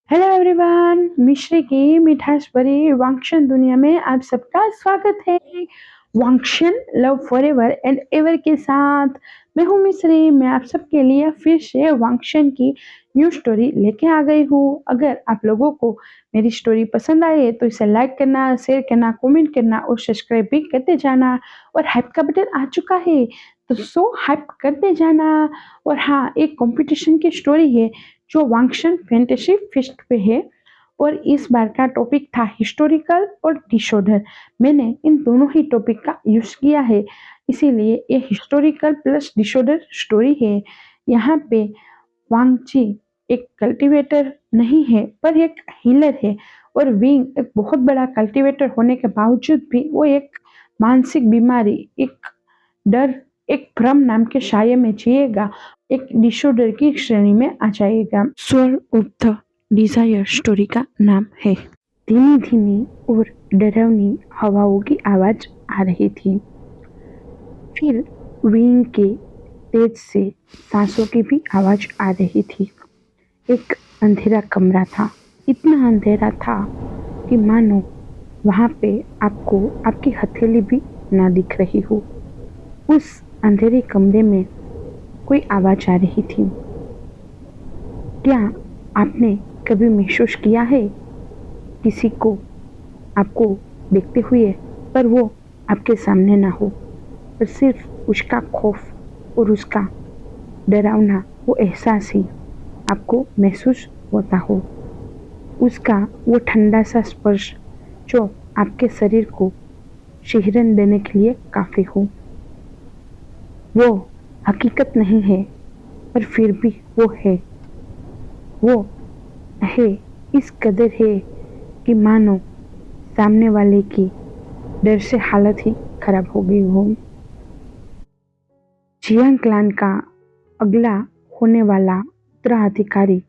Hello everyone, मिश्री की मिठास भरी वांक्षन दुनिया में आप सबका स्वागत है। वांक्षन लव फॉरएवर एंड एवर के साथ मैं हूँ मिश्री। मैं आप सबके लिए फिर से वांक्षन की न्यू स्टोरी लेके आ गई हूँ। अगर आप लोगों को मेरी स्टोरी पसंद आए तो इसे लाइक करना, शेयर करना, कमेंट करना और सब्सक्राइब भी करते जाना। और हाइप का बटन आ चुका है तो हाइप करते जाना। और हाँ, एक कंपटीशन की स्टोरी है जो वांक्षन फैंटेसी फेस्ट पे है। और इस बार का टॉपिक था हिस्टोरिकल और डिसऑर्डर। मैंने इन दोनों ही टॉपिक का यूज किया है, इसीलिए ये हिस्टोरिकल प्लस डिसऑर्डर स्टोरी है। यहाँ पे वांगची एक कल्टीवेटर नहीं है पर एक हीलर है, और विंग एक बहुत बड़ा कल्टीवेटर होने के बावजूद भी वो एक मानसिक बीमारी, एक डर, एक भ्रम नाम के साये में जिएगा, एक डिसऑर्डर की श्रेणी में आ जाएगा। स्वर ऑफ द डिजायर स्टोरी का नाम है। धीमी धीमी और डरावनी हवाओं की आवाज आ रही थी। फिर विंग के तेज से सांसों की भी आवाज आ रही थी। एक अंधेरा कमरा था, इतना अंधेरा था कि मानो वहां पे आपको आपकी हथेली भी ना दिख रही हो। उस अंधेरे कमरे में कोई आवाज आ रही थी। क्या आपने कभी महसूस किया है किसी को आपको देखते हुए पर वो आपके सामने ना हो, पर सिर्फ उसका खौफ और उसका डरावना वो एहसास ही आपको महसूस होता हो। उसका वो ठंडा सा स्पर्श जो आपके शरीर को शिहरण देने के लिए काफी हो। वो हकीकत नहीं है पर फिर भी वो है। वो है, इस कदर है कि मानो सामने वाले की डर से हालत ही खराब हो गई हो। जियांग क्लान का अगला होने वाला उत्तराधिकारी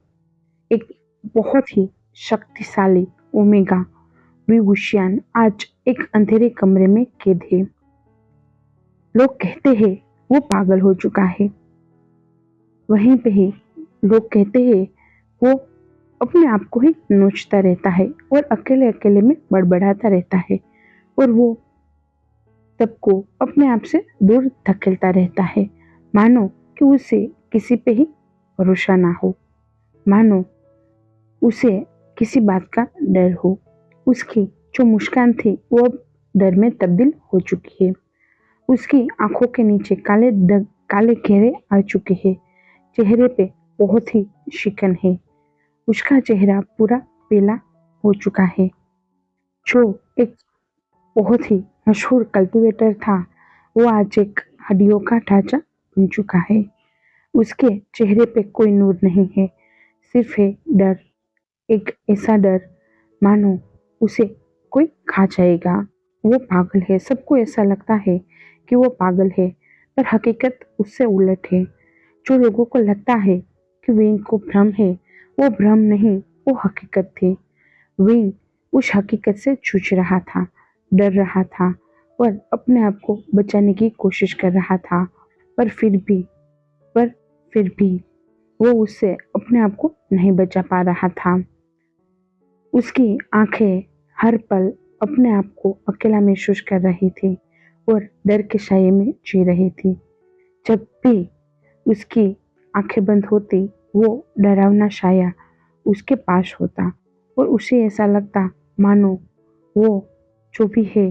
एक बहुत ही शक्तिशाली ओमेगा विभूषियन आज एक अंधेरे कमरे में कैद है। लोग कहते हैं वो पागल हो चुका है। वहीं पे ही लोग कहते हैं वो अपने आप को ही नोचता रहता है और अकेले अकेले में बड़बड़ाता रहता है, और वो सबको अपने आप से दूर धकेलता रहता है, मानो कि उसे किसी पे ही भरोसा ना हो, मानो उसे किसी बात का डर हो। उसकी जो मुस्कान थी वो अब डर में तब्दील हो चुकी है। उसकी आंखों के नीचे काले घेरे आ चुके हैं। चेहरे पे बहुत ही शिकन है। उसका चेहरा पूरा पीला हो चुका है। जो एक बहुत ही मशहूर कल्टीवेटर था वो आज एक हड्डियों का ढांचा बन चुका है। उसके चेहरे पे कोई नूर नहीं है, सिर्फ है डर। एक ऐसा डर मानो उसे कोई खा जाएगा। वो पागल है, सबको ऐसा लगता है कि वो पागल है, पर हकीकत उससे उलट है। जो लोगों को लगता है कि विंग को भ्रम है, वो भ्रम नहीं, वो हकीकत थी। विंग उस हकीकत से जूझ रहा था, डर रहा था और अपने आप को बचाने की कोशिश कर रहा था, पर पर फिर भी वो उससे अपने आप को नहीं बचा पा रहा था। उसकी आंखें हर पल अपने आप को अकेला महसूस कर रही थी और डर के साये में जी रही थी। जब भी उसकी आंखें बंद होती, वो डरावना साया उसके पास होता और उसे ऐसा लगता मानो वो जो भी है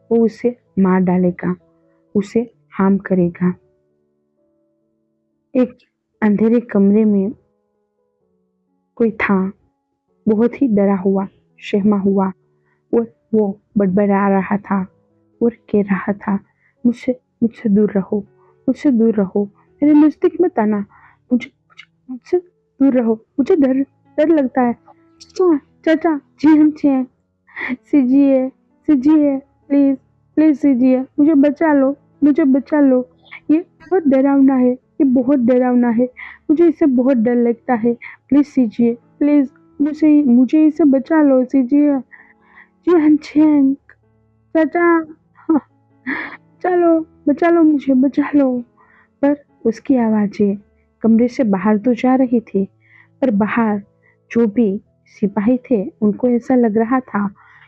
वो उसे मार डालेगा, उसे हार्म करेगा। एक अंधेरे कमरे में कोई था, बहुत ही डरा हुआ, सहमा हुआ, और वो बड़बड़ा रहा था और कह रहा था, मुझसे मुझसे दूर रहो, मुझसे दूर रहो, मेरे नजदीक मत आना, मुझसे दूर रहो, मुझे डर डर लगता है। चाचा, चाचा, जी हम हैं, सीजिए, सीजिए, प्लीज, प्लीज सीजिए, मुझे बचा लो, मुझे बचा लो। ये बहुत डरावना है, ये बहुत डरावना है, मुझे इससे बहुत डर लगता है, प्लीज सीजिए, प्लीज, मुझे मुझे इसे बचा लो, सीजिए। जी हाँ, चाचा, हाँ, बचा लो मुझे, बचा लो। पर उसकी आवाजें कमरे से बाहर तो जा रही थी, पर बाहर जो भी सिपाही थे उनको ऐसा लग रहा था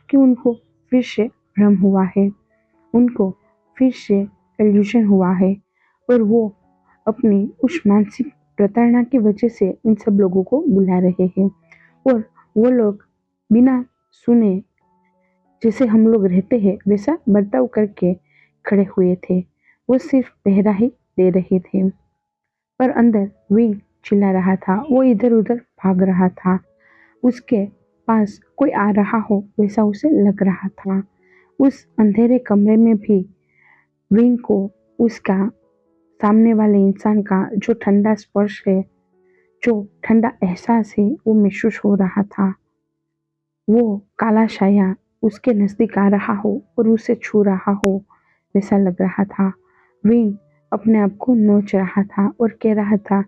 कि उनको फिर से भ्रम हुआ है, उनको फिर से इल्यूशन हुआ है और वो अपनी उस मानसिक प्रताड़ना की वजह से इन सब लोगों को बुला रहे हैं और वो लोग बिना सुने जैसे हम लोग रहते हैं वैसा बर्ताव करके खड़े हुए थे। वो सिर्फ पहरा ही दे रहे थे पर अंदर विंग चिल्ला रहा था, वो इधर उधर भाग रहा था, उसके पास कोई आ रहा हो वैसा उसे लग रहा था। उस अंधेरे कमरे में भी विंग को उसका सामने वाले इंसान का जो ठंडा स्पर्श है, जो ठंडा एहसास है वो महसूस हो रहा था। वो काला साया उसके नजदीक आ रहा हो और उसे छू रहा हो वैसा लग रहा था। विंग अपने आप को नोच रहा था और कह रहा था,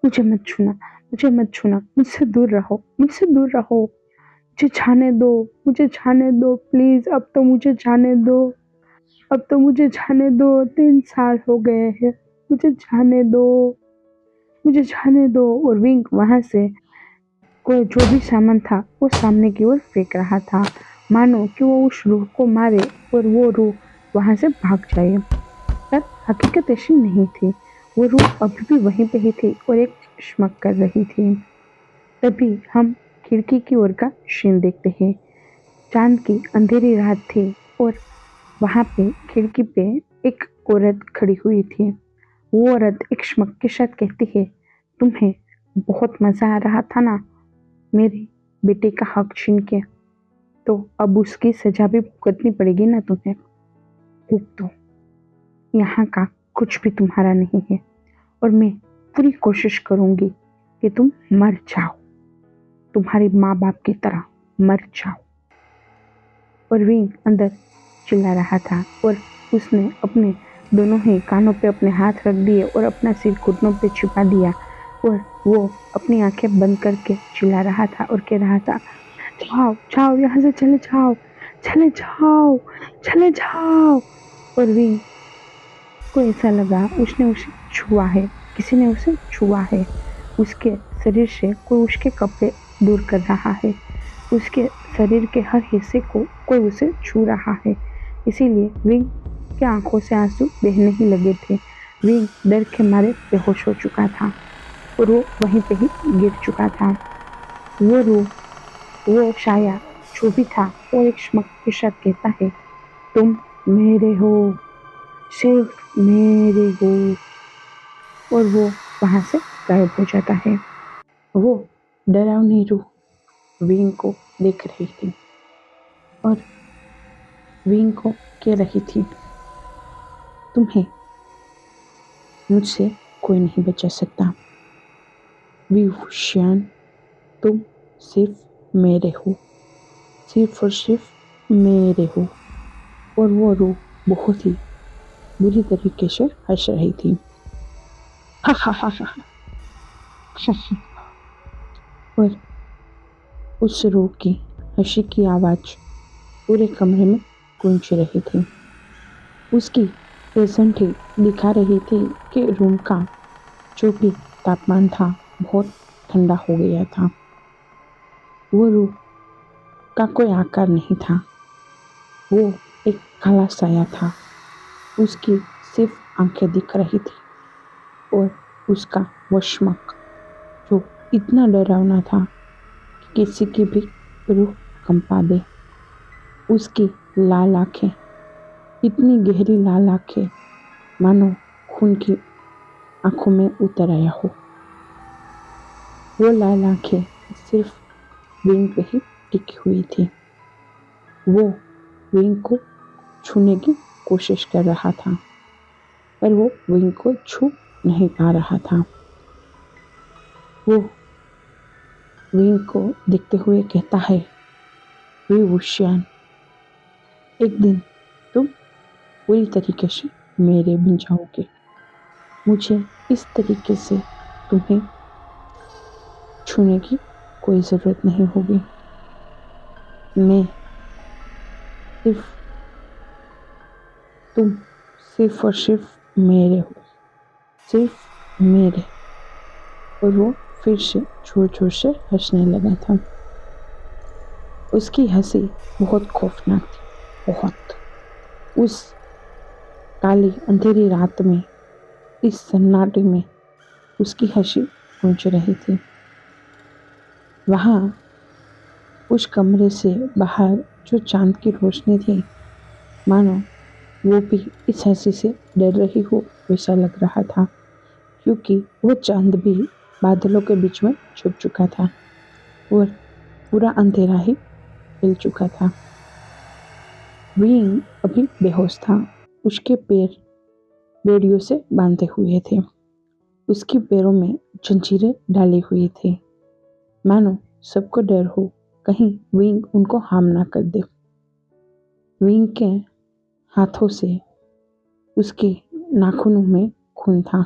मुझे मत छूना, मुझे मत छूना, मुझसे दूर रहो, मुझसे दूर रहो, मुझे जाने दो, मुझे जाने दो, प्लीज अब तो मुझे जाने दो, अब तो मुझे जाने दो, 3 साल हो गए हैं, मुझे जाने दो, मुझे जाने दो। और विंग वहां से कोई जो भी सामान था वो सामने की ओर फेंक रहा था, मानो कि वो उस रूह को मारे और वो रूह वहां से भाग जाए। पर हकीकत ऐसी नहीं थी, वो रूह अभी भी वहीं पे ही थी और एक चमक कर रही थी। तभी हम खिड़की की ओर का सीन देखते हैं। चांद की अंधेरी रात थी और वहां पे खिड़की पे एक औरत खड़ी हुई थी। वो औरत एक चमक के साथ कहती है, तुम्हें बहुत मजा आ रहा था ना मेरे बेटे का हक छीन के, तो अब उसकी सजा भी भुगतनी पड़ेगी ना तुम्हें। तो यहाँ का कुछ भी तुम्हारा नहीं है और मैं पूरी कोशिश करूंगी कि तुम मर जाओ, तुम्हारे माँ बाप की तरह मर जाओ। और विंग अंदर चिल्ला रहा था और उसने अपने दोनों ही कानों पे अपने हाथ रख दिए और अपना सिर घुटनों पे छिपा दिया और वो अपनी आंखें बंद करके चिल्ला रहा था और कह रहा था, जाओ जाओ यहाँ से, चले जाओ, चले जाओ, चले जाओ। और विंग को ऐसा लगा उसने उसे छुआ है, किसी ने उसे छुआ है, उसके शरीर से कोई उसके कपड़े दूर कर रहा है, उसके शरीर के हर हिस्से को कोई उसे छू रहा है। इसीलिए विंग की आंखों से आंसू बहने ही लगे थे। विंग डर के मारे बेहोश हो चुका था और वो वहीं पे ही गिर चुका था। वो रूह, वो साया जो भी था वो एक चमक के साथ कहता है, तुम मेरे हो, सिर्फ मेरे हो। और वो वहां से गायब हो जाता है। वो डरावनी रूह विंग को देख रही थी और विंग को कह रही थी, तुम्हें मुझसे कोई नहीं बचा सकता, विभूषण, तुम सिर्फ मेरे हो, सिर्फ और सिर्फ मेरे हो। और वो रूह बहुत ही बुरी तरीके से हंस रही थी। हा हा हा हा हा हा। और उस रूह की हंसी की आवाज पूरे कमरे में गूंज रही थी। उसकी प्रेजेंट ही दिखा रही थी कि रूम का जो भी तापमान था बहुत ठंडा हो गया था। वो रूह का कोई आकार नहीं था, वो एक काला साया था। उसकी सिर्फ आंखें दिख रही थी और उसका वो चमक जो इतना डरावना था कि किसी की भी रूह कंपा दे। उसकी लाल आंखें, इतनी गहरी लाल आंखें, मानो खून की आंखों में उतर आया हो। वो लाल आंखें सिर्फ विंग पे ही टिकी हुई थी। वो विंग को छूने की कोशिश कर रहा था पर वो विंग को छू नहीं पा रहा था। वो विंग को देखते हुए कहता है, विभूषण, एक दिन तुम पूरी तरीके से मेरे बन जाओगे, मुझे इस तरीके से तुम्हें छूने की कोई ज़रूरत नहीं होगी। मैं सिर्फ, तुम सिर्फ और सिर्फ मेरे हो, सिर्फ मेरे। और वो फिर से जोर जोर से हंसने लगा था। उसकी हंसी बहुत खौफनाक थी, बहुत। उस काली अंधेरी रात में, इस सन्नाटे में उसकी हंसी गूंज रही थी। वहाँ उस कमरे से बाहर जो चांद की रोशनी थी, मानो वो भी इस हंसी से डर रही हो वैसा लग रहा था, क्योंकि वो चांद भी बादलों के बीच में छुप चुका था और पूरा अंधेरा ही हिल चुका था। विंग अभी बेहोश था। उसके पैर बेड़ियों से बांधे हुए थे। उसके पैरों में जंजीरें डाली हुई थी, मानो सबको डर हो कहीं विंग उनको हार्म ना कर दे। विंग के हाथों से उसके नाखूनों में खून था।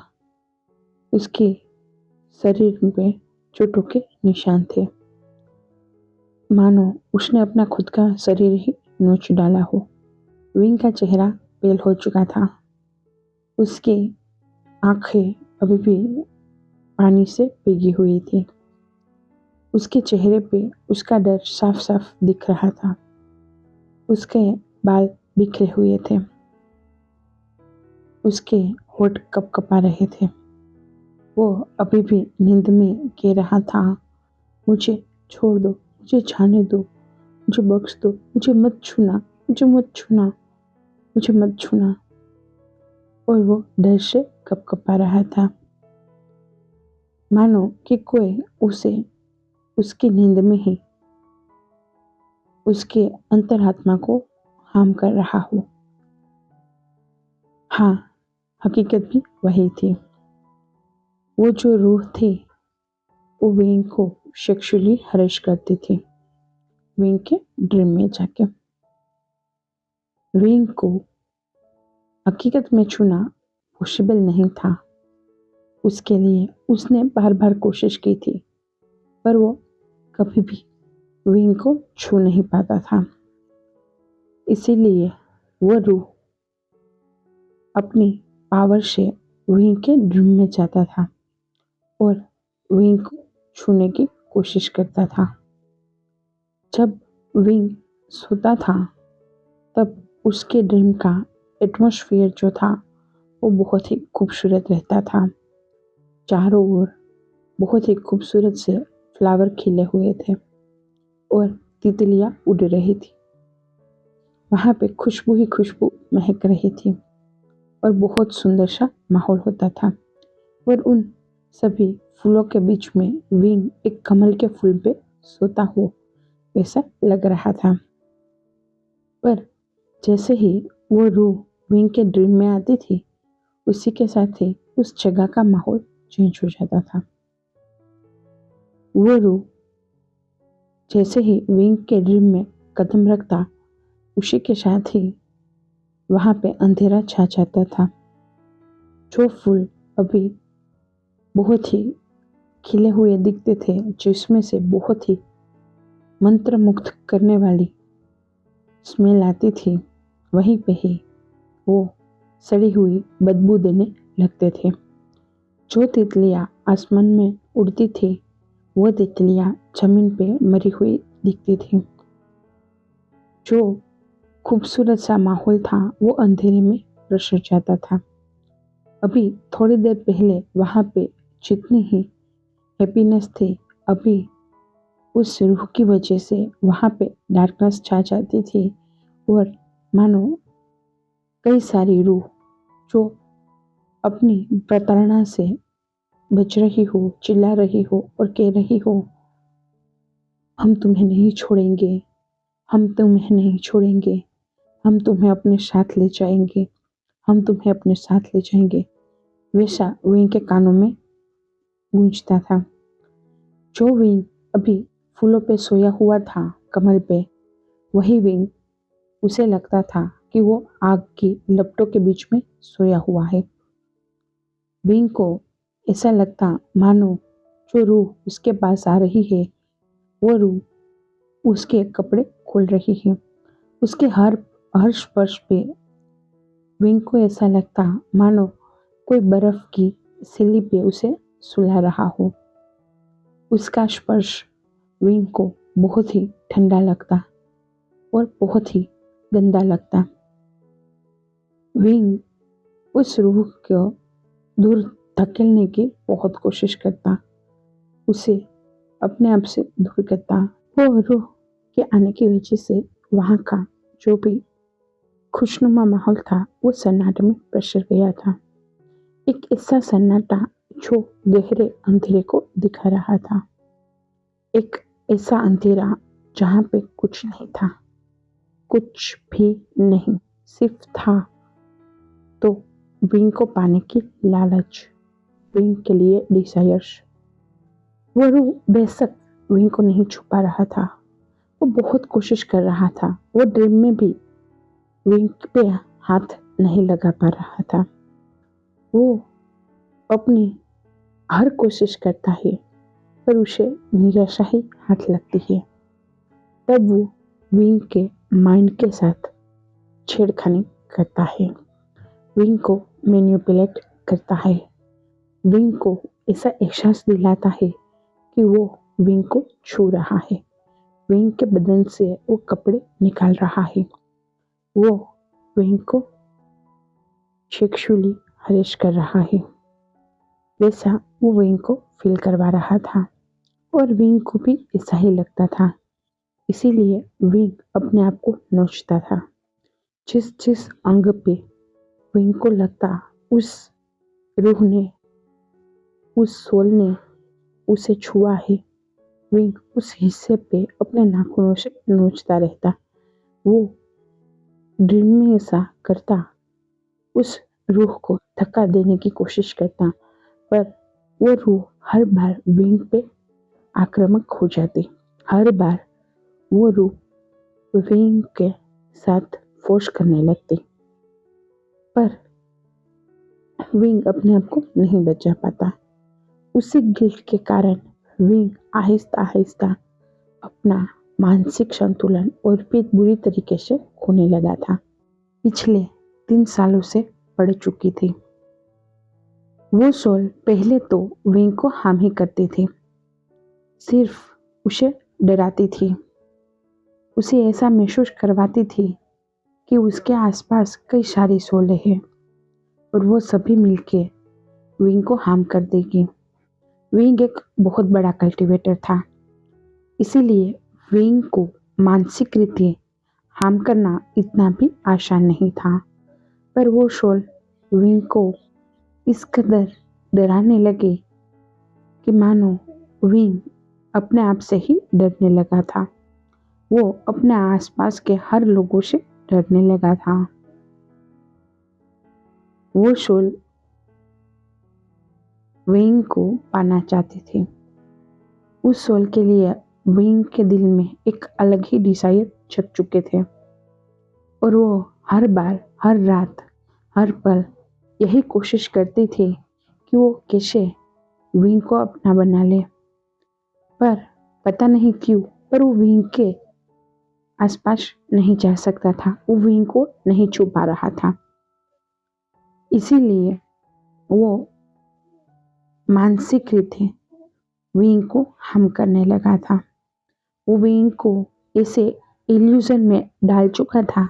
उसके शरीर में चोटों के निशान थे, मानो उसने अपना खुद का शरीर ही नोच डाला हो। विंग का चेहरा पेल हो चुका था। उसकी आंखें अभी भी पानी से भीगी हुई थी। उसके चेहरे पे उसका डर साफ साफ दिख रहा था। उसके बाल बिखरे हुए थे। उसके होठ कपकपा रहे थे। वो अभी भी नींद में कह रहा था, मुझे छोड़ दो, मुझे जाने दो, मुझे बख्श दो, मुझे मत छूना, मुझे मत छूना, मुझे मत छूना। और वो डर से कपकपा रहा था, मानो कि कोई उसे उसकी नींद में ही उसके अंतरात्मा को हार्म कर रहा हो। हाँ, हकीकत भी वही थी। वो जो रूह थी वो विंग को सेक्सुअली हरेश करती थी, विंग के ड्रीम में जाके। विंग को हकीकत में छूना पॉसिबल नहीं था। उसके लिए उसने बार बार कोशिश की थी, पर वो कभी भी विंग को छू नहीं पाता था। इसीलिए वो रूह अपनी पावर से विंग के ड्रीम में जाता था और विंग को छूने की कोशिश करता था। जब विंग सोता था तब उसके ड्रीम का एटमॉस्फेयर जो था वो बहुत ही खूबसूरत रहता था। चारों ओर बहुत ही खूबसूरत से फ्लावर खिले हुए थे और तितलियां उड़ रही थी। वहाँ पे खुशबू ही खुशबू महक रही थी और बहुत सुंदर सा माहौल होता था। और उन सभी फूलों के बीच में विंग एक कमल के फूल पे सोता हो वैसा लग रहा था। पर जैसे ही वो रूह विंग के ड्रीम में आती थी, उसी के साथ ही उस जगह का माहौल चेंज हो जाता था। वो रूह जैसे ही विंग के ड्रीम में कदम रखता, उसी के साथ ही वहां पे अंधेरा छा जाता था। जो फूल अभी बहुत ही खिले हुए दिखते थे, जिसमें से बहुत ही मंत्र मुग्ध करने वाली स्मेल आती थी, वहीं पे ही वो सड़ी हुई बदबू देने लगते थे। जो तितलियां आसमान में उड़ती थी, वो तितलियां जमीन पे मरी हुई दिखती थी। जो खूबसूरत सा माहौल था वो अंधेरे में प्रसर जाता था। अभी थोड़ी देर पहले वहां पे जितनी ही हैप्पीनेस थी, अभी उस रूह की वजह से वहां पे डार्कनेस छा जाती थी और मानो कई सारी रूह जो अपनी प्रताड़ना से बच रही हो, चिल्ला रही हो और कह रही हो, हम तुम्हें नहीं छोड़ेंगे, हम तुम्हें नहीं छोड़ेंगे, हम तुम्हें अपने साथ ले जाएंगे, हम तुम्हें अपने साथ ले जाएंगे, वैसा विंग के कानों में गूंजता था। जो विंग अभी फूलों पे सोया हुआ था, कमल पे, वही विंग उसे लगता था कि वो आग की लपटों के बीच में सोया हुआ है। विंग को ऐसा लगता मानो जो रूह उसके पास आ रही है, वो रूह उसके कपड़े खोल रही है। उसके हर स्पर्श पे विंग को ऐसा लगता मानो कोई बर्फ की सिल्ली पे उसे सुला रहा हो। उसका स्पर्श विंग को बहुत ही ठंडा लगता और बहुत ही गंदा लगता। विंग उस रूह को दूर धकेलने की बहुत कोशिश करता, उसे अपने आप से दूर करता। वो रूह के आने की वजह से वहाँ का जो भी खुशनुमा माहौल था वो सन्नाटे में प्रसर गया था। एक ऐसा सन्नाटा जो गहरे अंधेरे को दिखा रहा था, एक ऐसा अंधेरा जहाँ पे कुछ नहीं था, कुछ भी नहीं, सिर्फ था तो विंग को पाने की लालच, विंग के लिए डिजायर्स। वो रूह बेशक विंग को नहीं छुपा रहा था, वो बहुत कोशिश कर रहा था, वो ड्रीम में भी विंग पे हाथ नहीं लगा पा रहा था। वो अपनी हर कोशिश करता है पर उसे निराशा ही हाथ लगती है। तब वो विंग के माइंड के साथ छेड़खानी करता है, विंग को मैनिपुलेट करता है, विंग को ऐसा एहसास दिलाता है कि वो विंग को छू रहा है, विंग के बदन से वो कपड़े निकाल रहा है, वो विंग को सेक्सुअली हरेस कर रहा है। वैसा वो विंग को फील करवा रहा था और विंग को भी ऐसा ही लगता था। इसीलिए विंग अपने आप को नोचता था। जिस जिस अंग पे विंग को लगता, उस रूह ने, उस सोल ने उसे छुआ है, विंग उस हिस्से पे अपने नाखूनों से नोचता रहता। वो ड्रीम में ऐसा करता, उस रूह को धक्का देने की कोशिश करता, पर वो रूह हर बार विंग पे आक्रामक हो जाती। हर बार वो रूह विंग के साथ फोर्स करने लगती, पर विंग अपने आप को नहीं बचा पाता। उसी गिल्ट के कारण विंग आहिस्ता आहिस्ता अपना मानसिक संतुलन और भी बुरी तरीके से खोने लगा था। पिछले 3 सालों से बढ़ चुकी थी। वो सोल पहले तो विंग को हार्म ही करती थी, सिर्फ उसे डराती थी, उसे ऐसा महसूस करवाती थी कि उसके आसपास कई सारी सोलें हैं और वो सभी मिलके विंग को हार्म कर देगी। विंग एक बहुत बड़ा कल्टीवेटर था, इसीलिए विंग को मानसिक रीति हार्म करना इतना भी आसान नहीं था। पर वो सोल विंग को इस कदर डराने लगे कि मानो विंग अपने आप से ही डरने लगा था। वो अपने आसपास के हर लोगों से डरने लगा था। वो सोल विंग को पाना चाहती थी। उस सोल के लिए विंग के दिल में एक अलग ही डिजायर छप चुके थे और वो हर बार, हर रात, हर पल यही कोशिश करती थी कि वो कैसे विंग को अपना बना ले। पर पता नहीं क्यों, पर वो विंग के आसपास नहीं जा सकता था, वो विंग को नहीं छू पा रहा था। इसीलिए वो मानसिक रीति विंग को हम करने लगा था। वो विंग को ऐसे इल्यूजन में डाल चुका था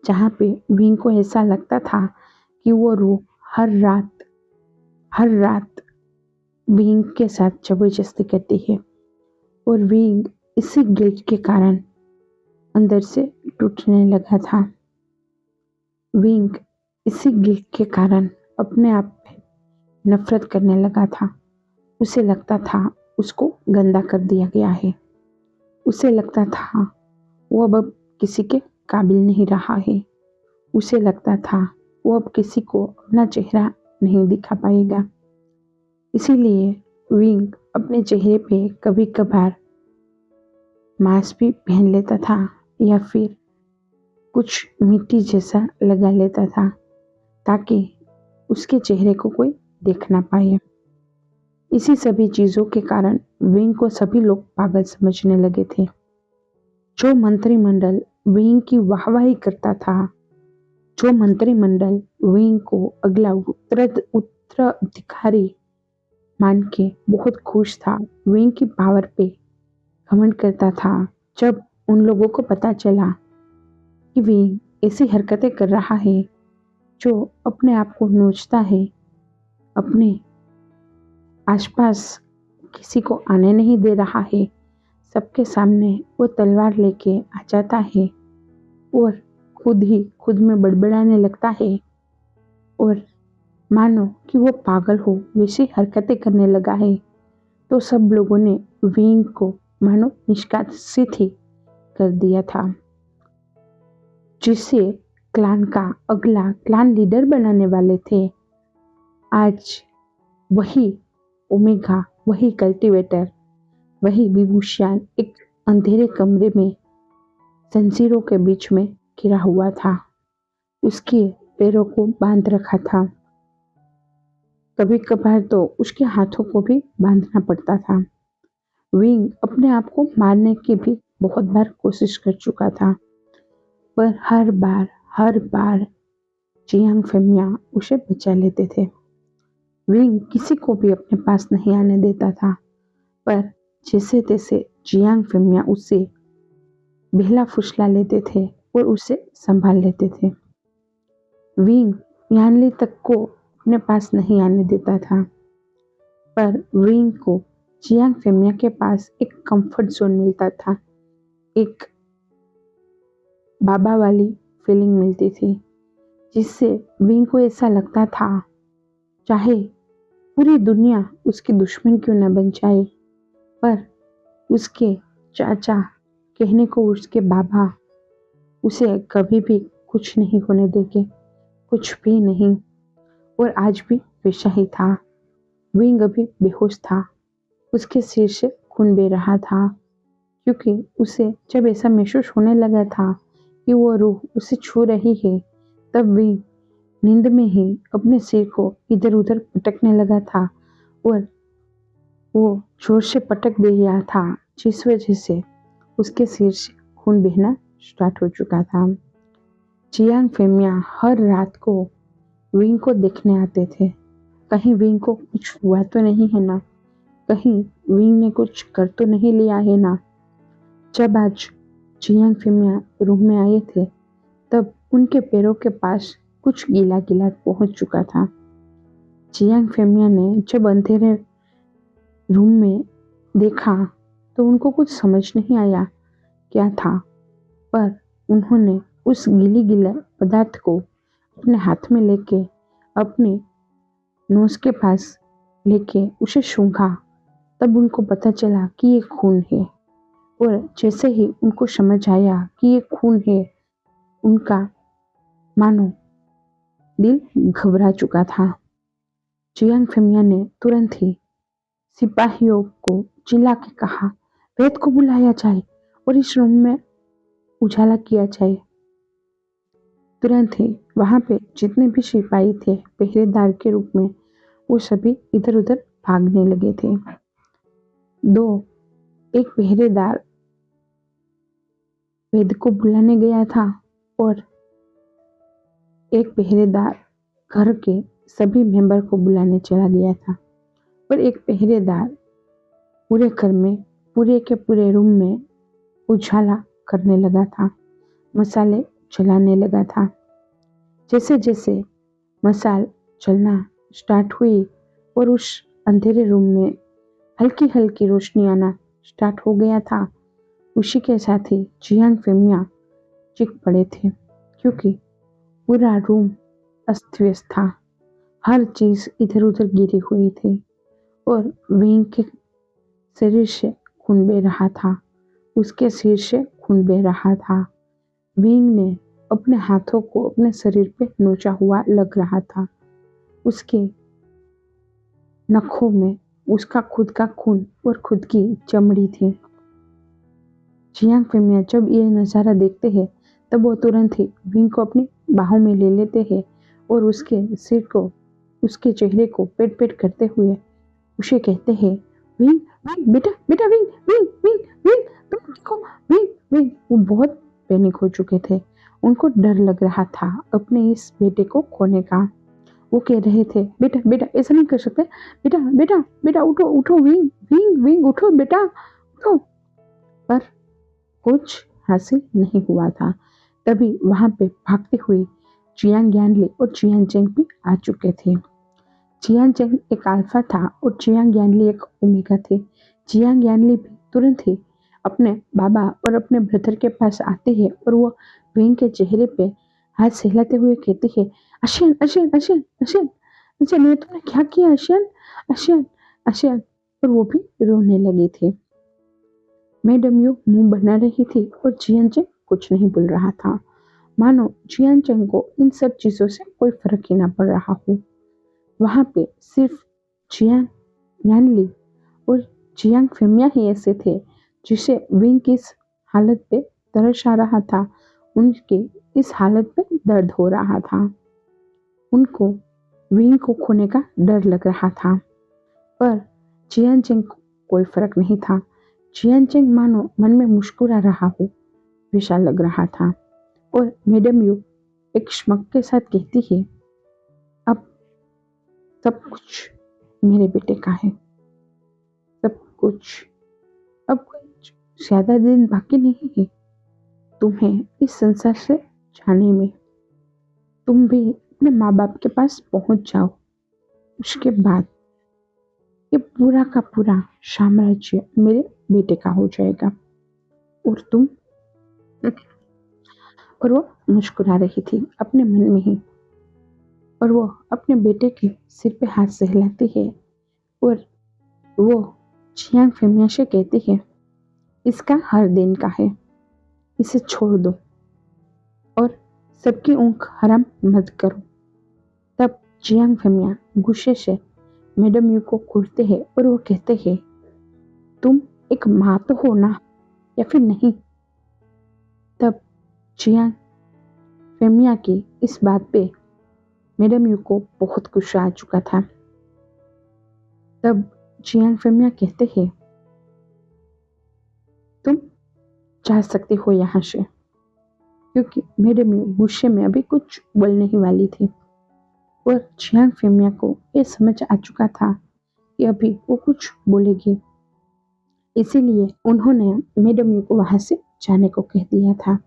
जहाँ पे विंग को ऐसा लगता था कि वो रूह हर रात विंग के साथ जबरदस्ती करती है और विंग इसी गिल्ट के कारण अंदर से टूटने लगा था। विंग इसी गिल्ट के कारण अपने आप पे नफरत करने लगा था। उसे लगता था उसको गंदा कर दिया गया है, उसे लगता था वो अब किसी के काबिल नहीं रहा है, उसे लगता था वो अब किसी को अपना चेहरा नहीं दिखा पाएगा। इसीलिए विंग अपने चेहरे पे कभी कभार मास्क भी पहन लेता था या फिर कुछ मिट्टी जैसा लगा लेता था ताकि उसके चेहरे को कोई देख ना पाए। इसी सभी चीजों के कारण विंग को सभी लोग पागल समझने लगे थे। जो मंत्रिमंडल विंग की वाहवाही करता था, जो मंत्रिमंडल विंग को अगला उत्तराधिकारी मान के बहुत खुश था, विंग की पावर पे घमंड करता था। जब उन लोगों को पता चला कि विंग ऐसी हरकतें कर रहा है, जो अपने आप को नोचता है, अपने आसपास किसी को आने नहीं दे रहा है, सबके सामने वो तलवार लेके आ जाता है और खुद ही खुद में बड़बड़ाने लगता है और मानो कि वो पागल हो वैसी हरकतें करने लगा है, तो सब लोगों ने विंग को मानो निष्कासित ही कर दिया था। जिसे क्लान का अगला क्लान लीडर बनाने वाले थे, आज वही ओमेगा, वही कल्टीवेटर, वही विभूषण एक अंधेरे कमरे में जंजीरों के बीच में गिरा हुआ था। उसके पैरों को बांध रखा था, कभी कभार तो उसके हाथों को भी बांधना पड़ता था। विंग अपने आप को मारने की भी बहुत बार कोशिश कर चुका था, पर हर बार जियांग फेमिया उसे बचा लेते थे। विंग किसी को भी अपने पास नहीं आने देता था, पर जैसे तैसे जियांग फेमिया उसे बहला फुसला लेते थे और उसे संभाल लेते थे। विंग यानली तक को अपने पास नहीं आने देता था, पर विंग को जियांग फेमिया के पास एक कंफर्ट जोन मिलता था, एक बाबा वाली फीलिंग मिलती थी, जिससे विंग को ऐसा लगता था चाहे पूरी दुनिया उसकी दुश्मन क्यों न बन जाए, पर उसके चाचा, कहने को उसके बाबा, उसे कभी भी कुछ नहीं होने देंगे, कुछ भी नहीं। और आज भी वैसा ही था। विंग अभी बेहोश था, उसके सिर से खून बह रहा था, क्योंकि उसे जब ऐसा महसूस होने लगा था कि वो रूह उसे छू रही है, तब विंग नींद में ही अपने सिर को इधर उधर पटकने लगा था और वो जोर से पटक दे रहा था, जिस वजह से उसके सिर से खून बहना स्टार्ट हो चुका था। जियांग फेमिया हर रात को विंग को देखने आते थे, कहीं विंग को कुछ हुआ तो नहीं है ना, कहीं विंग ने कुछ कर तो नहीं लिया है ना। जब आज जियांग फेमिया रूम में आए थे, तब उनके पैरों के पास कुछ गीला गीला पहुंच चुका था। जियांग फेमिया ने जब अंधेरे रूम में देखा तो उनको कुछ समझ नहीं आया क्या था, पर उन्होंने उस गीली गीला पदार्थ को अपने हाथ में लेके अपने नोज के पास लेके उसे सूंघा। तब उनको पता चला कि ये खून है, और जैसे ही उनको समझ आया कि ये खून है, उनका मानो दिल घबरा चुका था। जियांग फेमिया ने तुरंत ही सिपाहियों को चिल्ला के कहा, वेद को बुलाया जाए और इस रूम में उजाला किया जाए। तुरंत ही वहां पे जितने भी सिपाही थे पहरेदार के रूप में, वो सभी इधर उधर भागने लगे थे। एक पहरेदार वेद को बुलाने गया था और एक पहरेदार घर के सभी मेंबर को बुलाने चला गया था, और एक पहरेदार पूरे घर में, पूरे के पूरे रूम में उजाला करने लगा था, मसाले जलाने लगा था। जैसे जैसे मसाल चलना स्टार्ट हुई और उस अंधेरे रूम में हल्की हल्की रोशनी आना स्टार्ट हो गया था, उसी के साथ ही जियांग फेमिया चीख पड़े थे, क्योंकि पूरा रूम अस्त व्यस्त था, हर चीज इधर उधर गिरी हुई थी और विंग के शरीर से खून बह रहा था, उसके सिर से खून बह रहा था। विंग ने अपने हाथों को अपने शरीर पे नोचा हुआ लग रहा था, उसके नखों में उसका खुद का खून और खुद की चमड़ी थी। जियांग फेमिया जब ये नज़ारा देखते हैं, तब वो तुरंत ही विंग को अपनी बाहों में ले लेते हैं और उसके सिर को, उसके चेहरे को पेट पेट करते हुए उसे कहते हैं, विंग विंग बेटा बेटा, विंग विंग विंग विंग, तुम देखो, विंग विंग। वो बहुत पैनिक हो चुके थे, उनको डर लग रहा था अपने इस बेटे को खोने का। वो कह रहे थे, बेटा बेटा ऐसा नहीं कर सकते, बेटा बेटा बेटा उठो उठो, विंग विंग विंग उठो बेटा उठो। पर कुछ हासिल नहीं हुआ था। तभी वहां पे भागते हुए चियांग यानली और चियांग चेंग भी आ चुके थे। चियांग चेंग एक अल्फा था और चियांग यानली एक ओमेगा थे। चियांग यानली भी तुरंत ही अपने बाबा और अपने ब्रदर के पास आती है और वो विंग के चेहरे पे हाथ सहलाते हुए कहती है, Asian Asian Asian Asian Asian, ये तुमने क्या किया अशियन, अशियन अशियन। और वो भी रोने लगी थी। मैडम यू मुंह बना रही थी और चियांग चेंग कुछ नहीं बोल रहा था, मानो चियांग चेंग को इन सब चीजों से कोई फर्क ही ना पड़ रहा हो। वहां पे सिर्फ चियांग यानली और चियांग फेमिया ही ऐसे थे जिसे विंग की इस हालत पे तरस आ रहा था, उनके इस हालत पे दर्द हो रहा था। उनको विंग को खोने का डर लग रहा था, पर चियांग चेंग को कोई फर्क नहीं था। चियांग चेंग मानो मन में मुस्कुरा रहा हो वैसा लग रहा था। और मैडम यू एक श्मक के साथ कहती है, अब सब कुछ मेरे बेटे का है, सब कुछ। अब कुछ ज्यादा दिन बाकी नहीं है तुम्हें इस संसार से जाने में। तुम भी अपने माँ बाप के पास पहुंच जाओ, उसके बाद ये पूरा का पूरा साम्राज्य मेरे बेटे का हो जाएगा। और तुम, और वो मुस्कुरा रही थी अपने मन में ही, और वो अपने बेटे के सिर पे हाथ सहलाती है और वो चियांग फेमिया से कहती है, इसका हर दिन का है, इसे छोड़ दो और सबकी ऊँख हराम मत करो। तब चियांग फेमिया गुस्से से मैडम यू को घूरते हैं और वो कहते हैं, तुम एक माँ तो हो ना, या फिर नहीं। तब चियांग फेमिया की इस बात पे मैडम यू को बहुत गुस्सा आ चुका था। तब चियांग फेमिया कहते हैं, तुम जा सकते हो यहाँ से, क्योंकि मैडम यू गुस्से में अभी कुछ बोलने ही वाली थी। और चियांग फेमिया को ये समझ आ चुका था कि अभी वो कुछ बोलेगी, इसीलिए उन्होंने मैडम यू को वहां से जाने को कह दिया था।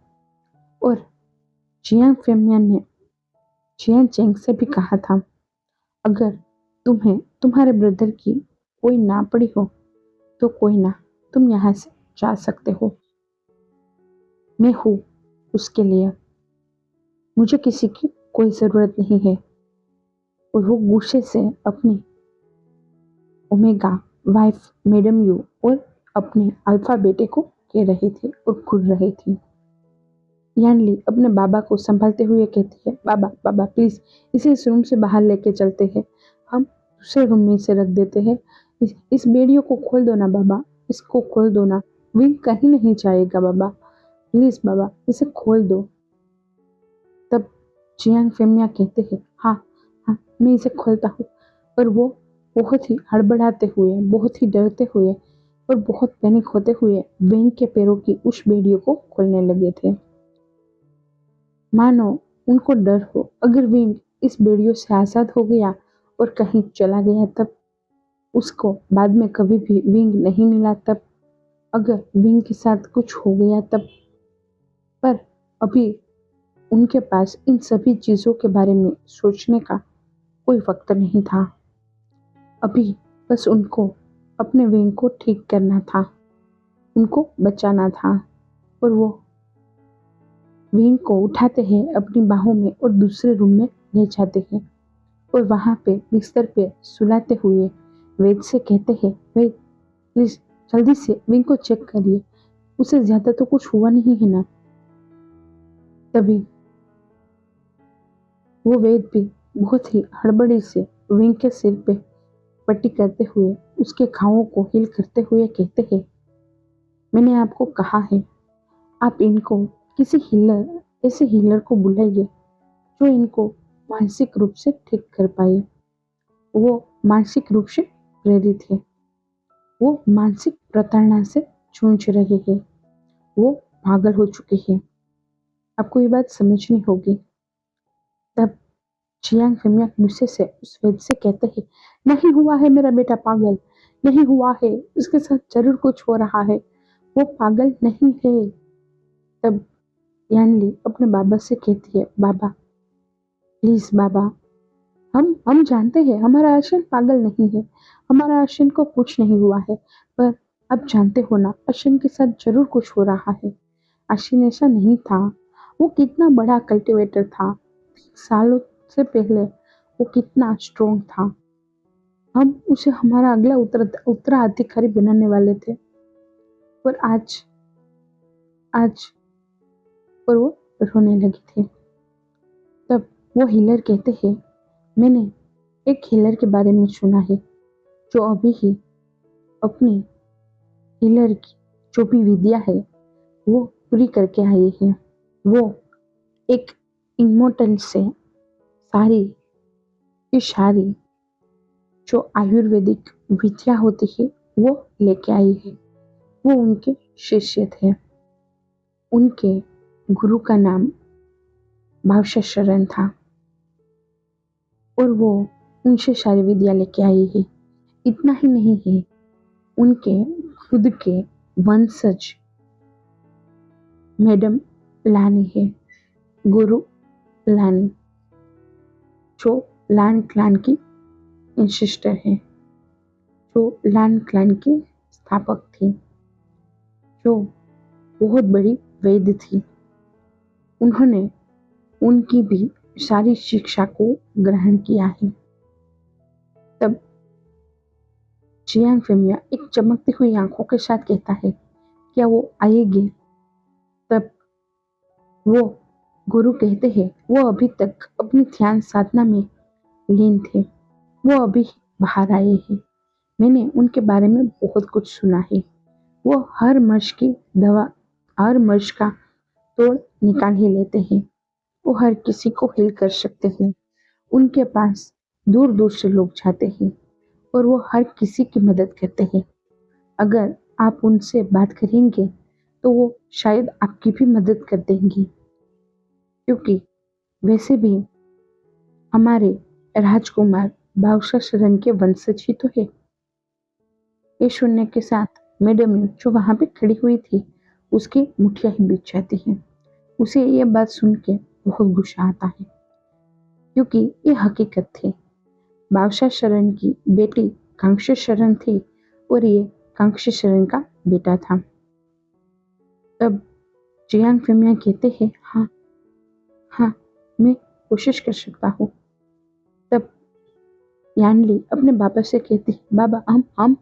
और चियांग फेमिया ने चियांग चेंग से भी कहा था, अगर तुम्हें तुम्हारे ब्रदर की कोई ना पड़ी हो तो कोई ना, तुम यहाँ से जा सकते हो, मैं हूँ उसके लिए, मुझे किसी की कोई ज़रूरत नहीं है। और वो गुस्से से अपनी ओमेगा वाइफ मैडम यू और अपने अल्फा बेटे को कह रहे थे और घूर रहे थे। यानली अपने बाबा को संभालते हुए कहती है, बाबा बाबा प्लीज इसे इस रूम से बाहर लेके चलते हैं, हम दूसरे रूम में इसे रख देते हैं। इस बेड़ियों को खोल दो ना बाबा, इसको खोल दो ना, विंग कहीं नहीं जाएगा बाबा, प्लीज बाबा इसे खोल दो। तब चियांग फेमिया कहते हैं, हाँ हाँ मैं इसे खोलता हूँ। और वो बहुत ही हड़बड़ाते हुए, बहुत ही डरते हुए और बहुत पैनिक होते हुए विंग के पैरों की उस बेड़ियों को खोलने लगे थे, मानो उनको डर हो अगर विंग इस बेड़ियों से आजाद हो गया और कहीं चला गया तब, उसको बाद में कभी भी विंग नहीं मिला तब, अगर विंग के साथ कुछ हो गया तब। पर अभी उनके पास इन सभी चीजों के बारे में सोचने का कोई वक्त नहीं था। अभी बस उनको अपने विंग को ठीक करना था, उनको बचाना था। और वो विंग को उठाते हैं अपनी बाहों में और दूसरे रूम में ले जाते हैं और वहां पे बिस्तर पे सुलाते हुए वेद से कहते हैं, वेद प्लीज जल्दी से विंग को चेक करिए, उसे ज्यादा तो कुछ हुआ नहीं है ना। तभी वो वेद भी बहुत ही हड़बड़ी से विंग के सिर पे पट्टी करते हुए उसके घावों को हील करते हुए कहते हैं, मैंने आपको कहा है आप इनको किसी हीलर, ऐसे हीलर को बुलाइए जो इनको मानसिक रूप से ठीक कर पाए। वो मानसिक रूप से प्रेरित है, वो मानसिक प्रताड़ना से जूझ रहे हैं, वो पागल हो चुके हैं, आपको ये बात समझनी होगी। तब चियांग फेमिया गुस्से से उस वैद्य से कहते हैं, नहीं हुआ है मेरा बेटा पागल, नहीं हुआ है, उसके साथ जरूर कुछ हो रहा है, वो पागल नहीं है। तब यानली अपने बाबा से कहती है, बाबा प्लीज बाबा, हम जानते हैं हमारा आशिन पागल नहीं है, हमारा आशिन को कुछ नहीं हुआ है, पर अब जानते हो ना आशिन के साथ जरूर कुछ हो रहा है। आशिन ऐसा नहीं था, वो कितना बड़ा कल्टीवेटर था, सालों से पहले वो कितना स्ट्रोंग था। हम उसे हमारा अगला उत्तराधिकारी बनाने वाले थे, पर आज आज पर वो रोने लगी थी। तब वो हीलर कहते हैं, मैंने एक हीलर के बारे में सुना है जो अभी ही अपनी हीलर की जो भी विद्या है वो पूरी करके आई है। वो एक इमोर्टल से सारी की सारी जो आयुर्वेदिक विद्या होती है वो लेके आई है। वो उनके शिष्य थे। उनके गुरु का नाम भावशा शरण था और वो उनसे सारी विद्या लेके आई है। इतना ही नहीं है, उनके खुद के वंशज मैडम लानी है, गुरु लानी, जो लान क्लान की सिस्टर है, जो लान क्लान की स्थापक थी, जो बहुत बड़ी वैद्य थी। उन्होंने उनकी भी सारी शिक्षा को ग्रहण किया है। तब जियांग फेमिया एक चमकती हुई आंखों के साथ कहता है, क्या वो आएगी? तब वो गुरु कहते हैं, वो अभी तक अपनी ध्यान साधना में लीन थे, वो अभी बाहर आए हैं। मैंने उनके बारे में बहुत कुछ सुना है। वो हर मर्ज की दवा, हर मर्ज का तोड़ निकाल ही लेते हैं। वो हर किसी को हील कर सकते हैं। उनके पास दूर दूर से लोग जाते हैं और वो हर किसी की मदद करते हैं। अगर आप उनसे बात करेंगे तो वो शायद आपकी भी मदद कर देंगी, क्योंकि वैसे भी हमारे राजकुमार भावशा शरण के वंशज ही तो है। ये सुनने के साथ मैडम जो वहां पे खड़ी हुई थी उसकी मुठिया ही बीत जाती है। उसे ये बात सुन के बहुत गुस्सा आता है, क्योंकि ये हकीकत थी। भावशा शरण की बेटी कांक्षा शरण थी और ये कांक्षा शरण का बेटा था। तब जियांग फेमिया कहते हैं, हाँ हाँ, मैं कोशिश कर सकता हूँ। तब यानली अपने बाबा से कहती, बाबा हम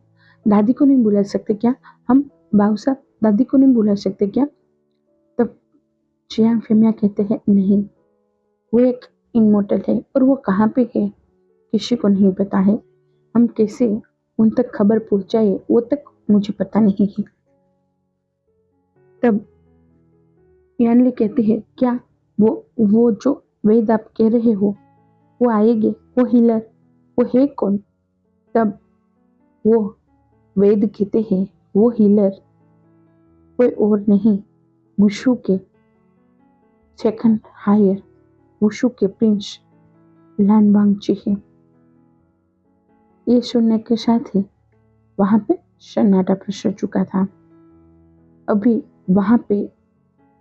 दादी को नहीं बुला सकते क्या? हम बाउसा दादी को नहीं बुला सकते क्या? तब जियांग फेमिया कहते हैं, नहीं, वो एक इमोर्टल है और वो कहाँ पे है किसी को नहीं पता है। हम कैसे उन तक खबर पहुंचाए वो तक मुझे पता नहीं है। तब यानली कहती है, क्या वो जो वेद आप कह रहे हो वो आएंगे? वो हीलर वो है कौन? तब वो वेद कहते हैं, वो हीलर कोई और नहीं, वुशु के सेकंड हायर, वुशु के प्रिंस लान वांगची है। ये सुनने के साथ ही वहां पे सन्नाटा प्रसर चुका था। अभी वहां पे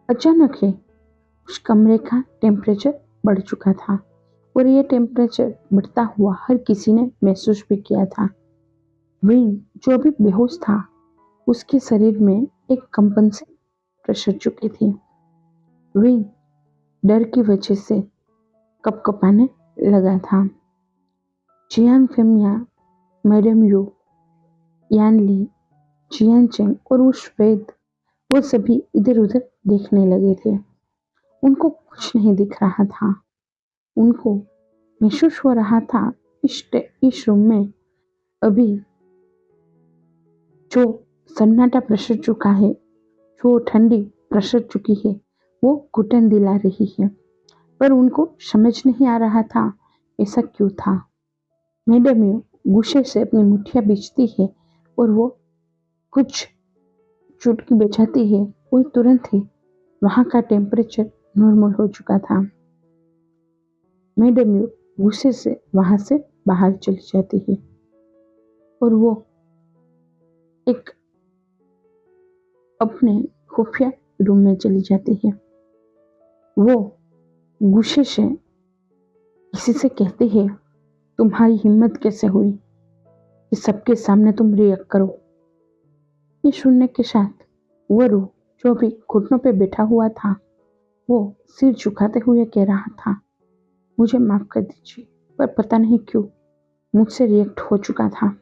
अचानक ही उस कमरे का टेम्परेचर बढ़ चुका था और ये टेम्परेचर बढ़ता हुआ हर किसी ने महसूस भी किया था। विंग जो अभी बेहोश था, उसके शरीर में एक कंपन से प्रसर चुकी थी। विंग डर की वजह से कपकपाने लगा था। Jiang Femia, madam Yu, Yanli, Jian Cheng और उस वैद, वो सभी इधर उधर देखने लगे थे। उनको कुछ नहीं दिख रहा था। उनको महसूस हो रहा था इस रूम में अभी जो सन्नाटा प्रसर चुका है, जो ठंडी प्रसर चुकी है, वो घुटन दिला रही है, पर उनको समझ नहीं आ रहा था ऐसा क्यों था। मैडम यू गुस्से से अपनी मुठ्ठियां बीचती है और वो कुछ चुटकी बजाती है और तुरंत ही वहां का टेम्परेचर नॉर्मल हो चुका था। मैडम यू गुस्से से वहां से बाहर चली जाती है और वो एक अपने खुफिया रूम में चली जाती है। वो गुस्से से किसी से कहती है, तुम्हारी हिम्मत कैसे हुई कि सबके सामने तुम रिएक्ट करो। ये सुनने के साथ वरु, जो भी घुटनों पे बैठा हुआ था, वो सिर झुकाते हुए कह रहा था, मुझे माफ कर दीजिए, पर पता नहीं क्यों मुझसे रिएक्ट हो चुका था।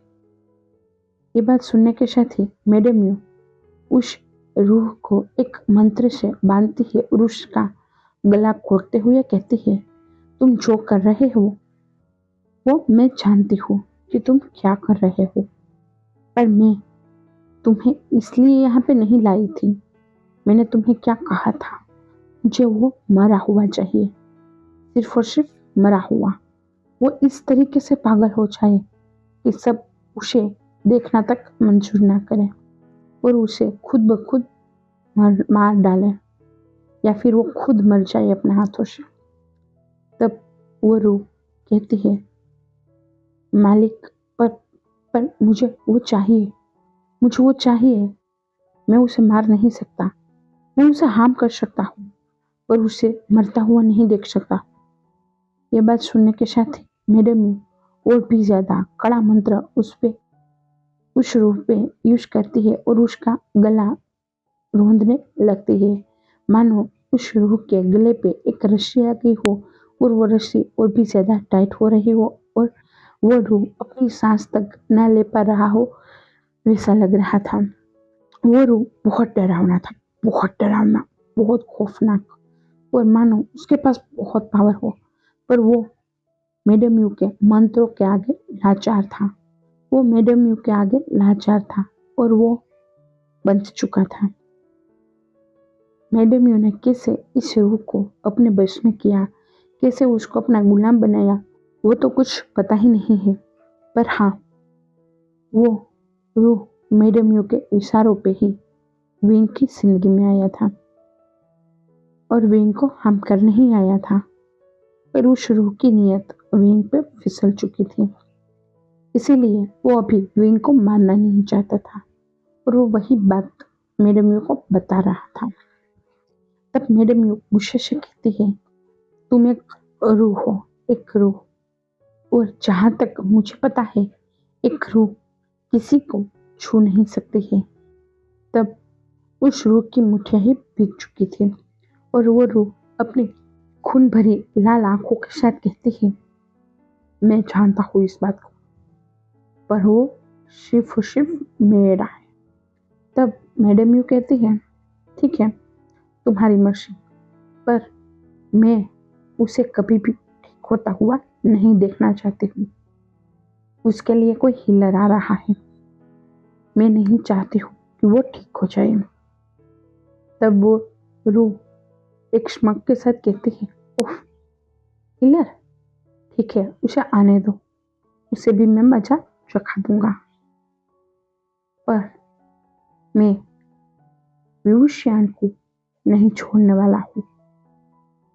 ये बात सुनने के साथ ही मैडम यू उस रूह को एक मंत्र से बांधती है और उसका गला घोटते हुए कहती है, तुम जो कर रहे हो वो मैं जानती हूँ कि तुम क्या कर रहे हो, पर मैं तुम्हें इसलिए यहाँ पे नहीं लाई थी। मैंने तुम्हें क्या कहा था, मुझे वो मरा हुआ चाहिए, सिर्फ और सिर्फ मरा हुआ। वो इस तरीके से पागल हो जाए कि सब उसे देखना तक मंजूर ना करे और उसे खुद ब खुद मार डाले, या फिर वो खुद मर जाए अपने हाथों से। तब वो रूह कहती है, मालिक, पर मुझे वो चाहिए, मुझे वो चाहिए। मैं उसे मार नहीं सकता, मैं उसे हार्म कर सकता हूँ, पर उसे मरता हुआ नहीं देख सकता। ये बात सुनने के साथ ही मैडम और भी ज्यादा कड़ा मंत्र उस रूह पे यूज करती है और उसका गला रोंदने लगती है, मानो उस रूह के गले पे एक रस्सी आ गई हो और वो रस्सी और भी ज्यादा टाइट हो रही हो और वो रूह अपनी सांस तक ना ले पा रहा हो, वैसा लग रहा था। वो रूह बहुत डरावना था, बहुत डरावना, बहुत खौफनाक, और मानो उसके पास बहुत पावर हो, पर वो मैडम यू के मंत्रों के आगे लाचार था। वो मैडम यू के आगे लाचार था और वो बंध चुका था। मैडम यू ने कैसे इस रूह को अपने बस में किया, कैसे उसको अपना गुलाम बनाया, वो तो कुछ पता ही नहीं है। पर हाँ, वो रूह मैडम यू के इशारों पे ही विंग की जिंदगी में आया था और विंग को हम करने ही आया था, पर उस रूह की नीयत विंग पे फिसल चुकी थी। इसीलिए वो अभी विंग को मारना नहीं चाहता था और वो वही बात मैडम यू को बता रहा था। तब मैडम यू गुस्से से कहती है, तुम एक रूह हो, एक रूह, और जहां तक मुझे पता है एक रूह किसी को छू नहीं सकती है। तब उस रूह की मुठ्ठियां ही भीग चुकी थी और वो रूह अपनी खून भरी लाल आंखों के साथ कहती है, मैं जानता हूँ इस बात को, पर वो सिर्फ और सिर्फ मेरा है। तब मैडम यू कहती है, ठीक है, तुम्हारी मर्जी, पर मैं उसे कभी भी ठीक होता हुआ नहीं देखना चाहती हूँ। उसके लिए कोई हीलर आ रहा है, मैं नहीं चाहती हूँ कि वो ठीक हो जाए। तब वो रूह एक स्मग के साथ कहती है, ओह हीलर, ठीक है, उसे आने दो, उसे भी मैं मजा चखा दूंगा, पर मैं विवुशियान को नहीं छोड़ने वाला हूँ,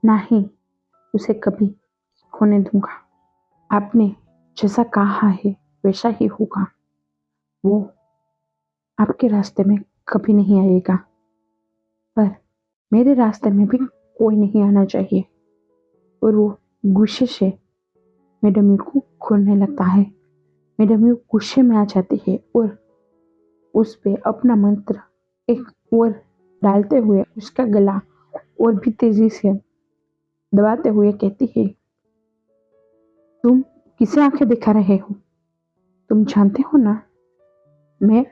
ना ही उसे कभी खोने दूंगा। आपने जैसा कहा है वैसा ही होगा। वो आपके रास्ते में कभी नहीं आएगा, पर मेरे रास्ते में भी कोई नहीं आना चाहिए। और वो गुस्से से मैडम यू को खोलने लगता है। मैडम यू गुस्से में आ जाती है और उस पे अपना मंत्र एक और डालते हुए उसका गला और भी तेजी से दबाते हुए कहती है, तुम किसे आंखें दिखा रहे हो? तुम जानते हो ना, मैं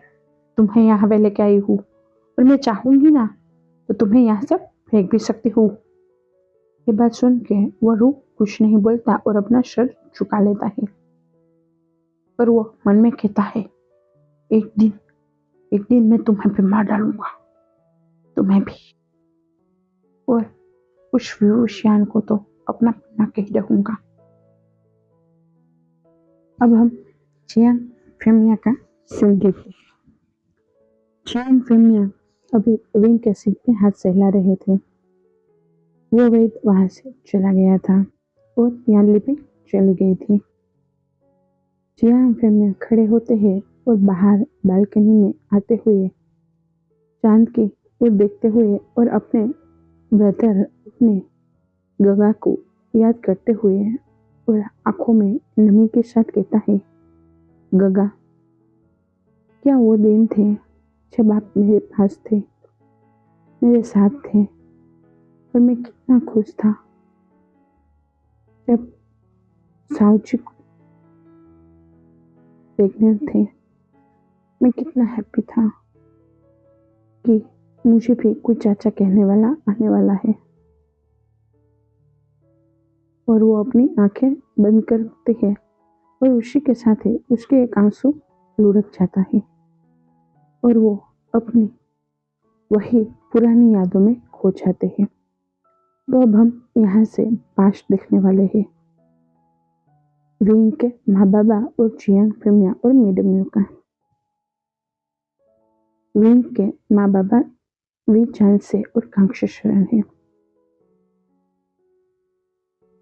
तुम्हें यहाँ पे लेके आई हूँ और मैं चाहूंगी ना तो तुम्हें यहाँ से फेंक भी सकती हूँ। ये बात सुन के वो रूह कुछ नहीं बोलता और अपना सर झुका लेता है, पर वो मन में कहता है, एक दिन मैं तुम्हें भी मार डालूंगा, तुम्हें भी, और उस विवुशियान को तो अपना पन्ना कह रहूंगा। अब हम जियांग फेमिया का सीन देखते हैं। जियांग फेमिया अभी विंग के सिर पे हाथ सहला रहे थे। वो वैद वहां से चला गया था और यानली भी चली गई थी। जियांग फेमिया खड़े होते हैं और बाहर बालकनी में आते हुए चांद की ओर देखते हुए और अपने ब्रदर, अपने गगा को याद करते हुए और आंखों में नमी के साथ कहता है, गगा, क्या वो दिन थे जब आप मेरे पास थे, मेरे साथ थे, और मैं कितना खुश था जब साउजी प्रेग्नेंट थे। मैं कितना हैप्पी था कि मुझे भी कोई चाचा कहने वाला आने वाला है। और वो अपनी आंखें बंद करते हैं और उसी के साथ ही उसके एक आंसू लुढ़क जाता है और वो अपनी वही पुरानी यादों में खो जाते हैं। तो अब हम यहाँ से पास्ट देखने वाले हैं, विंग के माँ बाबा और जियांग फिमिया और मैडम यू का। विंग के माँ बाबा वी चांद से और कांक्षेश्वरन है।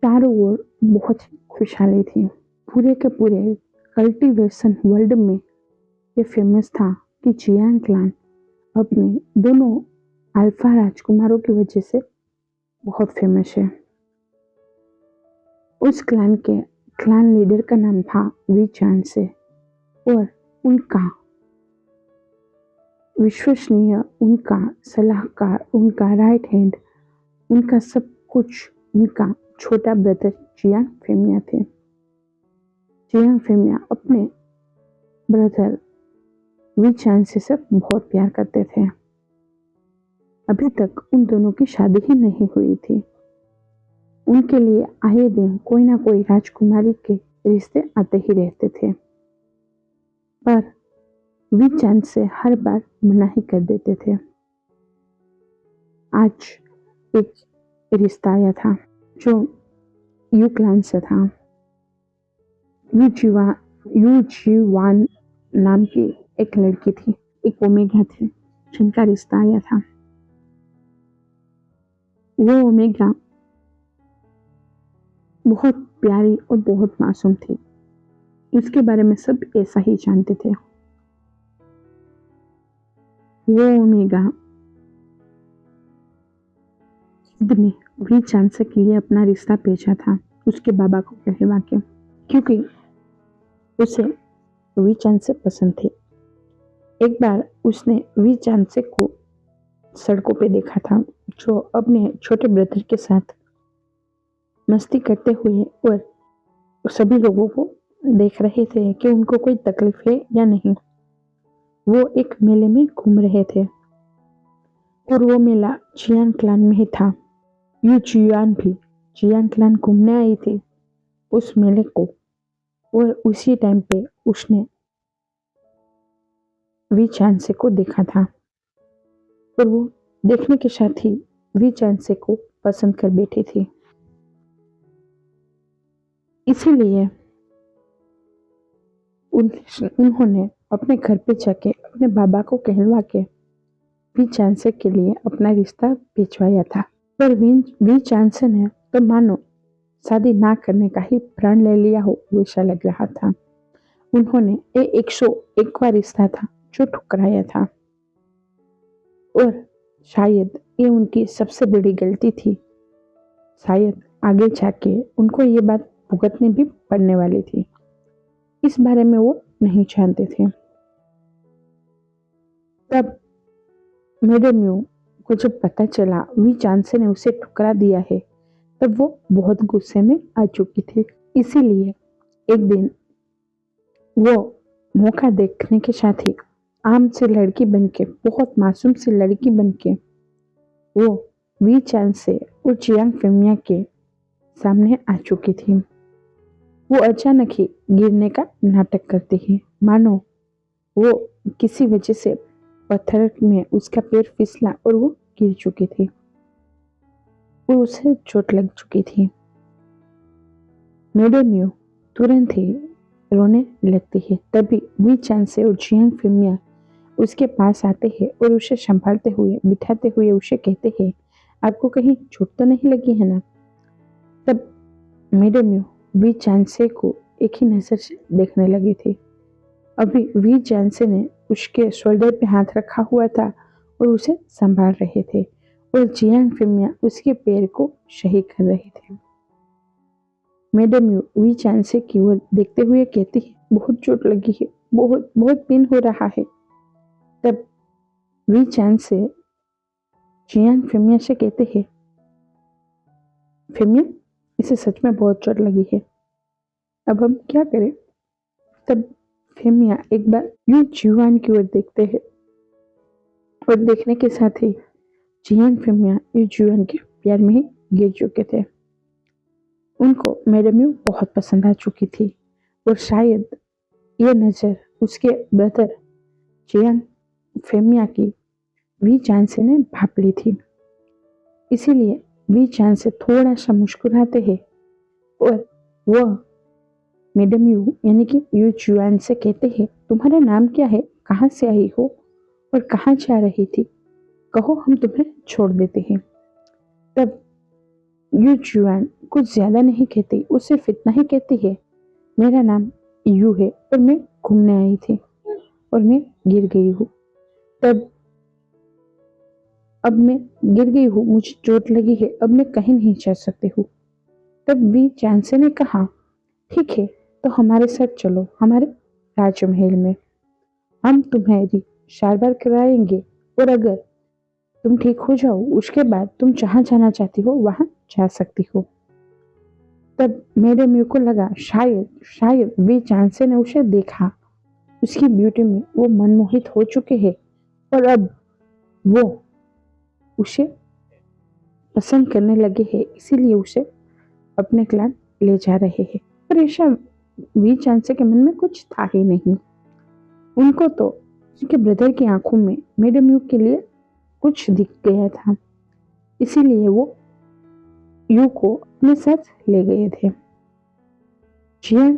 चारों ओर बहुत खुशहाली थी। पूरे के पूरे कल्टीवेशन वर्ल्ड में ये फेमस था कि जियांग क्लान अपने दोनों अल्फा राजकुमारों की वजह से बहुत फेमस है। उस क्लान लीडर का नाम था वी चांद से और उनका विश्वसनीय, उनका सलाहकार, उनका राइट हैंड, उनका सब कुछ उनका छोटा ब्रदर जियांग फेमिया थे। जियांग फेमिया अपने ब्रदर वी चांद से सब बहुत प्यार करते थे। अभी तक उन दोनों की शादी ही नहीं हुई थी। उनके लिए आए दिन कोई ना कोई राजकुमारी के रिश्ते आते ही रहते थे, पर वी चांद से हर बार मना ही कर देते थे। आज एक रिश्ता आया था जो यू क्लान से था। यू जीवान नाम की एक लड़की थी, एक ओमेगा थी जिनका रिश्ता आया था। वो ओमेगा बहुत प्यारी और बहुत मासूम थी। इसके बारे में सब ऐसा ही जानते थे। वो ओमेगा ने वी चांद से के लिए अपना रिश्ता भेजा था उसके बाबा को कहवा के, क्योंकि उसे वी चांद से पसंद थे। एक बार उसने वी चांद से को सड़कों पे देखा था, जो अपने छोटे ब्रदर के साथ मस्ती करते हुए और सभी लोगों को देख रहे थे कि उनको कोई तकलीफ है या नहीं। वो एक मेले में घूम रहे थे और वो मेला जियान क्लान में ही था। यू जियान भी जियान क्लान घूमने आई थी उस मेले को, और उसी टाइम पे उसने वी चांसे को देखा था और वो देखने के साथ ही वी चांसे को पसंद कर बैठी थी। इसीलिए उन्होंने अपने घर पे जाके अपने बाबा को कहलवा के वी चांसे के लिए अपना रिश्ता भिजवाया था। पर वी चांसे ने तो मानो शादी ना करने का ही प्रण ले लिया हो वैसा लग रहा था। उन्होंने 101वां रिश्ता था जो ठुकराया था, और शायद ये उनकी सबसे बड़ी गलती थी। शायद आगे जाके उनको ये बात भुगतनी भी पड़ने वाली थी। इस बारे में वो नहीं जानते थे। तब मैडम यू को जब पता चला वी चांसे ने उसे ठुकरा दिया है, तब वो बहुत गुस्से में आ चुकी थी। इसीलिए एक दिन वो मौका देखने के साथ ही आम से लड़की बनके, बहुत मासूम सी लड़की बनके वो वी चांसे और जियांग फिमिया के सामने आ चुकी थी। वो अचानक ही गिरने का नाटक करती है, मानो वो किसी वजह से पत्थर में उसका पैर फिसला और वो गिर चुकी थी और उसे चोट लग चुकी थी। मैडम यू तुरंत ही रोने लगती है। तभी वी चांसे और जियांग फिमिया उसके पास आते हैं और उसे संभालते हुए, बिठाते हुए उसे कहते हैं, आपको कहीं चोट तो नहीं लगी है ना? तब मैडम यू वी चांसे को एक ही नजर से देखने लगी थी। अभी वी चांसे ने उसके शोल्डर पे हाथ रखा हुआ था और उसे संभाल रहे थे और जियांग फिमिया उसके पैर को सही कर रहे थे। मैडम यू वी चांसे की ओर देखते हुए कहती है, बहुत चोट लगी है, बहुत बहुत पेन हो रहा है। तब वी चांसे जियांग फिमिया से कहते हैं, फिमिया इसे सच में बहुत चोट लगी है, अब हम क्या करें। तब फिमिया एक बार यू जुआन की ओर देखते हैं और देखने के साथ ही जियांग फिमिया यू जुआन के प्यार में ही गिर चुके थे। उनको मैडम यू बहुत पसंद आ चुकी थी और शायद ये नजर उसके ब्रदर जियांग फेमिया की वी चांसे ने भाप ली थी। इसीलिए वी चांसे थोड़ा सा मुस्कुराते हैं और वह मैडम यू यानी कि यू जुआन से कहते हैं, तुम्हारा नाम क्या है, कहाँ से आई हो और कहाँ जा रही थी, कहो हम तुम्हें छोड़ देते हैं। तब यू जुआन कुछ ज्यादा नहीं कहती, वो सिर्फ इतना ही कहती है, मेरा नाम यू है और मैं घूमने आई थी और मैं गिर गई हूँ। तब अब मैं गिर गई हूँ, मुझे चोट लगी है, अब मैं कहीं नहीं जा सकती हूँ। तब वी चांसे ने कहा, ठीक है तो हमारे साथ चलो हमारे राजमहल में, हम तुम्हारी सारवार कराएंगे और अगर तुम ठीक हो जाओ उसके बाद तुम जहाँ जाना चाहती हो वहां जा सकती हो। तब मेरे मेरे को लगा शायद शायद वी चांसे ने उसे देखा, उसकी ब्यूटी में वो मनमोहित हो चुके हैं और अब वो उसे पसंद करने लगे हैं, इसीलिए उसे अपने क्लान ले जा रहे हैं। पर ऐसा वी चांसे के मन में कुछ था ही नहीं। उनको तो उनके ब्रदर की आंखों में मैडम यू के लिए कुछ दिख गया था, इसीलिए वो यू को अपने साथ ले गए थे। जियान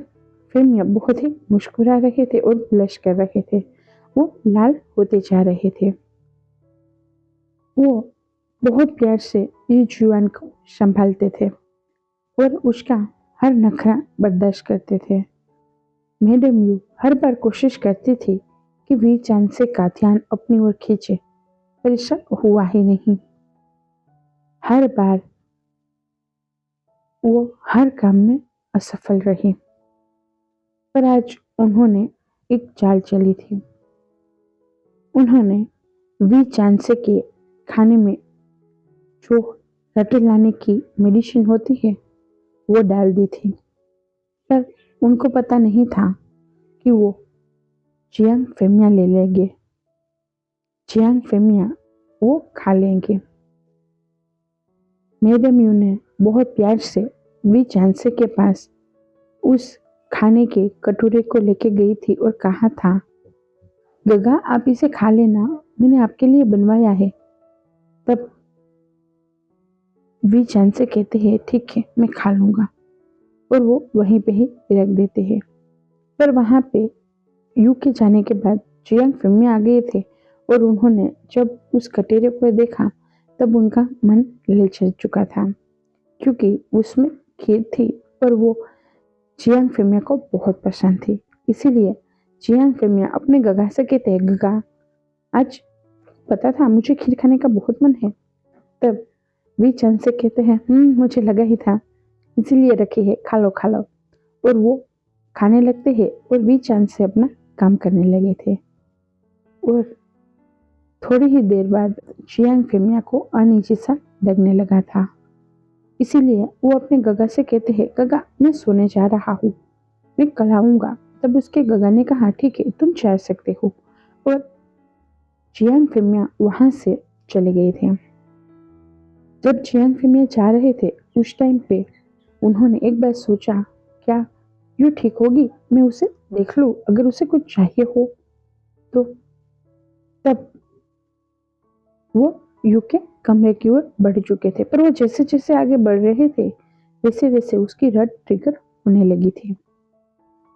फिल्म बहुत ही मुस्कुरा रहे थे और ब्लश कर रहे थे, वो लाल होते जा रहे थे। वो बहुत प्यार से यू जुआन को संभालते थे और उसका हर नखरा बर्दाश्त करते थे। मैडम यू हर बार कोशिश करती थी कि वी चांसे का ध्यान अपनी ओर खींचे, पर ऐसा हुआ ही नहीं। हर बार वो हर काम में असफल रही। पर आज उन्होंने एक चाल चली थी। उन्होंने वी चांसे के खाने में जो रटे लाने की मेडिसिन होती है वो डाल दी थी, पर उनको पता नहीं था कि वो जियांग फेमिया ले लेंगे, जियांग फेमिया वो खा लेंगे। मैडम यू ने बहुत प्यार से वी चांसे के पास उस खाने के कटोरे को लेके गई थी और कहा था, गगा आप इसे खा लेना, मैंने आपके लिए बनवाया है। तब वी चांसे कहते हैं, ठीक है मैं खा लूंगा, और वो वहीं पे ही रख देते हैं। पर वहां पे यू के जाने के बाद जियांग फिल्म में आ गए थे और उन्होंने जब उस कटोरे को देखा तब उनका मन ललचा चुका था, क्योंकि उसमें खीर थी और वो जियांग फिल्मिया को बहुत पसंद थी। इसीलिए जियांग फिल्मिया अपने गगा से कहते हैं, गगा आज पता था मुझे खीर खाने का बहुत मन है। तब वी चंद से कहते हैं, मुझे लगा ही था, इसीलिए रखी है, खा लो खा लो। और वो खाने लगते हैं और वी चंद से अपना काम करने लगे थे। और थोड़ी ही देर बाद जियांग फिल्मिया को अनईजी सा लगने लगा था, इसीलिए वो अपने गगा से कहते हैं, गगा मैं सोने जा रहा हूँ, मैं कल आऊंगा। तब उसके गगा ने कहा, ठीक है तुम जा सकते हो, और जियांग फिल्मिया वहां से चले गए थे। जब जियांग फिल्मिया जा रहे थे उस टाइम पे उन्होंने एक बार सोचा, क्या यू ठीक होगी, मैं उसे देख लूं, अगर उसे कुछ चाहिए हो तो। तब वो यू के कमरे की ओर बढ़ चुके थे, पर वो जैसे जैसे आगे बढ़ रहे थे वैसे वैसे उसकी रट ट्रिगर होने लगी थी।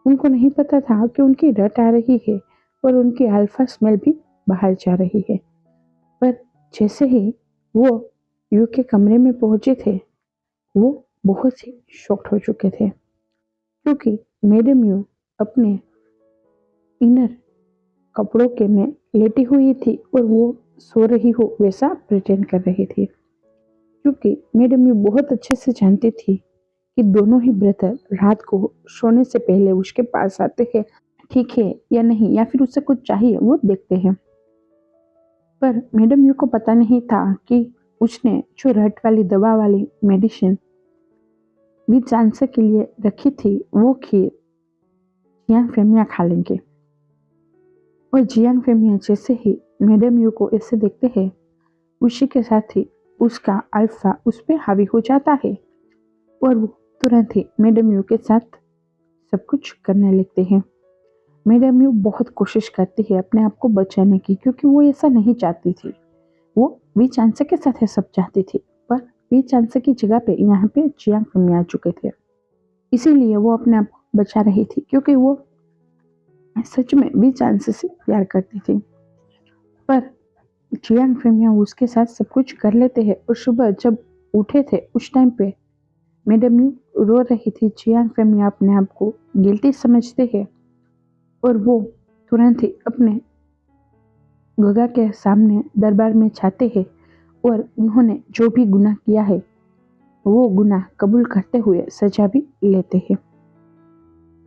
उनको नहीं पता था कि उनकी रट आ रही है और उनकी अल्फा स्मेल भी बाहर जा रही है। पर जैसे ही वो यू के कमरे में पहुंचे थे वो बहुत ही शॉक्ड हो चुके थे, क्योंकि मैडम यू अपने इनर कपड़ों के में लेटी हुई थी और वो सो रही हो वैसा प्रिटेंड कर रही थी, क्योंकि मैडम यू बहुत अच्छे से जानती थी कि दोनों ही ब्रदर रात को सोने से पहले उसके पास आते हैं, ठीक है या नहीं, या फिर उससे कुछ चाहिए वो देखते हैं। पर मैडम यू को पता नहीं था कि उसने जो रट वाली दवा वाली मेडिसिन भी चांसर के लिए रखी थी वो खीर जियांग फेमिया खा लेंगे। और जियांग फेमिया जैसे ही मैडम यू को ऐसे देखते हैं, उसी के साथ ही उसका अल्फा उस पर हावी हो जाता है और वो तुरंत ही मैडम यू के साथ सब कुछ करने लगते हैं। मैडम यू बहुत कोशिश करती है अपने आप को बचाने की, क्योंकि वो ऐसा नहीं चाहती थी। वो वी चांसर के साथ ये सब चाहती थी, पर वी चांसर की जगह पे यहाँ पे जियांग फेमिया आ चुके थे। इसीलिए वो अपने आप को बचा रही थी, क्योंकि वो सच में वी चांसर से प्यार करती थी। पर जियांग फेमिया उसके साथ सब कुछ कर लेते हैं और सुबह जब उठे थे उस टाइम पे मैडम यू रो रही थी। जियांग फेमिया अपने आप को गिल्टी समझते हैं और वो तुरंत ही अपने गगा के सामने दरबार में जाते हैं और उन्होंने जो भी गुनाह किया है वो गुनाह कबूल करते हुए सजा भी लेते हैं।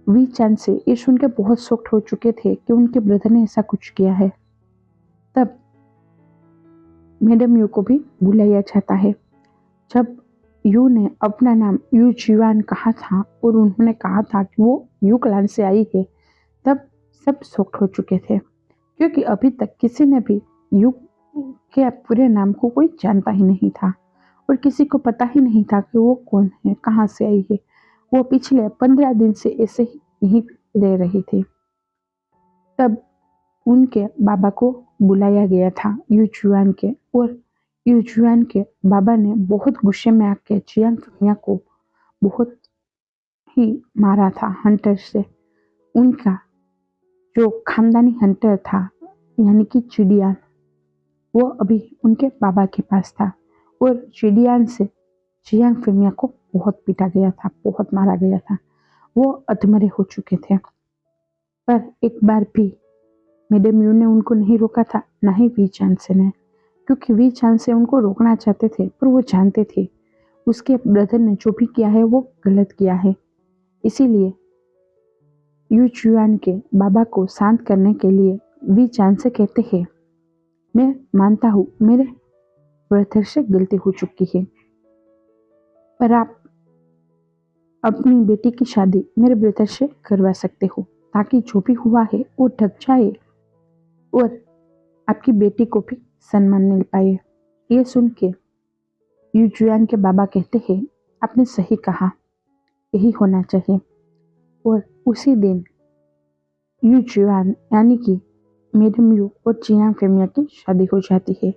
वी चांद से ये सुन के बहुत शॉक्ड हो चुके थे कि उनके ब्रदर ने ऐसा कुछ किया है। तब मैडम यू को भी बुलाया जाता है। जब यू ने अपना नाम यू जीवान कहा था और उन्होंने कहा था कि वो यू क्लान से आई है, तब सब शॉक्ड हो चुके थे, क्योंकि अभी तक किसी ने भी यू के पूरे नाम को कोई जानता ही नहीं था और किसी को पता ही नहीं था कि वो कौन है, कहाँ से आई है। वो पिछले 15 दिन से ऐसे ही यहीं रह रही थी। तब उनके बाबा को बुलाया गया था यूजुआन के, और यूजुआन के बाबा ने बहुत गुस्से में आके जियांग फेमिया को बहुत ही मारा था हंटर से। उनका जो खानदानी हंटर था यानी कि चिड़ियान, वो अभी उनके बाबा के पास था और चिड़ियान से जियांग फेमिया को बहुत पीटा गया था, बहुत मारा गया था। वो अधमरे हो चुके थे। पर एक बार भी मैडम यू ने उनको नहीं रोका था, ना ही वी चांसे ने, क्योंकि वी चांसे उनको रोकना चाहते थे पर वो जानते थे उसके ब्रदर ने जो भी किया है वो गलत किया है। इसीलिए यू चुआन के बाबा को शांत करने के लिए वी चांसे कहते हैं, मैं मानता हूँ मेरे ब्रदर से गलती हो चुकी है, पर आप अपनी बेटी की शादी मेरे ब्रदर से करवा सकते हो ताकि जो भी हुआ है वो ढक जाए और आपकी बेटी को भी सम्मान मिल पाए। ये सुन के यूजुआन के बाबा कहते हैं, आपने सही कहा, यही होना चाहिए। और उसी दिन यूजुआन यानी कि मैडम यू और जियांग फेमिया की शादी हो जाती है।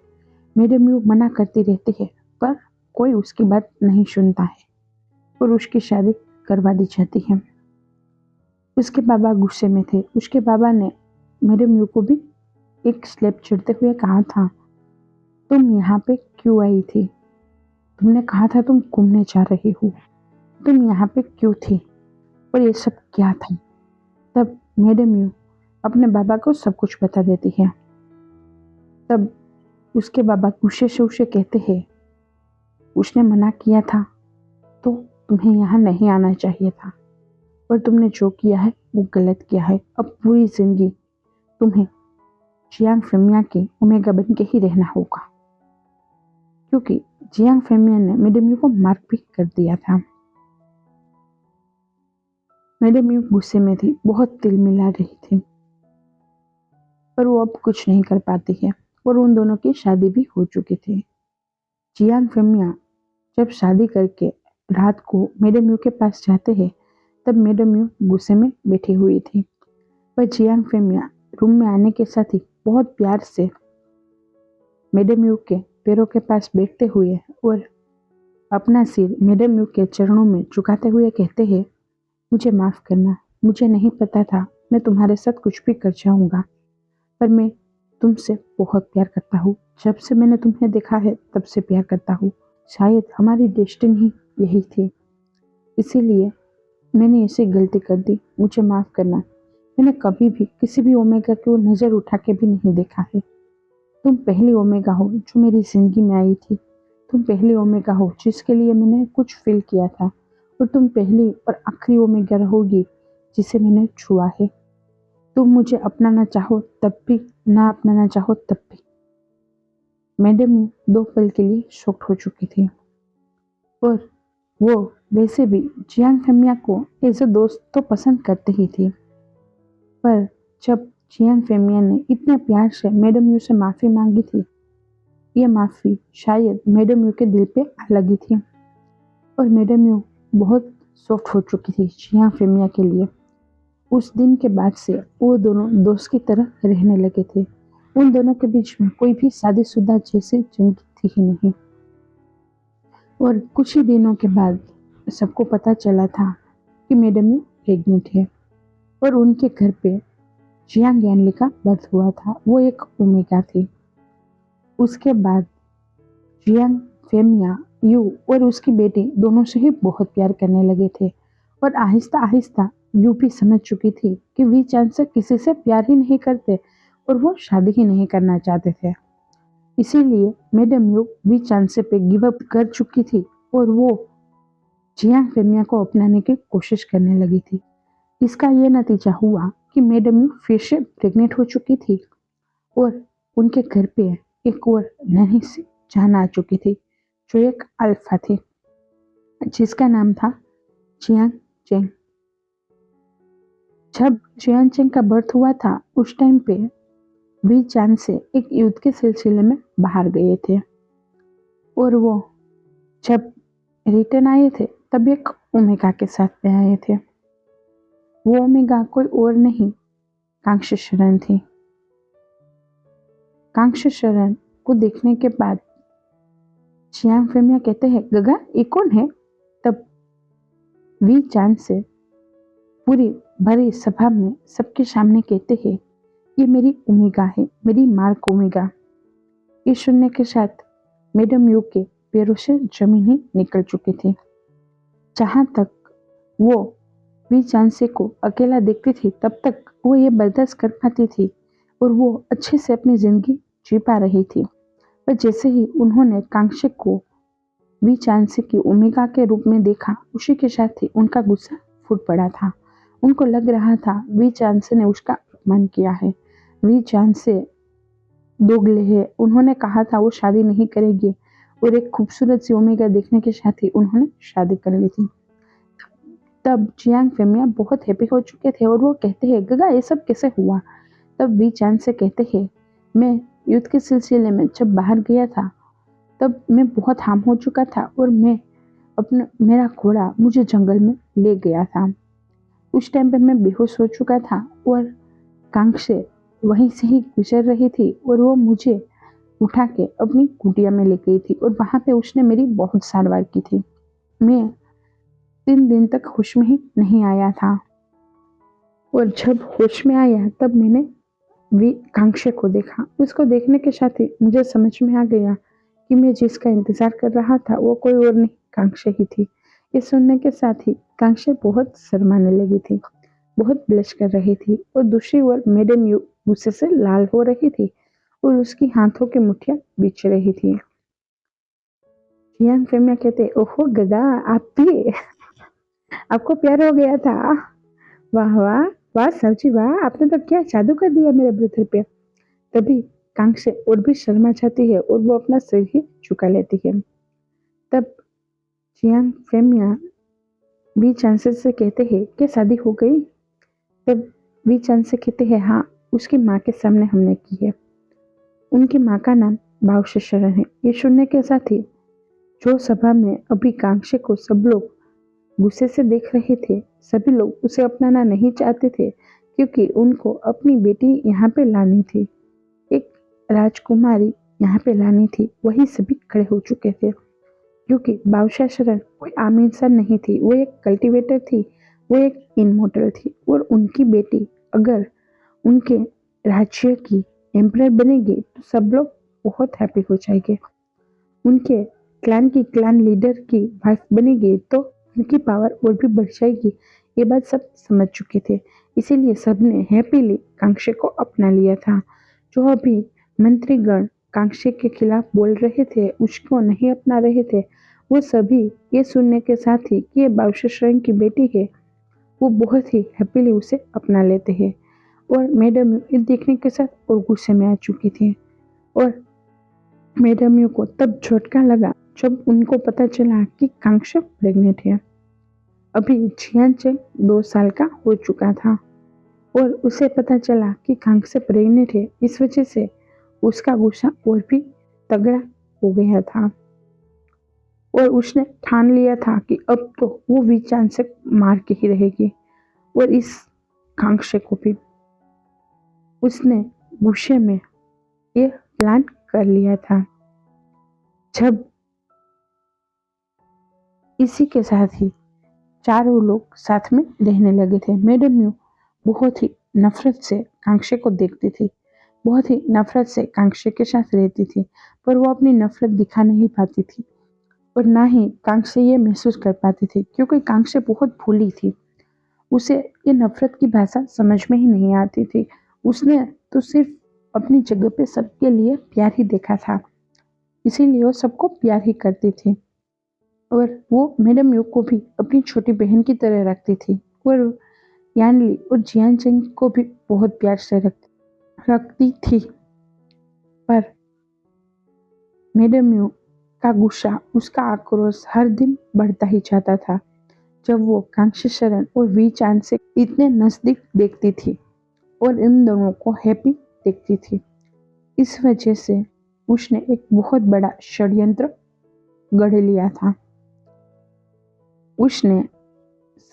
मैडम यू मना करती रहती है पर कोई उसकी बात नहीं सुनता है और उसकी शादी करवा दी जाती है। उसके बाबा गुस्से में थे। उसके बाबा ने मैडम यू को भी एक स्लेप चढ़ते हुए कहा था, तुम यहाँ पे क्यों आई थी? तुमने कहा था तुम घूमने जा रही हो, तुम यहाँ पे क्यों थी और ये सब क्या था? तब मैडम यू अपने बाबा को सब कुछ बता देती है। तब उसके बाबा गुस्से से उसे कहते हैं, उसने मना किया था तो तुम्हें यहाँ नहीं आना चाहिए था और तुमने जो किया है वो गलत किया है। अब पूरी जिंदगी तुम्हें जियांग फेमिया के ओमेगा बन के ही रहना होगा, क्योंकि जियांग फेमिया ने मैडम यू को मार्क भी कर दिया था। मैडम यू गुस्से में थी, बहुत तिल मिला रही थी, पर वो अब कुछ नहीं कर पाती है और उन दोनों की शादी भी हो चुकी थी। जियांग फेमिया जब शादी करके रात को मैडम यू के पास जाते हैं, तब मैडम यू गुस्से में बैठी हुई थी, पर जियांग फेमिया रूम में आने के साथ ही बहुत प्यार से मैडम यू के पैरों के पास बैठते हुए और अपना सिर मैडम यू के चरणों में झुकाते हुए कहते हैं, मुझे माफ करना, मुझे नहीं पता था मैं तुम्हारे साथ कुछ भी कर जाऊंगा, पर मैं तुमसे बहुत प्यार करता हूँ। जब से मैंने तुम्हें देखा है तब से प्यार करता हूँ। शायद हमारी डेस्टिनी ही यही थी, इसीलिए मैंने ऐसी गलती कर दी, मुझे माफ करना। मैंने कभी भी किसी भी ओमेगा को नजर उठा के भी नहीं देखा है, तुम पहली ओमेगा हो जो मेरी जिंदगी में आई थी। तुम पहली ओमेगा हो जिसके लिए मैंने कुछ फील किया था, और तुम पहली और आखिरी ओमेगा रहोगी जिसे मैंने छुआ है। तुम मुझे अपनाना चाहो तब भी, ना अपनाना चाहो तब भी। मैडम 2 पल के लिए शॉक्ड हो चुकी थी, और वो वैसे भी जियांग फेमिया को एज अ दोस्त तो पसंद करते ही थी, पर जब जियांग फेमिया ने इतने प्यार से मैडम यू से माफ़ी मांगी थी, ये माफ़ी शायद मैडम यू के दिल पे आ लगी थी, और मैडम यू बहुत सॉफ्ट हो चुकी थी जियांग फेमिया के लिए। उस दिन के बाद से वो दोनों दोस्त की तरह रहने लगे थे। उन दोनों के बीच में कोई भी शादीशुदा जैसी जिंदगी थी ही नहीं। और कुछ ही दिनों के बाद सबको पता चला था कि मैडम प्रेग्नेंट है, और उनके घर पे जियांग यानली का बर्थ हुआ था। वो एक ओमेगा थी। उसके बाद जियांग फेमिया यू और उसकी बेटी दोनों से ही बहुत प्यार करने लगे थे, और आहिस्ता आहिस्ता यू भी समझ चुकी थी कि वी चांद से किसी से प्यार ही नहीं करते, और वो शादी ही नहीं करना चाहते थे। इसीलिए मैडम यू वी चांद से पे गिव अप कर चुकी थी, और वो जियांग फेमिया को अपनाने की कोशिश करने लगी थी। इसका ये नतीजा हुआ कि मैडम यू फिर से प्रेग्नेंट हो चुकी थी, और उनके घर पे एक और नन्ही सी जान आ चुकी थी जो एक अल्फा थी, जिसका नाम था जियांग चेंग। जब जियांग चेंग का बर्थ हुआ था उस टाइम पे वी चांद से एक युद्ध के सिलसिले में बाहर गए थे, और वो जब रिटर्न आए थे तब एक ओमेगा के साथ में आए थे। वो ओमेगा कोई और नहीं, कांक्षा शरण थी। कांक्षा शरण को देखने के बाद जियांग फेमिया कहते हैं, गगा ये कौन है? तब वी चांद से पूरी भरी सभा में सबके सामने कहते हैं, ये मेरी ओमेगा है, मेरी मार्क ओमेगा। ये सुनने के साथ मैडम यू के पैरों से जमीन ही निकल चुकी थी। जहां तक वो वी चांसे को अकेला देखती थी तब तक वो ये बर्दाश्त कर पाती थी, और वो अच्छे से अपनी जिंदगी जी पा रही थी। पर जैसे ही उन्होंने कांक्षे को वी चांसे की ओमेगा के रूप में देखा, उसी के साथ ही उनका गुस्सा फूट पड़ा था। उनको लग रहा था वी चांसे ने उसका अपमान किया है, वी चांसे दोगले है। उन्होंने कहा था वो शादी नहीं करेगी, और एक खूबसूरत सी ओमेगा देखने के साथ ही उन्होंने शादी कर ली थी। तब जियांग फेमिया बहुत हैप्पी हो चुके थे, और वो कहते हैं, गगा ये सब कैसे हुआ? तब वी चांद से कहते हैं, मैं युद्ध के सिलसिले में जब बाहर गया था तब मैं बहुत हार्म हो चुका था, और मेरा घोड़ा मुझे जंगल में ले गया था। उस टाइम पे मैं बेहोश हो चुका था, और कांक्षे वहीं से ही गुजर रही थी, और वो मुझे उठा के अपनी कुटिया में ले गई थी, और वहां पे उसने मेरी बहुत सारवार की थी। मैं 3 दिन तक होश में ही नहीं आया था, और जब होश में आया तब मैंने वी कांक्षे को देखा। उसको देखने के साथ ही मुझे समझ में आ गया कि मैं जिसका इंतजार कर रहा था वो कोई और नहीं, कांक्षे ही थी। ये सुनने के साथ ही कांक्षे बहुत शर्माने लगी थी, बहुत ब्लश कर रही थी, और दूसरी ओर मैडम यू गुस्से से लाल हो रही थी, और उसकी हाथों की मुठ्ठियां बिछ रही थी। जियांग फेमिया कहते, ओहो गदा, आप भी आपको प्यार हो गया था? वाह वाह वाह सब्जी वाह, आपने तो क्या जादू कर दिया मेरे ब्रदर पे। तभी कांक्षे और भी शर्मा जाती है, और वो अपना सिर ही झुका लेती है। तब जियांग फेमिया वी चांसेस से कहते हैं, क्या शादी हो गई? तब वी चांद से कहते हैं, हाँ, उसकी माँ के सामने हमने की है। उनकी माँ का नाम बावशे शरण है। ये सुनने के साथ ही जो सभा में अभी कांक्षे को सब लोग गुस्से से देख रहे थे, सभी लोग उसे अपनाना नहीं चाहते थे, क्योंकि उनको अपनी बेटी यहाँ पे लानी थी, एक राजकुमारी यहाँ पे लानी थी। वही सभी खड़े हो चुके थे, क्योंकि बादशाह शरण कोई आम इंसान नहीं थी, वो एक कल्टीवेटर थी, वो एक इमोर्टल थी, और उनकी बेटी अगर उनके राज्य की एम्परर बनेगी तो सब लोग बहुत हैप्पी हो जाएंगे। उनके क्लैन की क्लैन लीडर की वाइफ बनेगी तो उनकी पावर और भी बढ़ जाएगी। ये बात सब समझ चुके थे, इसीलिए सबने हैप्पीली कांक्षे को अपना लिया था। जो अभी मंत्रीगण कांक्षे के खिलाफ बोल रहे थे, उसको नहीं अपना रहे थे, वो सभी ये सुनने के साथ ही कि ये बावशेश्वरन की बेटी है, वो बहुत ही हैप्पीली उसे अपना लेते हैं। और मैडम ये देखने के साथ और गुस्से में आ चुकी थी। और मैडम यू को तब झटका लगा जब उनको पता चला कि कांक्षा प्रेग्नेंट है। अभी जियानचंग 2 साल का हो चुका था और उसे पता चला कि कांक्षा प्रेग्नेंट है। इस वजह से उसका गुस्सा और भी तगड़ा हो गया था और उसने ठान लिया था कि अब तो वो विचान से मार के ही रहेगी। और इस कांक्षा को भी उसने गुस्से में ये प्लान कर लिया था। जब इसी के साथ ही चारों लोग साथ में रहने लगे थे। मैडम यू बहुत ही नफरत से कांक्षे को देखती थी, बहुत ही नफरत से कांक्षे के साथ रहती थी, पर वो अपनी नफरत दिखा नहीं पाती थी और ना ही कांक्षे ये महसूस कर पाती थी, क्योंकि कांक्षे बहुत भोली थी। उसे ये नफरत की भाषा समझ में ही नहीं आती थी। उसने तो सिर्फ अपनी जगह पे सबके लिए प्यार ही देखा था, इसीलिए वो सबको प्यार ही करती थी। और वो मैडम यू को भी अपनी छोटी बहन की तरह रखती थी और यानली और जियानचंग को भी बहुत प्यार से रखती थी। पर मैडम यू का गुस्सा, उसका आक्रोश हर दिन बढ़ता ही जाता था जब वो कांक्षा शरण और वी चांद से इतने नजदीक देखती थी और इन दोनों को हैप्पी देखती थी। इस वजह से उसने एक बहुत बड़ा षड्यंत्र गढ़ लिया था। उसने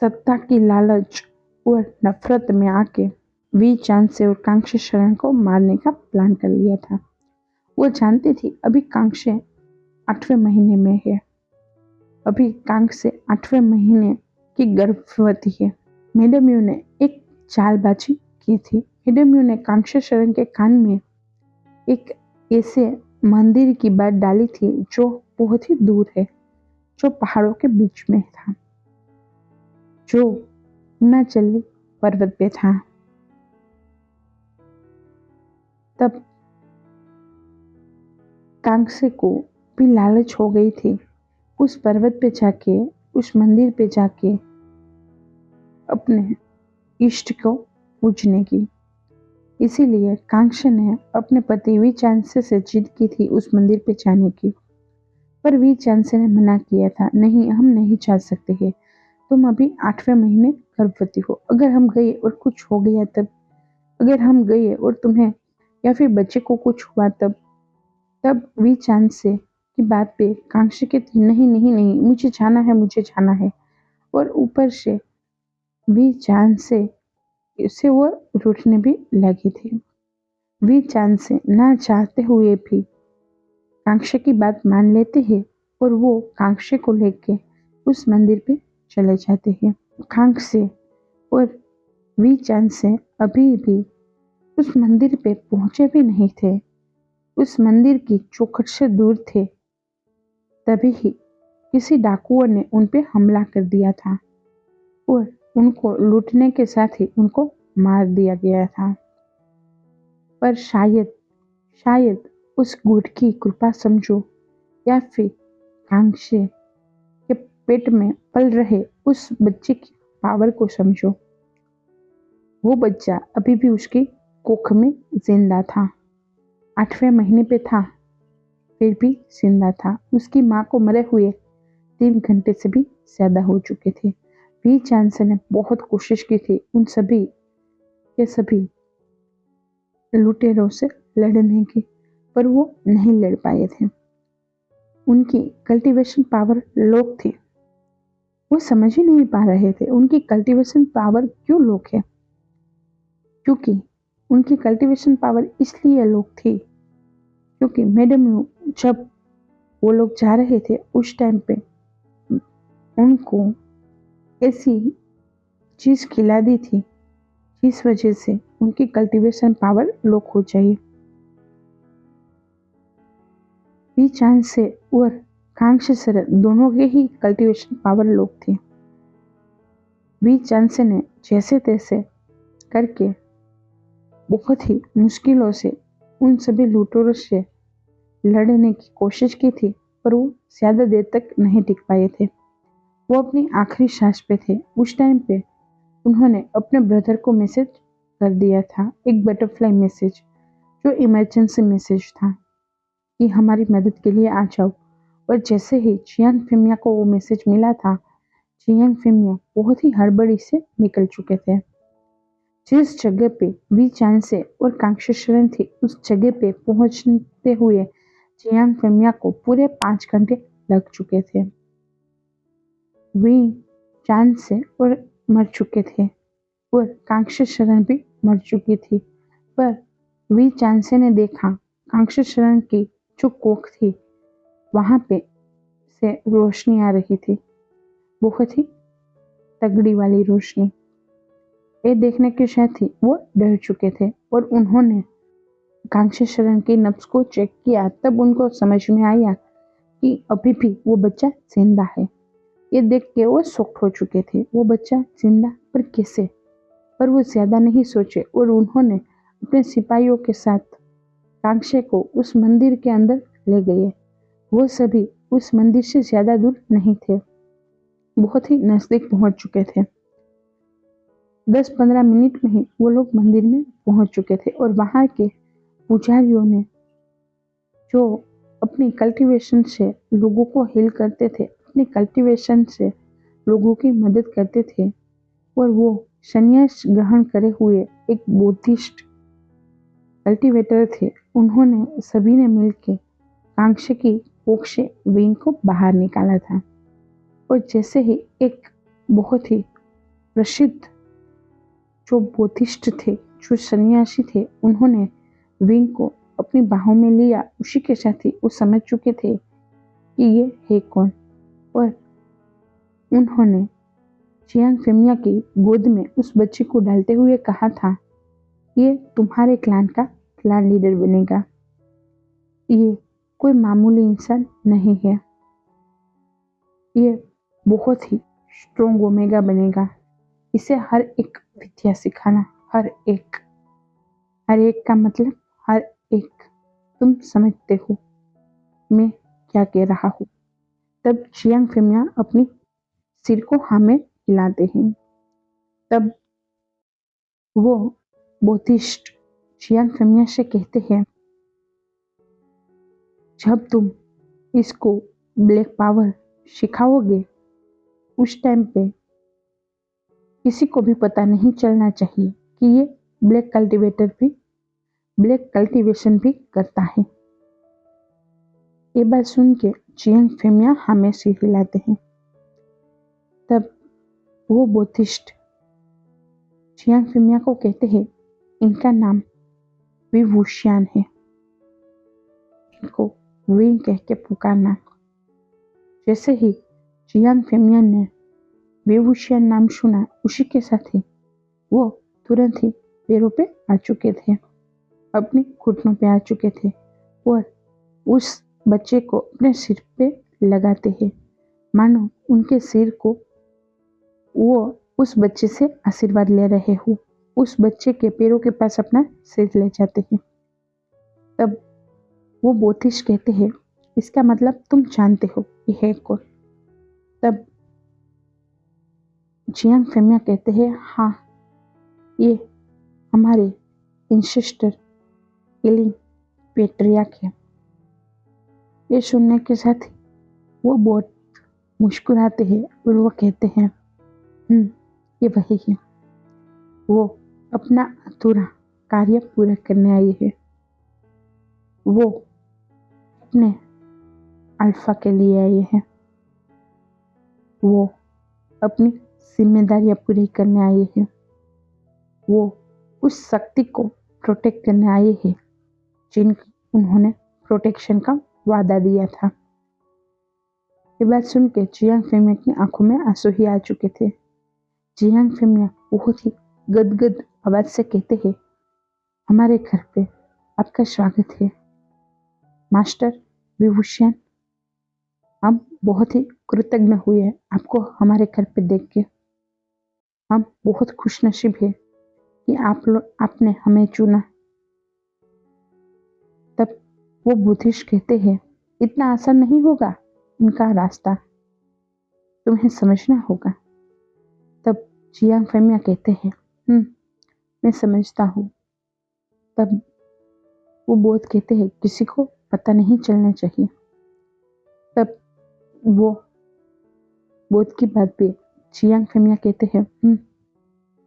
सत्ता की लालच और नफरत में आके वी चांद से और कांक्षा शरण को मारने का प्लान कर लिया था। वो जानती थी अभी कांक्षा 8वें महीने में है, अभी कांक्षा 8वें महीने की गर्भवती है। मैडम यू ने एक चालबाजी की थी। मैडम यू ने कांक्षा शरण के कान में एक ऐसे मंदिर की बात डाली थी जो बहुत ही दूर है, जो पहाड़ों के बीच में था, जो हिमाचली पर्वत पे था। तब कांक्षे को भी लालच हो गई थी उस पर्वत पे जाके, उस मंदिर पे जाके अपने इष्ट को पूजने की। इसीलिए कांक्षा ने अपने पति वी चांसे से जिद की थी उस मंदिर पे जाने की, पर वी चांसे ने मना किया था, नहीं हम नहीं जा सकते हैं, तुम अभी 8वें महीने गर्भवती हो, अगर हम गए और कुछ हो गया तब, अगर हम गए और तुम्हें या फिर बच्चे को कुछ हुआ तब वी चांद से की बात पे कांक्षा कहती नहीं नहीं नहीं, मुझे जाना है, मुझे जाना है। और ऊपर से वी चांद से वो रूठने भी लगी थी। वी चांद से ना चाहते हुए भी कांक्षा की बात मान लेते हैं और वो कांक्षा को लेके उस मंदिर पे चले जाते हैं। कांक्षा और वी चांद से अभी भी उस मंदिर पे पहुंचे भी नहीं थे, उस मंदिर की चौखट से दूर थे। तभी ही किसी डाकुओं ने उन पे हमला कर दिया था और उनको लूटने के साथ ही उनको मार दिया गया था। पर शायद उस गुट की कृपा समझो या फिर कांक्षे के पेट में पल रहे उस बच्चे की पावर को समझो, वो बच्चा अभी भी उसकी कोख में जिंदा था, 8वें महीने पे था, फिर भी जिंदा था। उसकी माँ को मरे हुए 3 घंटे से भी ज्यादा हो चुके थे। वी चांस ने बहुत कोशिश की थी उन सभी के सभी लुटेरों से लड़ने की, पर वो नहीं लड़ पाए थे। उनकी कल्टीवेशन पावर लोक थी, वो समझ ही नहीं पा रहे थे उनकी कल्टीवेशन पावर क्यों लोक है, क्योंकि उनकी कल्टीवेशन पावर इसलिए लोक थी क्योंकि मैडम जब वो लोग जा रहे थे उस टाइम पे उनको ऐसी चीज खिला दी थी जिस वजह से उनकी कल्टीवेशन पावर लोक हो जाए। वी चांद से और कांक्षा सर दोनों के ही कल्टीवेशन पावर लोक थी। वी चांद से ने जैसे तैसे करके बहुत ही मुश्किलों से उन सभी लुटेरों से लड़ने की कोशिश की थी, पर वो ज्यादा देर तक नहीं टिक पाए थे। वो अपनी आखिरी सांस पे थे। उस टाइम पे उन्होंने अपने ब्रदर को मैसेज कर दिया था, एक बटरफ्लाई मैसेज, जो इमरजेंसी मैसेज था कि हमारी मदद के लिए आ जाओ। और जैसे ही चियांग फेमिया को वो मैसेज मिला था, चियांग फेमिया बहुत ही हड़बड़ी से निकल चुके थे। जिस जगह पे वी चांसे और कांक्षेश्वरन थी, उस जगह पे पहुंचते हुए चियांग फेमिया को पूरे 5 घंटे लग चुके थे। वी चांसे और मर चुके थे और कांक्षेश्वरन भी मर चुकी थी, पर वी चांसे ने देखा कांक्षेश्वरन की जो कोख थी वहां पे से रोशनी आ रही थी, बहुत ही तगड़ी वाली रोशनी। ये देखने के साथ ही वो डर चुके थे और उन्होंने कांक्षेश्वरन की नब्ज को चेक किया। तब उनको समझ में आया कि अभी भी वो बच्चा जिंदा है। ये देख के वो शॉक्ड हो चुके थे। वो बच्चा जिंदा, पर कैसे? पर वो ज्यादा नहीं सोचे और उन्होंने अपने सिपाहियों के साथ कांक्षे को उस मंदिर के अंदर ले गए। वो सभी उस मंदिर से ज्यादा दूर नहीं थे, बहुत ही नजदीक पहुंच चुके थे। 10-15 मिनट में ही वो लोग मंदिर में पहुंच चुके थे और वहां के पुजारियों ने, जो अपनी कल्टीवेशन से लोगों को हील करते थे, अपनी कल्टीवेशन से लोगों की मदद करते थे, और वो संन्यास ग्रहण करे हुए एक बुद्धिस्ट कल्टीवेटर थे। उन्होंने सभी ने मिलकर कांक्षे की कोख से विंग को बाहर निकाला था। और जैसे ही एक बहुत ही प्रसिद्ध जो बुद्धिस्ट थे, जो सन्यासी थे, उन्होंने विंग को अपनी बाहों में लिया, उसी के साथ ही वो समझ चुके थे कि ये है कौन। और उन्होंने चियांग फेमिया की गोद में उस बच्चे को डालते हुए कहा था, ये तुम्हारे क्लान का क्लान लीडर बनेगा। ये कोई मामूली इंसान नहीं है, ये बहुत ही स्ट्रोंग ओमेगा बनेगा। इसे हर एक विद्या सिखाना, हर एक का मतलब हर एक। तुम समझते हो मैं क्या कह रहा हूँ? तब चियांग फेमिया अपनी सिर को हाँ में हिलाते हैं। तब वो बुद्धिस्ट चियांग फेमिया से कहते हैं, जब तुम इसको ब्लैक पावर सिखाओगे, उस टाइम पे किसी को भी पता नहीं चलना चाहिए कि ये ब्लैक कल्टीवेशन भी करता है। ये बात सुन के चियांग फेमिया हमें सिर हिलाते हैं। तब वो बुद्धिस्ट चियांग फेमिया को कहते हैं, इनका नाम विवुशियान है, इनको विंग कह के पुकारना। जैसे ही चियांग फेमिया ने विवुशियान नाम सुना, उसी के साथ ही वो तुरंत ही पैरों पे आ चुके थे, अपने घुटनों पे आ चुके थे और उस बच्चे को अपने सिर पे लगाते हैं, मानो उनके सिर को वो उस बच्चे से आशीर्वाद ले रहे हो। उस बच्चे के पैरों के पास अपना सिर ले जाते हैं। तब वो बोधिश कहते हैं, इसका मतलब तुम जानते हो ये है कौन? तब चियांग फेमिया कहते हैं, हाँ, ये हमारे इंसेस्टर किलिंग पेट्रियार्क है। ये सुनने के साथ ही वो बहुत मुस्कुराते हैं और वो कहते हैं, ये वही है, वो अपना अधूरा कार्य पूरा करने आई है, वो अपने अल्फा के लिए आए हैं, वो अपनी जिम्मेदारियां पूरी करने आए हैं, वो उस शक्ति को प्रोटेक्ट करने आए हैं जिनकी उन्होंने प्रोटेक्शन का वादा दिया था। ये बात सुन के चियांग फेमिया की आंखों में आंसू ही आ चुके थे। चियांग फेमिया बहुत ही गदगद आवाज से कहते हैं, हमारे घर पे आपका स्वागत है मास्टर विभूषण। हम बहुत ही कृतज्ञ हुए आपको हमारे घर पे देख के। हम बहुत खुशनसीब है कि आपने हमें चुना। वो बुद्धिस्ट कहते हैं इतना आसान नहीं होगा इनका रास्ता, तुम्हें समझना होगा। तब जियांग फेमिया कहते हैं मैं समझता हूँ। तब वो बोध कहते हैं किसी को पता नहीं चलना चाहिए। तब वो बोध की बात पे जियांग फेमिया कहते हैं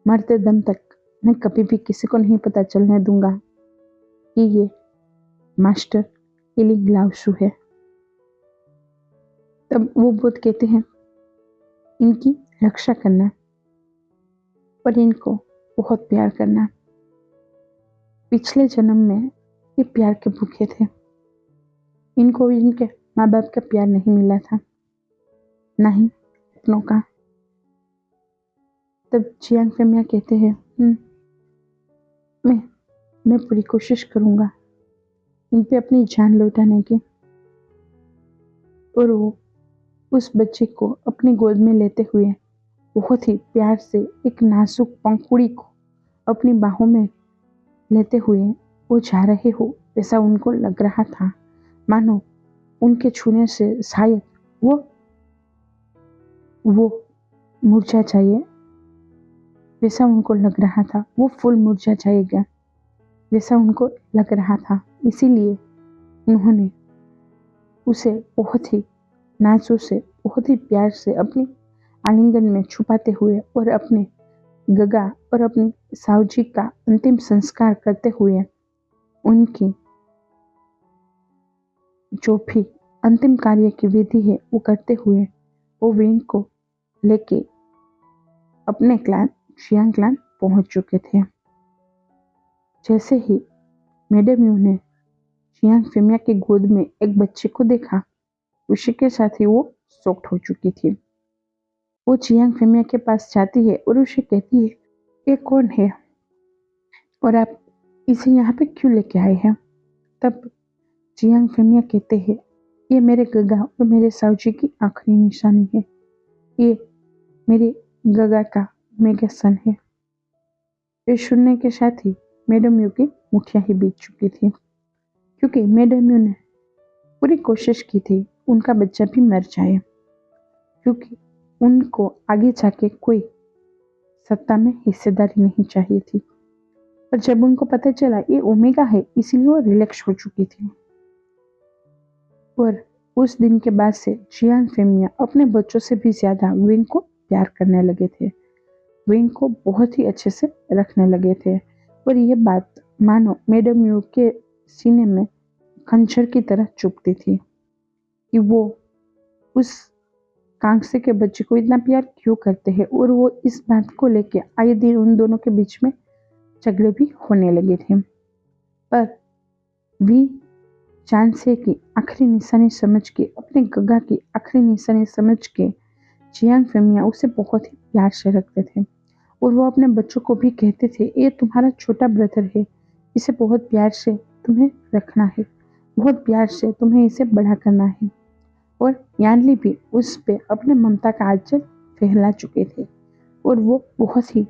मरते दम तक मैं कभी भी किसी को नहीं पता चलने दूंगा कि ये मास्टर इलिंग लाओशु है। तब वो बोध कहते हैं इनकी रक्षा करना और इनको बहुत प्यार करना। पिछले जन्म में ये प्यार के भूखे थे, इनको इनके माँ बाप का प्यार नहीं मिला था, ना ही अपनों का। तब जियांग फेमिया कहते हैं मैं पूरी कोशिश करूंगा इन पे अपनी जान लौटाने की। और वो उस बच्चे को अपनी गोद में लेते हुए बहुत ही प्यार से एक नाजुक पंखुड़ी को अपनी बाहों में लेते हुए वो जा रहे हो, ऐसा उनको लग रहा था मानो उनके छूने से शायद वो मुरझा जाए, वैसा उनको लग रहा था। वो फूल मुरझा जाएगा वैसा उनको लग रहा था। इसीलिए उन्होंने उसे बहुत ही नाजुक से बहुत ही प्यार से अपनी आलिंगन में छुपाते हुए और अपने गगा और अपनी सावजी का अंतिम संस्कार करते हुए उनकी जो भी अंतिम कार्य की विधि है वो करते हुए वो विंग को लेके अपने क्लान जियांग क्लान पहुंच चुके थे। जैसे ही मैडम यू ने जियांग फेमिया की गोद में एक बच्चे को देखा, उसी के साथ ही वो शॉक्ड हो चुकी थी। वो जियांग फेमिया के पास जाती है और उसे कहती है ये कौन है और आप इसे यहाँ पे क्यों लेके आए हैं। तब जियांग फेमिया कहते हैं ये मेरे गगा और मेरे सावजी की आखिरी निशानी है, ये मेरे गगा का मेगा सन है। ये सुनने के साथ ही मैडम यू की मुखिया ही बीत चुकी थी, क्योंकि मैडम यू ने पूरी कोशिश की थी उनका बच्चा भी मर जाए, क्योंकि उनको आगे जाके कोई सत्ता में हिस्सेदारी नहीं चाहिए थी। पर जब उनको पता चला ये ओमेगा है, इसीलिए वो रिलैक्स हो चुकी थी। और उस दिन के बाद से जियांग फेमिया अपने बच्चों से भी ज्यादा विंग को प्यार करने लगे थे, विंग को बहुत ही अच्छे से रखने लगे थे। और ये बात मानो मैडम यू के सीने में खंजर की तरह चुभती थी कि वो उस कांसे के बच्चे को इतना प्यार क्यों करते हैं। और वो इस बात को लेके आए दिन उन दोनों के बीच में झगड़े भी होने लगे थे। पर वी चांद से की आखिरी निशानी समझ के, अपने गगा की आखिरी निशानी समझ के जियांग फेमिया उसे बहुत ही प्यार से रखते थे। और वो अपने बच्चों को भी कहते थे ये तुम्हारा छोटा ब्रदर है, इसे बहुत प्यार से तुम्हें रखना है, बहुत प्यार से तुम्हें इसे बड़ा करना है। और यानली भी उस पे अपने ममता का आंचल फैला चुके थे और वो बहुत ही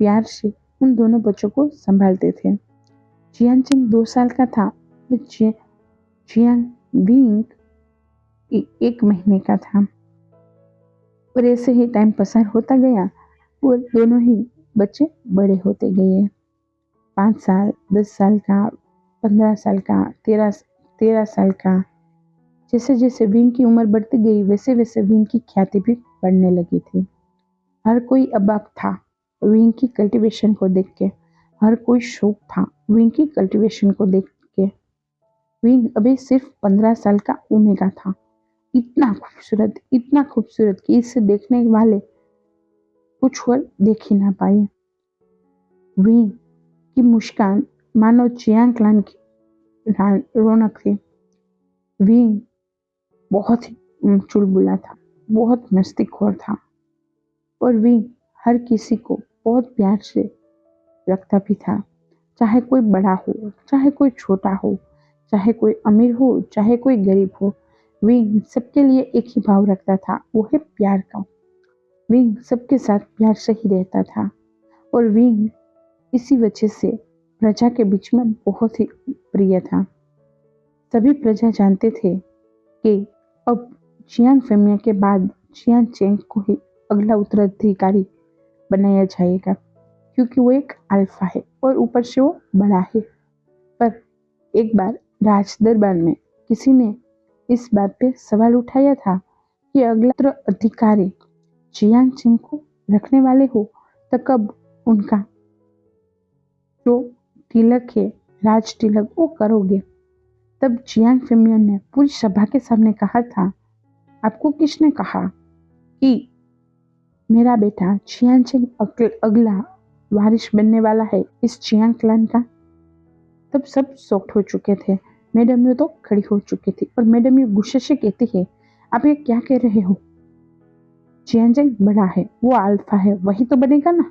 प्यार से उन दोनों बच्चों को संभालते थे। जियांग 2 साल का था, जियांग विंग 1 महीने का था। और ऐसे ही टाइम पसार होता गया और दोनों ही बच्चे बड़े होते गए। 5 साल, 10 साल का, 15 साल का, 13 साल का। जैसे जैसे विंग की उम्र बढ़ती गई वैसे वैसे विंग की ख्याति भी बढ़ने लगी थी। हर कोई अबाक था विंग की कल्टीवेशन को देख के, हर कोई शौक था विंग की कल्टीवेशन को देख के। विंग अभी सिर्फ 15 साल का ओमेगा था, इतना खूबसूरत कि इसे देखने वाले कुछ और देख ही ना पाए। विंग की मुस्कान मानो जियांग क्लान की रौनक थी। विंग बहुत ही चुलबुला था, बहुत मस्तीखोर था और विंग हर किसी को बहुत प्यार से रखता भी था, चाहे कोई बड़ा हो, चाहे कोई छोटा हो, चाहे कोई अमीर हो, चाहे कोई गरीब हो। विंग सबके लिए एक ही भाव रखता था, वो है प्यार का। विंग सबके साथ प्यार से ही रहता था और विंग इसी वजह से प्रजा के बीच में बहुत ही प्रिय था। सभी प्रजा जानते थे कि अब चियांग फेमिया के बाद चियांग चेंग को ही अगला उत्तराधिकारी बनाया जाएगा, क्योंकि वो एक अल्फा है और ऊपर से वो बड़ा है। पर एक बार राज दरबार में किसी ने इस बात पे सवाल उठाया था कि अगला उत्तराधिकारी चियांग चेंग को रखने वाले हो तो कब उनका जो तिलक है, राज तिलक, वो करोगे। तब चियांग फेमियन ने पूरी सभा के सामने कहा था, आपको किसने कहा कि मेरा बेटा चियांग चेंग अगला वारिस बनने वाला है इस चियांग क्लैन का। तब सब शॉक्ड हो चुके थे। मैडम यू तो खड़ी हो चुकी थी और मैडम यू गुस्से से कहती है, आप ये क्या कह रहे हो? चियांग चेंग बड़ा है, वो अल्फा है, वही तो बनेगा ना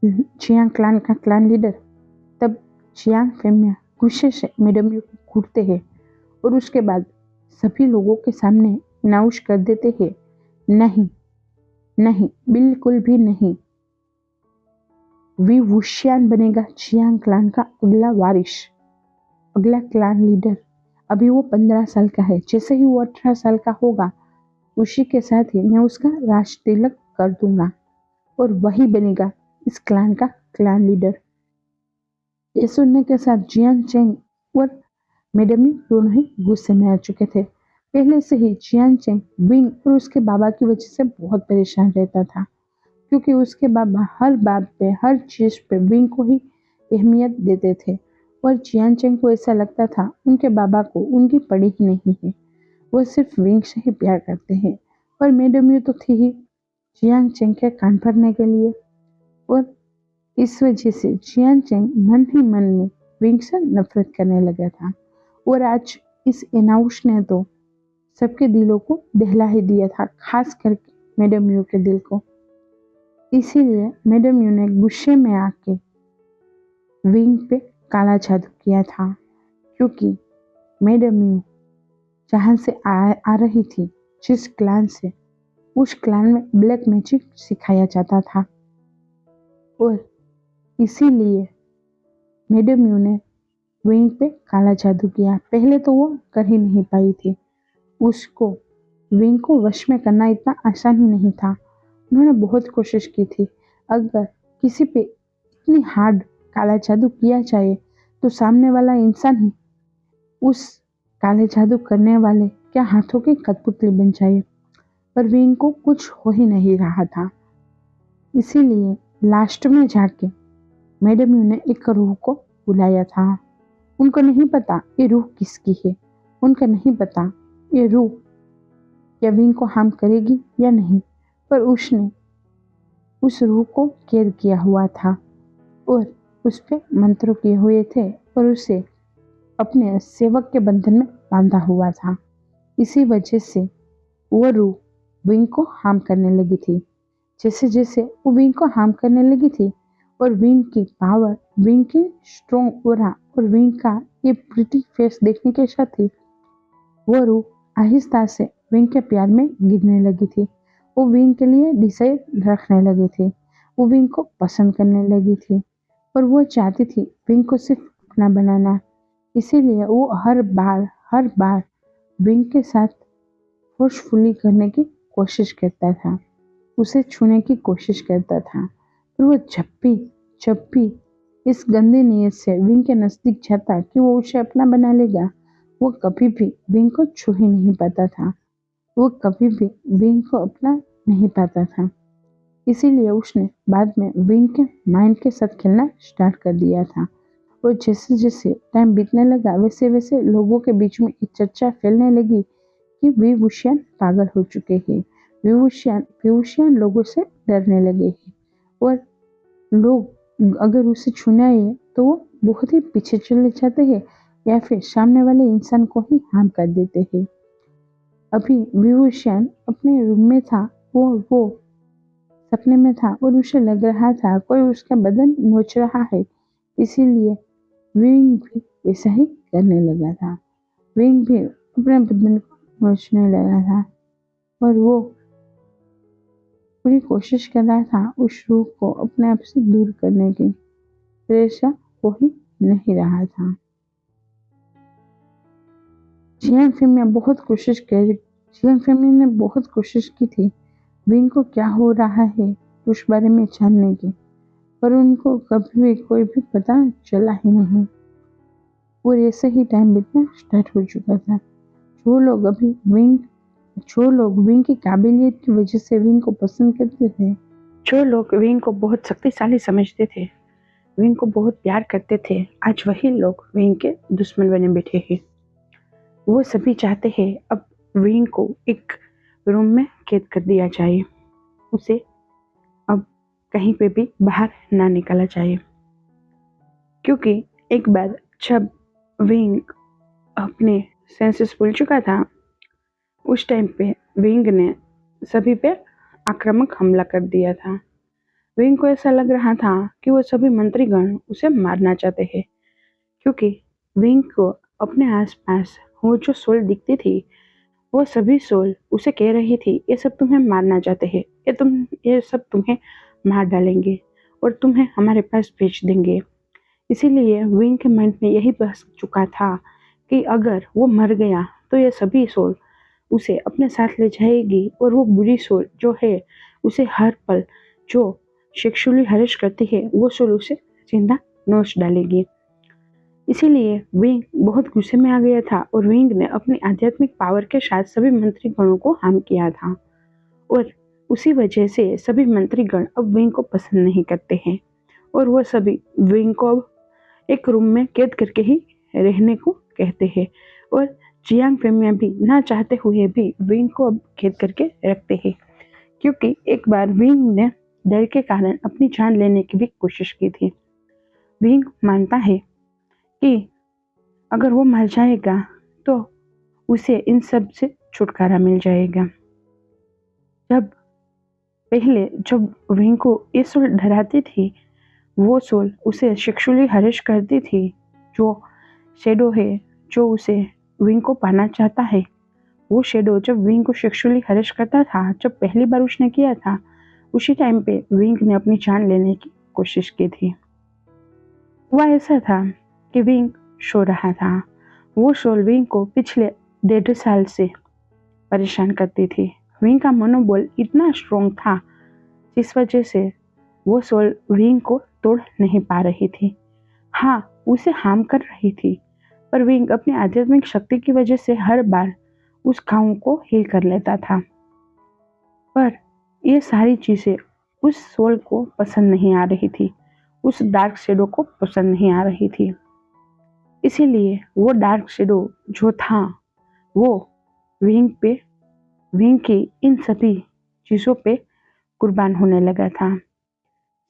चियांग क्लैन का क्लैन लीडर। तब चियांग फेमिया गुस्से से मैडम यू को घूरते हैं और उसके बाद सभी लोगों के सामने अनाउंस कर देते हैं, नहीं नहीं, बिल्कुल भी नहीं, वी वुशियान बनेगा चियांग क्लैन का अगला वारिस, अगला क्लैन लीडर। अभी वो 15 साल का है, जैसे ही वो 18 साल का होगा उसी के साथ ही मैं उसका राज तिलक कर दूंगा और वही बनेगा इस क्लैन का क्लैन लीडर। ये सुनने के साथ चियांग चेंग और मैडम यू दोनों ही गुस्से में आ चुके थे। पहले से ही चियांग चेंग विंग और उसके बाबा की वजह से बहुत परेशान रहता था, क्योंकि उसके बाबा हर बात पे, हर चीज पे विंग को ही अहमियत देते थे और चियांग चेंग को ऐसा लगता था उनके बाबा को उनकी पड़ी ही नहीं है, वो सिर्फ विंग से ही प्यार करते हैं। पर मैडम यू तो थी ही चियांग चेंग के कान भरने के लिए और इस वजह से चियांग चेंग मन ही मन में विंग से नफरत करने लगा था। और आज इस अनाउंस ने तो सबके दिलों को दहला ही दिया था, खास करके मैडम यू के दिल को। इसीलिए मैडम यू ने गुस्से में आके विंग पे काला जादू किया था, क्योंकि मैडम यू जहां से आ रही थी, जिस क्लान से, उस क्लान में ब्लैक मैजिक सिखाया जाता था और इसीलिए मैडम यू ने विंग पे काला जादू किया। पहले तो वो कर ही नहीं पाई थी, उसको विंग को वश में करना इतना आसान ही नहीं था। उन्होंने बहुत कोशिश की थी। अगर किसी पे इतनी हार्ड काला जादू किया जाए तो सामने वाला इंसान ही उस काले जादू करने वाले के हाथों की कठपुतली बन जाए, पर विंग को कुछ हो ही नहीं रहा था। इसीलिए लास्ट में जाके मैडम यू ने एक रूह को बुलाया था। उनको नहीं पता ये रूह किसकी है, उनको नहीं पता ये रूह या विंग को हार्म करेगी या नहीं, पर उसने उस रूह को कैद किया हुआ था और उस पे मंत्र किए हुए थे और उसे अपने सेवक के बंधन में बांधा हुआ था। इसी वजह से वो रूह विंग को हार्म करने लगी थी। जैसे जैसे वो विंग को हार्म करने लगी थी और विंग की पावर, विंग की स्ट्रॉन्ग ऑरा और विंग का ये प्रिटी फेस देखने के साथ ही वो रूह आहिस्ता से विंग के प्यार में गिरने लगी थी। वो विंग के लिए डिजायर रखने लगी थी, वो विंग को पसंद करने लगी थी और वो चाहती थी विंग को सिर्फ अपना बनाना। इसीलिए वो हर बार विंग के साथ फोर्सफुली करने की कोशिश करता था, उसे छूने की कोशिश करता था। पर वो जब भी इस गंदे नीयत से विंग के नजदीक जाता कि वो उसे अपना बना लेगा, वो कभी भी विंग को छू ही नहीं पाता था, वो कभी भी विंग को अपना नहीं पाता था। इसीलिए उसने बाद में विंग के माइंड के साथ खेलना स्टार्ट कर दिया था और जैसे जैसे टाइम बीतने लगा वैसे वैसे लोगों के बीच में एक चर्चा फैलने लगी कि विभूषण पागल हो चुके हैं, विभूषण लोगों से डरने लगे हैं और लोग अगर उसे छूना तो वो बहुत ही पीछे चले जाते हैं या फिर सामने वाले इंसान को ही हार्म कर देते हैं। अभी विभूषण अपने रूम में था, वो सपने में था और उसे लग रहा था कोई उसका बदन नोच रहा है। इसीलिए विंग भी ऐसा ही करने लगा था, विंग भी अपने बदन को नोचने लगा था और वो पूरी कोशिश कर रहा था उस रूह को अपने आप से दूर करने की, पर ऐसा हो ही नहीं रहा था। जियांग फेमिया बहुत कोशिश कर जियांग फेमिया ने बहुत कोशिश की थी विंग को क्या हो रहा है उस बारे में जानने की, पर उनको कभी भी कोई भी पता चला ही नहीं। और ऐसे ही टाइम बीतना स्टार्ट हो चुका था। जो लोग अभी विंग जो लोग विंग की काबिलियत की वजह से विंग को पसंद करते थे, जो लोग विंग को बहुत शक्तिशाली समझते थे, विंग को बहुत प्यार करते थे, आज वही लोग विंग के दुश्मन बने बैठे हैं। वो सभी चाहते हैं अब विंग को एक रूम में कैद कर दिया जाए, उसे अब कहीं पे भी बाहर ना निकाला जाए, क्योंकि एक बार जब विंग अपने सेंसेस भूल चुका था, उस टाइम पे विंग ने सभी पे आक्रामक हमला कर दिया था। विंग को ऐसा लग रहा था कि वो सभी मंत्रीगण उसे मारना चाहते हैं, क्योंकि विंग को अपने आसपास वो जो सोल दिखती थी, वो सभी सोल उसे कह रही थी ये सब तुम्हें मारना चाहते हैं, ये सब तुम्हें मार डालेंगे और तुम्हें हमारे पास भेज देंगे। इसीलिए विंग के मन में यही बस चुका था कि अगर वो मर गया तो ये सभी सोल उसे अपने साथ ले जाएगी और वो बुरी सोल जो है उसे हर पल जो सेक्सुअली हरेस करती है वो सोल उसे जिंदा नोच डालेगी। इसीलिए विंग बहुत गुस्से में आ गया था और विंग ने अपनी आध्यात्मिक पावर के साथ सभी मंत्रीगणों को हार्म किया था, और उसी वजह से सभी मंत्रीगण अब विंग को पसंद नहीं करते हैं और वो सभी विंग को अब एक रूम में कैद करके ही रहने को कहते हैं। और जियांग फेमिया भी ना चाहते हुए भी विंग को अब कैद करके रखते हैं, क्योंकि एक बार विंग ने डर के कारण अपनी जान लेने की भी कोशिश की थी। विंग मानता है कि अगर वो मर जाएगा तो उसे इन सब से छुटकारा मिल जाएगा। जब विंग को ये सोल डराती थी, वो सोल उसे सेक्सुअली हरेस करती थी, जो शेडो है जो उसे विंग को पाना चाहता है, वो शेडो जब विंग को सेक्सुअली हरेस करता था, जब पहली बार उसने किया था, उसी टाइम पे विंग ने अपनी जान लेने की कोशिश की थी। हुआ ऐसा था कि विंग सो रहा था। वो सोल विंग को पिछले 1.5 साल से परेशान करती थी। विंग का मनोबल इतना स्ट्रॉन्ग था जिस वजह से वो सोल विंग को तोड़ नहीं पा रही थी। हाँ, उसे हार्म कर रही थी, पर विंग अपनी आध्यात्मिक शक्ति की वजह से हर बार उस घाव को हील कर लेता था। पर ये सारी चीजें उस सोल को पसंद नहीं आ रही थी, उस डार्क शेडो को पसंद नहीं आ रही थी। इसीलिए वो डार्क शेडो जो था वो विंग की इन सभी चीजों पे कुर्बान होने लगा था।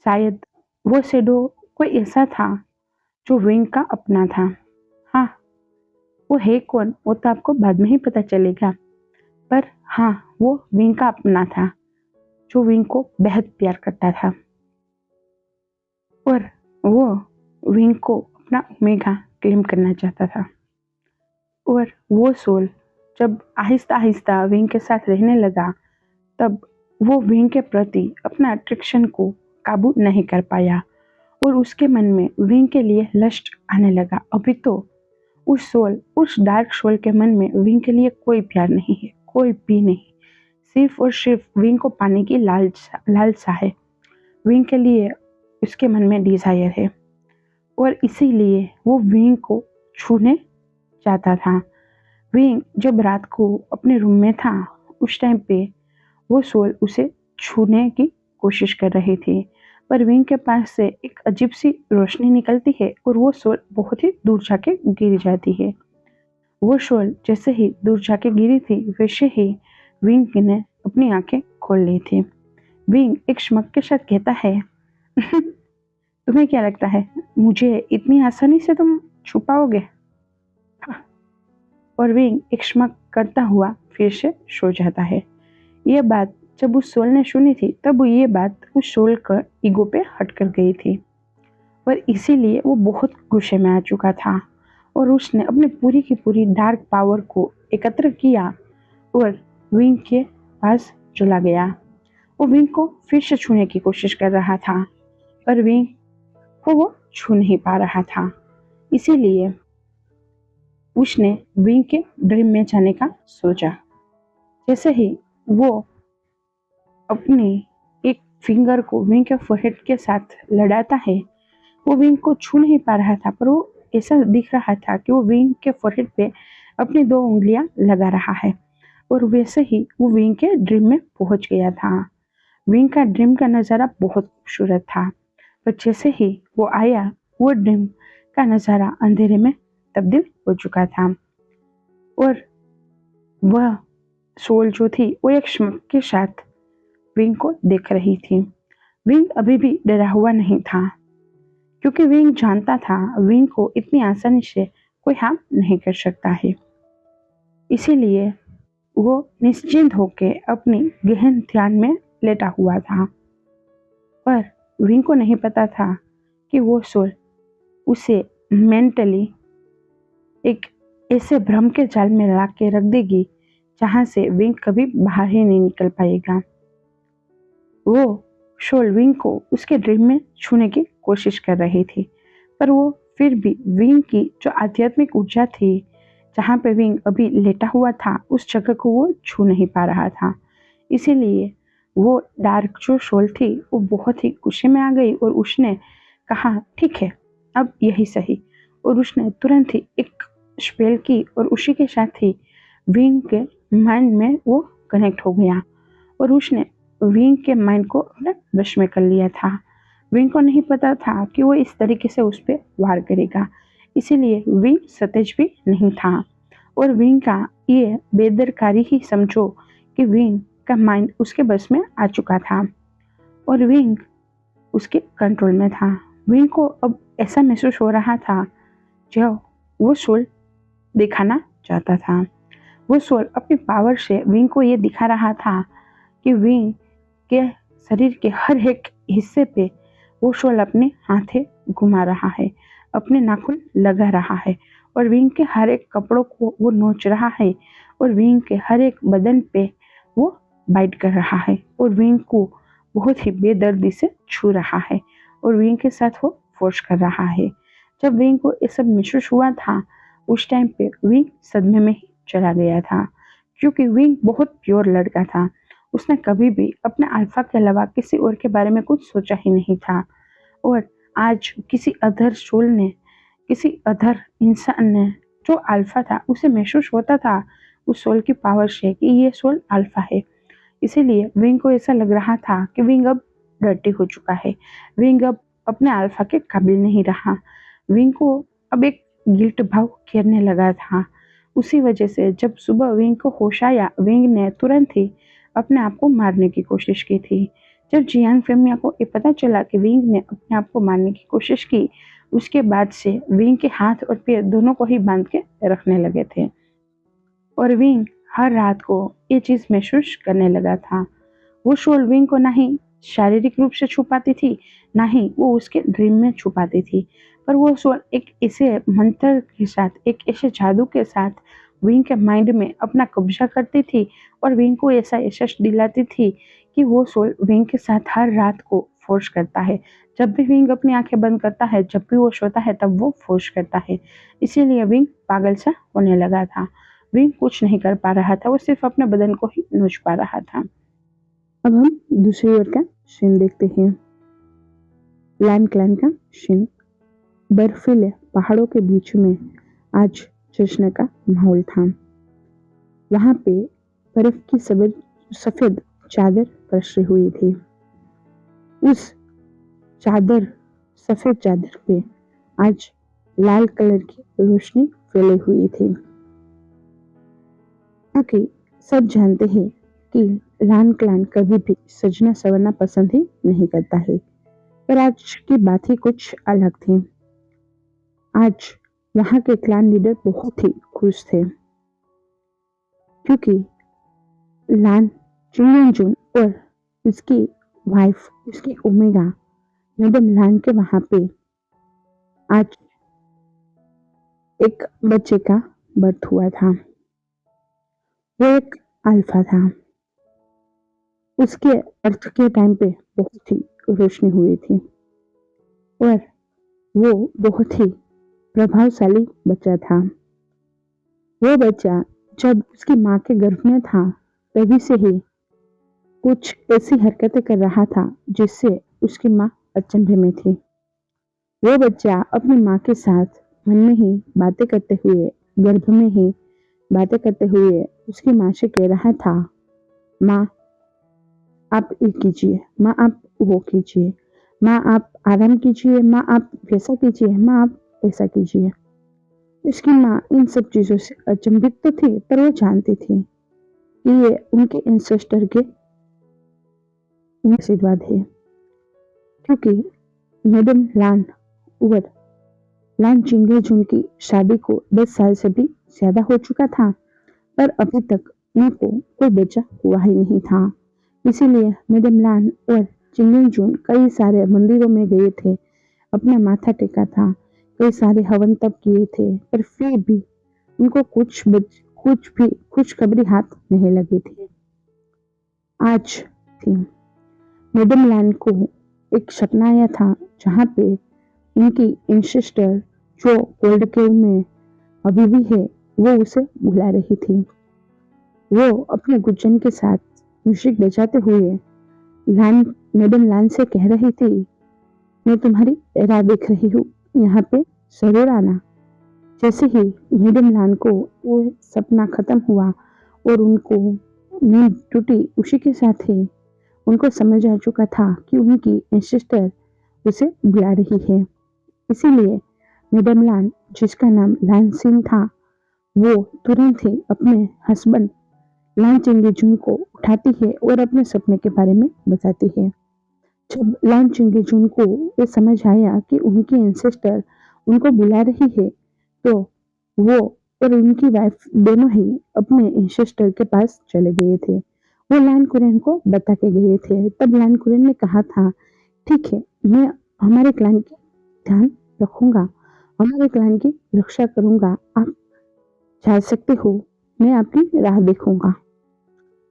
शायद वो शेडो कोई ऐसा था जो विंग का अपना था। हाँ, वो है कौन वो तो आपको बाद में ही पता चलेगा, पर हाँ, वो विंग का अपना था जो विंग को बेहद प्यार करता था, और वो विंग को अपना ओमेगा क्लेम करना चाहता था। और वो सोल जब आहिस्ता आहिस्ता विंग के साथ रहने लगा, तब वो विंग के प्रति अपना अट्रैक्शन को काबू नहीं कर पाया और उसके मन में विंग के लिए लस्ट आने लगा। अभी तो उस डार्क सोल के मन में विंग के लिए कोई प्यार नहीं है, कोई भी नहीं, सिर्फ और सिर्फ विंग को पाने की लालसा है। विंग के लिए उसके मन में डिजायर है और इसीलिए वो विंग को छूने चाहता था। विंग जब रात को अपने रूम में था, उस टाइम पे वो सोल उसे छूने की कोशिश कर रही थी, पर विंग के पास से एक अजीब सी रोशनी निकलती है और वो सोल बहुत ही दूर जाके गिर जाती है। वो सोल जैसे ही दूर जाके गिरी थी, वैसे ही विंग ने अपनी आंखें खोल ली थी। विंग एक चमक के साथ कहता है तुम्हें क्या लगता है मुझे इतनी आसानी से तुम छुपाओगे? और विंग एक चमक करता हुआ फिर से सो जाता है। ये बात जब उस सोल ने सुनी थी, तब ये बात उस सोल का ईगो पे हट कर गई थी, पर इसीलिए वो बहुत गुस्से में आ चुका था और उसने अपनी पूरी की पूरी डार्क पावर को एकत्र किया और विंग के पास चला गया। वो विंग को फिर से छूने की कोशिश कर रहा था, पर विंग को वो छू नहीं पा रहा था। इसीलिए उसने विंग के ड्रीम में जाने का सोचा। जैसे ही वो अपने एक फिंगर को विंग के फोरहेड के साथ लड़ाता है, वो विंग को छू नहीं पा रहा था, पर वो ऐसा दिख रहा था कि वो विंग के फोरहेड पे अपनी 2 उंगलियां लगा रहा है। और वैसे ही वो विंग के ड्रीम में पहुंच गया था। विंग का ड्रीम का नज़ारा बहुत खूबसूरत था, पर जैसे ही वो आया, वो ड्रीम का नज़ारा अंधेरे में तब्दील हो चुका था। और वह सोल जो थी वो एक स्मक के साथ विंग को देख रही थी। विंग अभी भी डरा हुआ नहीं था, क्योंकि विंग जानता था विंग को इतनी आसानी से कोई हार्म नहीं कर सकता है। इसीलिए वो निश्चिंत होकर अपनी गहन ध्यान में लेटा हुआ था। पर विंग को नहीं पता था कि वो सोल उसे मेंटली एक ऐसे भ्रम के जाल में ला के रख देगी जहां से विंग कभी बाहर ही नहीं निकल पाएगा। वो सोल विंग को उसके ड्रीम में छूने की कोशिश कर रही थी, पर वो फिर भी विंग की जो आध्यात्मिक ऊर्जा थी, जहाँ पे विंग अभी लेटा हुआ था, उस जगह को वो छू नहीं पा रहा था। इसीलिए वो डार्क जो सोल थी वो बहुत ही गुस्से में आ गई और उसने कहा, ठीक है, अब यही सही। और उसने तुरंत ही एक स्पेल की और उसी के साथ ही विंग के माइंड में वो कनेक्ट हो गया और उसने विंग के माइंड को अपने वश में कर लिया था। विंग को नहीं पता था कि वो इस तरीके से उस पर वार करेगा, इसीलिए विंग सतेज भी नहीं था। और विंग का ये बेदरकारी ही समझो कि विंग का माइंड उसके बस में आ चुका था और विंग उसके कंट्रोल में था। विंग को अब ऐसा महसूस हो रहा था जो वो सोल दिखाना चाहता था। वो सोल अपनी पावर से विंग को ये दिखा रहा था कि विंग के शरीर के हर एक हिस्से पे वो सोल अपने हाथे घुमा रहा है, अपने नाखून लगा रहा है और विंग के हर एक कपड़ों को वो नोच रहा है और विंग के हर एक बदन पे वो बाइट कर रहा है और विंग को बहुत ही बेदर्दी से छू रहा है और विंग के साथ वो फोर्स कर रहा है। जब विंग को ये सब महसूस हुआ था, उस टाइम पे विंग सदमे में ही चला गया था, क्योंकि विंग बहुत प्योर लड़का था। उसने कभी भी अपने अल्फा के अलावा किसी और के बारे में कुछ सोचा ही नहीं था। और आज किसी अदर सोल ने, किसी अदर इंसान ने जो अल्फा था, उसे महसूस होता था उस सोल की पावर से कि ये सोल अल्फा है। इसीलिए विंग को ऐसा लग रहा था कि विंग अब डर्टी हो चुका है, विंग अब अपने अल्फा के काबिल नहीं रहा। विंग को अब एक गिल्ट भाव घेरने लगा था। उसी वजह से जब सुबह विंग को होश आया, विंग ने तुरंत ही अपने आप को मारने की कोशिश की थी। जब जियांग फेमिया को ये पता चला कि विंग ने अपने आप को मारने की कोशिश की, उसके बाद से विंग के हाथ और पैर दोनों को ही बांध के रखने लगे थे और विंग हर रात को ये चीज महसूस करने लगा था। वो सोल विंग को ना ही शारीरिक रूप से छुपाती थी, ना ही वो उसके ड्रीम में छुपाती थी, पर वो सोल एक ऐसे मंत्र के साथ, एक ऐसे जादू के साथ विंग के माइंड में अपना कब्जा करती थी और विंग को ऐसा एहसास दिलाती थी कि वो सोल विंग के साथ हर रात को फोर्स करता है। जब भी विंग अपनी आंखें बंद करता है, जब भी वो सोता है, तब वो फोर्स करता है। इसीलिए विंग पागल सा होने लगा था। विंग कुछ नहीं कर पा रहा था, वो सिर्फ अपने बदन को ही नोच पा रहा था। अब हम दूसरी ओर का सीन देखते हैं। लैंड क्लाइम का सीन। बर्फीले पहाड़ों के बीच में आज जश्न का माहौल था। वहां पे बर्फ की सफेद चादर पसरी हुई थी। उस सफेद चादर पे आज लाल कलर की रोशनी फैली हुई थी, क्योंकि सब जानते हैं कि लान क्लान कभी भी सजना संवरना पसंद ही नहीं करता है। पर आज की बात ही कुछ अलग थी। आज वहां के क्लान लीडर बहुत ही खुश थे, क्योंकि लान चिंगजून और उसकी वाइफ, उसकी ओमेगा मैडम लान के वहां पे आज एक बच्चे का बर्थ हुआ था। वो एक अल्फा था। उसके अर्थ के टाइम पे बहुत ही रोशनी हुई थी और वो बहुत ही प्रभावशाली बच्चा था। वो बच्चा जब उसकी माँ के गर्भ में था तभी से ही कुछ ऐसी हरकतें कर रहा था जिससे उसकी माँ अचंभे में थी। वो बच्चा अपनी माँ के साथ मन में ही बातें करते हुए, गर्भ में ही बातें करते हुए उसकी माँ से कह रहा था, माँ आप ये कीजिए, माँ आप वो कीजिए, माँ आप आराम कीजिए, माँ आप वैसा कीजिए, माँ आप ऐसा कीजिए। उसकी माँ इन सब चीजों से अचंभित तो थी, पर वो जानती थी कि ये उनके इंसेस्टर के आशीर्वाद है, क्योंकि मैडम लान और लान चिंगेजुन की शादी को 10 साल से भी ज्यादा हो चुका था, पर अभी तक उनको कोई बच्चा हुआ ही नहीं था। इसीलिए मैडम लान और चिंगेजुन कई सारे मंदिरों में गए थे, अपना माथा टेका था, कई सारे हवन तप किए थे, पर फिर भी उनको कुछ भी खुशखबरी हाथ नहीं लगी थी। आज थी। मैडम लान को एक सपना आया था जहाँ पे उनकी इंसिस्टर जो कोल्ड केव में अभी भी है वो उसे बुला रही थी। वो अपने गुज्जन के साथ म्यूजिक बजाते हुए लान मैडम लान से कह रही थी, मैं तुम्हारी राह देख रही हूँ, यहाँ पे जरूर आना। जैसे ही मैडम लान को वो सपना खत्म हुआ और उनको नींद टूटी, उसी के साथ ही उनको समझ आ चुका था कि उनकी सिस्टर उसे बुला रही है। इसीलिए मैडम लान, जिसका नाम लान सिंह था, वो तुरंत ही अपने हस्बैंड लान चिंगेजुन को उठाती है और अपने सपने के बारे में बताती है। जब लान चिंगेजुन को ये समझ आया कि उनकी एंसेस्टर उनको बुला रही है, तो वो और उनकी वाइफ दोनों ही अपने एंसेस्टर के पास चले गए थे। वो लान कुरेन को बता के गए थे। तब लान कुरेन ने कहा था, ठीक है, मैं हमारे क्लान की ध्यान रखूंगा, हमारे क्लान की रक्षा करूंगा, आप जा सकते हो, मैं आपकी राह देखूंगा।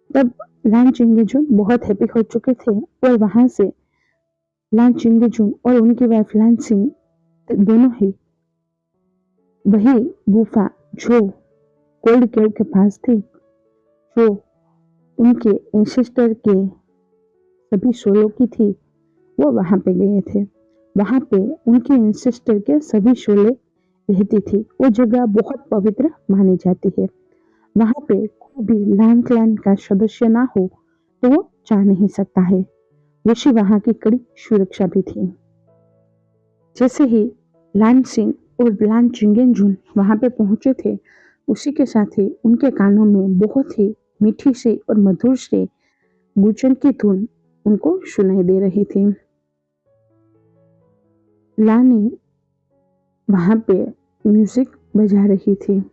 तब लान चिंगेजुन बहुत हैप्पी हो चुके थे और वहां से लान चिंगेजुन और उनकी वाइफ लान सिंह दोनों ही वही गुफा जो कोल्ड केव के पास थी, जो उनके एंसेस्टर के सभी शोलों की थी, वो वहां पे गए थे। वहां पे उनके एंसेस्टर के सभी शोले रहती थी। वो जगह बहुत पवित्र मानी जाती है। वहां पे कोई भी लान क्लैन का सदस्य ना हो तो वो जा नहीं सकता है। वैसी वहां की कड़ी सुरक्षा भी थी। जैसे ही लान सिंह और लान चिंगेजुन वहां पे पहुंचे थे, उसी के साथ ही उनके कानों में बहुत ही मीठी से और मधुर से गुजन की धुन उनको सुनाई दे रही थी। लानी वहां पे म्यूजिक बजा रही थी।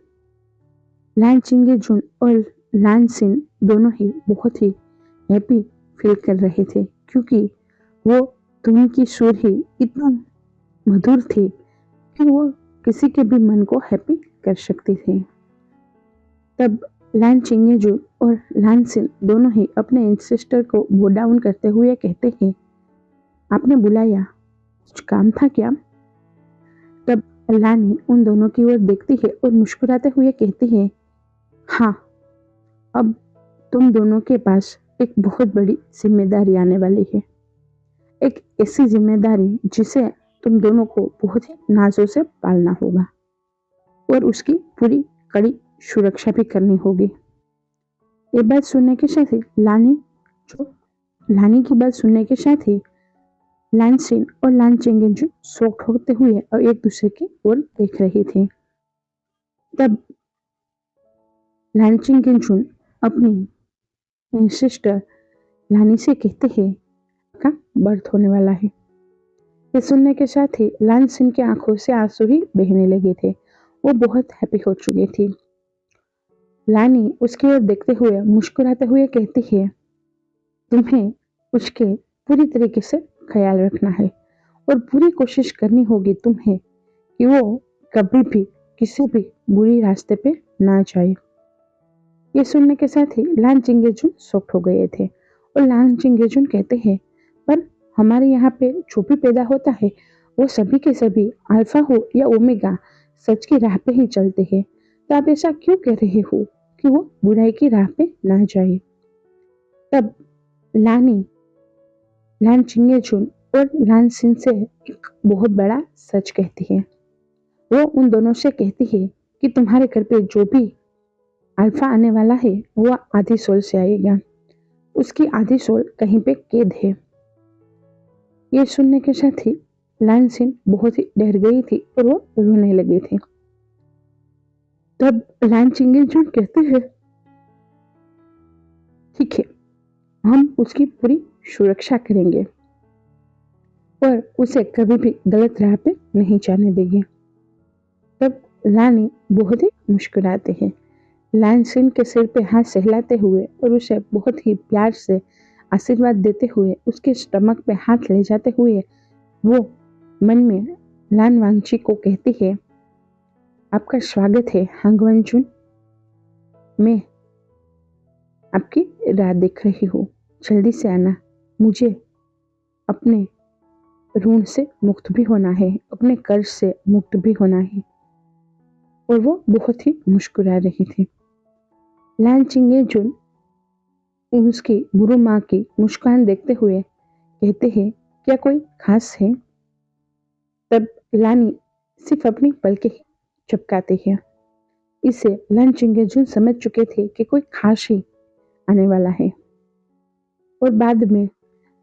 लान चिंगेजुन और लान सिंह दोनों ही बहुत ही हैप्पी फील कर रहे थे, क्योंकि वो धुन की सुर ही इतना मधुर थी कि वो किसी के भी मन को हैप्पी कर सकती थी। तब लान चिंगेजुन और लान सिंह दोनों ही अपने एंसेस्टर को बो डाउन करते हुए कहते हैं, आपने बुलाया, कुछ काम था क्या? तब लानी उन दोनों की ओर देखती है और मुस्कुराते हुए कहती है, हाँ, अब तुम दोनों के पास एक बहुत बड़ी जिम्मेदारी आने वाली है। एक ऐसी जिम्मेदारी जिसे तुम दोनों को बहुत ही नाजों से पालना होगा और उसकी पूरी कड़ी सुरक्षा भी करनी होगी। ये बात सुनने के साथ ही लानी की बात सुनने के साथ ही लान सिंह और लान चिंगेजुन शॉक होते हुए और एक दूसरे की ओर देख रही थी। तब लान चिंगेजुन अपनी सिस्टर लानी से कहते हैं, का बर्थ होने वाला है। ये सुनने के साथ ही लान सिंह की आंखों से आंसू ही बहने लगे थे। वो बहुत हैप्पी हो चुकी थी। लानी उसकी ओर देखते हुए मुस्कुराते हुए कहती है, तुम्हें उसके पूरी तरीके से ख्याल रखना है और पूरी कोशिश करनी होगी तुम्हें कि वो कभी भी किसी भी बुरी रास्ते पे ना जाए। ये सुनने के साथ ही लान चिंगेजुन शॉक्ड हो गए थे और लान चिंगेजुन कहते हैं, पर हमारे यहाँ पे जो भी पैदा होता है वो सभी के सभी अल्फा हो या ओमेगा सच की राह पे ही चलते हैं। तो आप ऐसा क्यों कह रहे हो कि वो बुराई की राह पे ना जाए। तब लानी लान चिंगेचुन और लान सिंह से एक बहुत बड़ा सच कहती है। वो उन दोनों से कहती है कि तुम्हारे घर पे जो भी अल्फा आने वाला है वो आधी सोल से आएगा, उसकी आधी सोल कहीं पे कैद है। ये सुनने के साथ ही लान सिंह बहुत ही डर गई थी और वो रोने लगी थी। तब लान चिंगेचुन कहते हैं, ठीक है, हम उसकी पूरी सुरक्षा करेंगे और उसे कभी भी गलत राह पे नहीं जाने देंगे। तब लानी बहुत ही मुस्कुराते हैं। लान सिंह के सिर पे हाथ सहलाते हुए और उसे बहुत ही प्यार से आशीर्वाद देते हुए उसके स्टमक पे हाथ ले जाते हुए वो मन में लान वांगची को कहती है, आपका स्वागत है हांगवंचुन, मैं आपकी राह देख रही हूँ, जल्दी से आना, मुझे अपने ऋण से मुक्त भी होना है, अपने कर्ज से मुक्त भी होना है। और वो बहुत ही मुस्कुरा रही थी। लान चिंगेजुन उसकी बुरु माँ की मुस्कान देखते हुए कहते हैं, क्या कोई खास है। तब लानी सिर्फ अपनी पलकें चपकाती है। इसे लान चिंगेजुन समझ चुके थे कि कोई खास ही आने वाला है। और बाद में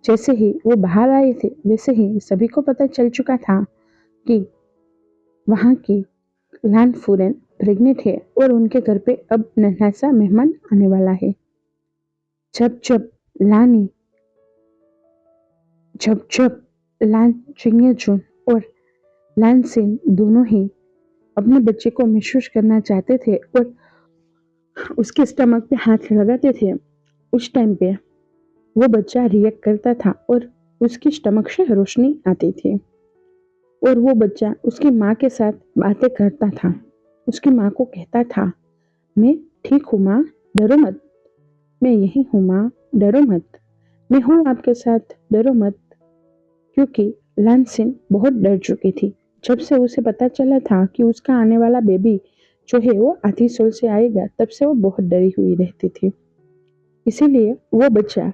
जैसे ही वो बाहर आए थे वैसे ही सभी को पता चल चुका था कि वहाँ की लान फूरेन प्रेग्नेंट है और उनके घर पे अब नन्हा सा मेहमान आने वाला है। जब जब लानी जब जब लान चिंगेजुन और लान सिन दोनों ही अपने बच्चे को महसूस करना चाहते थे और उसके स्टमक पे हाथ लगाते थे, उस टाइम पे वो बच्चा रिएक्ट करता था और उसकी स्टमक से रोशनी आती थी और वो बच्चा उसकी माँ के साथ बातें करता था। उसकी माँ को कहता था, मैं ठीक हूँ माँ, डरो मत, मैं यही हूँ माँ, डरो मत, मैं हूँ आपके साथ, डरो मत। क्योंकि लान सिन बहुत डर चुकी थी। जब से उसे पता चला था कि उसका आने वाला बेबी जो है वो आधी सोल से आएगा, तब से वो बहुत डरी हुई रहती थी। इसीलिए वो बच्चा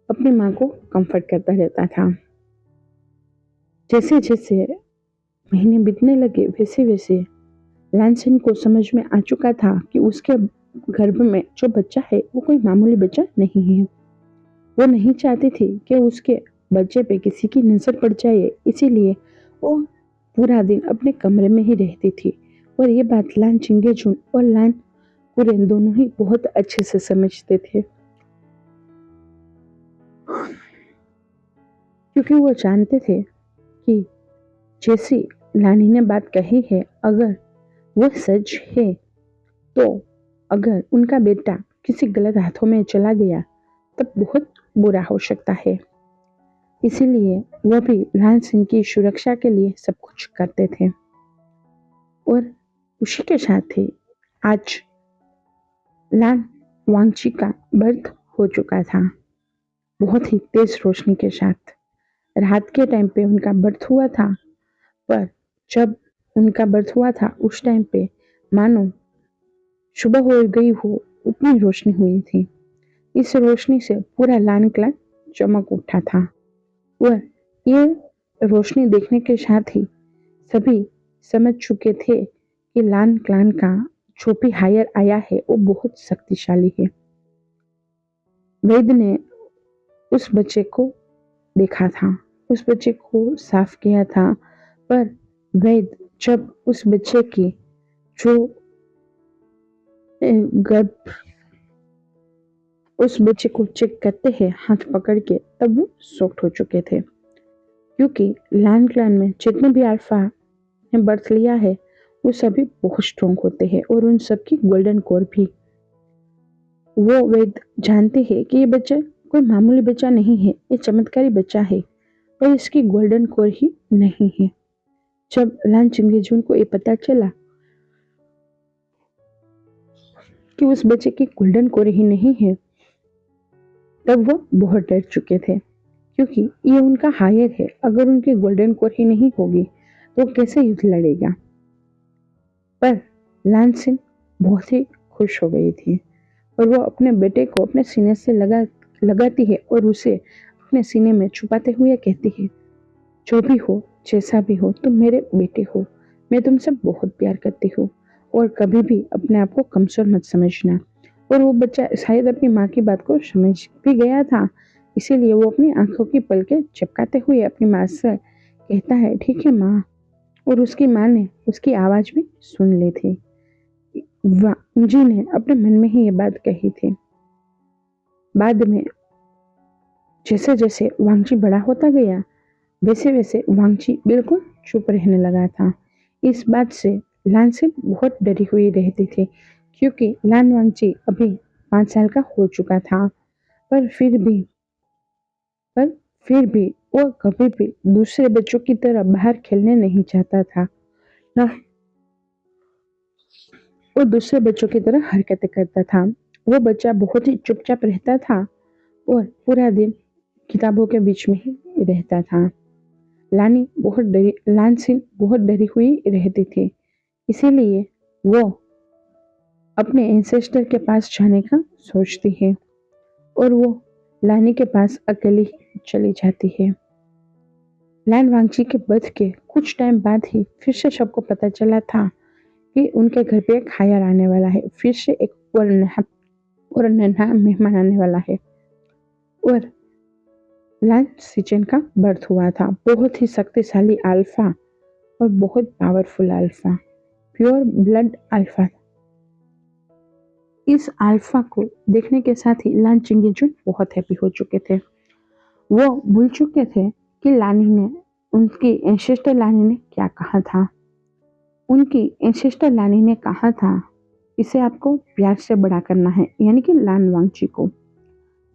अपनी माँ को कंफर्ट करता रहता था। जैसे जैसे महीने बीतने लगे वैसे वैसे लानसिन को समझ में आ चुका था कि उसके गर्भ में जो बच्चा है वो कोई मामूली बच्चा नहीं है। वो नहीं चाहती थी कि उसके बच्चे पे किसी की नजर पड़ जाए, इसीलिए वो पूरा दिन अपने कमरे में ही रहती थी। और ये बात लान चिंगेजुन और लान कुरेन दोनों ही बहुत अच्छे से समझते थे, क्योंकि वो जानते थे कि जैसी लानी ने बात कही है, अगर वो सच है तो अगर उनका बेटा किसी गलत हाथों में चला गया तब बहुत बुरा हो सकता है। इसीलिए वो भी लान सिंह की सुरक्षा के लिए सब कुछ करते थे। और उसी के साथ ही आज लान वांगची का बर्थ हो चुका था, बहुत ही तेज रोशनी के साथ। रात के टाइम पे उनका बर्थ हुआ था, पर जब उनका बर्थ हुआ था उस टाइम पे मानो सुबह हो गई हो उतनी रोशनी हुई थी। इस रोशनी से पूरा लान क्लान चमक उठा था। वह ये रोशनी देखने के साथ ही सभी समझ चुके थे कि लान क्लान का जो भी हायर आया है वो बहुत शक्तिशाली है। वैद ने उस बच्चे को देखा था, उस बच्चे को साफ किया था, पर वैद जब उस बच्चे की जो गर्भ उस बच्चे को चेक करते हैं हाथ पकड़ के, तब वो शॉक्ड हो चुके थे। क्योंकि लान क्लान में जितने भी अल्फा ने बर्थ लिया है वो सभी बहुत स्ट्रॉन्ग होते हैं और उन सबकी गोल्डन कोर भी। वो वेद जानते हैं कि ये बच्चा कोई मामूली बच्चा नहीं है, ये चमत्कारी बच्चा है और इसकी गोल्डन कोर ही नहीं है। जब लान चिंगेजुन को ये पता चला कि उस बच्चे की गोल्डन कोर ही नहीं है, तब वो बहुत डर चुके थे। क्योंकि ये उनका हायर है, अगर उनकी गोल्डन कोर ही नहीं होगी तो कैसे युद्ध लड़ेगा। पर लानसिन बहुत ही खुश हो गई थी और वो अपने बेटे को अपने सीने से लगाती है और उसे अपने सीने में छुपाते हुए कहती है, जो भी हो, जैसा भी हो, तुम मेरे बेटे हो। मैं तुमसे बहुत प्यार करती हूँ और कभी भी अपने आप को कमजोर मत समझना। और वो बच्चा शायद अपनी माँ की बात को समझ भी गया था, इसीलिए वो अपनी आंखों की पलकें झपकाते हुए अपनी माँ से कहता है, ठीक है माँ। और उसकी माँ ने उसकी आवाज भी सुन ली थी। जी ने अपने मन में ही ये बात कही थी। बाद में जैसे जैसे वांगची बड़ा होता गया, वैसे वैसे वांगची बिल्कुल चुप रहने लगा था। इस बात से लानसिन बहुत डरी हुई रहती थी, क्योंकि लान वांगची अभी 5 साल का हो चुका था। पर फिर भी पर फिर भी वो कभी भी दूसरे बच्चों की तरह बाहर खेलने नहीं चाहता था, ना वो दूसरे बच्चों की तरह हरकतें करता था। वो बच्चा बहुत ही चुपचाप रहता था और पूरा दिन किताबों के बीच में ही रहता था। लानसिन बहुत डरी हुई रहती थी, इसीलिए वो अपने एंसेस्टर के पास जाने का सोचती है और वो लानी के पास अकेली चली जाती है। लान वांगची के वध के कुछ टाइम बाद ही फिर से सबको पता चला था कि उनके घर पे एक हायर आने वाला है, फिर से एक और नन्हा मेहमान आने वाला है। और लान सिचन का बर्थ हुआ था, बहुत ही शक्तिशाली अल्फा और बहुत powerful alpha, pure blood alpha. इस अल्फा को देखने के साथ ही लान चिंगेजुन बहुत हैप्पी हो चुके थे। वो भूल चुके थे कि लानी ने उनकी एंसेस्टर लानी ने क्या कहा था। उनकी एंसेस्टर लानी ने कहा था, इसे आपको प्यार से बड़ा करना है, यानी कि लान वांगची को।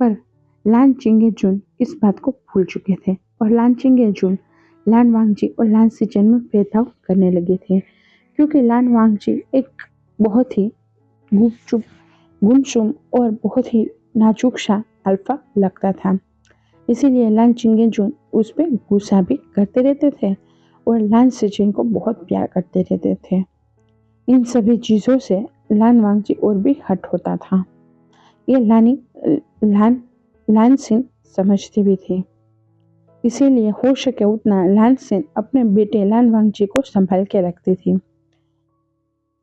पर लान चिंगेजुन इस बात को भूल चुके थे और लान चिंगेजुन लान वांगजी और लान सिचन में भेदभाव करने लगे थे, क्योंकि लान वांगजी एक बहुत ही गुपचुप गुमसुम और बहुत ही नाजुक सा अल्फा लगता था। इसीलिए लान चिंगेजुन उस पर गुस्सा भी करते रहते थे और लान सिचन को बहुत प्यार करते रहते थे। इन सभी चीजों से लान वांगजी और भी हट होता था। ये लान लानसिन समझती भी थी, इसीलिए हो सके उतना लानसिन अपने बेटे लान वांगजी को संभाल के रखती थी।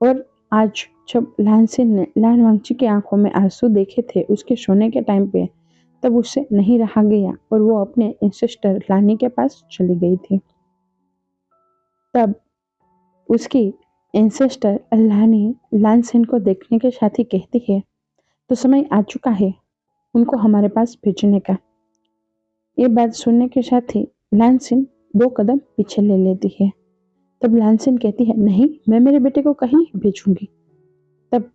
और आज जब लानसिन ने लान वांगची की आंखों में आंसू देखे थे उसके सोने के टाइम पे, तब उससे नहीं रहा गया और वो अपने एंसेस्टर लानी के पास चली गई थी। तब उसकी एंसेस्टर लानी लानसिन को देखने के साथ ही कहती है, तो समय आ चुका है उनको हमारे पास भेजने का। ये बात सुनने के साथ ही लानसिन 2 कदम पीछे ले लेती है। तब लानसिन कहती है, नहीं, मैं मेरे बेटे को कहीं नहीं भेजूंगी। तब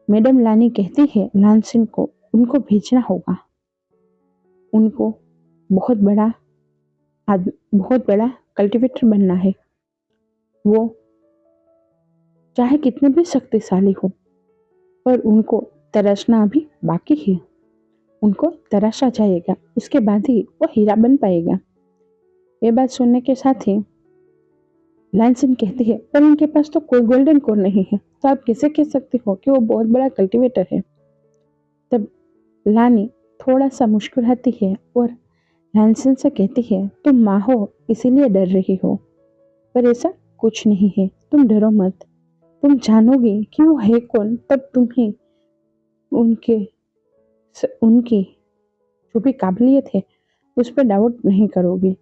मैडम लानी कहती है लानसिन को, उनको भेजना होगा, उनको बहुत बड़ा कल्टीवेटर बनना है। वो चाहे कितने भी शक्तिशाली हो, पर उनको तराशना अभी बाकी है। उनको तराशा जाएगा, उसके बाद ही वो हीरा बन पाएगा। ये बात सुनने के साथ ही लानसिन कहती है, पर उनके पास तो कोई गोल्डन कोर नहीं है, तो आप कैसे कह सकते हो कि वो बहुत बड़ा कल्टीवेटर है। तब लानी थोड़ा सा मुस्कुराती है और लानसिन से कहती है, तुम माँ हो इसीलिए डर रही हो, पर ऐसा कुछ नहीं है, तुम डरो मत। तुम जानोगी कि वो है कौन, तब तुम्हें उनके उनकी जो भी काबिलियत है उस पर डाउट नहीं करोगी।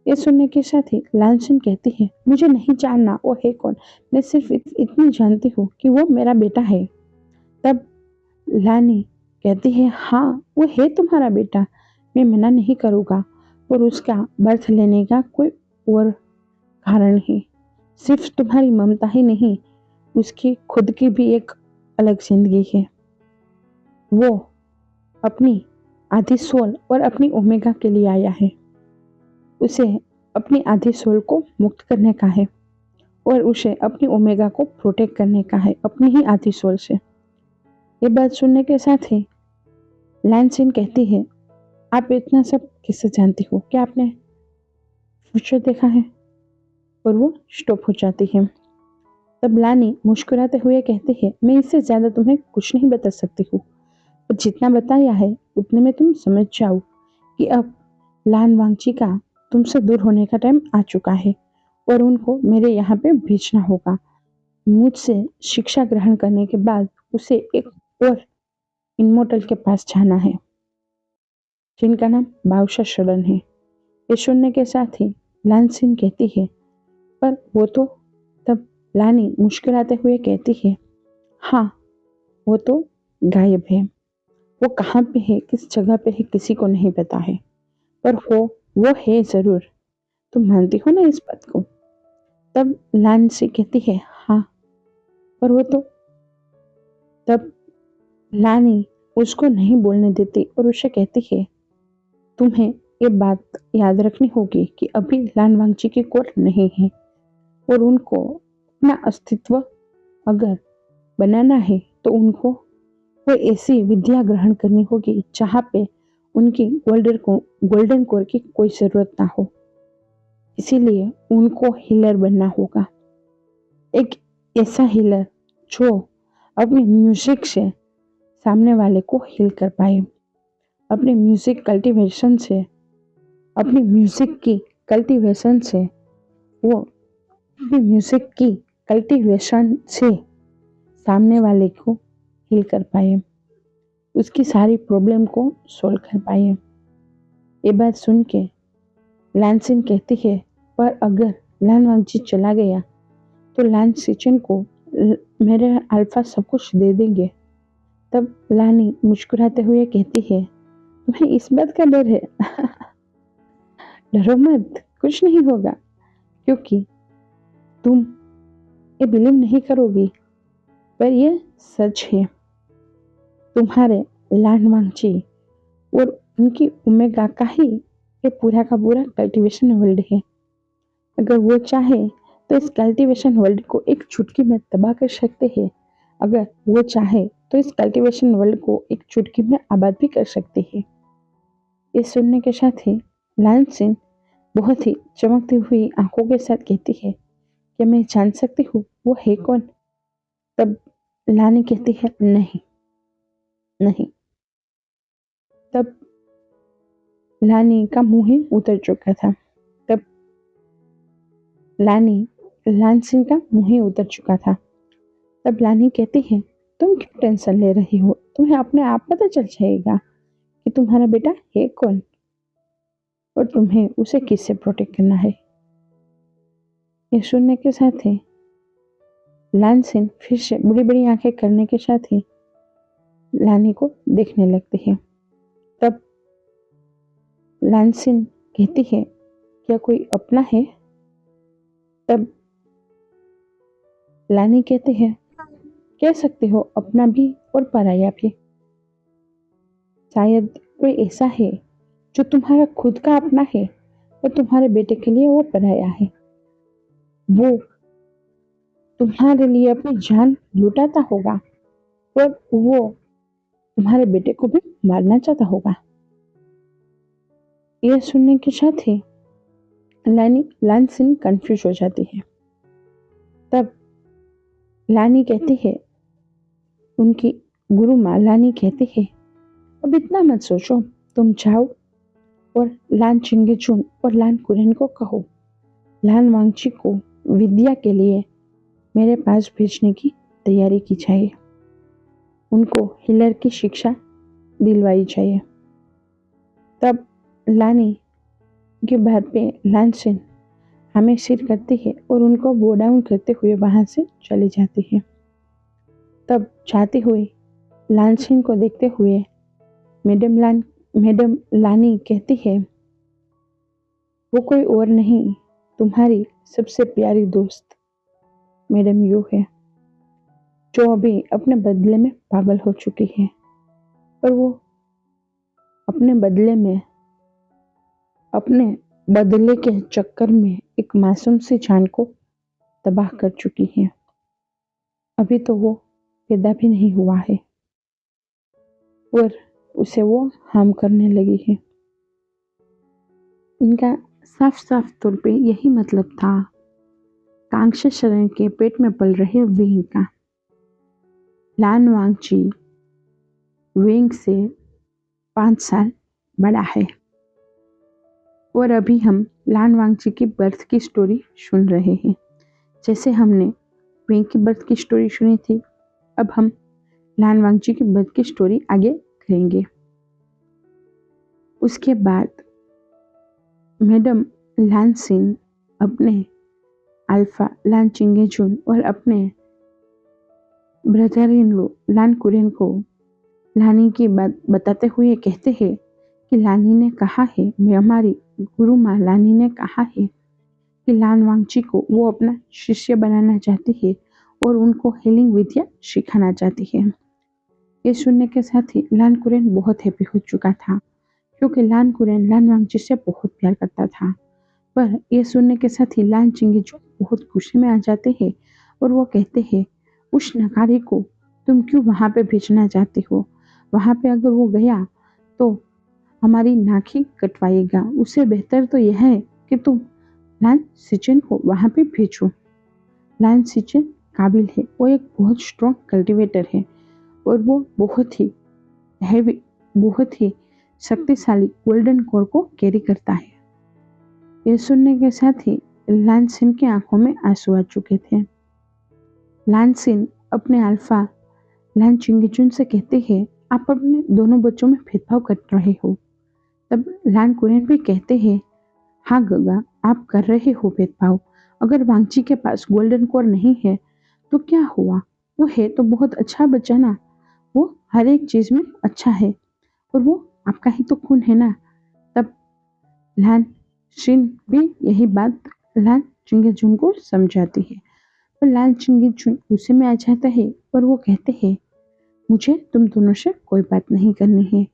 ये सुनने के साथ ही लानसिन कहती है, मुझे नहीं जानना वो है कौन, मैं सिर्फ इतनी जानती हूँ कि वो मेरा बेटा है। तब लानी कहती है, हाँ वो है तुम्हारा बेटा, मैं मना नहीं करूँगा, और उसका बर्थ लेने का कोई और कारण है। सिर्फ तुम्हारी ममता ही नहीं, उसकी खुद की भी एक अलग जिंदगी है। वो अपनी आधी सोल और अपनी ओमेगा के लिए आया है। उसे अपनी आधी सोल को मुक्त करने का है और उसे अपनी ओमेगा को प्रोटेक्ट करने का है अपनी ही आधी सोल से। ये बात सुनने के साथ ही लानसिन कहती है, आप इतना सब किससे जानती हो? क्या आपने फ्यूचर देखा है? और वो स्टॉप हो जाती है। तब लानी मुस्कुराते हुए कहती है, मैं इससे ज्यादा तुम्हें कुछ नहीं बता सकती हूँ, और जितना बताया है उतने में तुम समझ जाओ कि अब लान वांगची का तुमसे दूर होने का टाइम आ चुका है और उनको मेरे यहाँ पे भेजना होगा। मुझसे शिक्षा ग्रहण करने के बाद उसे एक और इमोर्टल के पास जाना है, जिनका नाम बादशाह शरण है। ये सुनने के साथ ही लानसिन कहती है, पर वो तो। तब लानी मुस्कुराते हुए कहती है, हाँ, वो तो गायब है। वो कहाँ पे है, किस जगह पे है, किसी को नहीं पता है, पर वो है जरूर। तुम मानती हो ना इस बात को? तब लानसी कहती है, हाँ, पर वो तो। तब लानी उसको नहीं बोलने देती और उसे कहती है, तुम्हें ये बात याद रखनी होगी कि अभी लान वांगची की कोर नहीं है और उनको अपना अस्तित्व अगर बनाना है तो उनको कोई ऐसी विद्या ग्रहण करनी होगी जहाँ पे उनकी गोल्डन कोर की कोई जरूरत ना हो। इसीलिए उनको हीलर बनना होगा, एक ऐसा हीलर जो अपने म्यूजिक से सामने वाले को हील कर पाए, अपने म्यूजिक कल्टीवेशन से, अपनी म्यूजिक की कल्टीवेशन से वो अपनी म्यूजिक की कल्टीवेशन से सामने वाले को हील कर पाए, उसकी सारी प्रॉब्लम को सॉल्व कर पाए। ये बात सुन के लानसिन कहती है, पर अगर लान वांगजी चला गया तो लान सिचन को मेरे अल्फा सब कुछ दे देंगे। तब लानी मुस्कुराते हुए कहती है, तुम्हें इस बात का डर है? डरो मत, कुछ नहीं होगा, क्योंकि तुम ये बिलीव नहीं करोगी, पर ये सच है। तुम्हारे लान वांगची और उनकी ओमेगा का ही ये पूरा का पूरा कल्टीवेशन वर्ल्ड है। अगर वो चाहे तो इस कल्टीवेशन वर्ल्ड को एक चुटकी में तबाह कर सकते हैं। अगर वो चाहे तो इस कल्टीवेशन वर्ल्ड को एक चुटकी में आबाद भी कर सकते हैं। ये सुनने के साथ ही लानसिन बहुत ही चमकती हुई आंखों के साथ कहती है, क्या मैं जान सकती हूँ वो है कौन? तब लानी कहती है, नहीं नहीं। तब लानी का मुंह ही उतर चुका था। तब लानी लानसिन का मुंह ही उतर चुका था। तब लानी कहती है, तुम क्यों टेंशन ले रही हो? तुम्हें अपने आप पता चल जाएगा कि तुम्हारा बेटा है कौन और तुम्हें उसे किससे प्रोटेक्ट करना है। ये सुनने के साथ ही लानसिन फिर से बड़ी बड़ी आंखें करने के साथ ही लानी को देखने लगती है। तब लानसिन कहती है, क्या कोई अपना है? तब लानी कहते हैं, कह सकते हो, अपना भी और पराया भी। शायद कोई ऐसा है जो तुम्हारा खुद का अपना है और तुम्हारे बेटे के लिए वो पराया है। वो तुम्हारे लिए अपनी जान लुटाता होगा और वो तुम्हारे बेटे को भी मारना चाहता होगा। यह सुनने के साथ ही लानसिन कंफ्यूज हो जाती है। तब लानी कहती है, उनकी गुरु माँ लानी कहती है, अब इतना मत सोचो, तुम जाओ और लान चिंगेचुन और लान कुरेन को कहो लान वांगची को विद्या के लिए मेरे पास भेजने की तैयारी की जाए, उनको हिलर की शिक्षा दिलवाई जाए। तब लानी की बात पे लानसिन हमें सिर करती है और उनको बो डाउन करते हुए वहां से चली जाती है। तब जाती हुई लानसिन को देखते हुए मैडम लानी कहती है, वो कोई और नहीं, तुम्हारी सबसे प्यारी दोस्त मैडम यू है, जो अभी अपने बदले में पागल हो चुकी है और वो अपने बदले के चक्कर में एक मासूम सी जान को तबाह कर चुकी है। अभी तो वो पैदा भी नहीं हुआ है और उसे वो हार्म करने लगी है। इनका साफ साफ तौर पे यही मतलब था कांस्य शरण के पेट में पल रहे वेंग का। लान वांगची वेंग से 5 साल बड़ा है और अभी हम लान वांगची की बर्थ की स्टोरी सुन रहे हैं। जैसे हमने वेंग की बर्थ की स्टोरी सुनी थी, अब हम लान वांगची की बर्थ की स्टोरी आगे करेंगे। उसके बाद मैडम लान सिन अपने अल्फा लान चिंगेजुन और अपने ब्रदर इन लॉ लान कुरेन को लानी की बात बताते हुए कहते हैं कि लानी ने कहा है, हमारी गुरु माँ लानी ने कहा है कि लान वांगची को वो अपना शिष्य बनाना चाहती है और उनको हीलिंग विद्या सिखाना चाहती है। ये सुनने के साथ ही लान कुरेन बहुत हैप्पी हो चुका था, क्योंकि लान कुरेन लान वांगची से बहुत प्यार करता था। पर यह सुनने के साथ ही लान चिंगेजुन बहुत गुस्से में आ जाते हैं और वो कहते हैं, उस नकारी को तुम क्यों वहां पे भेजना चाहती हो? वहां पे अगर वो गया तो हमारी नाक ही कटवाएगा। उससे बेहतर तो यह है कि तुम लान सिचन को वहां पे भेजो। लान सिचन काबिल है, वो एक बहुत स्ट्रॉन्ग कल्टीवेटर है और वो बहुत ही हैवी, बहुत ही शक्तिशाली गोल्डन कोर को कैरी करता है। यह सुनने के साथ ही लान सिन की आंखों में आंसू आ चुके थे। लान सिन अपने अल्फा लान चिंगेजुन से कहते हैं, आप अपने दोनों बच्चों में भेदभाव कर रहे हो। तब लान कुरेन भी कहते हैं, हाँ गगा, आप कर रहे हो भेदभाव। अगर वांगची के पास गोल्डन कोर नहीं है तो क्या हुआ? वो है तो बहुत अच्छा बच्चा ना, वो हर एक चीज में अच्छा है और वो आपका ही तो खून है ना। तब लान शिन भी यही बात लान चिंगेजुन को समझाती है, पर लान चिंगेजुन गुस्से में आ जाता है और वो कहते हैं, मुझे तुम दोनों से कोई बात नहीं करनी है।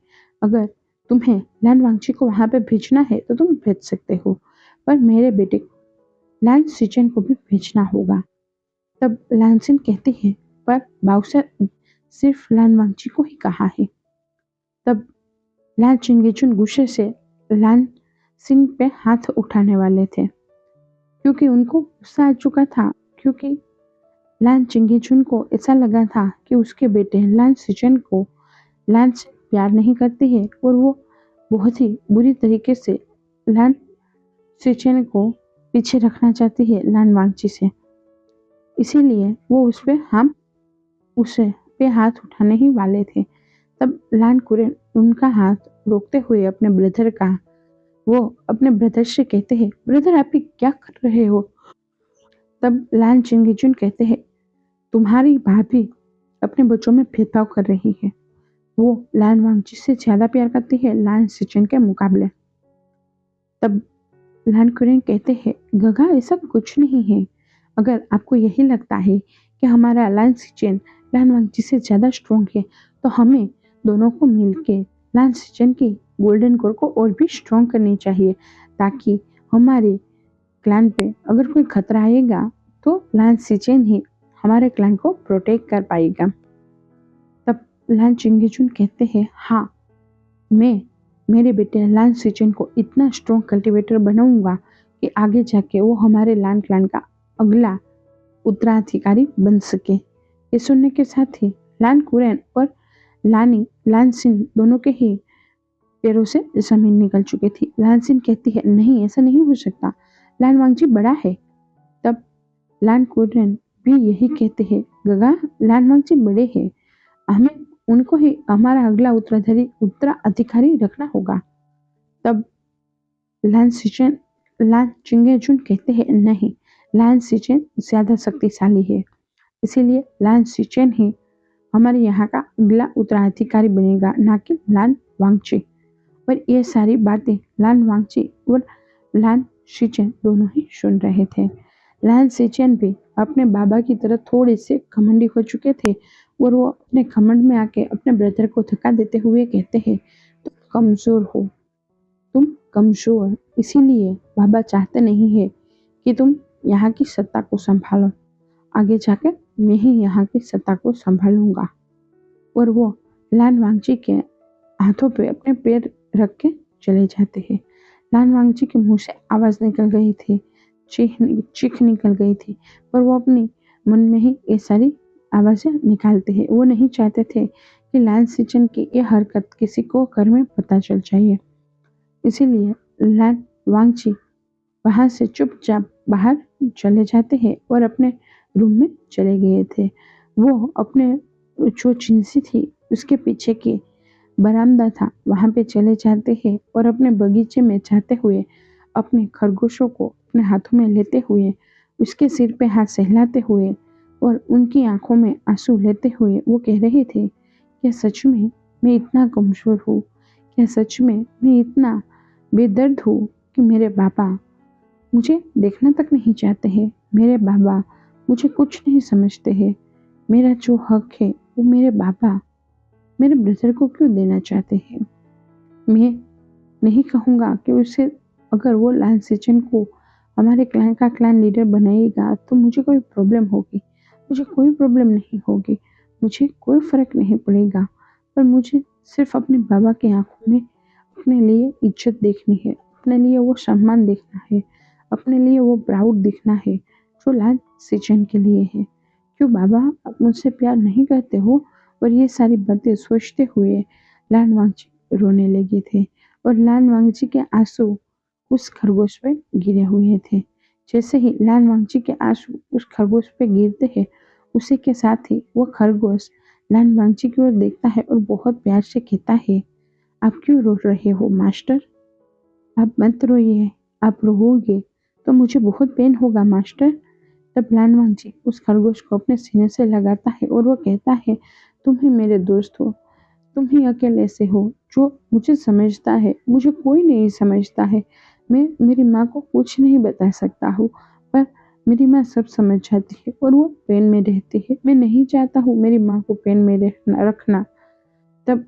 अगर तुम्हें लान वांगची को वहां पे भेजना है तो तुम भेज सकते हो, पर मेरे बेटे लान सिचन को भी भेजना होगा। तब लान सिन कहते हैं, पर बाउसर सिर्फ लान वांगची को ही कहा है। तब लान चिंगेजुन गुस्से से लान सिन पे हाथ उठाने वाले थे, क्योंकि उनको गुस्सा आ चुका था, क्योंकि लान चिंगेजुन को ऐसा लगा था कि उसके बेटे लान सिचन को लान से प्यार नहीं करती है और वो बहुत ही बुरी तरीके से लान सिचन को पीछे रखना चाहती है लान वांगची से। इसीलिए वो उसे पे हाथ उठाने ही वाले थे। तब लान कुरेन उनका हाथ रोकते हुए अपने ब्रदर का, वो अपने ब्रदर से कहते हैं, ब्रदर आप ये क्या कर रहे हो? तब लान चिंगेजुन कहते हैं, तुम्हारी भाभी अपने बच्चों में भेदभाव कर रही है। वो लान वांगची से ज्यादा प्यार करती है लान सिचन के मुकाबले। तब लान कुरेन कहते हैं, गगा ऐसा कुछ नहीं है। अगर आपको यही लगता है कि हमारा लान सिचन लान वांगची से ज्यादा स्ट्रॉन्ग है तो हमें दोनों को मिलके लान सिचन की गोल्डन कोर को और भी स्ट्रॉन्ग करनी चाहिए, ताकि हमारे क्लैन पे अगर कोई खतरा आएगा तो लान सिचन ही हमारे क्लैन को प्रोटेक्ट कर पाएगा। तब लान चिंगेजुन कहते हैं, हाँ, मैं मेरे बेटे लान सिचन को इतना स्ट्रॉन्ग कल्टीवेटर बनाऊंगा कि आगे जाके वो हमारे लान क्लैन का अगला उत्तराधिकारी बन सके। ये सुनने के साथ ही लान कुरेन और लान सिन दोनों के ही पैरों से जमीन निकल चुकी थी। लान सिन कहती है, नहीं, ऐसा नहीं हो सकता, लान वांगची बड़ा है। तब लान कुरेन भी यही कहते हैं, गगा, लान वांगची बड़े हैं, हमें उनको ही हमारा अगला उत्तराधिकारी रखना होगा। तब लान चिंगेजुन कहते हैं, नहीं, लान सिचन ज्यादा शक्तिशाली है, इसीलिए लान सिचन ही हमारे यहाँ का अगला उत्तराधिकारी बनेगा, ना कि लान वांगची। पर ये सारी बातें लान वांगची और लान सिचन दोनों ही सुन रहे थे। लान सिचन भी अपने बाबा की तरह थोड़े से घमंडी हो चुके थे और वो अपने घमंड में आके अपने ब्रदर को धक्का देते हुए कहते हैं, तुम कमजोर हो, तुम कमजोर, इसीलिए बाबा चाहते नहीं है कि तुम यहाँ की सत्ता को संभालो, आगे जाकर मैं ही यहाँ की सत्ता को संभालूंगा। और वो लान वांगची के हाथों पे अपने पैर रख के चले जाते हैं। लान वांगची के मुंह से आवाज निकल गई थी, चीख निकल गई थी, पर वो अपने मन में ही ये सारी आवाज़ें निकालते हैं। वो नहीं चाहते थे कि लाल सिचन की ये हरकत किसी को घर में पता चल जाए। इसीलिए लान वांगची वहाँ से चुपचाप बाहर चले जाते हैं और अपने रूम में चले गए थे। वो अपने जो जिंसी थी उसके पीछे की बरामदा था, वहाँ पे चले जाते हैं और अपने बगीचे में जाते हुए अपने खरगोशों को अपने हाथों में लेते हुए उसके सिर पे हाथ सहलाते हुए और उनकी आंखों में आंसू लेते हुए वो कह रहे थे, क्या सच में मैं इतना कमजोर हूँ? क्या सच में मैं इतना बेदर्द हूँ कि मेरे पापा मुझे देखना तक नहीं चाहते हैं? मेरे बाबा मुझे कुछ नहीं समझते हैं। मेरा जो हक है वो मेरे बाबा मेरे ब्रदर को क्यों देना चाहते हैं? मैं नहीं कहूँगा कि उसे अगर वो लाल सेचन को हमारे क्लैन का क्लैन लीडर बनाएगा तो मुझे कोई प्रॉब्लम होगी। मुझे कोई प्रॉब्लम नहीं होगी। मुझे कोई फ़र्क नहीं पड़ेगा। पर मुझे सिर्फ अपने बाबा की आंखों में अपने लिए इज्जत देखनी है, अपने लिए वो सम्मान देखना है, अपने लिए वो प्राउड दिखना है जो लाल सेचन के लिए है। क्यों बाबा आप मुझसे प्यार नहीं करते हो? और ये सारी बातें सोचते हुए लाल वांगची रोने लगे थे और लाल वांगची के आंसू उस खरगोश पे गिरे हुए थे। जैसे ही लाल वांगची के आंसू उस खरगोश पे गिरते हैं, उसी के साथ ही वो खरगोश लाल वांगची की ओर देखता है और बहुत प्यार से कहता है, आप क्यों रो रहे हो मास्टर? आप मत रोइए, आप रोओगे तो मुझे बहुत पेन होगा मास्टर। तब लाल वांगची उस खरगोश को अपने सीने से लगाता है और वो कहता है, तुम ही मेरे दोस्त हो, तुम ही अकेले से हो जो मुझे समझता है। मुझे कोई नहीं समझता है। मैं मेरी माँ को कुछ नहीं बता सकता हूँ, पर मेरी माँ सब समझ जाती है और वो पेन में रहती है। मैं नहीं चाहता हूँ मेरी माँ को पेन में रखना। तब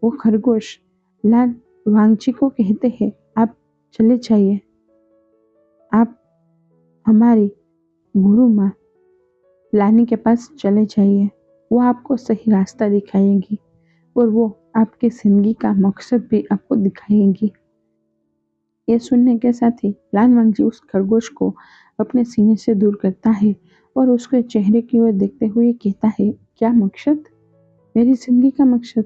वो खरगोश लाल वांगची को कहते हैं, आप चले जाइए, आप हमारी गुरु माँ लानी के पास चले जाइए। वो आपको सही रास्ता दिखाएगी और वो आपके जिंदगी का मकसद भी आपको दिखाएगी। ये सुनने के साथ ही लाल वांगजी उस खरगोश को अपने सीने से दूर करता है और उसके चेहरे की ओर देखते हुए कहता है, क्या मकसद? मेरी जिंदगी का मकसद?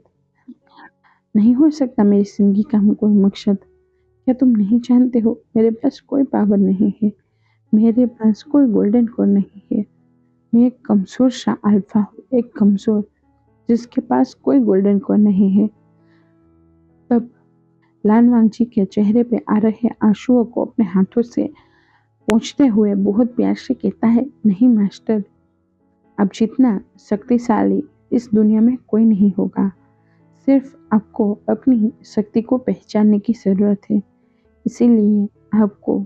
नहीं हो सकता मेरी जिंदगी का कोई मकसद। क्या तुम नहीं जानते हो मेरे पास कोई पावर नहीं है, मेरे पास कोई गोल्डन कोर नहीं है। मैं एक कमजोर सा अल्फा हूँ, एक कमजोर जिसके पास कोई गोल्डन कोर नहीं है। तब लाल वांगजी के चेहरे पे आ रहे आंसुओं को अपने हाथों से पोंछते हुए बहुत प्यार से कहता है, नहीं मास्टर, अब जितना शक्तिशाली इस दुनिया में कोई नहीं होगा। सिर्फ आपको अपनी शक्ति को पहचानने की ज़रूरत है। इसीलिए आपको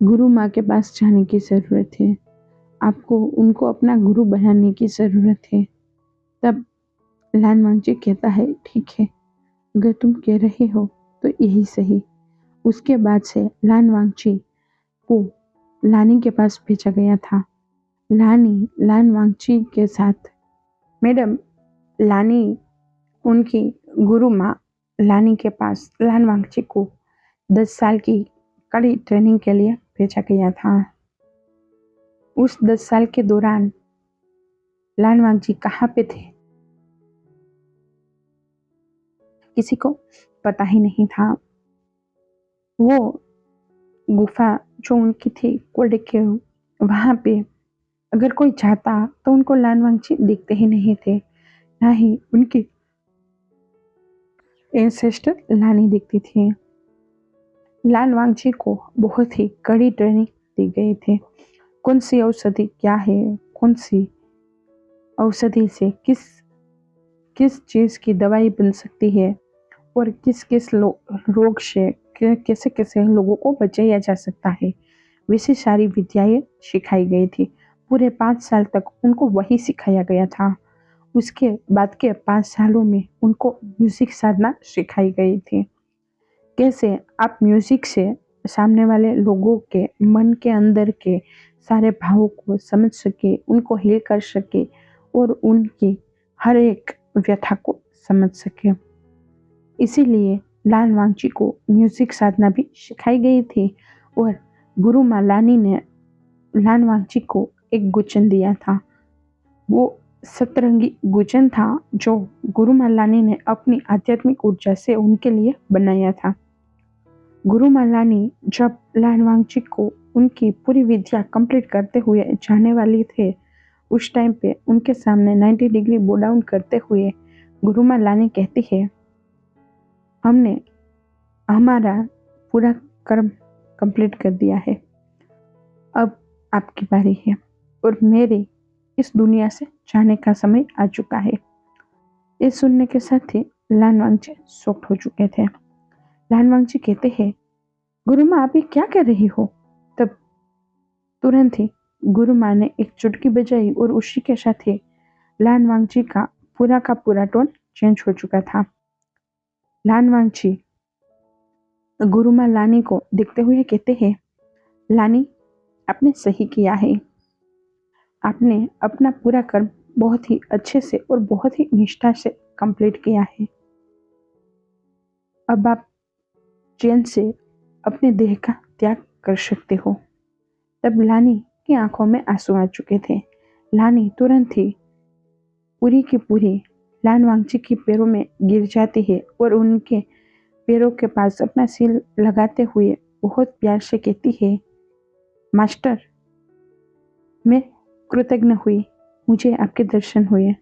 गुरु माँ के पास जाने की ज़रूरत है। आपको उनको अपना गुरु बनाने की ज़रूरत है। तब लाल वांगजी कहता है, ठीक है, अगर तुम कह रहे हो तो यही सही। उसके बाद से लाल वांगची को लानी के पास भेजा गया था। लानी लाल वांगची के साथ मैडम लानी उनकी गुरु माँ लानी के पास लाल वांगची को 10 साल की कड़ी ट्रेनिंग के लिए भेजा गया था। उस 10 साल के दौरान लाल वांगची कहाँ पे थे किसी को पता ही नहीं था। वो गुफा जो उनकी थी कोल्ड केव, वहाँ पे अगर कोई जाता तो उनको लाल वांगची दिखते ही नहीं थे, ना ही उनकी एंसेस्टर लानी दिखती थी। लाल वांगची को बहुत ही कड़ी ट्रेनिंग दी गई थी। कौन सी औषधि क्या है, कौन सी औषधि से किस किस चीज़ की दवाई बन सकती है और किस किस रोग से कैसे कैसे लोगों को बचाया जा सकता है, वैसी सारी विद्याएं सिखाई गई थी। पूरे 5 साल तक उनको वही सिखाया गया था। उसके बाद के 5 सालों में उनको म्यूजिक साधना सिखाई गई थी। कैसे आप म्यूजिक से सामने वाले लोगों के मन के अंदर के सारे भावों को समझ सके, उनको हील कर सके और उनकी हर एक व्यथा को समझ सके। इसीलिए लाल वांगची को म्यूजिक साधना भी सिखाई गई थी और गुरु मालानी ने लान वांगची को एक गुचन दिया था। वो सतरंगी गुचन था जो गुरु मालानी ने अपनी आध्यात्मिक ऊर्जा से उनके लिए बनाया था। गुरु मालानी जब लान वांगची को उनकी पूरी विद्या कंप्लीट करते हुए जाने वाली थे, उस टाइम पे उनके सामने 90 डिग्री बो डाउन करते हुए गुरु मालानी कहती है, हमने हमारा पूरा कर्म कंप्लीट कर दिया है, अब आपकी बारी है और मेरे इस दुनिया से जाने का समय आ चुका है। ये सुनने के साथ ही लान वांगची शॉक्ड हो चुके थे। लान वांगची कहते हैं, गुरु माँ आप ये क्या कर रही हो? तब तुरंत ही गुरु माँ ने एक चुटकी बजाई और उसी के साथ ही लान वांगची का पूरा टोन चेंज हो चुका था। लान वांगची गुरु माँ लानी को देखते हुए कहते हैं, लानी आपने सही किया है, आपने अपना पूरा कर्म बहुत ही अच्छे से और बहुत ही निष्ठा से कंप्लीट किया है। अब आप चैन से अपने देह का त्याग कर सकते हो। तब लानी की आंखों में आंसू आ चुके थे। लानी तुरंत ही पूरी की पूरी लान वांगची के पैरों में गिर जाती है और उनके पैरों के पास अपना सिर लगाते हुए बहुत प्यार से कहती है, मास्टर मैं कृतज्ञ हुई, मुझे आपके दर्शन हुए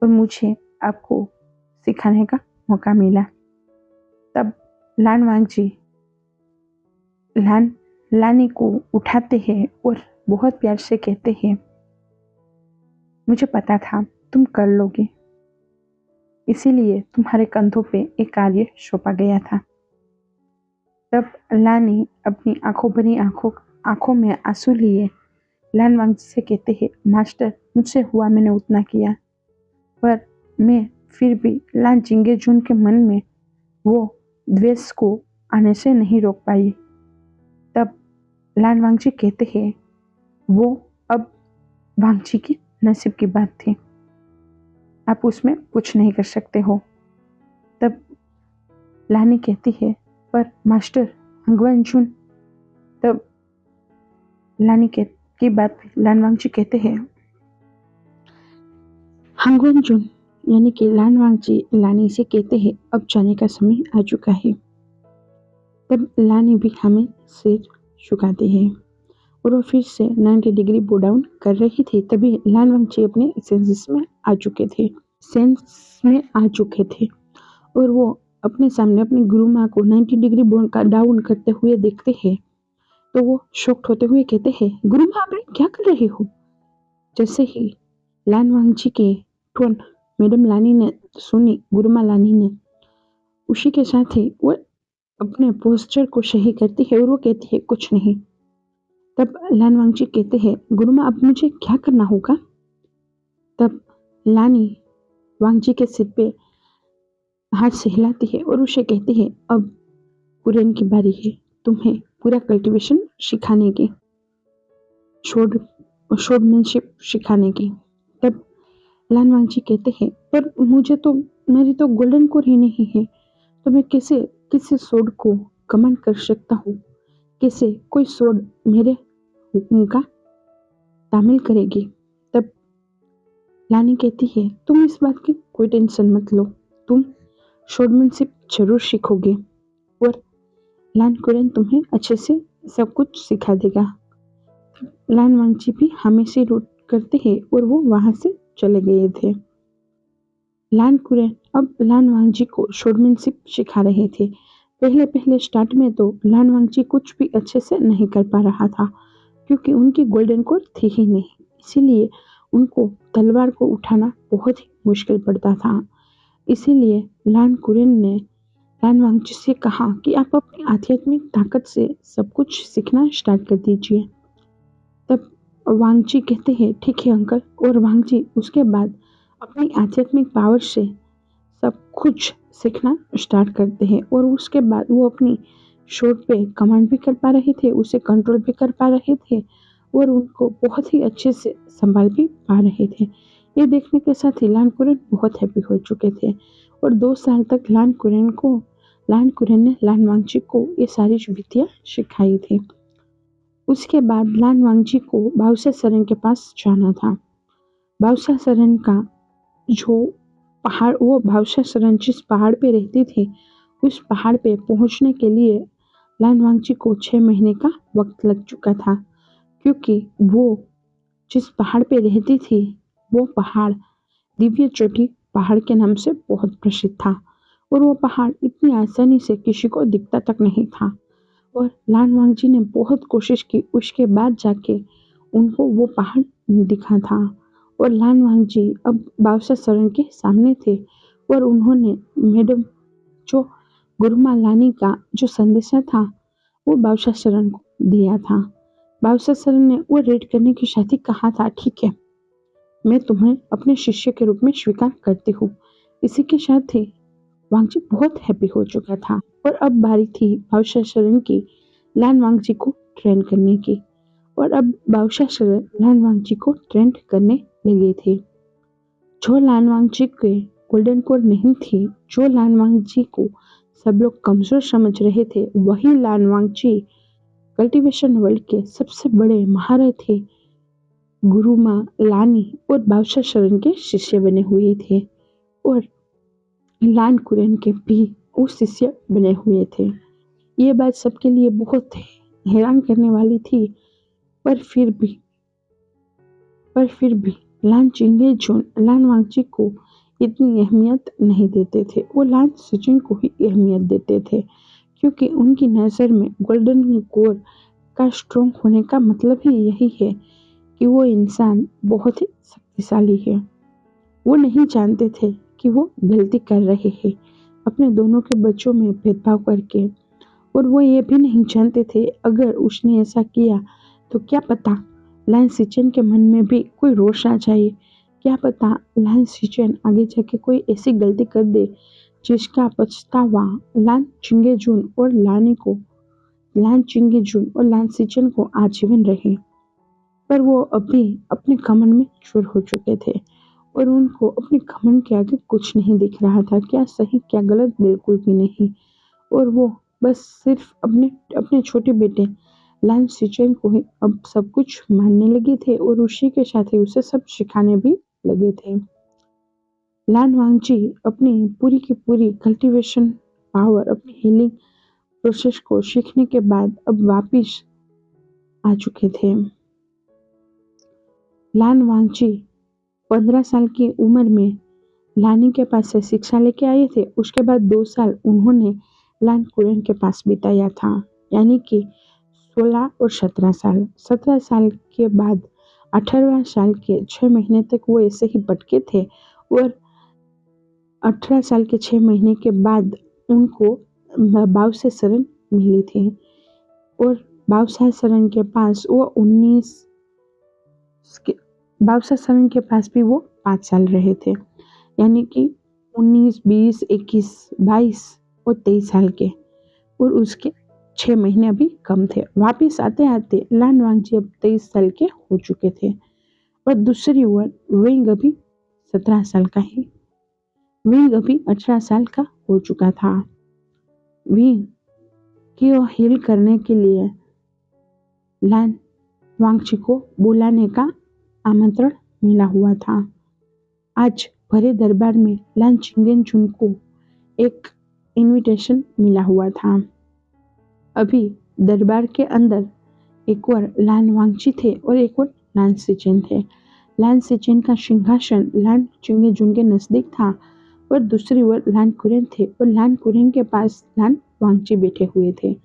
और मुझे आपको सिखाने का मौका मिला। तब लान वांगची लानी को उठाते हैं और बहुत प्यार से कहते हैं, मुझे पता था तुम कर लोगे, इसीलिए तुम्हारे कंधों पे एक कार्य सौंपा गया था। तब लानी अपनी आंखों भरी आंखों में आंसू लिए लान वांगची से कहते हैं, मास्टर मुझसे हुआ मैंने उतना किया, पर मैं फिर भी लान चिंगेजून के मन में वो द्वेष को आने से नहीं रोक पाई। तब लान वांगची कहते हैं, वो अब वांगची की नसीब की बात थी, आप उसमें कुछ नहीं कर सकते हो। तब लानी कहती है, पर मास्टर हंगवंचुन। तब लानी की बात लान वांगची कहते हैं, हंगवंचुन यानी कि लान वांगची लानी से कहते हैं, अब जाने का समय आ चुका है। तब लानी भी हमें सिर झुकाती है और वो फिर से 90 डिग्री बो डाउन कर रही थी। तभी लान वांगची अपने सेंस में आ चुके थे और वो अपने सामने अपनी गुरु माँ को 90 डिग्री बो का डाउन करते हुए देखते हैं। तो वो शॉक्ड होते हुए कहते हैं, गुरु माँ आप क्या कर रही हो? जैसे ही लान वांगची के टोन मैडम लानी ने सुनी, गुरु माँ लानी ने, उसी के साथ ही वो अपने पोस्चर को सही करती है और वो कहती है, कुछ नहीं। तब लान वांगची कहते हैं, गुरु माँ अब मुझे क्या करना होगा? तब लानी वांगची के सिर पे हाथ से हिलाती है और उसे कहती है, अब कुरेन की बारी है तुम्हें पूरा कल्टीवेशन सिखाने की, शोडमैनशिप सिखाने की। तब लान वांगची कहते हैं, पर मेरी तो गोल्डन कोर ही नहीं है, तो मैं किसी सोड को कमांड कर सकता हूँ? कैसे कोई सोड मेरे हुक्म का तामील करेगी? तब लानी कहती है, तुम इस बात की कोई टेंशन मत लो, तुम शोडमैनशिप जरूर सीखोगे और लान कुरेन तुम्हें अच्छे से सब कुछ सिखा देगा। लान वांगची भी हमें से रूट करते हैं और वो वहां से चले गए थे। लान कुरेन अब लान वांगची को शोडमैनशिप सिखा रहे थे। पहले स्टार्ट में तो लान वांगची कुछ भी अच्छे से नहीं कर पा रहा था, क्योंकि उनकी गोल्डन कोर थी ही नहीं, इसीलिए उनको तलवार को उठाना बहुत ही मुश्किल पड़ता था। इसीलिए लान कुरेन ने लान वांगची से कहा कि आप अपनी आध्यात्मिक ताकत से सब कुछ सीखना स्टार्ट कर दीजिए। तब वांगची कहते हैं, ठीक है अंकल, और वांगची उसके बाद अपनी आध्यात्मिक पावर से सब कुछ सीखना स्टार्ट करते हैं और उसके बाद वो अपनी शोड पे कमांड भी कर पा रहे थे, उसे कंट्रोल भी कर पा रहे थे और उनको बहुत ही अच्छे से संभाल भी पा रहे थे। ये देखने के साथ ही लान कुरेन बहुत हैप्पी हो चुके थे और 2 साल तक लान कुरेन ने लान वांगची को ये सारी विद्या सिखाई थी। उसके बाद लान वांगजी को बाउसा सरन के पास जाना था। बाउसा सरन का जो पहाड़, वो बाउसा सरन जिस पहाड़ पे रहती थी, उस पहाड़ पे पहुंचने के लिए लान वांगजी को 6 महीने का वक्त लग चुका था, क्योंकि वो जिस पहाड़ पे रहती थी वो पहाड़ दिव्य चोटी पहाड़ के नाम से बहुत प्रसिद्ध था, और वो पहाड़ इतनी आसानी से किसी को दिखता तक नहीं था। और लान वांगजी ने बहुत कोशिश की, उसके बाद जाके उनको वो पहाड़ दिखा था। और लान वांगजी अब बादशाह सरन के सामने थे, और उन्होंने मैडम जो गुरुमा लानी का जो संदेशा था वो बादशाह सरन को दिया था। बादशाह सरन ने वो रेड करने के साथ ही कहा था, ठीक है, मैं तुम्हें अपने शिष्य के रूप में स्वीकार करती हूँ। इसी के साथ ही वांगजी बहुत हैप्पी हो चुका था, और अब बारी थी बादशाह शरण की लान वांगजी को ट्रेन करने की। और अब बादशाह शरण लान वांगजी को ट्रेन करने लगे थे। जो लान वांगजी के गोल्डन कोर नहीं थी, जो लान वांगजी को सब लोग कमजोर समझ रहे थे, वही लान वांगजी कल्टीवेशन वर्ल्ड के सबसे बड़े महारथी गुरुमा लानी और बादशाह शरण के शिष्य बने हुए थे, और लान कुरैन के भी वो शिष्य बने हुए थे। ये बात सबके लिए बहुत हैरान करने वाली थी, पर फिर भी लान चिंगेजोन लान वांगजी को इतनी अहमियत नहीं देते थे। वो लान सिचिन को ही अहमियत देते थे, क्योंकि उनकी नज़र में गोल्डन कोर का स्ट्रोंग होने का मतलब ही यही है कि वो इंसान बहुत ही शक्तिशाली है। वो नहीं जानते थे कि वो गलती कर रहे हैं अपने दोनों के बच्चों में भेदभाव करके, और वो ये भी नहीं जानते थे अगर उसने ऐसा किया तो क्या पता लान सिचन के मन में भी कोई रोष आ जाए, क्या पता लान सिचन आगे जाके कोई ऐसी गलती कर दे जिसका पछतावा लान चिंगेजुन और लान सिचन को आजीवन रहे। पर वो अभी अपने घमंड में चूर हो चुके थे, और उनको अपने घमंड के आगे कुछ नहीं दिख रहा था, क्या सही क्या गलत बिल्कुल भी नहीं। और वो बस सिर्फ अपने छोटे बेटे लान सिचन को ही अब सब कुछ मानने लगे थे, और उसी के साथ ही उसे सब सिखाने भी लगे थे। लान वांगजी अपनी पूरी की पूरी कल्टीवेशन पावर, अपनी हीलिंग प्रोसेस को सीखने के बाद अब वापिस आ चुके थे। लान वांगजी 15 साल की उम्र में लानी के पास से शिक्षा लेके आए थे। उसके बाद 2 साल उन्होंने लान कुरैन के पास बिताया था, यानी कि 16 और 17 साल। 17 साल के बाद 18 साल के 6 महीने तक वो ऐसे ही भटके थे, और 18 साल के 6 महीने के बाद उनको बाउसा सरन मिली थी, और बाउसा सरन के पास वो 19 बाउसा सरन के पास भी वो 5 साल रहे थे, यानी कि 19, 20, 21, 22 और 23 साल के, और उसके 6 महीने अभी कम थे। वापिस आते आते लान वांगजी अब 23 साल के हो चुके थे, और दूसरी ओर विंग अभी 17 साल का ही, विंग अभी 18 साल का हो चुका था। विंग को हील करने के लिए लान वांगजी को बुलाने का आमंत्रण मिला हुआ था। आज भरे दरबार में लान चिंगेजुन को एक इनविटेशन मिला हुआ था। अभी दरबार के अंदर एक और लान वांगजी थे और एक और लान सिचेन थे। लान सिचेन का सिंहासन लान चिंगेजुन के नजदीक था, और दूसरी ओर लान कुरैन थे, और लान कुरैन के पास लान वांगजी बैठे हुए थे।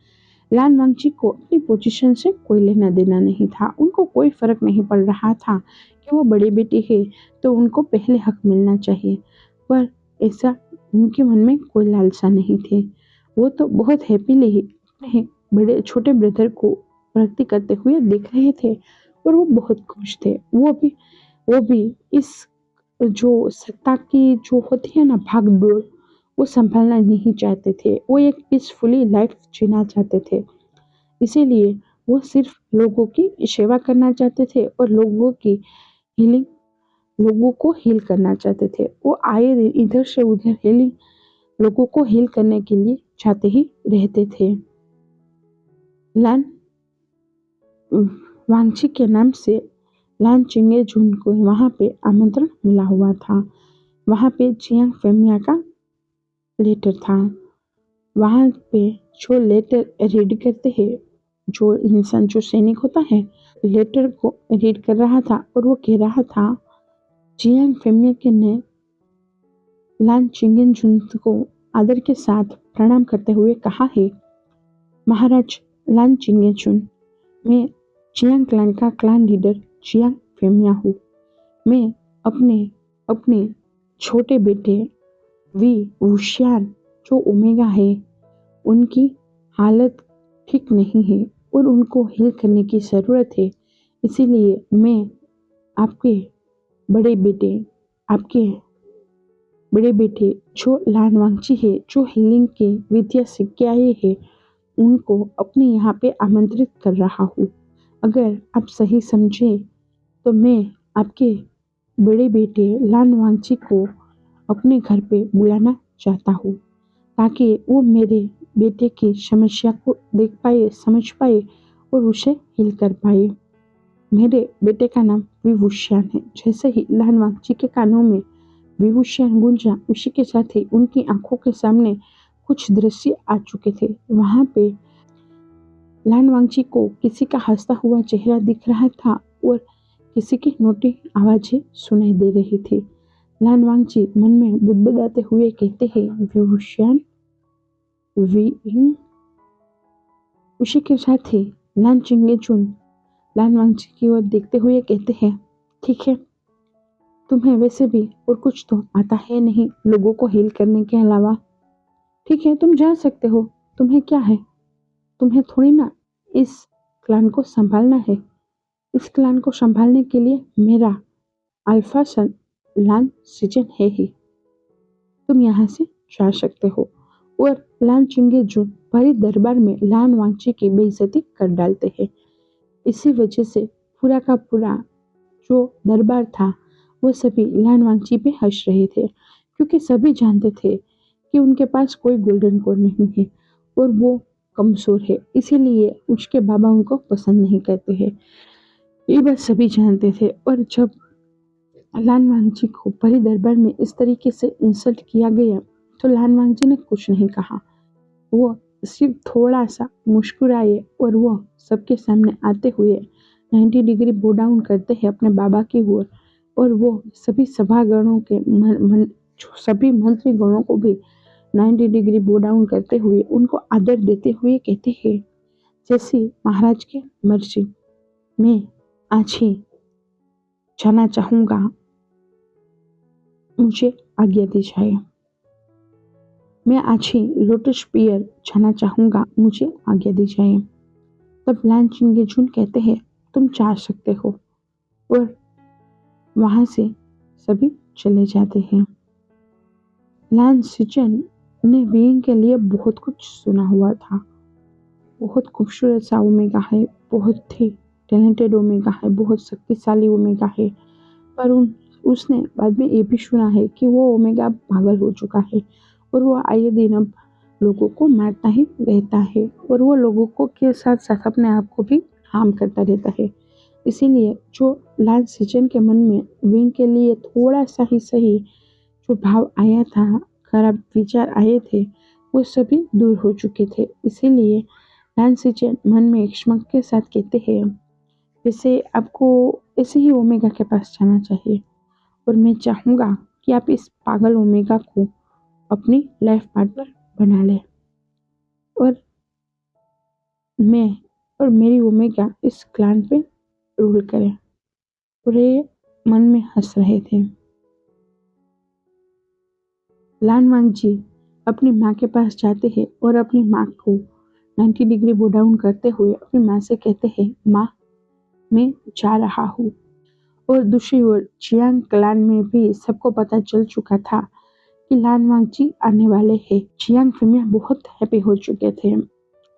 लान वांगजी को अपनी पोजीशन से कोई लेना देना नहीं था। उनको कोई फर्क नहीं पड़ रहा था कि वो बड़े बेटे हैं तो उनको पहले हक मिलना चाहिए, पर ऐसा उनके मन में कोई लालसा नहीं थे। वो तो बहुत हैप्पीली ही अपने बड़े छोटे ब्रदर को प्रगति करते हुए देख रहे थे, और वो बहुत खुश थे। वो भी इस जो सत्ता की जो होती है ना भाग दौड़, वो संभालना नहीं चाहते थे। वो एक पीसफुली लाइफ जीना चाहते थे, इसीलिए वो सिर्फ लोगों की सेवा करना चाहते थे और हीलिंग लोगों को हील करना चाहते थे। वो आए दिन इधर से उधर लोगों को हील करने के लिए चाहते ही रहते थे। लान वांगची के नाम से लान चिंगेजुन को वहाँ पे आमंत्रण मिला हुआ था। वहाँ पे चियांग फेमिया का लेटर था। वहाँ पे जो लेटर रीड करते हैं, जो इंसान जो सैनिक होता है लेटर को रीड कर रहा था और वो कह रहा था, चियांग फेमिया के ने लान चिंगेजुन को आदर के साथ प्रणाम करते हुए कहा है, महाराज लान चिंगेजुन, मैं चियांग क्लैन का क्लैन लीडर चियांग फेमिया हूँ। मैं अपने अपने छोटे बेटे वी वुशियान जो ओमेगा है उनकी हालत ठीक नहीं है और उनको हील करने की ज़रूरत है। इसीलिए मैं आपके आपके बड़े बेटे जो लान वांगची है, जो हीलिंग की विद्या सीख के आए हैं, उनको अपने यहाँ पे आमंत्रित कर रहा हूँ। अगर आप सही समझे तो मैं आपके बड़े बेटे लान वांगची को अपने घर पे बुलाना चाहता हूँ ताकि वो मेरे बेटे की समस्या को देख पाए, समझ पाए और उसे हील कर पाए। मेरे बेटे का नाम विभूषण है। जैसे ही लान वांगची के कानों में विभूषण गूंजा, उसी के साथ ही उनकी आंखों के सामने कुछ दृश्य आ चुके थे। वहां पे लान वांगची को किसी का हंसता हुआ चेहरा दिख रहा था और किसी की नोटी आवाजें सुनाई दे रही थी। लान वांगची मन में बुदबुदाते हुए कहते हैं, विभूषण वी। उसी के साथ ही लान चिंगेजुन लान वांगची की ओर देखते हुए कहते हैं, ठीक है, तुम्हें वैसे भी और कुछ तो आता है नहीं लोगों को हील करने के अलावा। ठीक है, तुम जा सकते हो। तुम्हें क्या है, तुम्हें थोड़ी ना इस क्लान को संभालना है। इस क्लान को संभालने के लिए मेरा अल्फा सन लान सीजन है ही। तुम यहाँ से जा सकते हो। और लान चिंगेजुन भरी दरबार में लान वांगची की बेइज्जती कर डालते हैं। इसी वजह से पूरा का पूरा जो दरबार था वो सभी लान वांगची पे हंस रहे थे, क्योंकि सभी जानते थे कि उनके पास कोई गोल्डन कोर नहीं है और वो कमजोर है, इसीलिए उसके बाबा उनको पसंद नहीं करते हैं। ये बात सभी जानते थे। और जब लान वांगची को परी दरबार में इस तरीके से इंसल्ट किया गया तो लान वांगची ने कुछ नहीं कहा। वो सिर्फ थोड़ा सा मुस्कुराए और वो सबके सामने आते हुए 90 डिग्री बो डाउन करते हैं अपने बाबा की ओर। और वो सभी सभागणों के सभी मंत्री गणों को भी 90 डिग्री बो डाउन करते हुए उनको आदर देते हुए कहते हैं, जैसी महाराज की मर्जी, मैं आज ही जाना चाहूंगा, मुझे आज्ञा दी जाए। मैं आज ही लोटस पियर जाना चाहूंगा, मुझे आज्ञा दी जाए। तब लान चिंगेजुन कहते हैं, तुम जा सकते हो। और वहां से सभी चले जाते हैं। लान सीजन ने बीइंग के लिए बहुत कुछ सुना हुआ था। बहुत खूबसूरत सा ओमेगा है, बहुत ही टैलेंटेड ओमेगा है, बहुत शक्तिशाली ओमेगा है। पर उसने बाद में ये भी सुना है कि वो ओमेगा पागल हो चुका है और वो आए दिन अब लोगों को मारता ही रहता है और वो लोगों को के साथ साथ अपने आप को भी हार्म करता रहता है। इसीलिए जो लान सीजन के मन में विंग के लिए थोड़ा सा ही सही जो भाव आया था, खराब विचार आए थे, वो सभी दूर हो चुके थे। इसीलिए लान सीजन मन में एक स्मक के साथ कहते हैं, जैसे आपको ऐसे ही ओमेगा के पास जाना चाहिए और मैं चाहूँगा कि आप इस पागल ओमेगा को अपनी लाइफ पार्टनर बना लें और मैं और मेरी ओमेगा इस क्लान पे रूल करें। और ये मन में हंस रहे थे। लान वांगजी अपनी माँ के पास जाते हैं और अपनी माँ को 90 डिग्री बो डाउन करते हुए अपनी माँ से कहते हैं, माँ मैं जा रहा हूँ। और दूसरी ओर चियांग क्लान में भी सबको पता चल चुका था कि लान वांगजी आने वाले हैं। चियांग फीमेल बहुत हैप्पी हो चुके थे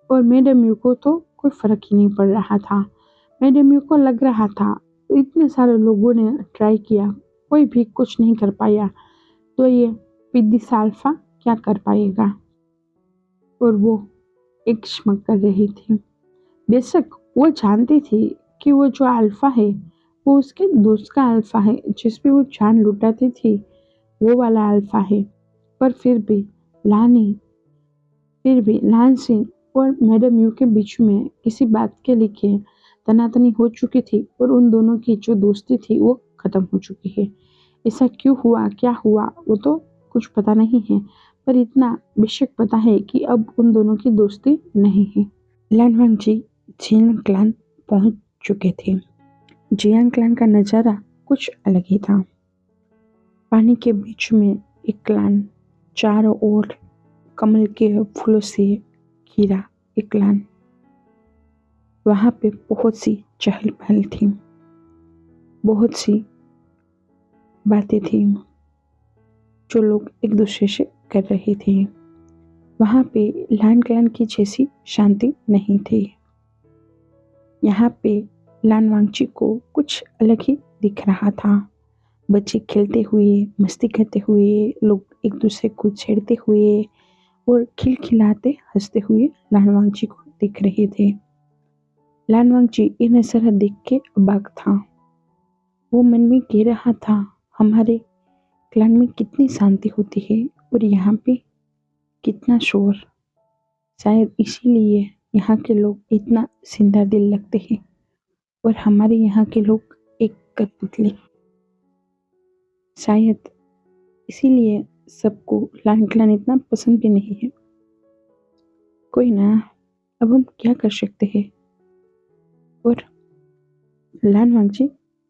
और मैडम यू को तो कोई फर्क ही नहीं पड़ रहा था। मैडम यू को लग रहा था इतने सारे लोगों ने ट्राई किया, कोई भी कुछ नहीं कर पाया, तो ये पिद्दी साल्फा क्या कर पाएगा। और वो एक स्मक कर रही थी। बेशक वो जानती थी कि वो जो अल्फा है वो उसके दोस्त का अल्फा है, जिस पे वो जान लुटाती थी वो वाला अल्फा है। पर लानी फिर भी लान सिंह और मैडम यू के बीच में किसी बात के लिए तनातनी हो चुकी थी और उन दोनों की जो दोस्ती थी वो खत्म हो चुकी है। ऐसा क्यों हुआ, क्या हुआ, वो तो कुछ पता नहीं है, पर इतना बेशक पता है कि अब उन दोनों की दोस्ती नहीं है। लानवांग जी जियांग क्लान पहुंच चुके थे। जियांग क्लान का नजारा कुछ अलग ही था। पानी के बीच में एक क्लान, चारों ओर कमल के फूलों से घिरा एक क्लान। वहां पे बहुत सी चहल पहल थी, बहुत सी बातें थी जो लोग एक दूसरे से कर रहे थे। वहां पे लान क्लान की जैसी शांति नहीं थी। यहाँ पे लान वांगची को कुछ अलग ही दिख रहा था। बच्चे खेलते हुए, मस्ती करते हुए, लोग एक दूसरे को छेड़ते हुए और खिलखिलाते हंसते हुए लान वांगची को दिख रहे थे। लान वांगची ये नजारा देख के अबाक था। वो मन में कह रहा था, हमारे क्लान में कितनी शांति होती है और यहाँ पे कितना शोर। शायद इसीलिए यहाँ के लोग इतना जिंदा दिल लगते हैं और हमारे यहाँ के लोग एक कठपुतली। शायद इसीलिए सबको लान क्लान इतना पसंद भी नहीं है। कोई ना, अब हम क्या कर सकते हैं। और लान वांगजी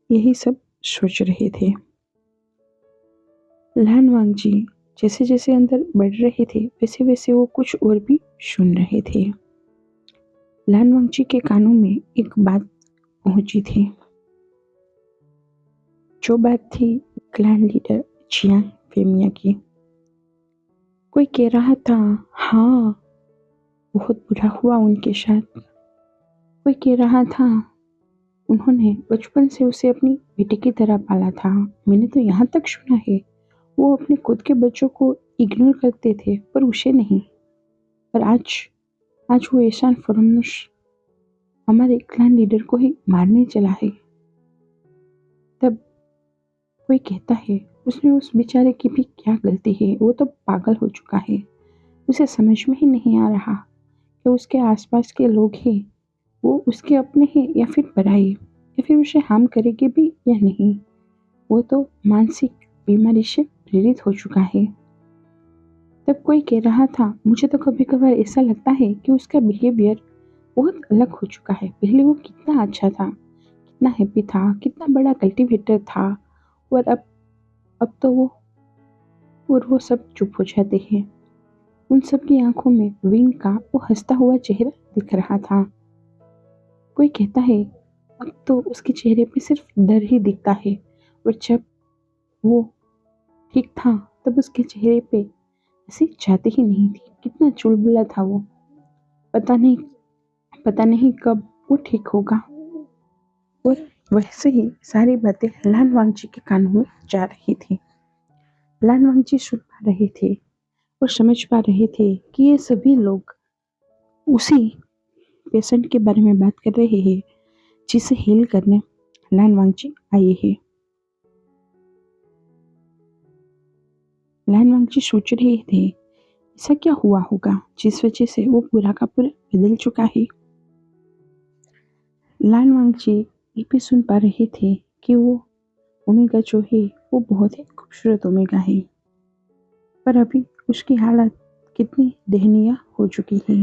यही सब सोच रहे थे। लान वांगजी जैसे जैसे अंदर बढ़ रहे थे वैसे वैसे वो कुछ और भी सुन रहे थे। लान वांगजी के कानों में एक बात पहुंची थी, जो बात थी क्लैन लीडर जियांग फेमिया की। कोई कह रहा था, हाँ बहुत बुरा हुआ उनके साथ। कोई कह रहा था, उन्होंने बचपन से उसे अपनी बेटी की तरह पाला था। मैंने तो यहाँ तक सुना है वो अपने खुद के बच्चों को इग्नोर करते थे पर उसे नहीं। पर आज आज वो ऐसा फरमाश हमारे क्लैन लीडर को ही मारने चला है। तब कोई कहता है, उसमें उस बेचारे की भी क्या गलती है, वो तो पागल हो चुका है। उसे समझ में ही नहीं आ रहा कि उसके आसपास के लोग हैं वो उसके अपने हैं या फिर पराए, या फिर उसे हार्म करेंगे भी या नहीं। वो तो मानसिक बीमारी से प्रेरित हो चुका है। तब कोई कह रहा था, मुझे तो कभी कभार ऐसा लगता है कि उसका बिहेवियर बहुत अलग हो चुका है। पहले वो कितना अच्छा था, कितना हैप्पी था, कितना बड़ा कल्टीवेटर था, और अब तो वो सब चुप हो जाते हैं। उन सब की आंखों में विंग का वो हंसता हुआ चेहरा दिख रहा था। कोई कहता है, अब तो उसके चेहरे पे सिर्फ डर ही दिखता है, और जब वो ठीक था तब उसके चेहरे पे ऐसी जाती ही नहीं थी। कितना चुलबुला था वो। पता नहीं कब वो ठीक होगा। और वैसे ही सारी बातें लान वांगची के कानों में जा रही थी। लान वांगची सुन पा रहे थे और समझ पा रहे थे कि ये सभी लोग उसी पेशेंट के बारे में बात कर रहे हैं जिसे हील करने लान वांगची आए हैं। लान वांगची सोच रहे थे, ऐसा क्या हुआ होगा जिस वजह से वो पूरा का पूरा बदल चुका है। लान वांगची ये भी सुन पा रहे थे कि वो ओमेगा जो है वो बहुत ही खूबसूरत ओमेगा है, पर अभी उसकी हालत कितनी दयनीय हो चुकी है।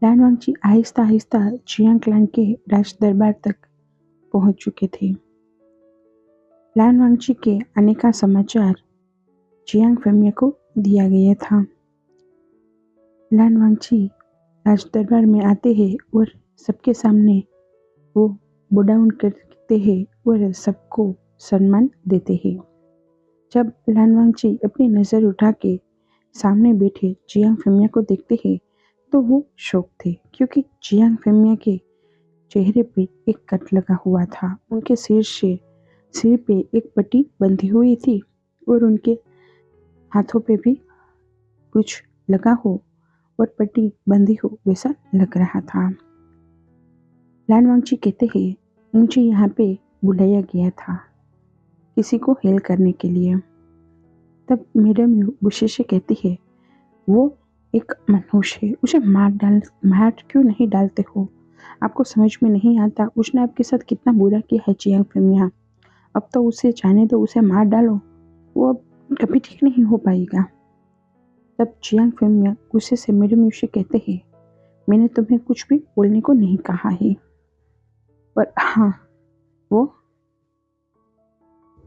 लान वांगची आहिस्ता आहिस्ता जियांग क्लैन के राज दरबार तक पहुंच चुके थे। लान वांगची के आने का समाचार जियांग फेमिया को दिया गया था। लान वांगची राज दरबार में आते हैं और सबके सामने वो बो डाउन करते हैं और सबको सम्मान देते हैं। जब लान वांगची अपनी नज़र उठा के सामने बैठे जियांग फेमिया को देखते हैं तो वो शौक थे, क्योंकि जियांग फेमिया के चेहरे पे एक कट लगा हुआ था। उनके सिर पे एक पट्टी बंधी हुई थी और उनके हाथों पे भी कुछ लगा हो और पट्टी बंधी हो वैसा लग रहा था। लानवांगची कहते हैं, मुझे यहाँ पे बुलाया गया था किसी को हेल करने के लिए। तब मैडम यू गुस्से से कहती है, वो एक मनुष्य है, उसे मार क्यों नहीं डालते हो? आपको समझ में नहीं आता उसने आपके साथ कितना बुरा किया है जियांग फेमिया। अब तो उसे जाने दो, उसे मार डालो, वो अब कभी ठीक नहीं हो पाएगा। तब जियांग फेमिया गुस्से से मैडम यू से कहते हैं, मैंने तुम्हें कुछ भी बोलने को नहीं कहा है, और हाँ, वो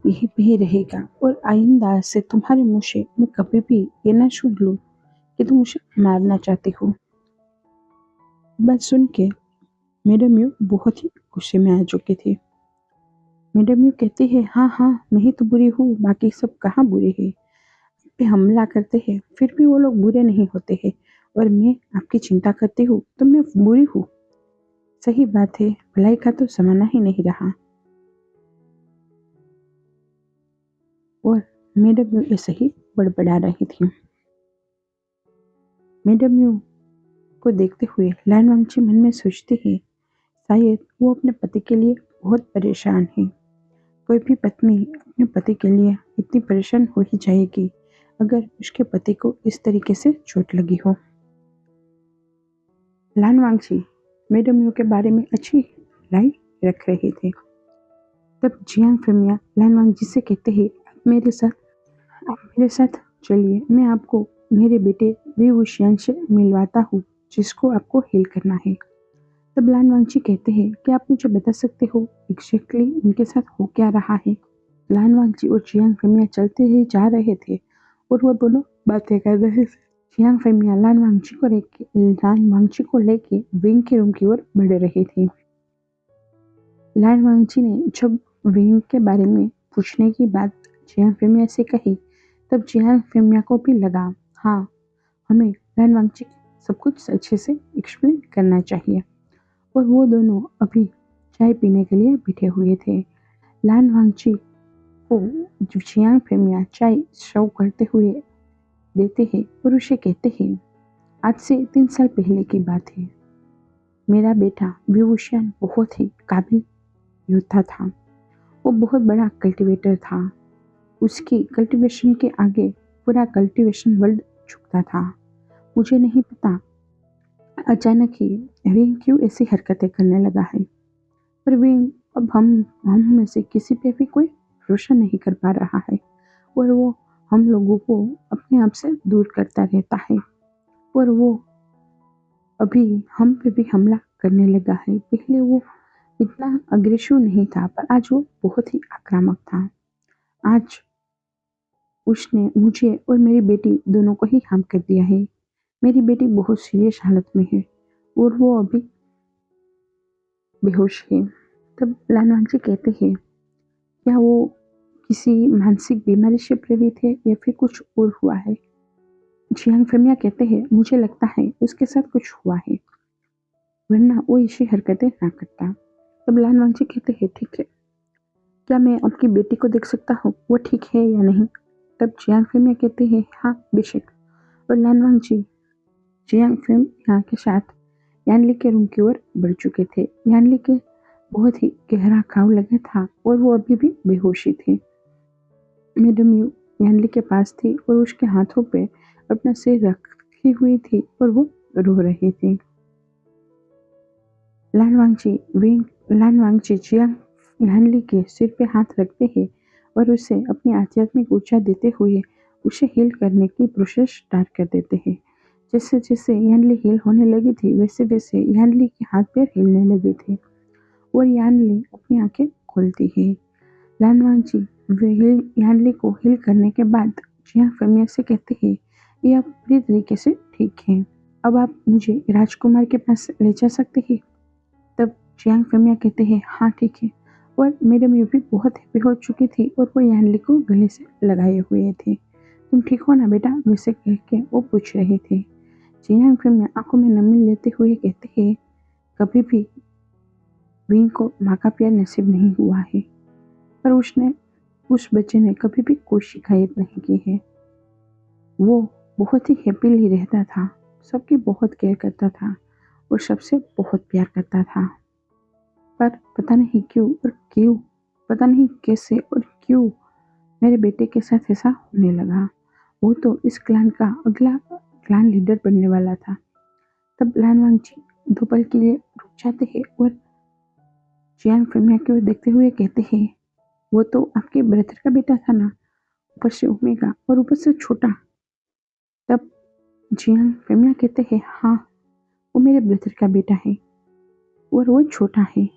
यही पे रहेगा, और आइंदा से तुम्हारे मुंह से मैं कभी भी ये ना सुन लूं कि तुम उसे मारना चाहते हो। बात सुन के मैडम यू बहुत ही गुस्से में आ चुके थे। मैडम यू कहती है, हाँ हाँ, मैं ही तो बुरी हूँ, बाकी सब कहाँ बुरे हैं। पे हमला करते हैं फिर भी वो लोग बुरे नहीं होते हैं, और मैं आपकी चिंता करती हूँ तो मैं बुरी हूँ। सही बात है, भलाई का तो जमाना ही नहीं रहा। और मैडम यू ऐसे ही बड़बड़ा रही थी। मैडम यू को देखते हुए लान वांगची मन में सोचती है, शायद वो अपने पति के लिए बहुत परेशान है। कोई भी पत्नी अपने पति के लिए इतनी परेशान हो ही जाएगी अगर उसके पति को इस तरीके से चोट लगी हो। लान वांगची मैडम यू के बारे में अच्छी राय रख रहे थे। तब जियांग फेमिया लान वांगजी से कहते हैं, आप मेरे साथ चलिए, मैं आपको मेरे बेटे वी वुशियान से मिलवाता हूँ जिसको आपको हील करना है। तब लान वांगची कहते हैं, क्या आप मुझे बता सकते हो एग्जैक्टली इनके साथ हो क्या रहा है? लान वांगची और जियांग फेमिया चलते ही जा रहे थे और वो दोनों बातें कर रहे थे। जियांग फेमिया लान वांगची को लेके विंग के रूम की ओर बढ़ रही थी। लान वांगची ने जब विंग के बारे में पूछने की बात जियांग फेमिया से कही, तब जियांग फेमिया को भी लगा, हाँ, हमें लान वांगची सब कुछ अच्छे से एक्सप्लेन करना चाहिए। और वो दोनों अभी चाय पीने के लिए बैठे हुए थे। लान वांगची को जियांग फेमिया चाय सर्व करते हुए देते हैं और उसे कहते हैं, आज से 3 साल पहले की बात है। मेरा बेटा विभूषण बहुत ही काबिल योद्धा था। वो बहुत बड़ा कल्टीवेटर था। उसकी कल्टीवेशन के आगे पूरा कल्टीवेशन वर्ल्ड झुकता था। मुझे नहीं पता अचानक ही विंग क्यों ऐसी हरकतें करने लगा है, पर विंग अब हम में से किसी पे भी कोई भरोसा नहीं कर पा रहा है, और वो हम लोगों को अपने आप से दूर करता रहता है, और वो अभी हम पे भी हमला करने लगा है। पहले वो इतना अग्रेसिव नहीं था, पर आज वो बहुत ही आक्रामक था। आज उसने मुझे और मेरी बेटी दोनों को ही हार्म कर दिया है। मेरी बेटी बहुत सीरियस हालत में है और वो अभी बेहोश है। तब लानवांगची कहते हैं, क्या वो किसी मानसिक बीमारी से प्रेरित है या फिर कुछ और हुआ है? जियांग फेमिया कहते हैं, मुझे लगता है उसके साथ कुछ हुआ है, वरना वो ऐसी हरकतें ना करता। तब लानवांगची कहते हैं, ठीक है, क्या मैं आपकी बेटी को देख सकता हूँ, वो ठीक है या नहीं? तब जियांग फेमिया कहते हैं, हाँ बेशक। और लानवांगची जियांग फेमिया के साथ यानली के रूम की ओर बढ़ चुके थे। यानली के बहुत ही गहरा घाव लगा था और वो अभी भी बेहोशी थी। मैडम यू यानली के पास थी और उसके हाथों पे अपना सिर रखी हुई थी और वो रो रही थी। लान वांगची जियांग यानली के सिर पे हाथ रखते हैं और उसे अपनी आध्यात्मिक ऊर्जा देते हुए उसे हील करने की प्रोसेस स्टार्ट कर देते हैं। जैसे जैसे यानली हील होने लगी थी वैसे वैसे यानली के हाथ पैर हिलने लगे थे और यानली अपनी आंखें खोलती है। लान वांगची यानली को हील करने के बाद जियांग फेमिया से कहते हैं, ये अब पूरी तरीके से ठीक है, अब आप मुझे राजकुमार के पास ले जा सकते हैं। तब जियांग फेमिया कहते हैं, हाँ ठीक है। और मैडम यू भी बहुत हैप्पी हो चुकी थी और वो यानली को गले से लगाए हुए थे। तुम ठीक हो ना बेटा, वैसे कह के वो पूछ रहे थे। जियांग फेमिया आंखों में नमी लेते हुए कहते हैं, कभी भी विंग को माँ का प्यार नसीब नहीं हुआ है, पर उस बच्चे ने कभी भी कोई शिकायत नहीं की है। वो बहुत ही हैप्पीली रहता था, सबकी बहुत केयर करता था और सबसे बहुत प्यार करता था। पर पता नहीं क्यों, पता नहीं कैसे और क्यों मेरे बेटे के साथ ऐसा होने लगा। वो तो इस क्लान का अगला क्लान लीडर बनने वाला था। तब लान वांगची 2 पल के लिए रुक जाते हैं और जियांग फेमिया की ओर देखते हुए कहते हैं, वो तो आपके ब्रदर का बेटा था ना, ऊपर से ओमेगा और ऊपर से छोटा। तब जियांग फेमिया कहते हैं, हाँ वो मेरे ब्रदर का बेटा है और वो छोटा है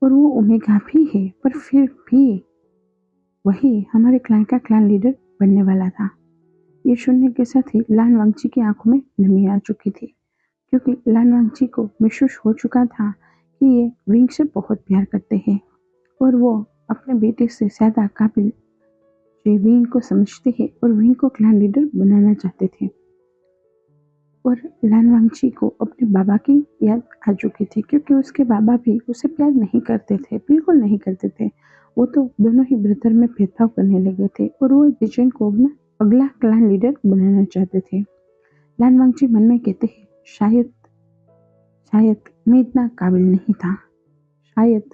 और वो ओमेगा भी है, पर फिर भी वही हमारे क्लान का क्लान लीडर बनने वाला था। ये सुनने के साथ ही लान वांगची की आंखों में नमी आ चुकी थी, क्योंकि लान वांगची को महसूस हो चुका था कि ये विंग से बहुत प्यार करते हैं और वो अपने बेटे से ज्यादा काबिल ये विंग को समझते हैं और विंग को क्लान लीडर बनाना चाहते थे। और लान वांगची को अपने बाबा की याद आ चुकी थी, क्योंकि उसके बाबा भी उसे प्यार नहीं करते थे, बिल्कुल नहीं करते थे। वो तो दोनों ही ब्रदर में भेदभाव करने लगे थे और वो जिजेन को अपना अगला क्लान लीडर बनाना चाहते थे। लान वांगची मन में कहते हैं, शायद मैं इतना काबिल नहीं था, शायद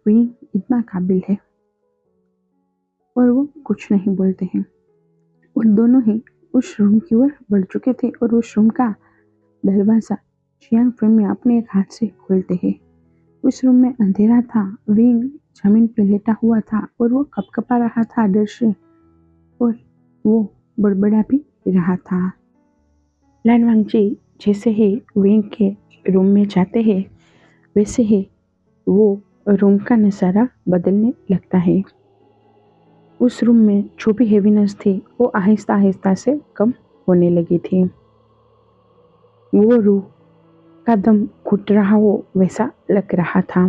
विंग इतना काबिल है। और वो कुछ नहीं बोलते हैं और दोनों ही उस रूम की ओर बढ़ चुके थे और उस रूम का दरवाजा जियांग फेमिया अपने एक हाथ से खोलते हैं। उस रूम में अंधेरा था, विंग जमीन पर लेटा हुआ था और वो कपकपा रहा था डर से और वो बड़बड़ा भी रहा था। लान वांगची जैसे ही विंग के रूम में जाते हैं, वैसे ही वो रूम का नज़ारा बदलने लगता है। उस रूम में जो भी हेवीनेस थी वो आहिस्ता आहिस्ता से कम होने लगी थी। वो रूह का दम घुट रहा हो वैसा लग रहा था।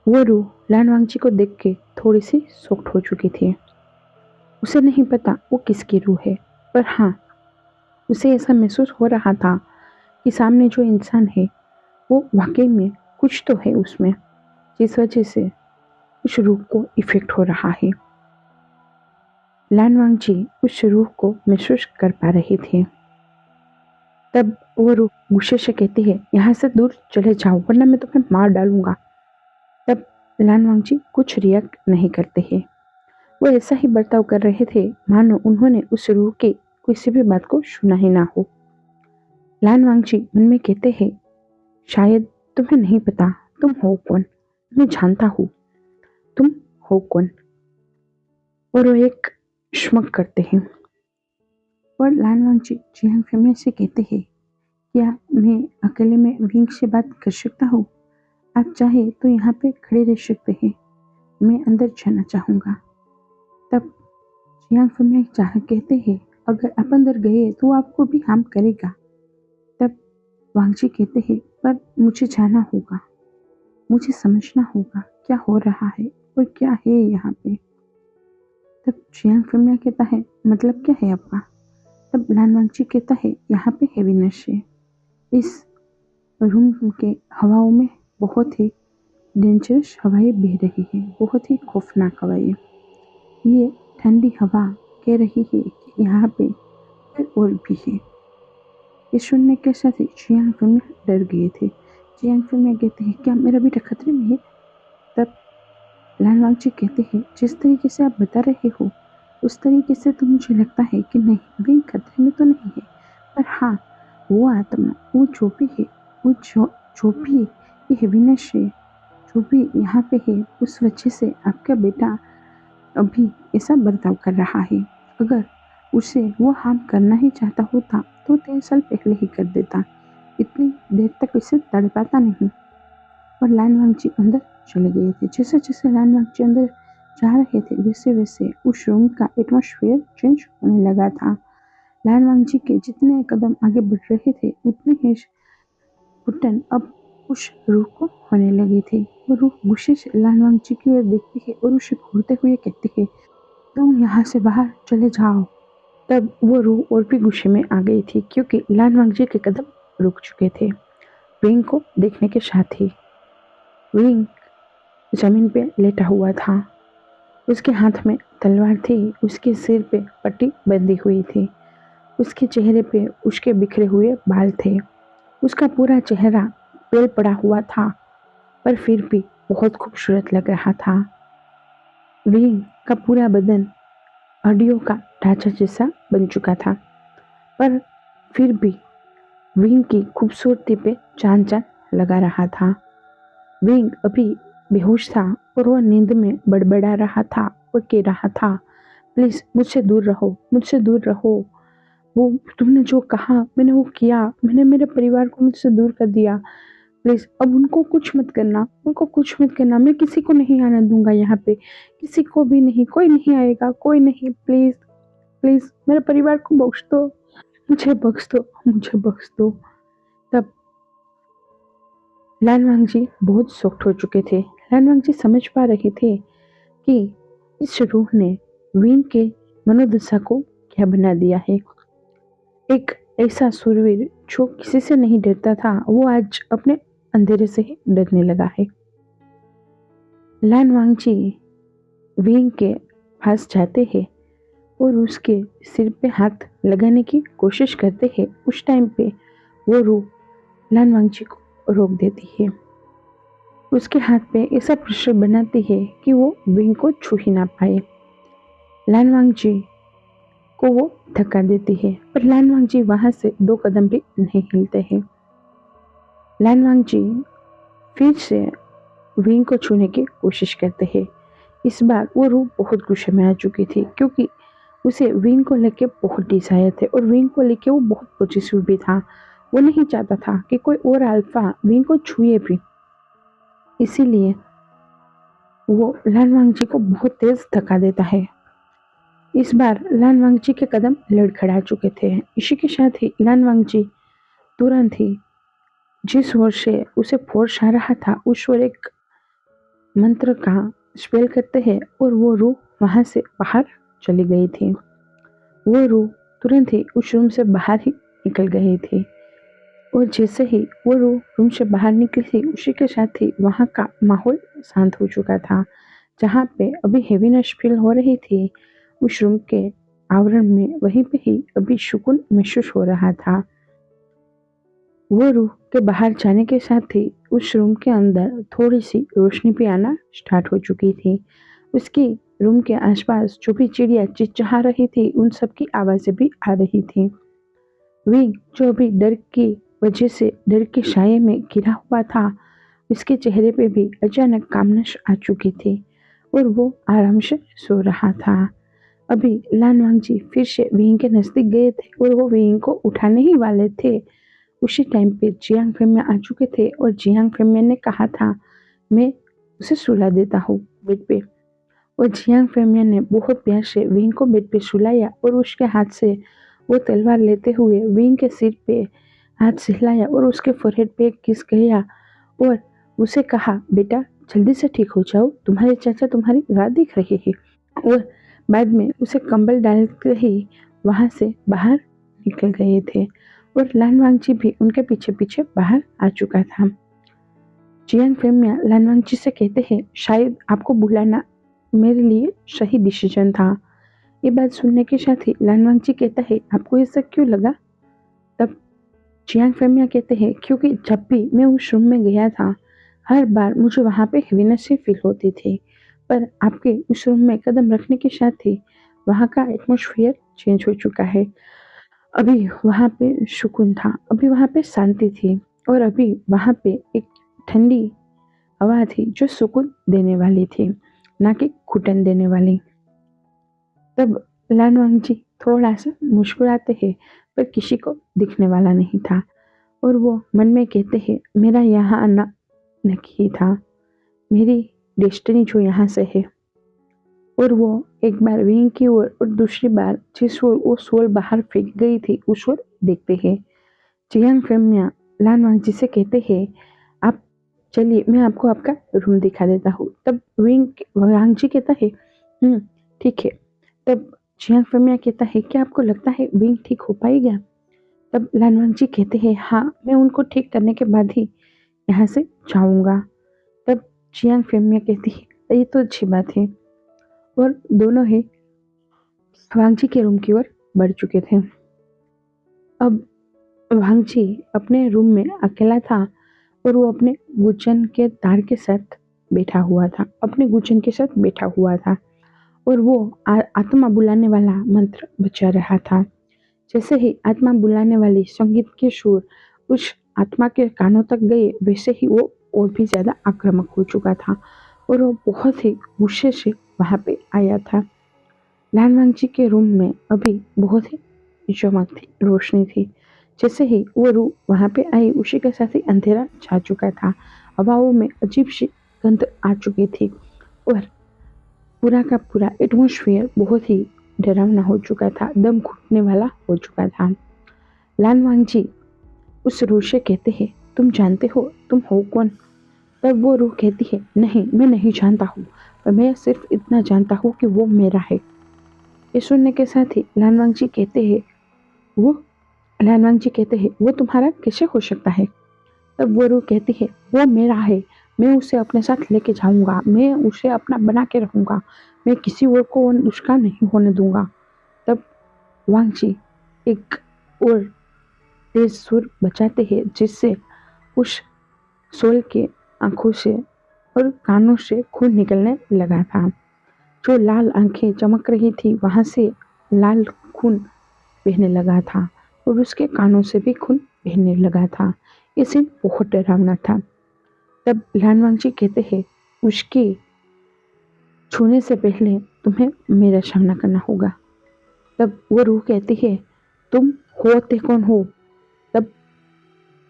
वो रूह लान वांगची को देख के थोड़ी सी शॉक्ड हो चुकी थी। उसे नहीं पता वो किसकी रूह है, पर हाँ उसे ऐसा महसूस हो रहा था कि सामने जो इंसान है वो वाकई में कुछ तो है उसमें, जिस वजह से उस रूह को इफेक्ट हो रहा है। लान वांगची उस रूह को महसूस कर पा रहे थे। तब वो रूह गुस्से से कहती है, यहाँ से दूर चले जाओ वरना मैं तुम्हें मार डालूंगा। तब लान वांगची कुछ रिएक्ट नहीं करते हैं। वो ऐसा ही बर्ताव कर रहे थे मानो उन्होंने उस रूह की किसी भी बात को सुना ही ना हो। लान वांगची मन में कहते हैं, शायद तुम्हें नहीं पता तुम हो कौन, मैं जानता हूँ तुम हो कौन। और वो एक श्मक करते हैं और लान वांगची जियांग फेमिया से कहते हैं, क्या मैं अकेले में विंग से बात कर सकता हूँ? आप चाहे तो यहाँ पे खड़े रह सकते हैं, मैं अंदर जाना चाहूँगा। तब जियांग फेमिया कहते हैं, अगर आप अंदर गए तो आपको भी हार्म करेगा। तब वांगची कहते हैं, पर मुझे जाना होगा, मुझे समझना होगा क्या हो रहा है और क्या है यहाँ पे। तब जियांग फेमिया कहता है, मतलब क्या है आपका? तब लान वांगची कहता है, यहाँ पे हेवीनेस है, इस रूम के हवाओं में बहुत ही डेंजरस हवाएं बह रही है, बहुत ही खौफनाक हवाएं। ये ठंडी हवा कह रही है कि यहाँ पे कोई और भी है। ये सुनने के साथ ही जियांग फेमिया डर गए थे। जियांग फेमिया कहते हैं, क्या मेरा बेटा खतरे में है? तब लान वांगची कहते हैं, जिस तरीके से आप बता रहे हो उस तरीके से तो मुझे लगता है कि नहीं, विंग खतरे में तो नहीं है, पर हाँ वो आत्मा, वो जो भी है, वो जो भी ये हेवीनेस है, जो भी यहाँ पे है, उस वजह से आपका बेटा अभी ऐसा बर्ताव कर रहा है। अगर उसे वो हार्म करना ही चाहता होता तो 3 साल पहले ही कर देता, इतनी देर तक इसे तड़पाता नहीं। और लान वांगची अंदर चले गए थे। जैसे जैसे लान वांगची अंदर जा रहे थे वैसे वैसे उस रूम का एटमॉस्फेयर चेंज होने लगा था। लान वांगची के जितने कदम आगे बढ़ रहे थे उतने ही घुटन अब उस रूह को होने लगी थी। वो रूह गुस्से से लान वांगची की ओर देखती है और उसे घूरते हुए कहती है, तुम यहाँ से बाहर चले जाओ। तब वो रूह और भी गुस्से में आ गई थी, क्योंकि लान वांगची के कदम रुक चुके थे। विंग को देखने के साथ ही विंग जमीन पे लेटा हुआ था। उसके हाथ में तलवार थी, उसके सिर पे पट्टी बंधी हुई थी, उसके चेहरे पे उसके बिखरे हुए बाल थे उसका पूरा चेहरा पेल पड़ा हुआ था, पर फिर भी बहुत खूबसूरत लग रहा था। विंग का पूरा बदन हड्डियों का ढांचा जैसा बन चुका था, पर फिर भी विंग की खूबसूरती पे चांद चांद लगा रहा था। विंग अभी बेहोश था और वह नींद में बड़बड़ा रहा था और कह रहा था, प्लीज मुझसे दूर रहो, मुझसे दूर रहो। वो तुमने जो कहा मैंने वो किया, मैंने मेरे परिवार को मुझसे दूर कर दिया। प्लीज अब उनको कुछ मत करना, उनको कुछ मत करना। मैं किसी को नहीं आने दूंगा यहाँ पे, किसी को भी नहीं, कोई नहीं आएगा, कोई नहीं। प्लीज प्लीज मेरे परिवार को बख्श दो, मुझे बख्श दो, मुझे बख्श दो। तब लानवांग जी बहुत सॉफ्ट हो चुके थे। लानवांग जी समझ पा रहे थे कि इस रूह ने विंग के मनोदशा को क्या बना दिया है। एक ऐसा सूरवीर जो किसी से नहीं डरता था, वो आज अपने अंधेरे से ही डरने लगा है। लानवांग जी विंग के पास जाते हैं और उसके सिर पे हाथ लगाने की कोशिश करते हैं। उस टाइम पे वो रूह लानवांग जी को रोक देती है। उसके हाथ पे ऐसा प्रेशर बनाती है कि वो विंग को छू ही ना पाए। लानवांग जी को वो धक्का देती है, पर लानवांग जी वहां से 2 कदम भी नहीं हिलते हैं। लानवांग जी फिर से विंग को छूने की कोशिश करते हैं। इस बार वो रूह बहुत गुस्से में आ चुकी थी, क्योंकि उसे विंग को लेके बहुत डिजायर थे और विंग को लेके वो बहुत पॉजिटिव भी था। वो नहीं चाहता था कि कोई और अल्फा विंग को छुए भी, इसीलिए वो लानवांग जी को बहुत तेज धक्का देता है। इस बार लानवांग जी के कदम लड़खड़ा चुके थे। इसी के साथ ही लानवांग जी तुरंत ही जिस ओर से उसे फोर्स आ रहा था उस ओर एक मंत्र का स्पेल करते हैं और वो रूह वहां से बाहर चली गई थी। वो रूह तुरंत ही उस रूम से बाहर ही निकल गई थी और जैसे ही वो रूह रूम से बाहर निकली थी, उसी के साथ ही वहां का माहौल शांत हो चुका था। जहाँ पे अभी हेवीनेस फील हो रही थी, उस रूम के आवरण में वहीं पे ही अभी सुकून महसूस हो रहा था। वो रूह के बाहर जाने के साथ ही उस रूम के अंदर थोड़ी सी रोशनी भी आना स्टार्ट हो चुकी थी। उसकी रूम के आसपास जो भी चिड़िया चिचहा रही थी, उन सब की आवाजें भी आ रही थी। विंग जो अभी डर की वजह से डर के साये में गिरा हुआ था, उसके चेहरे पे भी अचानक कामनश आ चुकी थी और वो आराम से सो रहा था। अभी लानवांग जी फिर से विंग के नजदीक गए थे और वो विंग को उठाने ही वाले थे। उसी टाइम पे जियांग फेमिया आ चुके थे और जियांग फेमिया ने कहा था, मैं उसे सुला देता हूँ बेड पे। और जियांग फेमिया ने बहुत प्यार से विंग को बेड पे सुलाया और उसके हाथ से वो तलवार लेते हुए विंग के सिर पे हाथ सिलाया और उसके फोरहेड पे एक किस किया और उसे कहा, बेटा जल्दी से ठीक हो जाओ, तुम्हारे चाचा तुम्हारी राह देख रहे हैं। और बाद में उसे कंबल डालते ही वहां से बाहर निकल गए थे और लानवांग जी भी उनके पीछे पीछे बाहर आ चुका था। जियांग फेमिया लानवांग जी से कहते हैं, शायद आपको बुलाना मेरे लिए सही डिसीजन था। ये बात सुनने के साथ ही लानवांग जी कहता है, आपको ऐसा क्यों लगा? तब जियांग फेमिया कहते हैं, क्योंकि जब भी मैं उस रूम में गया था, हर बार मुझे वहां पे हेवीनेस ही फील होती थी, पर आपके उस रूम में कदम रखने के साथ ही वहां का एटमोस्फियर चेंज हो चुका है। अभी वहां पे सुकून था, अभी वहां पे शांति थी और अभी वहां पे एक ठंडी हवा थी जो सुकून देने वाली थी, ना कि घुटन देने वाली। तब लानवांग जी थोड़ा सा मुस्कुराते हैं, पर किसी को दिखने वाला नहीं था और वो मन में कहते हैं, मेरा यहाँ आना नक्की था, मेरी डेस्टिनी जो यहाँ से है। और वो एक बार विंग की ओर और दूसरी बार जिस ओर वो सोल बाहर फेंक गई थी उस ओर देखते हैं। जियांग फेमिया लानवांग जी से कहते हैं, आप चलिए मैं आपको आपका रूम दिखा देता हूँ। तब वांग जी कहता है, ठीक है। तब जियांग फेमिया कहता है, क्या आपको लगता है विंग ठीक हो पाएगा? तब लानवांग जी कहते हैं, हाँ मैं उनको ठीक करने के बाद ही यहाँ से जाऊंगा। तब जियांग फेमिया कहती है, ये तो अच्छी बात है। और दोनों ही वांग जी के रूम की ओर बढ़ चुके थे। अब वांगजी अपने रूम में अकेला था और वो अपने गुचन के तार के साथ बैठा हुआ था, अपने गुचन के साथ बैठा हुआ था और वो आत्मा बुलाने वाला मंत्र बजा रहा था। जैसे ही आत्मा बुलाने वाली संगीत के सुर उस आत्मा के कानों तक गए, वैसे ही वो और भी ज्यादा आक्रामक हो चुका था और वो बहुत ही गुस्से से वहां पे आया था। लालवांग जी के रूम में अभी बहुत ही चमक थी, रोशनी थी। जैसे ही वो रू वहां पे आई, उसी के साथ ही अंधेरा छा चुका था। हवाओं में अजीब सी गंध आ चुकी थी और पूरा का पूरा एटमॉस्फेयर बहुत ही डरावना हो चुका था, दम घुटने वाला हो चुका था। लालवांग जी उस रूह से कहते हैं, तुम जानते हो तुम हो कौन? तब वो रूह कहती है, नहीं मैं नहीं जानता हूँ, पर मैं सिर्फ इतना जानता हूँ कि वो मेरा है। ये सुनने के साथ ही वो लालवांग जी कहते हैं, वो तुम्हारा कैसे हो सकता है? तब वो रूह कहती है, वो मेरा है, मैं उसे अपने साथ लेके जाऊंगा, मैं उसे अपना बना के रखूंगा, मैं किसी और को उसका नहीं होने दूंगा। तब वांग जी एक और तेज सुर बचाते हैं, जिससे उस सोल के आंखों से और कानों से खून निकलने लगा था। जो लाल आंखें चमक रही थी, वहां से लाल खून बहने लगा था और उसके कानों से भी खून बहने लगा था। ये सीन बहुत डरावना था। तब लानवांग जी कहते हैं, उसके छूने से पहले तुम्हें मेरा सामना करना होगा। तब वो रूह कहती है, तुम होते कौन हो? तब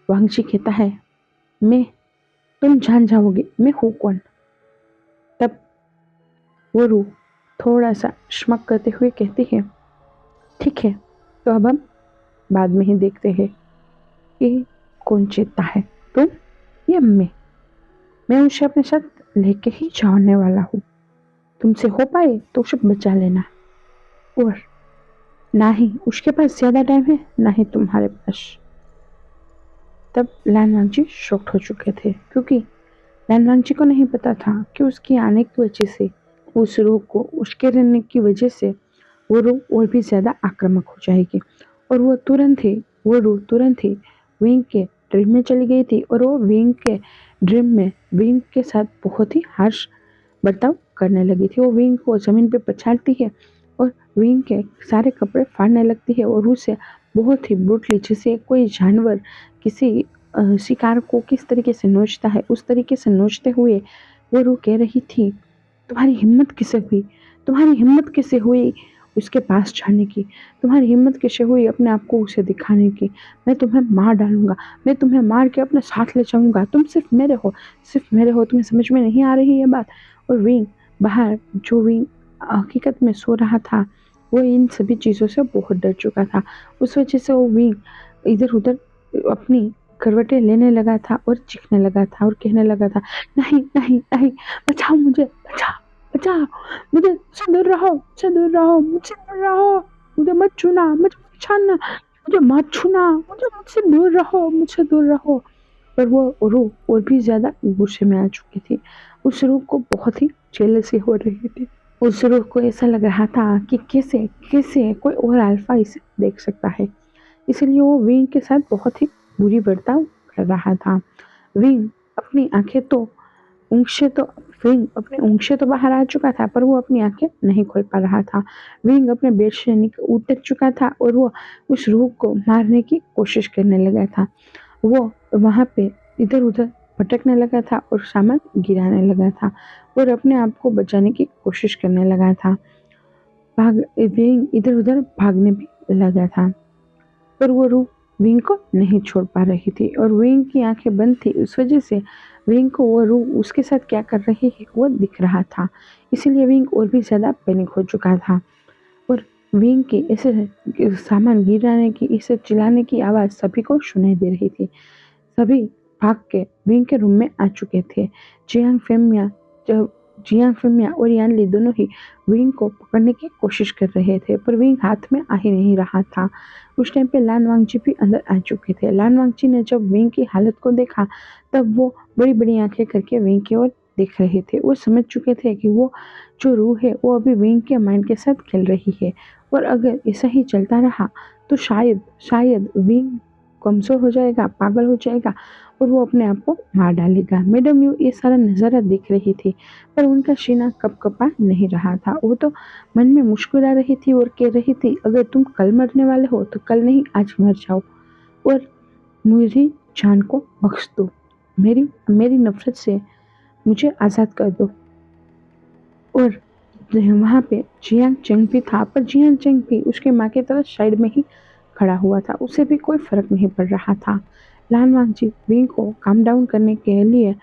वांगजी कहता है, मैं, तुम जान जाओगे मैं हूँ कौन। तब वो रूह थोड़ा सा श्मक करते हुए कहती है, ठीक है, तो अब हम बाद में ही देखते हैं कि कौन जीतता है, तुम या मैं उसे अपने साथ लेके ही जाने वाला हूँ। तुमसे हो पाए तो उसे बचा लेना, और ना ही उसके पास ज्यादा टाइम है ना ही तुम्हारे पास। तब लानवांग जी शॉक्ड हो चुके थे, क्योंकि लानवांग जी को नहीं पता था कि उसके आने की वजह से, उस रूह को उसके रहने की वजह से वो रूह और भी ज्यादा आक्रामक हो जाएगी और वो रूह तुरंत ही विंग के ड्रीम में चली गई थी और वो विंग के ड्रीम में विंग के साथ बहुत ही हार्श बर्ताव करने लगी थी। वो विंग को जमीन पे पछाड़ती है और विंग के सारे कपड़े फाड़ने लगती है और उसे बहुत ही ब्रूटली, जैसे कोई जानवर किसी शिकार को किस तरीके से नोचता है, उस तरीके से नोचते हुए वो रूह कह रही थी, तुम्हारी हिम्मत कैसे हुई? तुम्हारी हिम्मत कैसे हुई उसके पास जाने की? तुम्हारी हिम्मत कैसे हुई अपने आप को उसे दिखाने की? मैं तुम्हें मार डालूंगा, मैं तुम्हें मार के अपने साथ ले जाऊंगा, तुम सिर्फ मेरे हो, तुम्हें समझ में नहीं आ रही ये बात? और विंग बाहर, जो विंग हकीकत में सो रहा था, वो इन सभी चीज़ों से बहुत डर चुका था। उस वजह से वो विंग इधर उधर अपनी करवटें लेने लगा था और चीखने लगा था और कहने लगा था, नहीं नहीं नहीं, बचाओ मुझे, बचाओ, मुझे, मुझसे दूर रहो, मुझसे दूर रहो, मुझसे दूर रहो, मुझे मत छूना, मुझे मत छाना, मुझे मत छूना, मुझे मुझसे दूर रहो, मुझसे दूर रहो। पर वो रूह और भी ज्यादा गुस्से में आ चुकी थी। उस रूह को बहुत ही जेलसी हो रही थी। उस रूह को ऐसा लग रहा था कि कैसे कैसे कोई और अल्फा इसे देख सकता है। इसलिए वो विंग के साथ बहुत ही बुरी बर्ताव कर रहा था। विंग अपनी आंखें तो ऊँख से तो विंग अपने ऊँख से तो बाहर आ चुका था, पर वो अपनी आंखें नहीं खोल पा रहा था। विंग अपने बेड से उतर चुका था और वो उस रूह को मारने की कोशिश करने लगा था। वो वहां पे इधर उधर भटकने लगा था और सामान गिराने लगा था और अपने आप को बचाने की कोशिश करने लगा था। विंग इधर उधर भागने भी लगा था, पर वो रूह विंग को नहीं छोड़ पा रही थी और विंग की आंखें बंद थी। उस वजह से विंग को वो रूह उसके साथ क्या कर रही है वो दिख रहा था। इसीलिए विंग और भी ज्यादा पैनिक हो चुका था और विंग की ऐसे सामान गिराने की, इसे चिल्लाने की आवाज सभी को सुनाई दे रही थी। सभी भाग के विंग के रूम में आ चुके थे। जियांग फेमिया जब जियांग फेमिया और यानली दोनों ही विंग को पकड़ने की कोशिश कर रहे थे, पर विंग हाथ में आ ही नहीं रहा था। उस टाइम पे लान वांगजी भी अंदर आ चुके थे। लान वांगजी ने जब विंग की हालत को देखा, तब वो बड़ी बड़ी आंखें करके विंग की ओर देख रहे थे। वो समझ चुके थे कि वो जो रूह है वो अभी विंग के माइंड के साथ खेल रही है और अगर ऐसा ही चलता रहा तो शायद शायद विंग कमज़ोर हो जाएगा, पागल हो जाएगा और वो अपने आप को मार डालेगा। मैडम यू ये सारा नज़ारा देख रही थी, पर उनका सीना कँपकँपा नहीं रहा था। वो तो मन में मुस्कुरा रही थी और कह रही थी, अगर तुम कल मरने वाले हो तो कल नहीं आज मर जाओ और मेरी जान को बख्श दो। मेरी मेरी नफ़रत से मुझे आज़ाद कर दो। और वहाँ पे जियांग चंग भी था, पर जियांग चंग भी उसके माँ की तरह साइड में ही खड़ा हुआ था। उसे भी कोई फ़र्क नहीं पड़ रहा था। लान वांगजी विंग को काम डाउन करने के लिए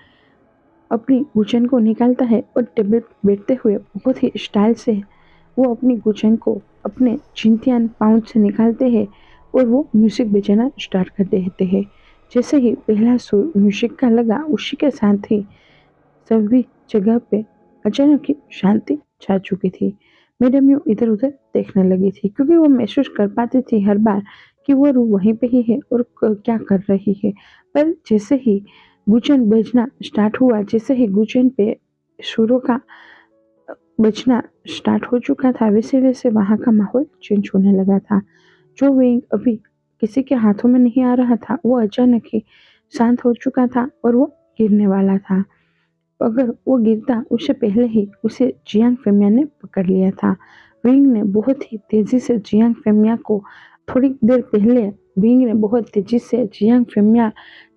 अपनी गुचन को निकालता है और टेबल पर बैठते हुए बहुत ही स्टाइल से वो अपनी गुचन को अपने चिंतियान पाउंड से निकालते हैं और वो म्यूजिक बजाना स्टार्ट कर देते हैं। जैसे ही पहला सुर म्यूजिक का लगा, उसी के साथ ही सभी जगह पे अचानक ही शांति छा चुकी थी। मैडम यूं इधर उधर देखने लगी थी, क्योंकि वो महसूस कर पाती थी हर बार कि वो रूह वहीं पे ही है और क्या कर रही है। पर जैसे ही गुचन बजना स्टार्ट हुआ, जैसे ही गुचन पे सुरों का बजना स्टार्ट हो चुका था, वैसे वैसे वहाँ का माहौल चेंज होने लगा था। जो विंग अभी किसी के हाथों में नहीं आ रहा था, वो अचानक ही शांत हो चुका था और वो गिरने वाला था। अगर वो गिरता उससे पहले ही उसे जियांग फेमिया ने पकड़ लिया था। विंग ने बहुत ही तेजी से जियांग फेमिया को थोड़ी देर पहले विंग ने बहुत तेजी से जियांग फेमिया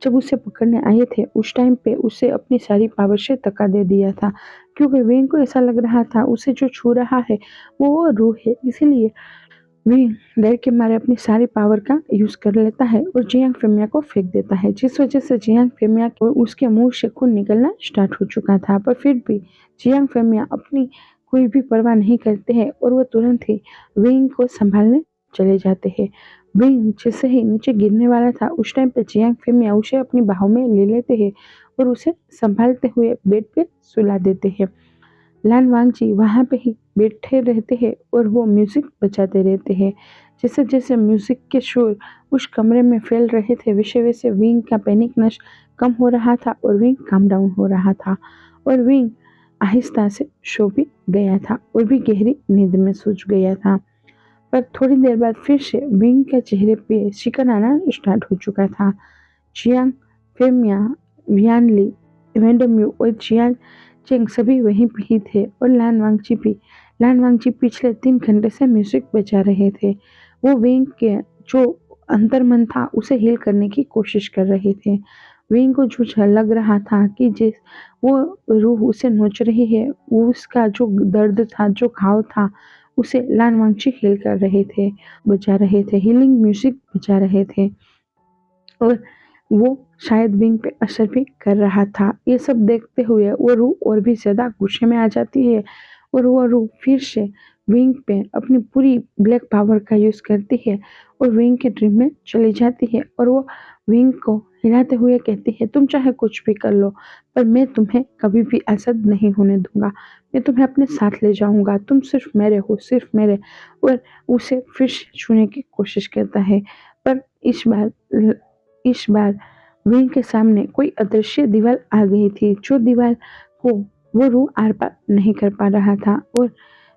जब उसे पकड़ने आए थे, उस टाइम पे उसे अपनी सारी पावर से धक्का दे दिया था, क्योंकि विंग को ऐसा लग रहा था उसे जो छू रहा है वो रूह है। इसीलिए विंग डर के मारे अपनी सारी पावर का यूज कर लेता है और जियांग फेमिया को फेंक देता है, जिस वजह से जियांग फेमिया को उसके मुंह से खून निकलना स्टार्ट हो चुका था। पर फिर भी जियांग फेमिया अपनी कोई भी परवाह नहीं करते हैं और वो तुरंत ही विंग को संभालने चले जाते हैं। विंग जैसे ही नीचे गिरने वाला था, उस टाइम पे जियांग फेमिया उसे अपनी बाहों में ले लेते हैं और उसे संभालते हुए बेड पे सुला देते हैं। लान वांगजी वहाँ पे ही बैठे रहते हैं और वो म्यूजिक बजाते रहते हैं। जैसे जैसे म्यूजिक के सुर उस कमरे में फैल रहे थे, वैसे वैसे विंग का पैनिक नश कम हो रहा था और विंग काम डाउन हो रहा था और विंग आहिस्ता से सो भी गया था और भी गहरी नींद में सूझ गया था। पर थोड़ी देर बाद फिर से विंग के चेहरे पे शिकन आना स्टार्ट हो चुका था। जियांग फेमिया, वियानली, वेंडमयू और जियान चेंग सभी वहीं पे ही थे और लान वांगची भी। लान वांगची पिछले 3 घंटे से म्यूजिक बजा रहे थे। वो विंग के जो अंतर्मन था उसे हील करने की कोशिश कर रहे थे। विंग को जो लग रहा था कि जिस वो रूह उसे नोच रही है, वो उसका जो दर्द था, जो घाव था, उसे लान वांगची हील कर रहे थे, बजा रहे थे, हीलिंग म्यूजिक बजा रहे थे और वो शायद विंग पे असर भी कर रहा था। ये सब देखते हुए वो रूह और भी ज़्यादा गुस्से में आ जाती है और वो रूह फिर से विंग पे अपनी पूरी ब्लैक पावर का यूज़ करती है और विंग के ड्रीम में चली जाती है और वो विंग को हिलाते हुए कहती है, तुम चाहे कुछ भी कर लो, पर मैं तुम्हें कभी भी आज़ाद नहीं होने दूंगा। मैं तुम्हें अपने साथ ले जाऊंगा, तुम सिर्फ मेरे हो, सिर्फ मेरे। और उसे फिर से छूने की कोशिश करता है, पर इस बार विंग के सामने कोई अदृश्य दीवार आ गई थी, जो दीवार को वो रूह आर पार नहीं कर पा रहा था और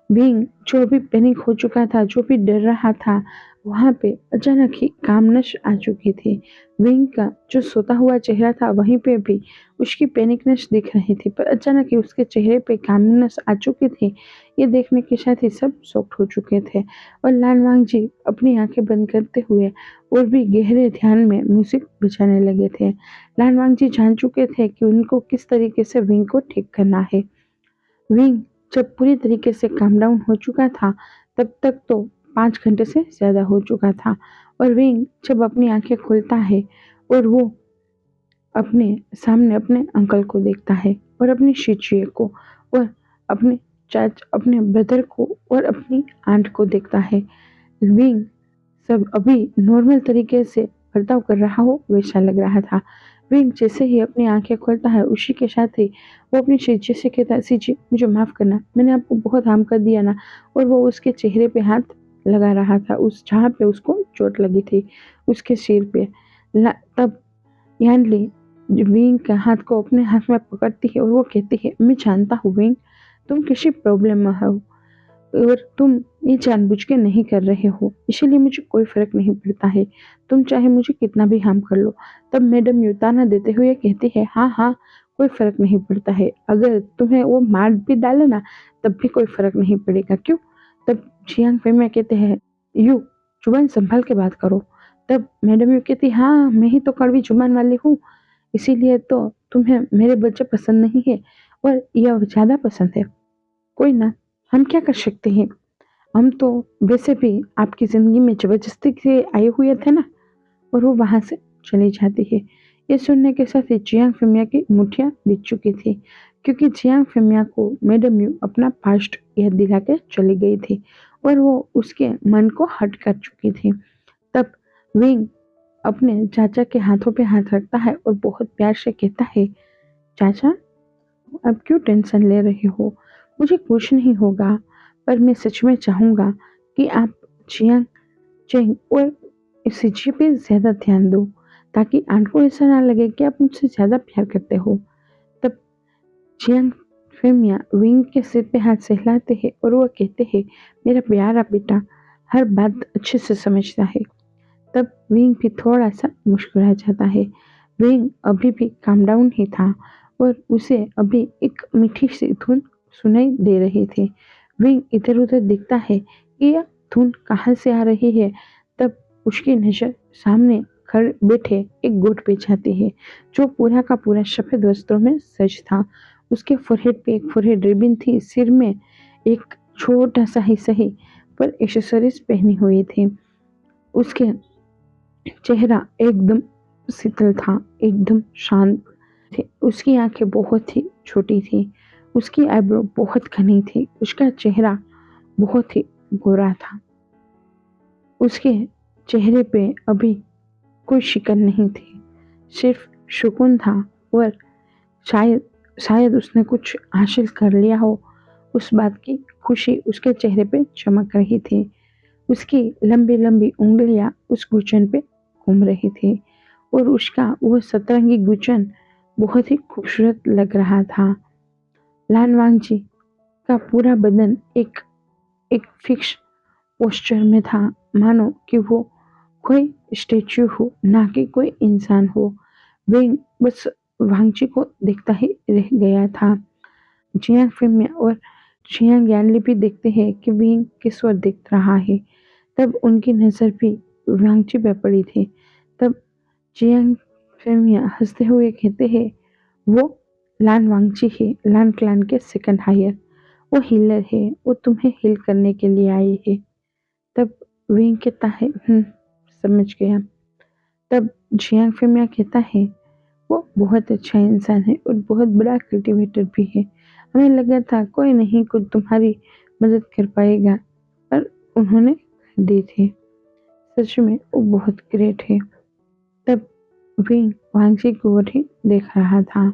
विंग जो भी पैनिक हो चुका था, जो भी डर रहा था, वहाँ पे अचानक ही कामनश आ चुकी थी। विंग का जो सोता हुआ चेहरा था, वहीं पे भी उसकी पैनिकनेस दिख रही थी, पर अचानक ही उसके चेहरे पे कामनश आ चुकी थी। ये देखने के साथ ही सब शॉक्ड हो चुके थे और लान वांग जी अपनी आंखें बंद करते हुए और भी गहरे ध्यान में म्यूजिक बजाने लगे थे। लान वांग जी जान चुके थे कि उनको किस तरीके से विंग को ठीक करना है। विंग जब पूरी तरीके से काम डाउन हो चुका था, तब तक तो 5 घंटे से ज़्यादा हो चुका था और विंग जब अपनी आंखें खोलता है और वो अपने सामने अपने अंकल को देखता है और अपनी शिचिए को और अपने ब्रदर को और अपनी आंट को देखता है। विंग सब अभी नॉर्मल तरीके से बर्ताव कर रहा हो वैसा लग रहा था। विंग जैसे ही अपनी आंखें खोलता है, उसी के साथ ही वो अपनी शिची से कहता है, शिची मुझे माफ़ करना, मैंने आपको बहुत हार्म कर दिया ना। और वो उसके चेहरे पे हाथ लगा रहा था, उस जहाँ पे उसको चोट लगी थी, उसके सिर पे। तब यानली विंग के हाथ को अपने हाथ में पकड़ती है और वो कहती है, मैं जानता हूँ विंग, तुम किसी प्रॉब्लम में हो, और तुम ये जानबूझ के नहीं कर रहे हो, इसीलिए मुझे कोई फर्क नहीं पड़ता है। तुम चाहे मुझे कितना भी हार्म कर लो। तब मैडम युताना देते हुए कहती है, हाँ हाँ, कोई फर्क नहीं पड़ता है। अगर तुम्हें वो मार भी डाले ना, तब भी कोई फर्क नहीं पड़ेगा। क्यों? तब जियांग फेमिया कहते हैं, यू जुबान संभाल के बात करो। तब मैडम यू कहती, हाँ मैं ही तो कड़वी जुबान वाली हूँ, इसीलिए तो तुम्हें मेरे बच्चे पसंद नहीं है और यह ज्यादा पसंद है। कोई ना, हम क्या कर सकते हैं? हम तो वैसे भी आपकी जिंदगी में जबरदस्ती से आए हुए थे ना। और वो वहां से चली जाती है। ये सुनने के साथ ही जियांग फेमिया की मुठ्ठियां बीत चुकी थी, क्योंकि जियांग फेमिया को मैडम यू अपना पास्ट याद दिला के चली गई थी और वो उसके मन को हट कर चुकी थी। तब विंग अपने चाचा के हाथों पे हाथ रखता है और बहुत प्यार से कहता है, चाचा अब क्यों टेंशन ले रहे हो? मुझे कुछ नहीं होगा, पर मैं सच में चाहूंगा कि आप जियांग चेंग और सीजी पे ज्यादा ध्यान दो, ताकि आंट को ऐसा ना लगे कि आप मुझसे ज्यादा प्यार करते हो। तब जियांग फेमिया विंग के सिर पे हाथ सहलाते हैं और वो कहते हैं, मेरा प्यारा बेटा हर बात अच्छे से समझता है। तब विंग भी थोड़ा सा मुस्कुरा जाता है। विंग अभी भी काम डाउन ही था और उसे अभी एक मीठी सी धुन सुनाई दे रही थी। विंग इधर उधर देखता है कि यह धुन कहाँ से आ रही है। तब उसकी नजर सामने खड़े बैठे एक गोट पे जाती है, जो पूरा का पूरा सफेद वस्त्रों में सज था। उसके फोरहेड पे एक फोरहेड रिबन थी, सिर में एक छोटा सा ही सही पर एक्सेसरीज पहनी हुई थी। उसके चेहरा एकदम शीतल था, एकदम शांत थे। उसकी आंखें बहुत ही छोटी थी, उसकी आईब्रो बहुत घनी थी, उसका चेहरा बहुत ही गोरा था। उसके चेहरे पे अभी कोई शिकन नहीं थी, सिर्फ सुकून था और शायद शायद उसने कुछ हासिल कर लिया हो, उस बात की खुशी उसके चेहरे पे चमक रही थी। उसकी लंबी लंबी उंगलियां उस गुच्छन पे घूम रही थी और उसका वो सतरंगी गुच्छन बहुत ही खूबसूरत लग रहा था। लान वांगजी का पूरा बदन एक एक फिक्स पोस्चर में था, मानो कि वो कोई स्टेच्यू हो, ना कि कोई इंसान हो। विंग बस वांगजी को देखता ही रह गया था। जियांग फिल्म और जियांग यानली भी देखते हैं कि विंग किस ओर देख रहा है। तब उनकी नजर भी वांगची पे पड़ी थी। तब जियांग फेमिया हंसते हुए कहते हैं, वो लान वांगची है, लान क्लान के सेकंड हायर। वो हीलर है, वो तुम्हें हील करने के लिए आई है। तब विंग कहता है, समझ गया। तब जियांग फेमिया कहता है, वो बहुत अच्छा इंसान है और बहुत बड़ा कल्टीवेटर भी है। हमें लगा था कोई नहीं कुछ तुम्हारी मदद कर पाएगा, पर उन्होंने दी थी। सच में वो बहुत ग्रेट है। तब विंग वांगजी को ओर ही देख रहा था।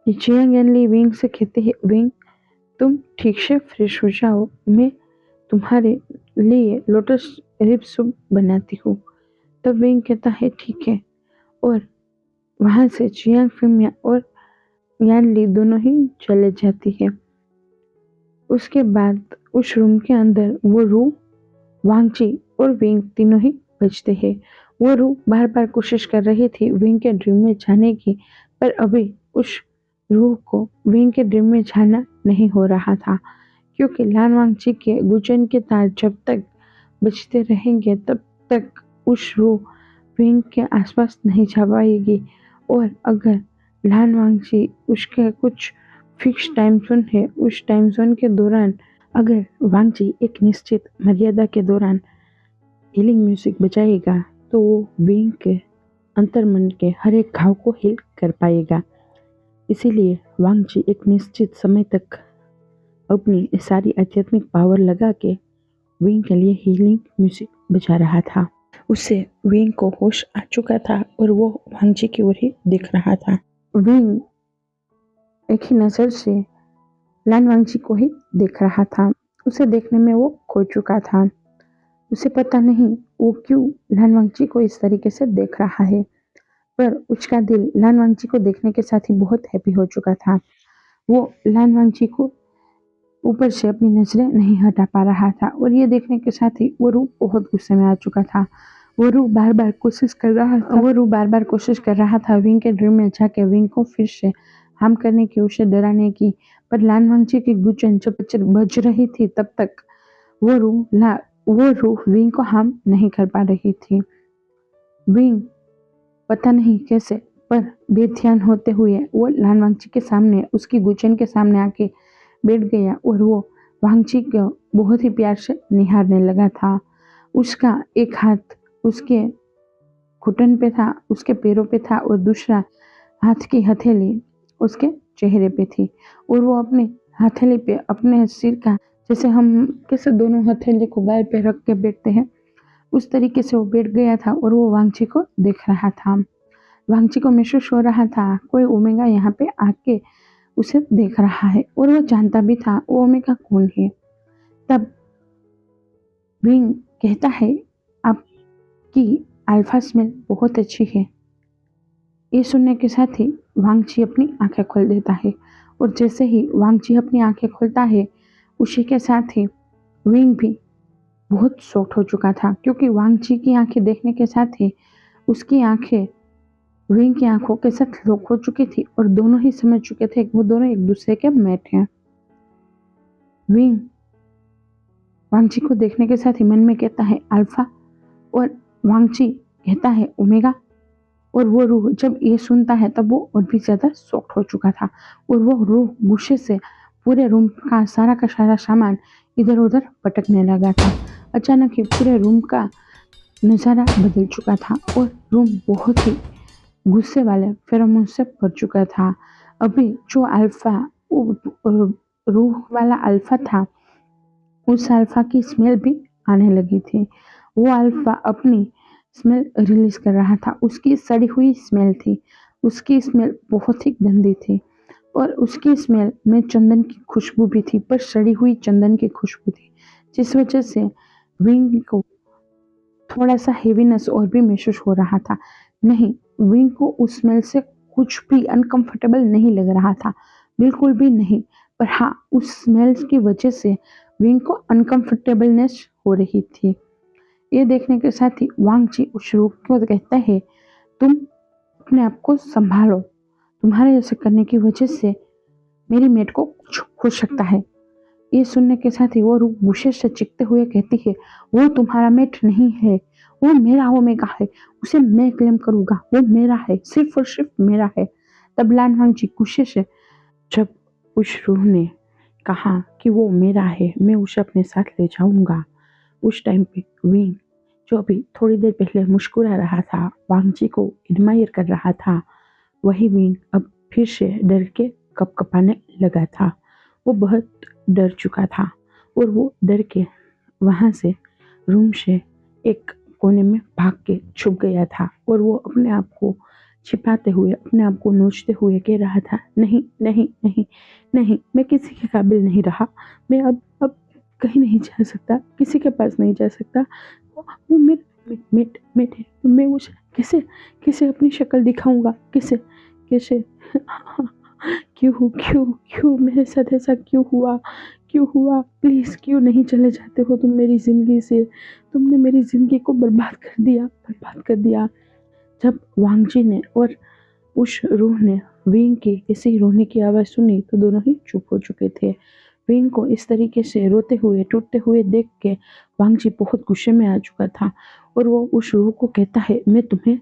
जियांग एनली विंग से कहते हैं, विंग तुम ठीक से फ्रेश हो जाओ, मैं तुम्हारे लिए लोटस रिब सूप बनाती हूँ। तब विंग कहता है, ठीक है। और वहां से जियांग फिमिया और यान ली दोनों ही चले जाती है। उसके बाद उस रूम के अंदर वो रू, वांगची और विंग तीनों ही बचते हैं। वो रू बार बार कोशिश कर रही थी विंग के ड्रीम में जाने की, पर अभी उस रू को विंग के ड्रीम में जाना नहीं हो रहा था, क्योंकि लान वांगची के गुचन के तार जब तक बचते रहेंगे तब तक उस रू विंग के आसपास नहीं जा पाएगी। और अगर लान वांगची उसके कुछ फिक्स टाइम जोन है, उस टाइम जोन के दौरान अगर वांगजी एक निश्चित मर्यादा के दौरान हीलिंग म्यूजिक बजाएगा, तो वो विंग के अंतर्मन के हर एक घाव को हील कर पाएगा। इसीलिए वांगजी एक निश्चित समय तक अपनी सारी आध्यात्मिक पावर लगा के विंग के लिए हीलिंग म्यूजिक बजा रहा था। उससे विंग को होश आ चुका था और वो वांगजी की ओर ही देख रहा था। विंग एक ही नजर से लान वांगजी को ही देख रहा था। उसे देखने में वो खो चुका था। उसे पता नहीं वो क्यों लान वांगजी को इस तरीके से देख रहा है, पर उसका दिल लान वांगजी को देखने के साथ ही बहुत हैप्पी हो चुका था। वो लान वांगजी को ऊपर से अपनी नजरें नहीं हटा पा रहा था। और ये देखने के साथ ही वो रूह बहुत गुस्से में आ चुका था। वो रूह बार बार कोशिश कर रहा था विंग के ड्रीम में जाके विंग को फिर से हार्म करने की, उसे डराने की। पर लान वांगची की गुचन जब बज रही थी तब तक वो रूह विंग को हार्म नहीं कर पा रही थी। विंग पता नहीं कैसे पर बेध्यान होते हुए वो लान वांगची के सामने, उसकी गुचन के सामने आके बैठ गया और वो वांगची को बहुत ही प्यार से निहारने लगा था। उसका एक हाथ उसके घुटन पे था, उसके पैरों पे था और दूसरा हाथ की हथेली उसके चेहरे पे थी। और वो अपने हथेली पे अपने सिर का, जैसे हम कैसे दोनों हथेली को गाल पे रख के बैठते हैं, उस तरीके से वो बैठ गया था और वो वांगची को देख रहा था। वांगची को महसूस हो रहा था कोई ओमेगा यहाँ पे आके उसे देख रहा है और वो जानता भी था वो ओमेगा कौन है। तब विंग कहता है आपकी अल्फा स्मेल बहुत अच्छी है। ये सुनने के साथ ही वांगची अपनी आंखें खोल देता है और जैसे ही वांगची अपनी आंखें खोलता है उसी के साथ ही विंग भी बहुत शॉक्ड हो चुका था, क्योंकि वांगची की आंखें देखने के साथ ही उसकी आंखें विंग की आंखों के साथ लॉक हो चुकी थी और दोनों ही समझ चुके थे कि वो दोनों एक दूसरे के मैट हैं। विंग वांगची को देखने के साथ ही मन में कहता है अल्फा और वांगची कहता है ओमेगा। और वो रूह जब ये सुनता है तब वो और भी ज्यादा शॉक्ड हो चुका था और वो रूह गुस्से से पूरे रूम का सारा सामान इधर उधर पटकने लगा था। अचानक ही पूरे रूम का नज़ारा बदल चुका था और रूम बहुत ही गुस्से वाले फेरोमोन से भर चुका था। अभी जो अल्फा रूह वाला अल्फा था, उस अल्फा की स्मेल भी आने लगी थी। वो अल्फा अपनी स्मेल रिलीज कर रहा था। उसकी सड़ी हुई स्मेल थी। उसकी स्मेल बहुत ही गंदी थी और उसकी स्मेल में चंदन की खुशबू भी थी, पर सड़ी हुई चंदन की खुशबू थी, जिस वजह से विंग को थोड़ा सा हेवीनेस और भी महसूस हो रहा था। नहीं, विंग को उस स्मेल से कुछ भी अनकंफर्टेबल नहीं लग रहा था, बिल्कुल भी नहीं। पर हाँ, उस स्मेल की वजह से विंग को अनकंफर्टेबलनेस हो रही थी। ये देखने के साथ ही वांगची उस रूह को कहता है तुम अपने आप को संभालो, तुम्हारे ऐसे करने की वजह से मेरी मेट को कुछ हो सकता है। ये सुनने के साथ ही वो रूह गुस्से से चीखते हुए कहती है वो तुम्हारा मेट नहीं है, वो मेरा ओमेगा है, उसे मैं क्लेम करूंगा, वो मेरा है, सिर्फ और सिर्फ मेरा है। तब लान वांगची गुस्से से, जब उस रूह ने कहा कि वो मेरा है, मैं उसे अपने साथ ले जाऊंगा, उस टाइम पे विंग जो अभी थोड़ी देर पहले मुस्कुरा रहा था, वांगची को एडमायर कर रहा था, वही विंग अब फिर से डर के कपकपाने लगा था। वो बहुत डर चुका था और वो डर के वहां से रूम से एक कोने में भाग के छुप गया था और वो अपने आप को छिपाते हुए, अपने आप को नोचते हुए कह रहा था नहीं नहीं नहीं नहीं, मैं किसी के काबिल नहीं रहा, मैं अब कहीं नहीं जा सकता, किसी के पास नहीं जा सकता। वो मैं उसे कैसे कैसे अपनी शक्ल दिखाऊंगा, कैसे कैसे क्यों मेरे साथ ऐसा क्यों हुआ, प्लीज क्यों नहीं चले जाते हो तुम मेरी जिंदगी से, तुमने मेरी जिंदगी को बर्बाद कर दिया। जब वांगजी ने और उस रूह ने विंग की ऐसी रोने की आवाज सुनी तो दोनों ही चुप हो चुके थे। विंग को इस तरीके से रोते हुए टूटते हुए देख के वांगजी बहुत गुस्से में आ चुका था और वो उस रूह को कहता है मैं तुम्हें,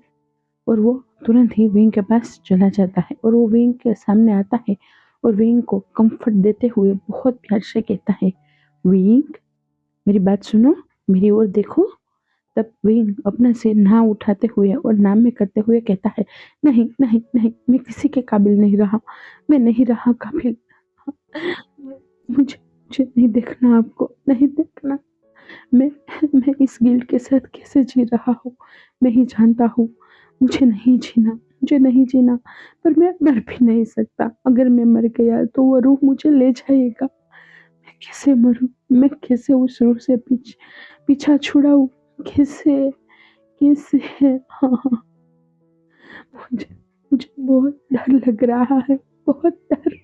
और वो तुरंत ही विंग के पास चला जाता है और वो विंग के सामने आता है और विंग को कंफर्ट देते हुए बहुत प्यार से कहता है विंग मेरी बात सुनो, मेरी ओर देखो। तब विंग अपना सिर ना उठाते हुए और नाम में करते हुए कहता है नहीं नहीं नहीं, मैं किसी के काबिल नहीं रहा, मैं नहीं रहा काबिल, मुझे मुझे नहीं देखना, आपको नहीं देखना, मैं मैं इस गिल्ट के साथ कैसे जी रहा हूँ मैं ही जानता हूँ। मुझे नहीं जीना, पर मैं मर भी नहीं सकता, अगर मैं मर गया तो वो रूह मुझे ले जाएगा, मैं कैसे मरूं, मैं कैसे उस रूह से पीछा छुड़ाऊं, कैसे कैसे हाँ, मुझे मुझे बहुत डर लग रहा है, बहुत डर।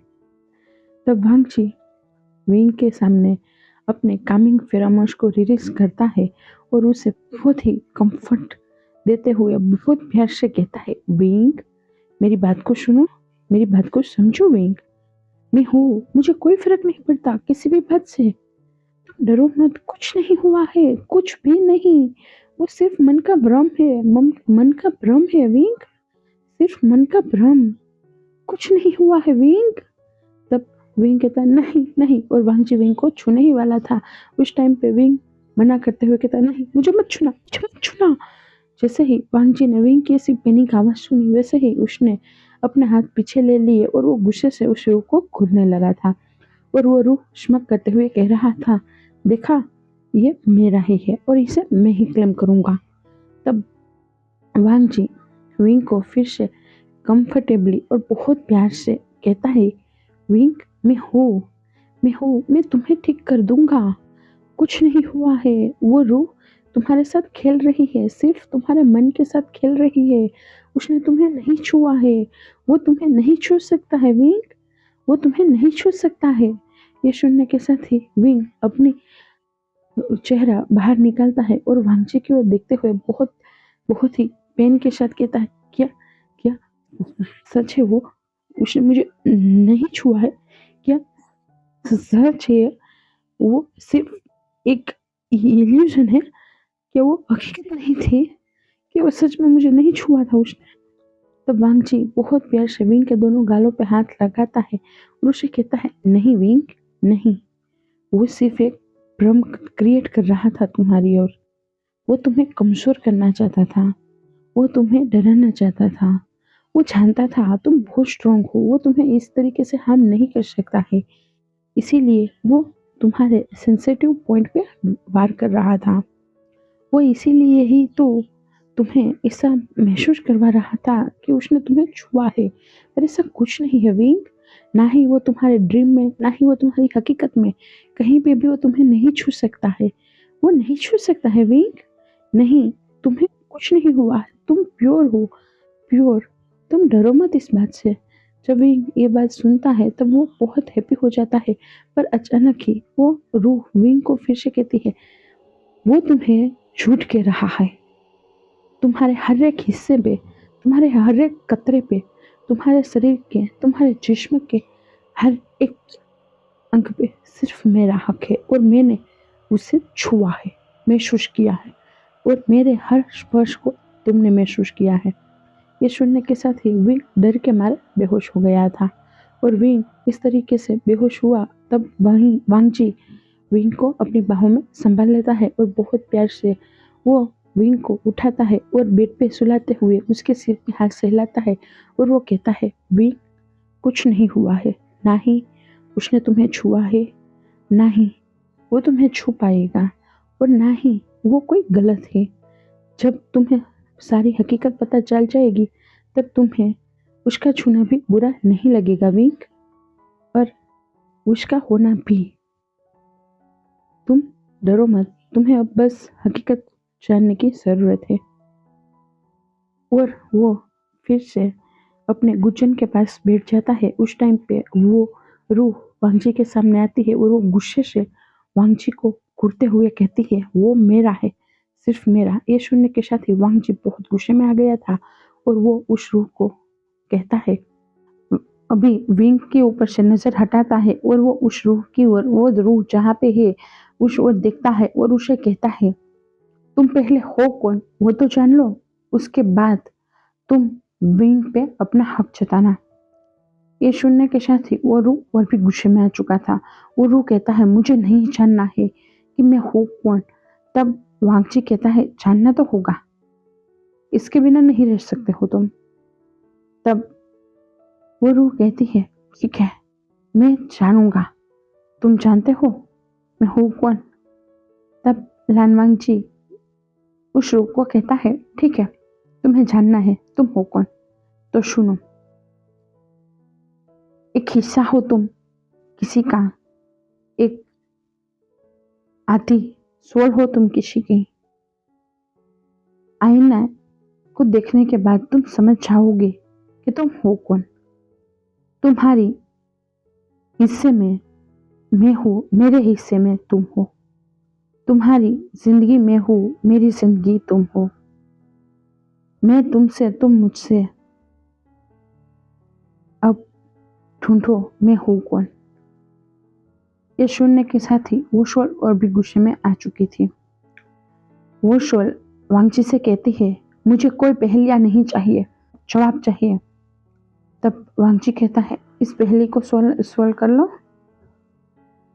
तब वांगची विंग के सामने अपने कामिंग फेरोमोन्स को रिलीज करता है और उसे बहुत ही कंफर्ट देते हुए बहुत प्यार से कहता है, विंग मेरी बात को सुनो, मेरी बात को समझो विंग, मैं हूँ, मुझे कोई फर्क नहीं पड़ता किसी भी बात से, तुम डरो मत, कुछ नहीं हुआ है, कुछ भी नहीं, वो सिर्फ मन का भ्रम है, मन का भ्रम है विंग, सिर्फ मन का भ्रम, कुछ नहीं हुआ है विंग। तब विंग कहता नहीं नहीं, और वांगजी विंग को छूने ही वाला था। उस टाइम पे विंग मना करते हुए कहता नहीं, मुझे मत छूना, मुझे मत छूना। जैसे ही वांगजी ने विंग की ऐसी पैनिक आवाज सुनी, वैसे ही उसने अपने हाथ पीछे ले लिए और वो गुस्से से उस रूह को घूरने लगा था। और वो रूह श्मक करते हुए कह रहा था, देखा, ये मेरा ही है और इसे मैं ही क्लेम करूंगा। तब वांगजी विंग को फिर से कंफर्टेबली और बहुत प्यार से कहता है, विंग मैं हूँ, मैं तुम्हें ठीक कर दूंगा, कुछ नहीं हुआ है, वो रूह तुम्हारे साथ खेल रही है, सिर्फ तुम्हारे मन के साथ खेल रही है, उसने तुम्हें नहीं छुआ है, वो तुम्हें नहीं छू सकता है विंग, वो तुम्हें नहीं छू सकता है। ये सुनने के साथ ही विंग अपनी चेहरा बाहर निकालता है और वांगजी की ओर देखते हुए बहुत बहुत ही पेन के साथ कहता है, क्या क्या सच है वो, उसने मुझे नहीं छुआ है, क्या सच है वो सिर्फ एक इल्यूजन है, क्या वो हकीकत नहीं थी, कि वो सच में मुझे नहीं छुआ था उसने। तब वांगजी बहुत प्यार से विंग के दोनों गालों पे हाथ लगाता है और उसे कहता है, नहीं विंग नहीं, वो सिर्फ एक भ्रम क्रिएट कर रहा था तुम्हारी ओर, वो तुम्हें कमजोर करना चाहता था, वो तुम्हें डराना चाहता था, वो जानता था तुम बहुत स्ट्रांग हो, वो तुम्हें इस तरीके से हार्म नहीं कर सकता है, इसीलिए वो तुम्हारे सेंसिटिव पॉइंट पे वार कर रहा था, वो इसीलिए ही तो तुम्हें ऐसा महसूस करवा रहा था कि उसने तुम्हें छुआ है, पर ऐसा कुछ नहीं है विंग, ना ही वो तुम्हारे ड्रीम में, ना ही वो तुम्हारी हकीकत में, कहीं पे भी वो तुम्हें नहीं छू सकता है, वो नहीं छू सकता है विंग, नहीं, तुम्हें कुछ नहीं हुआ है, तुम प्योर हो, प्योर, तुम डरो मत इस बात से। जब विंग ये बात सुनता है तब वो बहुत हैप्पी हो जाता है, पर अचानक ही वो रूह विंग को फिर से कहती है, वो तुम्हें झूठ कह रहा है, तुम्हारे हर एक हिस्से पे, तुम्हारे हर एक कतरे पे, तुम्हारे शरीर के, तुम्हारे जिस्म के हर एक अंग पे सिर्फ मेरा हक है और मैंने उसे छुआ है, महसूस किया है, और मेरे हर स्पर्श को तुमने महसूस किया है। ये सुनने के साथ ही विंग डर के मारे बेहोश हो गया था और विंग इस तरीके से बेहोश हुआ। तब वहीं वांगजी विंग को अपनी बाहों में संभाल लेता है और बहुत प्यार से वो विंग को उठाता है और बेड पे सुलाते हुए उसके सिर पे हाथ सहलाता है और वो कहता है, विंग कुछ नहीं हुआ है, ना ही उसने तुम्हें छुआ है, ना ही वो तुम्हें छू पाएगा, और ना ही वो कोई गलत है। जब तुम्हें सारी हकीकत पता चल जाएगी तब तुम्हें उसका छूना भी बुरा नहीं लगेगा विंग, और उसका होना भी। तुम डरो मत, तुम्हें अब बस हकीकत जानने की जरूरत है। और वो फिर से अपने गुज्जन के पास बैठ जाता है। उस टाइम पे वो रूह वांगजी के सामने आती है और वो गुस्से से वांगजी को घूरते हुए कहती है, वो मेरा है, सिर्फ मेरा। ये सुनने के साथ ही वांगजी बहुत गुस्से में आ गया था और वो उस रूह को कहता है, अभी विंग के ऊपर से नजर हटाता है और वो उस रूह की ओर, वो रूह जहाँ पे है उस ओर देखता है और उसे कहता है, तुम पहले हो कौन वो तो जान लो, उसके बाद तुम विंग पे अपना हक जताना। ये सुनने के साथ ही वो रूह और भी गुस्से में आ चुका था। वो रूह कहता है, मुझे नहीं जानना है कि मैं हूँ कौन। तब वांगजी कहता है, जानना तो होगा, इसके बिना नहीं रह सकते हो तुम। तब वो रूह कहती है, ठीक है, मैं जानूंगा, तुम जानते हो मैं हूँ कौन। तब लान वांगजी उस रूह को कहता है, ठीक है, तुम्हें जानना है तुम हो कौन, तो सुनो, एक हिस्सा हो तुम किसी का, एक आधी सोल हो तुम किसी की। आईना को देखने के बाद तुम समझ जाओगे कि तुम हो कौन। तुम्हारी हिस्से में मैं हूँ, मेरे हिस्से में तुम हो। तुम्हारी जिंदगी में हूँ, मेरी जिंदगी तुम हो। मैं तुमसे, तुम मुझसे, अब ढूंढो मैं हूँ कौन। ये सुनने के साथ ही वो शॉल और भी गुस्से में आ चुकी थी। वो शॉल वांगची से कहती है, मुझे कोई पहेलियां नहीं चाहिए, जवाब चाहिए। तब वांगची कहता है, इस पहेली को सॉल्व कर लो,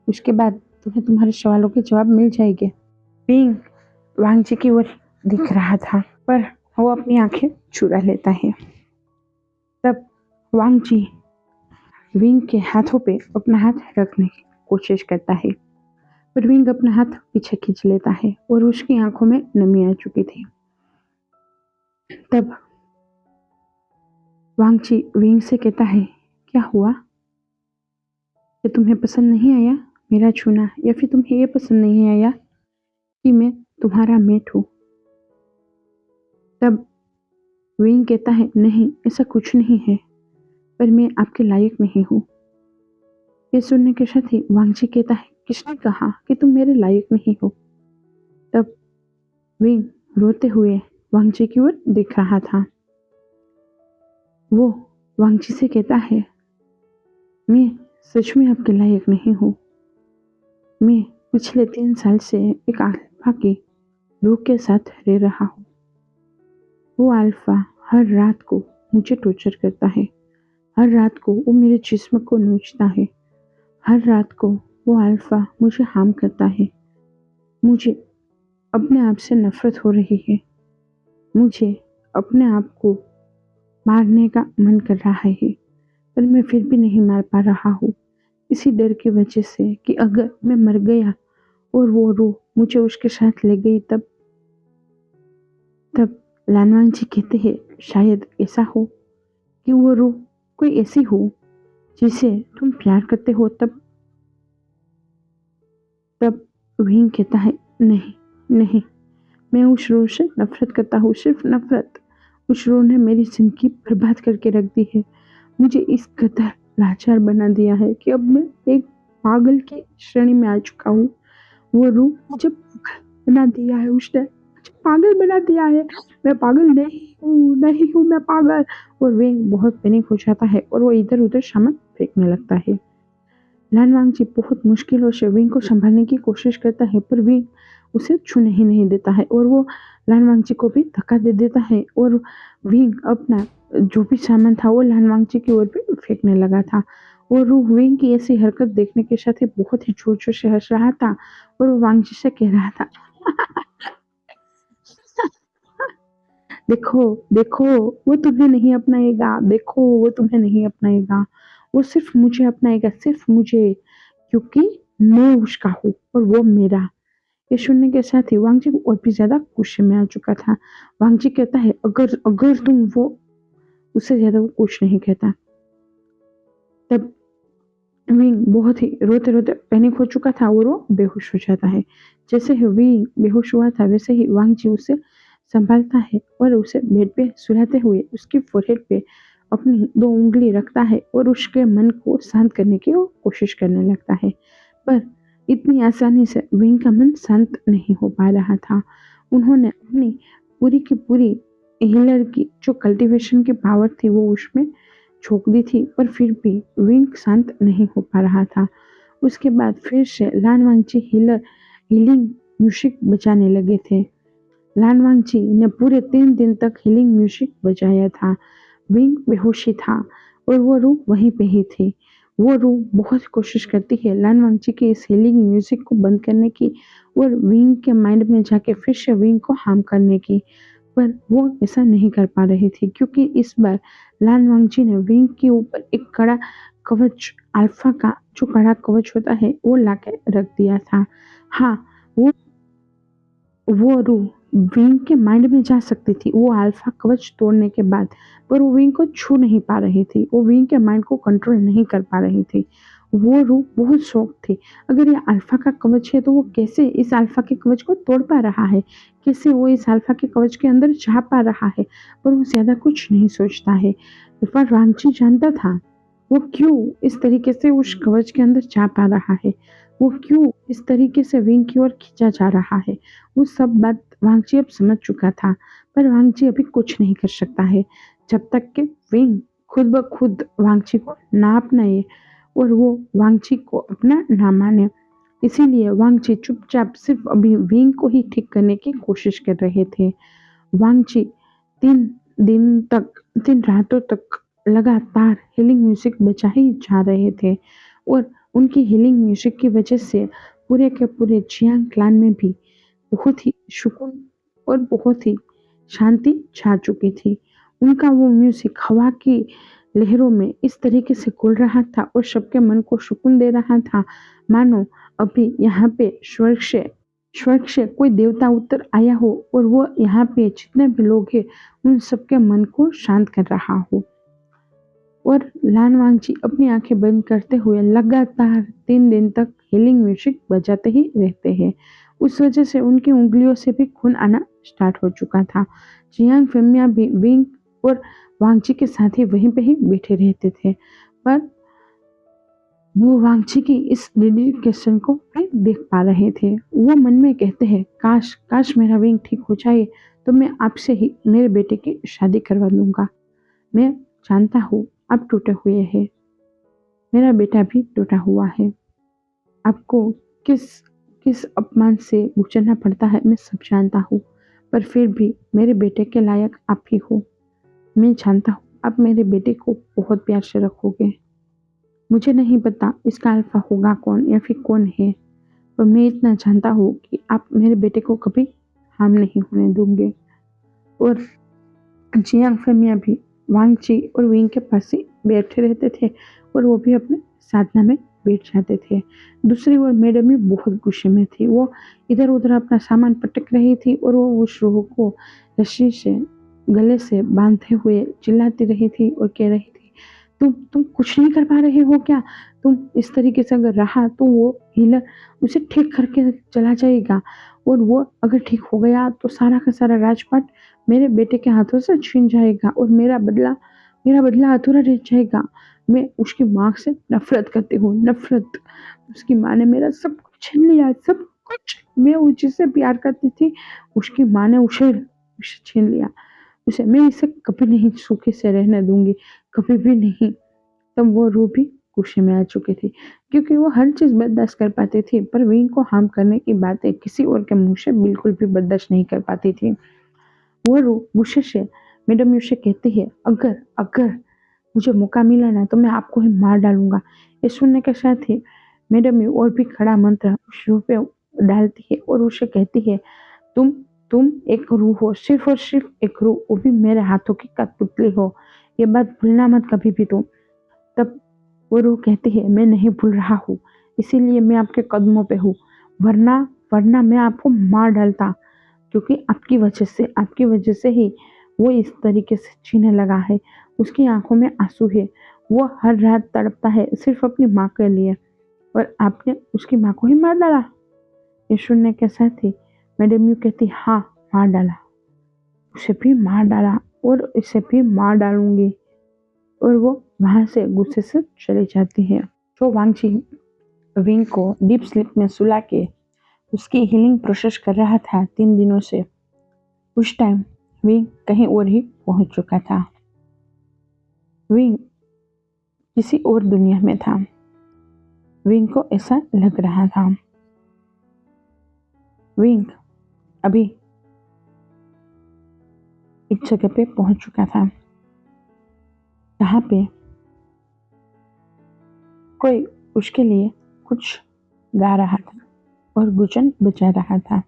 उसके बाद तुम्हें तुम्हारे सवालों के जवाब मिल जाएंगे। विंग वांगची की ओर दिख रहा था, पर वो अपनी आंखें चुरा लेता है। तब वांगची विंग के हाथों पे अपना हाथ रखने की कोशिश करता है, पर विंग अपना हाथ पीछे खींच लेता है और उसकी आंखों में नमी आ चुकी थी। तब वांगची विंग से कहता है, क्या हुआ? क्या तुम्हें पसंद नहीं आया मेरा छूना, या फिर तुम्हें ये पसंद नहीं आया कि मैं तुम्हारा मेट हूँ? तब विंग कहता है, नहीं, ऐसा कुछ नहीं है, पर मैं आपके लायक नहीं हूँ। ये सुनने के साथ ही वांगची कहता है, किसने कहा कि तुम मेरे लायक नहीं हो? तब विंग रोते हुए वांगची की ओर देख रहा था। वो वांगची से कहता है, मैं सच में आपके लायक नहीं हूँ। मैं पिछले 3 साल से एक अल्फा की रूह के साथ रह रहा हूँ। वो अल्फा हर रात को मुझे टॉर्चर करता है, हर रात को वो मेरे जिस्म को नोचता है, हर रात को वो अल्फा मुझे हार्म करता है। मुझे अपने आप से नफरत हो रही है। मुझे अपने आप को मारने का मन कर रहा है, पर मैं फिर भी नहीं मार पा रहा हूँ, इसी डर की वजह से कि अगर मैं मर गया और वो रूह मुझे उसके साथ ले गई तब लानवांग जी कहते हैं, शायद ऐसा हो कि वो रूह कोई ऐसी हो जिसे तुम प्यार करते हो। तब विंग कहता है, नहीं नहीं, मैं उस रूह से नफरत करता हूँ, सिर्फ नफरत। उस रूह ने मेरी जिंदगी बर्बाद करके रख दी है, मुझे इस कदर लाचार बना दिया है कि अब मैं एक पागल की श्रेणी में आ चुका हूँ। वो रूह मुझे पागल बना दिया है, उसने मुझे पागल बना दिया है। मैं पागल नहीं हूँ मैं पागल। और विंग बहुत पैनिक हो जाता है और वो इधर उधर सामान फेंकने लगता है। लानवांगजी बहुत मुश्किलों से विंग को संभालने की कोशिश करता है, पर विंग उसे छूने ही नहीं देता है और वो लानवांगजी को भी धक्का दे देता है और विंग अपना जो भी सामान था वो लानवांगजी की ओर भी फेंकने लगा था। और वो विंग की ऐसी हरकत देखने के साथ ही बहुत ही जोर जोर से हंस रहा था और वो वांगजी से कह रहा था, देखो देखो, वो तुम्हें नहीं अपनाएगा, देखो वो तुम्हें नहीं अपनाएगा, वो सिर्फ मुझे अपनाएगा, सिर्फ मुझे, क्योंकि मैं उसका हूँ और वो मेरा। ये सुनने के साथ ही वांगजी और भी ज्यादा गुस्से में आ चुका था। वांगजी कहता है, अगर अगर तुम वो, उससे ज्यादा वो कुछ नहीं कहता। तब विंग बहुत ही रोते रोते पैनिक हो चुका था और वो बेहोश हो जाता है। जैसे ही विंग बेहोश हुआ था वैसे ही वांगजी उसे संभालता है और उसे बेड पे सुलाते हुए उसकी फोrehead पे अपनी 2 उंगली रखता है और उसके मन को शांत करने की वो कोशिश करने लगता है। पर इतनी आसानी से विंग का मन शांत नहीं हो पा रहा था। उन्होंने अपनी पूरी की पूरी हीलर की जो कल्टीवेशन की पावर थी वो उसमें झोंक दी थी, पर फिर भी विंग शांत नहीं हो पा रहा था। उसके बाद फिर से लानवांगची हीलिंग म्यूजिक बजाने लगे थे। लानवांगची ने पूरे 3 दिन तक हीलिंग म्यूजिक बजाया था। विंग बेहोशी था और वो रूह वहीं पे ही थी। वो रूह बहुत कोशिश करती है लानवांगची के इस हीलिंग म्यूजिक को बंद करने की और विंग के माइंड में जाके फिर से विंग को हार्म करने की, पर वो ऐसा नहीं कर पा रही थी क्योंकि इस बार लानवांगची ने विंग के ऊपर एक कड़ा कवच, अल्फा का जो कड़ा कवच होता है वो लाके रख दिया था। हाँ, वो रूह विंग के माइंड में जा सकती थी वो अल्फा कवच तोड़ने के बाद, पर वो विंग को छू नहीं पा रही थी, वो विंग के माइंड को कंट्रोल नहीं कर पा रही थी। वो रूह बहुत शौक थी, अगर ये अल्फा का कवच है तो वो कैसे इस अल्फा के कवच को तोड़ पा रहा है, कैसे वो इस अल्फा के कवच के अंदर जा पा रहा है, पर वो ज्यादा कुछ नहीं सोचता है। पर वांगची जानता था वो क्यों इस तरीके से उस कवच के अंदर जा पा रहा है, वो क्यों इस तरीके से विंग की ओर खींचा जा रहा है, वो सब बात वांगची अब समझ चुका था। पर वांगची अभी कुछ नहीं कर सकता है जब तक कि विंग खुद ब खुद वांगची को ना अपनाए और वो वांगची को अपना ना माने। इसीलिए वांगची चुपचाप सिर्फ अभी विंग को ही ठीक करने की कोशिश कर रहे थे। वांगची 3 दिन तक 3 रातों तक लगातार हीलिंग म्यूजिक बजा ही जा रहे थे और उनकी हीलिंग म्यूजिक की वजह से पूरे के पूरे जियांग क्लान में भी बहुत ही सुकून और बहुत ही शांति छा चुकी थी। उनका वो म्यूजिक हवा की लहरों में इस तरीके से घुल रहा था और सबके मन को सुकून दे रहा था, मानो अभी यहाँ पे स्वर्ग से कोई देवता उतर आया हो और वो यहाँ पे जितने भी लोग हैं उन सबके मन को शांत कर रहा हो। और लान वांगची अपनी आंखें बंद करते हुए लगातार 3 दिन तक हीलिंग म्यूजिक बजाते ही रहते हैं। उस वजह से उनकी उंगलियों से भी खून आना स्टार्ट हो चुका था। जियांग फेमिया भी विंग और वांगची के साथ ही वहीं पे ही बैठे रहते थे, पर वो वांगची की इस डेडिकेशन को नहीं देख पा रहे थे। वो मन में कहते हैं, काश काश मेरा विंग ठीक हो जाए तो मैं आपसे ही मेरे बेटे की शादी करवा दूंगा। मैं जानता हूँ आप टूटे हुए हैं, मेरा बेटा भी टूटा हुआ है। आपको किस किस अपमान से गुजरना पड़ता है मैं सब जानता हूँ, पर फिर भी मेरे बेटे के लायक आप ही हो। मैं जानता हूँ आप मेरे बेटे को बहुत प्यार से रखोगे। मुझे नहीं पता इसका अल्फा होगा कौन या फिर कौन है, पर मैं इतना जानता हूँ कि आप मेरे बेटे को कभी हार्म नहीं होने दूंगे। और जियांग फेमिया भी वांगची और विंग के पास ही बैठे रहते थे और वो भी अपने साधना में बैठ जाते थे। दूसरी ओर मैडम भी बहुत गुस्से में थी। वो इधर उधर अपना सामान पटक रही थी और वो उस रूह को रस्सी से गले से बांधे हुए चिल्लाती रही थी और कह रही थी, तुम कुछ नहीं कर पा रहे हो क्या? तुम इस तरीके से अगर रहा तो वो हीलर उसे ठीक करके चला जाएगा और वो अगर ठीक हो गया तो सारा का सारा राजपाट मेरे बेटे के हाथों से छीन जाएगा और मेरा बदला अधूरा रह जाएगा। मैं उसकी माँ से नफरत करती हूँ, नफरत। उसकी माँ ने मेरा सब कुछ छीन लिया, सब कुछ। मैं जिससे प्यार करती थी उसकी माँ ने उसे छीन लिया। उसे मैं इसे कभी नहीं सूखे से रहने दूंगी, कभी भी नहीं। तब वो रूह भी गुस्से में आ चुकी थी क्योंकि वो हर चीज बर्दाश्त कर पाती थी, पर विंग को हार्म करने की बातें किसी और के मुंह से बिल्कुल भी बर्दाश्त नहीं कर पाती थी। वो रूह गुस्से से मैडम यू से कहती है, अगर अगर मुझे मौका मिला ना तो मैं आपको ही मार डालूंगा। ये सुनने के साथ ही मैडम यू और भी खड़ा मंत्र उस रूह पे डालती है और उसे कहती है, तुम तुम एक रूह हो, सिर्फ और सिर्फ एक रूह, वो भी मेरे हाथों की कठपुतली हो। ये बात भूलना मत कभी भी तुम। तब वो रूह कहती है, मैं नहीं भूल रहा हूँ, इसीलिए मैं आपके कदमों पे हूँ, वरना वरना मैं आपको मार डालता, क्योंकि आपकी वजह से ही वो इस तरीके से जीने लगा है। उसकी आंखों में आंसू है, वो हर रात तड़पता है सिर्फ अपनी माँ के लिए, और आपने उसकी माँ को ही मार डाला। ये सुनने के साथ ही मैडम यू कहती, हाँ मार डाला, उसे भी मार डाला और इसे भी मार डालूंगी। और वो वहां से गुस्से से चली जाती है। तो वांगची विंग को डीप स्लीप में सुला के उसकी हीलिंग प्रोसेस कर रहा था 3 दिनों से। उस टाइम विंग कहीं और ही पहुंच चुका था। विंग किसी और दुनिया में था। विंग को ऐसा लग रहा था। विंग अभी एक जगह पे पहुंच चुका था जहाँ पे कोई उसके लिए कुछ गा रहा था और गुजन बजा रहा था।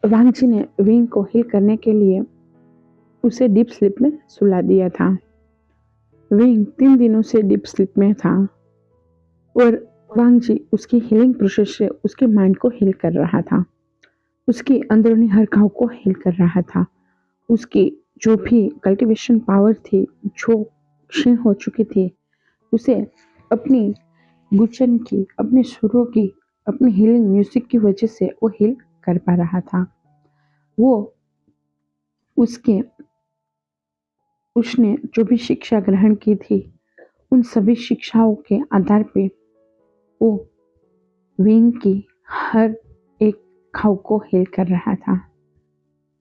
वांगची ने विंग को हील करने के लिए उसे डीप स्लीप में सुला दिया था। विंग 3 दिनों से डीप स्लीप में था और वांगची उसकी हीलिंग प्रोसेस से उसके माइंड को हील कर रहा था, उसकी अंदरूनी हर घाव को हील कर रहा था। उसकी जो भी कल्टीवेशन पावर थी, जो क्षीण हो चुकी थी, उसे अपनी गुचन की, अपने सुरों की, अपनी हीलिंग म्यूजिक की वजह से वो हील कर पा रहा था। वो उसके उसने जो भी शिक्षा ग्रहण की थी उन सभी शिक्षाओं के आधार पे वो विंग की हर एक घाव को हील कर रहा था।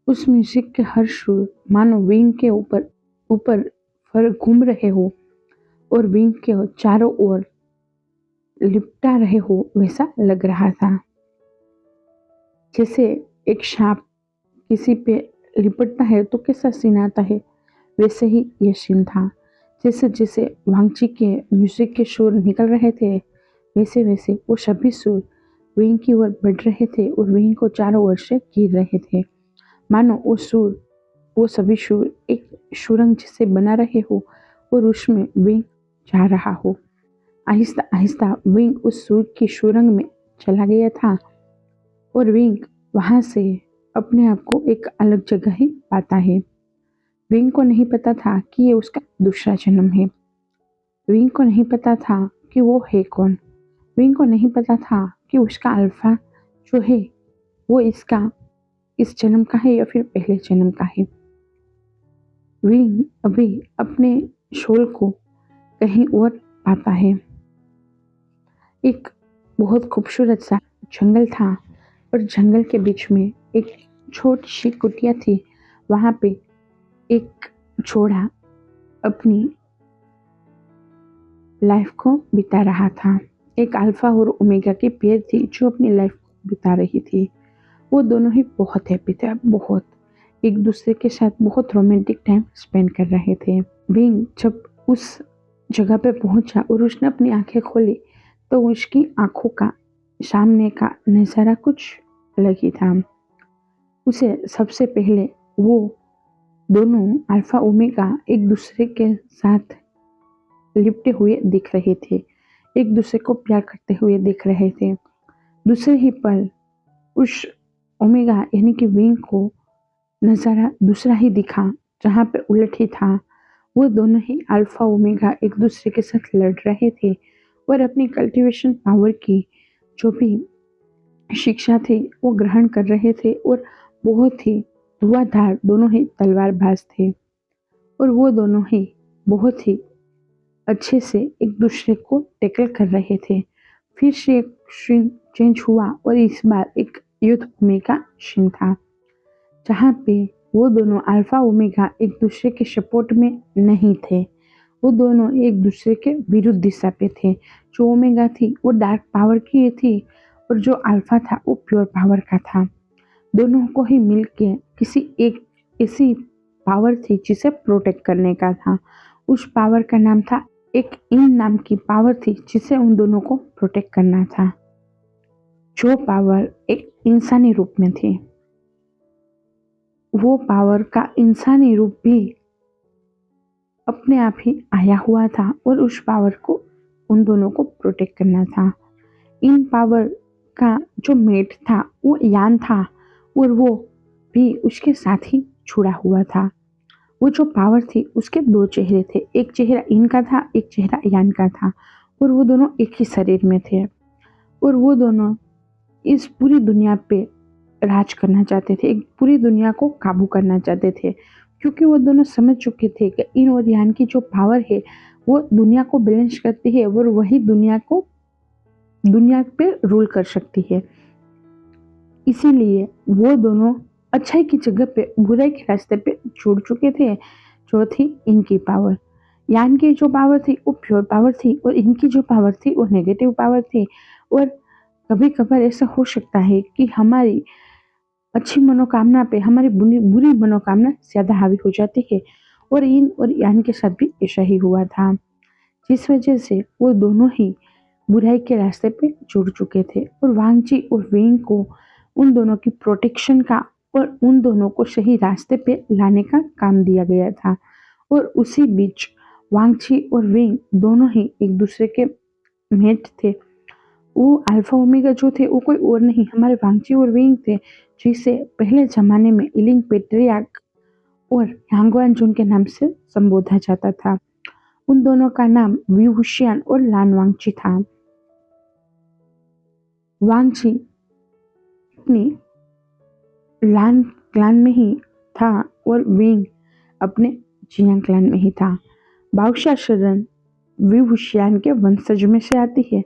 उस म्यूजिक के हर सुर मानो विंग के ऊपर ऊपर पर घूम रहे हो और विंग के चारों ओर लिपटा रहे हो वैसा लग रहा था। जैसे एक सांप किसी पे लिपटता है तो कैसा सीन आता है, वैसे ही यह सीन था। जैसे जैसे वांगची के म्यूजिक के सुर निकल रहे थे, वैसे वैसे वो सभी सुर विंग की ओर बढ़ रहे थे और विंग को चारों ओर से घेर रहे थे। मानो वो सभी सुर एक सुरंग जैसे बना रहे हो और उसमें विंग जा रहा हो। आहिस्ता आहिस्ता विंग उस सुर की सुरंग में चला गया था और विंग वहां से अपने आप को एक अलग जगह ही पाता है। विंग को नहीं पता था कि ये उसका दूसरा जन्म है। विंग को नहीं पता था कि वो है कौन। विंग को नहीं पता था कि उसका अल्फा जो है वो इस जन्म का है या फिर पहले जन्म का है। विंग अभी अपने शोल को कहीं और पाता है। एक बहुत खूबसूरत सा जंगल था और जंगल के बीच में एक छोटी सी कुटिया थी। वहां पे एक जोड़ा अपनी लाइफ को बिता रहा था। एक अल्फा और ओमेगा की पेयर थी जो अपनी लाइफ को बिता रही थी। वो दोनों ही बहुत हैप्पी थे, बहुत एक दूसरे के साथ बहुत रोमांटिक टाइम स्पेंड कर रहे थे। विंग जब उस जगह पे पहुंचा और उसने अपनी आंखें खोली तो उसकी आंखों का सामने का नज़ारा कुछ अलग ही था। उसे सबसे पहले वो दोनों अल्फा ओमेगा एक दूसरे के साथ लिपटे हुए दिख रहे थे, एक दूसरे को प्यार करते हुए दिख रहे थे। दूसरे ही पल उस ओमेगा यानी कि विंग को नज़ारा दूसरा ही दिखा, जहाँ पे उलट ही था। वो दोनों ही अल्फा ओमेगा एक दूसरे के साथ लड़ रहे थे और अपनी कल्टीवेशन पावर की जो भी शिक्षा थी वो ग्रहण कर रहे थे और बहुत ही धुआंधार दोनों ही तलवारबाज थे और वो दोनों ही बहुत ही अच्छे से एक दूसरे को टैकल कर रहे थे। फिर से एक सीन चेंज हुआ और इस बार एक युद्ध भूमि का सीन था, जहाँ पे वो दोनों अल्फा ओमेगा एक दूसरे के सपोर्ट में नहीं थे। वो दोनों एक दूसरे के विरुद्ध दिशा पे थे। जो ओमेगा थी वो डार्क पावर की थी और जो अल्फा था वो प्योर पावर का था। दोनों को ही मिलके किसी एक ऐसी पावर थी जिसे प्रोटेक्ट करने का था। उस पावर का नाम था, एक इन नाम की पावर थी जिसे उन दोनों को प्रोटेक्ट करना था। जो पावर एक इंसानी रूप में थी, वो पावर का इंसानी रूप भी अपने आप ही आया हुआ था और उस पावर को उन दोनों को प्रोटेक्ट करना था। इन पावर का जो मेट था वो यान था और वो भी उसके साथ ही जुड़ा हुआ था। वो जो पावर थी उसके दो चेहरे थे, एक चेहरा इन का था, एक चेहरा यान का था और वो दोनों एक ही शरीर में थे और वो दोनों इस पूरी दुनिया पे राज करना चाहते थे, एक पूरी दुनिया को काबू करना चाहते थे, क्योंकि वो दोनों समझ चुके थे कि इन और यान की जो पावर है वो दुनिया को बैलेंस करती है और वही दुनिया पे रूल कर सकती है। इसीलिए वो दोनों अच्छाई की जगह पे बुराई के रास्ते पे जुड़ चुके थे। जो थी इनकी पावर, यान की जो पावर थी वो प्योर पावर थी और इनकी जो पावर थी वो नेगेटिव पावर थी। और कभी कभार ऐसा हो सकता है कि हमारी अच्छी मनोकामना पे हमारी बुरी मनोकामना ज्यादा हावी हो जाती है और इन और यान के साथ भी ऐसा ही हुआ था, जिस वजह से वो दोनों ही बुराई के रास्ते पे जुड़ चुके थे और वांगची और वेंग को उन दोनों की प्रोटेक्शन का और उन दोनों को सही रास्ते पे लाने का काम दिया गया था। और उसी बीच वांगची और वेंग दोनों ही एक दूसरे के मेट थे। वो अल्फा ओमेगा जो थे वो कोई और नहीं, हमारे वांगची और वेंग थे, जिसे पहले जमाने में इलिंग पेट्रियार्क और यांगवान जून के नाम से संबोधा जाता था। उन दोनों का नाम व्यूहुशियान और लान वांगची था। वांगची अपनी लान क्लान में ही था और वेंग अपने जियांग क्लान में ही था। बाओशा शरण विभूषियान के वंशज में से आती है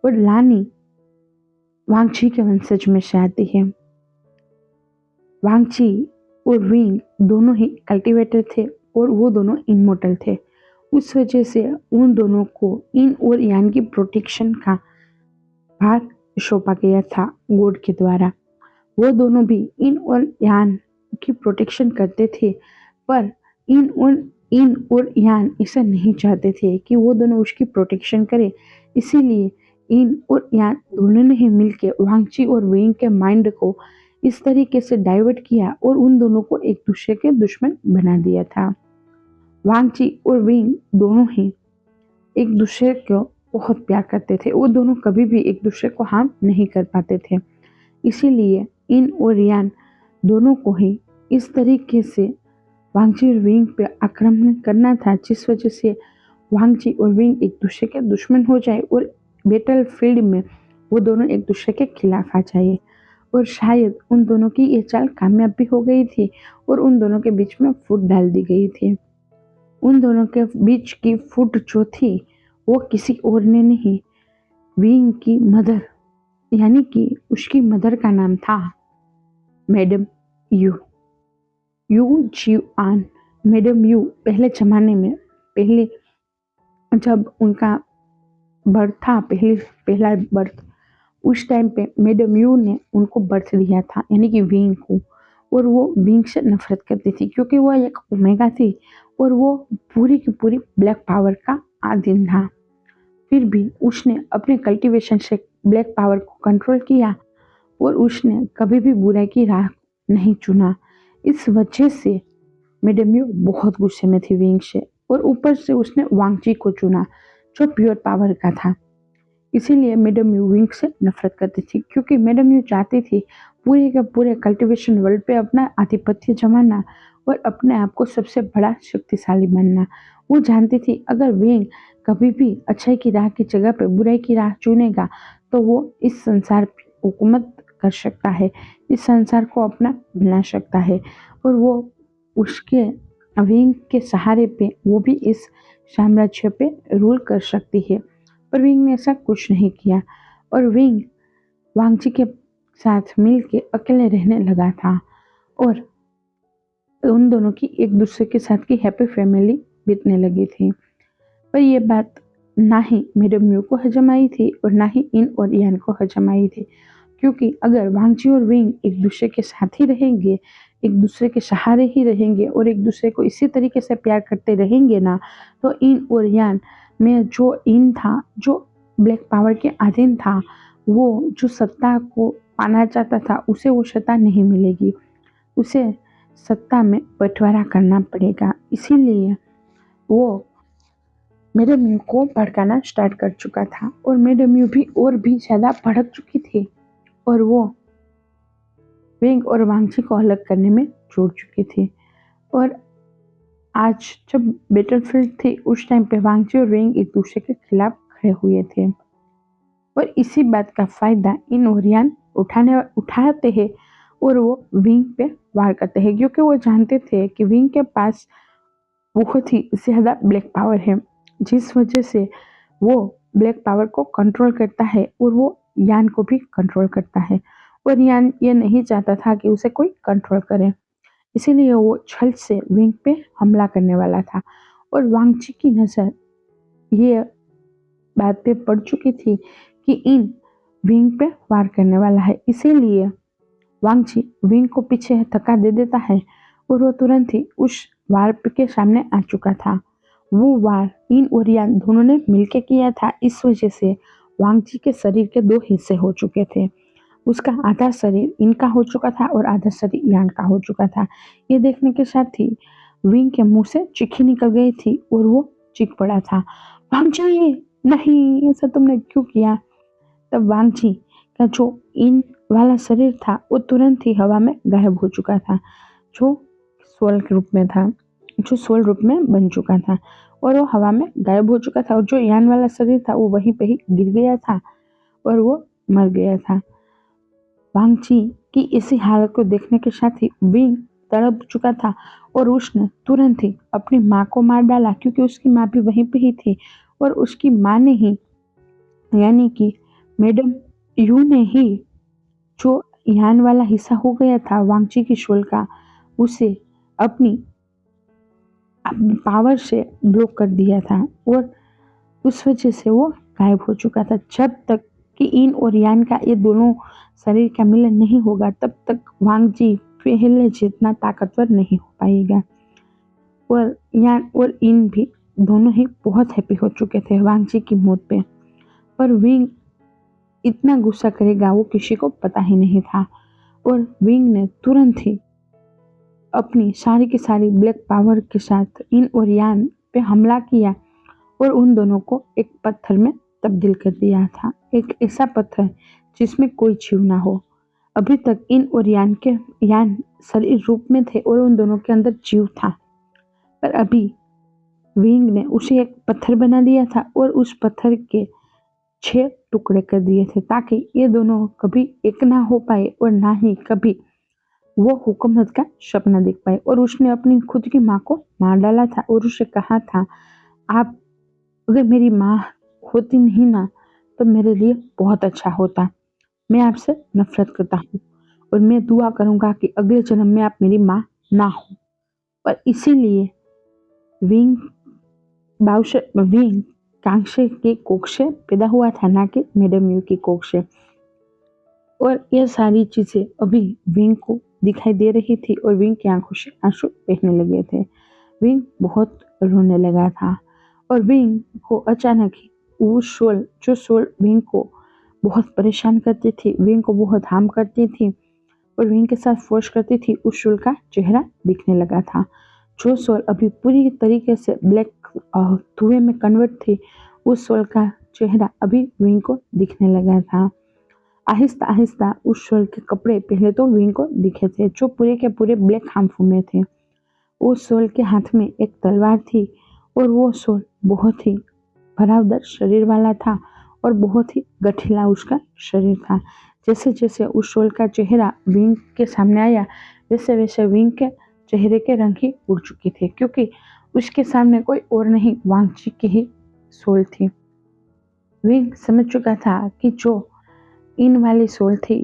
और लानी वांगची के वंशज में से आती है। वांगची और विंग दोनों ही कल्टीवेटर थे और वो दोनों इमोर्टल थे। उस वजह से उन दोनों को इन और यान की प्रोटेक्शन का भार सौंपा गया था गॉड के द्वारा। वो दोनों भी इन और यान की प्रोटेक्शन करते थे, पर इन और यान ऐसा नहीं चाहते थे कि वो दोनों उसकी प्रोटेक्शन करें। इसीलिए इन और यान दोनों ने ही मिलकर वांगची और विंग के माइंड को इस तरीके से डाइवर्ट किया और उन दोनों को एक दूसरे के दुश्मन बना दिया था। वांगची और विंग दोनों ही एक दूसरे को बहुत प्यार करते थे। वो दोनों कभी भी एक दूसरे को हार्म नहीं कर पाते थे। इसीलिए इन और यान दोनों को ही इस तरीके से वांगची और विंग पे आक्रमण करना था, जिस वजह से वांगची और विंग एक दूसरे के दुश्मन हो जाए और बैटल फील्ड में वो दोनों एक दूसरे के खिलाफ आ जाए। और शायद उन दोनों की ये चाल कामयाब भी हो गई थी और उन दोनों के बीच में फूट डाल दी गई थी। उन दोनों के बीच की फूट जो थी वो किसी और ने नहीं, विंग की मदर, यानी कि उसकी मदर का नाम था madam you Gyan. Madam you पहले जमाने में, पहले जब उनका बर्थ था, पहला बर्थ, उस टाइम पे मैडम यू ने उनको बर्थ दिया था, यानी कि विंग को। और वो विंग से नफरत करती थी क्योंकि वो एक ओमेगा थी और वो पूरी की पूरी ब्लैक पावर का आधीन था। फिर भी उसने अपने कल्टीवेशन से ब्लैक पावर को कंट्रोल किया और उसने कभी भी बुराई की राह नहीं चुना। इस वजह से मैडम यू बहुत गुस्से में थी विंग से, और ऊपर से उसने वांगची को चुना जो प्योर पावर का था। इसीलिए मैडम यू विंग से नफरत करती थी, क्योंकि मैडम यू चाहती थी पूरे के पूरे कल्टीवेशन वर्ल्ड पे अपना आधिपत्य जमाना और अपने आप को सबसे बड़ा शक्तिशाली बनना। वो जानती थी अगर विंग कभी भी अच्छाई की राह की जगह पे बुराई की राह चुनेगा तो वो इस संसार पे हुकूमत कर सकता है, इस संसार को अपना बना सकता है, और वो उसके विंग के सहारे पे वो भी इस साम्राज्य पे रूल कर सकती है। पर विंग ने ऐसा कुछ नहीं किया और विंग वांगची के साथ मिलके अकेले रहने लगा था और उन दोनों की एक दूसरे के साथ की हैप्पी फैमिली बीतने लगी थी। पर ये बात ना ही मैडम यू को हजम आई थी और ना ही इन और यान को हजम आई थी, क्योंकि अगर वांगची और विंग एक दूसरे के साथ ही रहेंगे, एक दूसरे के सहारे ही रहेंगे और एक दूसरे को इसी तरीके से प्यार करते रहेंगे ना, तो इन और यान में जो इन था, जो ब्लैक पावर के अधीन था, वो जो सत्ता को पाना चाहता था उसे वो सत्ता नहीं मिलेगी, उसे सत्ता में बंटवारा करना पड़ेगा। इसीलिए वो मैडम यू को भड़काना स्टार्ट कर चुका था और मैडम यू भी और भी ज़्यादा भड़क चुकी थी और वो विंग और वांगची को अलग करने में जुट चुकी थी। और आज जब बैटलफील्ड थी उस टाइम पे वांगची और विंग एक दूसरे के खिलाफ खड़े हुए थे और इसी बात का फायदा इन और यान उठाते हैं और वो विंग पे वार करते हैं, क्योंकि वो जानते थे कि विंग के पास बहुत ही ज़्यादा ब्लैक पावर है, जिस वजह से वो ब्लैक पावर को कंट्रोल करता है और वो यान को भी कंट्रोल करता है और यान ये नहीं चाहता था कि उसे कोई कंट्रोल करे। इसीलिए वो छल से विंग पे हमला करने वाला था और वांगची की नज़र ये बात पे पड़ चुकी थी कि इन विंग पे वार करने वाला है। इसीलिए वांगची विंग को पीछे धक्का दे देता है और वो तुरंत ही उस वार के सामने आ चुका था। वो वार इन और यान दोनों ने मिलकर किया था, इस वजह से वांगची के शरीर के दो हिस्से हो चुके थे। उसका आधा शरीर इनका हो चुका था और आधा शरीर यान का हो चुका था। ये देखने के साथ ही विंग के मुंह से चीखी निकल गई थी और वो चीख पड़ा था, वांगची नहीं, ऐसा तुमने क्यों किया। तब वांगची का जो इन वाला शरीर था वो तुरंत ही हवा में गायब हो चुका था, जो सोल रूप में था, जो सोल रूप में बन चुका था और वो हवा में गायब हो चुका था। और जो यान वाला शरीर था वो वहीं पे ही गिर गया था और वो मर गया था। वांगची की इसी हालत को देखने के साथ ही विंग तड़प चुका था और उसने तुरंत ही अपनी माँ को मार डाला, क्योंकि उसकी माँ भी वहीं पे ही थी और उसकी माँ ने ही, यानी कि मैडम यू ने ही, जो यान वाला हिस्सा हो गया था वांगची की शोल का, उसे अपनी पावर से ब्लॉक कर दिया था और उस वजह से वो गायब हो चुका था। जब तक कि इन और यान का ये दोनों शरीर का मिलन नहीं होगा तब तक वांगजी पहले जितना ताकतवर नहीं हो पाएगा। और यान और इन भी दोनों ही बहुत हैप्पी हो चुके थे वांगजी की मौत पे, पर विंग इतना गुस्सा करेगा वो किसी को पता ही नहीं था। और विंग ने तुरंत ही अपनी सारी की सारी ब्लैक पावर के साथ इन और यान पे हमला किया और उन दोनों को एक पत्थर में तब्दील कर दिया था, एक ऐसा पत्थर जिसमें कोई जीव ना हो। अभी तक इन और यान शरीर रूप में थे और उन दोनों के अंदर जीव था, पर अभी विंग ने उसे एक पत्थर बना दिया था और उस पत्थर के 6 टुकड़े कर दिए थे ताकि ये दोनों कभी एक ना हो पाए और ना ही कभी वो हुकूमत का सपना देख पाए। और उसने अपनी खुद की माँ को मार डाला था और उसे कहा था, आप अगर मेरी माँ होती नहीं ना तो मेरे लिए बहुत अच्छा होता। मैं आपसे नफरत करता हूँ और मैं दुआ करूंगा कि अगले जन्म में आप मेरी माँ ना हो। पर इसीलिए विंग विंग कांक्षे के कोख से पैदा हुआ था, ना कि मैडम यू की कोख से। और ये सारी चीजें अभी विंग को दिखाई दे रही थी और विंग की आंखों से आंसू बहने लगे थे। विंग बहुत रोने लगा था और विंग को अचानक ही वो सोल विंग को बहुत परेशान करती थी, विंग को बहुत हार्म करती थी और विंग के साथ फोर्स करती थी, उस सोल का चेहरा दिखने लगा था। जो सोल अभी पूरी तरीके से ब्लैक धुएं में कन्वर्ट थी, उस सोल का चेहरा अभी विंग को दिखने लगा था। आहिस्ता आहिस्ता उस सोल के कपड़े पहले तो विंग को दिखे थे, जो पूरे के पूरे ब्लैक हार्मफुल में थे। उस सोल के हाथ में एक तलवार थी और वो सोल बहुत ही भरावदार शरीर वाला था और बहुत ही गठीला उसका शरीर था। जैसे जैसे उस सोल का चेहरा विंग के सामने आया वैसे वैसे विंग के चेहरे के रंग ही उड़ चुके थे, क्योंकि उसके सामने कोई और नहीं वांगची की ही सोल थी। विंग समझ चुका था कि जो इन वाली सोल थी,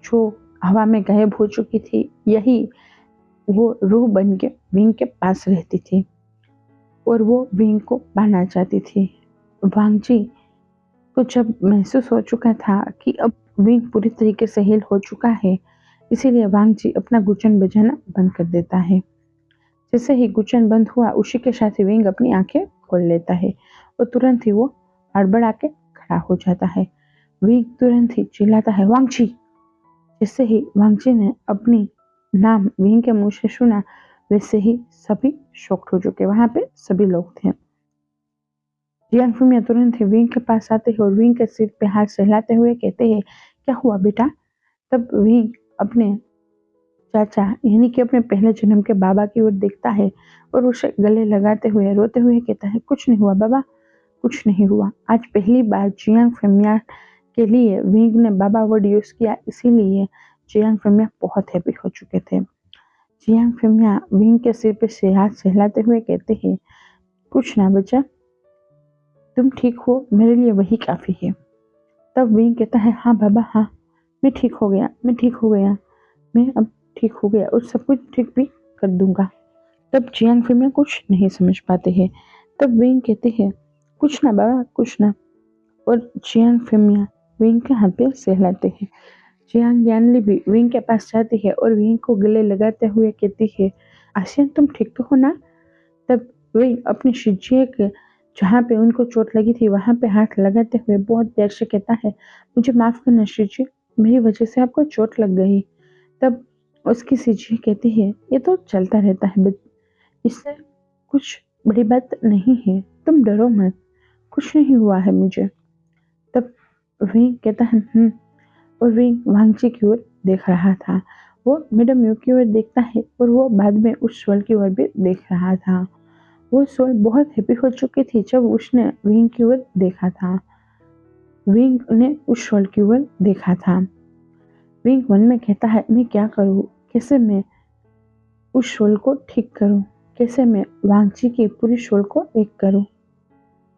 जो हवा में गायब हो चुकी थी, यही वो रूह बन के विंग के पास रहती थी और वो विंग को पाना चाहती थी। वांगजी को जब महसूस हो चुका था कि अब विंग पूरी तरीके से हील हो चुका है, इसीलिए वांगजी अपना गुचन बजाना बंद कर देता है। जैसे ही गुचन बंद हुआ उसी के साथ ही विंग अपनी आंखें खोल लेता है और तुरंत ही वो हड़बड़ा के खड़ा हो जाता है। विंग तुरंत ही चिल्लाता है, वांगजी। जैसे ही वांगजी ने अपनी नाम विंग के मुंह से सुना वैसे ही सभी शॉक्ड हो चुके, वहां पे सभी लोग थे। जियांग फुमिया तुरंत ही विंग के पास आते हैं और विंग के सिर पे हाथ सहलाते हुए कहते हैं, क्या हुआ बेटा? तब विंग अपने चाचा यानी कि अपने पहले जन्म के बाबा की ओर देखता है और उसे गले लगाते हुए रोते हुए कहता है, कुछ नहीं हुआ बाबा, कुछ नहीं हुआ। आज पहली बार जियांग फुमिया के लिए विंग ने बाबा वर्ड यूज किया, इसीलिए जियांग फुमिया बहुत हैप्पी हो चुके थे। जियांग फुमिया विंग के सिर पे से हाथ सहलाते हुए कहते हैं, कुछ ना बच्चा, तुम ठीक हो, मेरे लिए वही काफी है। तब विंग कहता है, हाँ बाबा हाँ, मैं ठीक हो गया, मैं ठीक हो गया, मैं अब ठीक हो गया और सब कुछ ठीक भी कर दूंगा। तब जियांग फुमिया कुछ नहीं समझ पाते हैं। तब विंग कहते हैं, कुछ ना बाबा, कुछ ना। और जियांग फुमिया विंग के हाथ पे सहलाते हैं। जियांग यानली भी विंग के पास जाती है और विंग को गले लगाते हुए कहती है, आसियान तुम ठीक तो हो ना? तब विंग अपने शिष्य के जहाँ पे उनको चोट लगी थी वहां पे हाथ लगाते हुए बहुत प्यार से कहता है, मुझे माफ करना शिष्य, मेरी वजह से आपको चोट लग गई। तब उसकी शिष्य कहती है, ये तो चलता रहता है, इससे कुछ बड़ी बात नहीं है, तुम डरो मत, कुछ नहीं हुआ है मुझे। तब विंग कहता है और विंग वांगची की ओर देख रहा था। वो मैडम यू की ओर देखता है और वो बाद में उस सोल की ओर भी देख रहा था। वो सोल बहुत हैप्पी हो चुकी थी जब उसने विंग की ओर देखा था। विंग ने उस सोल की ओर देखा था। विंग मन में कहता है, मैं क्या करूँ, कैसे मैं उस सोल को ठीक करूँ, कैसे मैं वांगची की पूरी सोल को एक करूँ।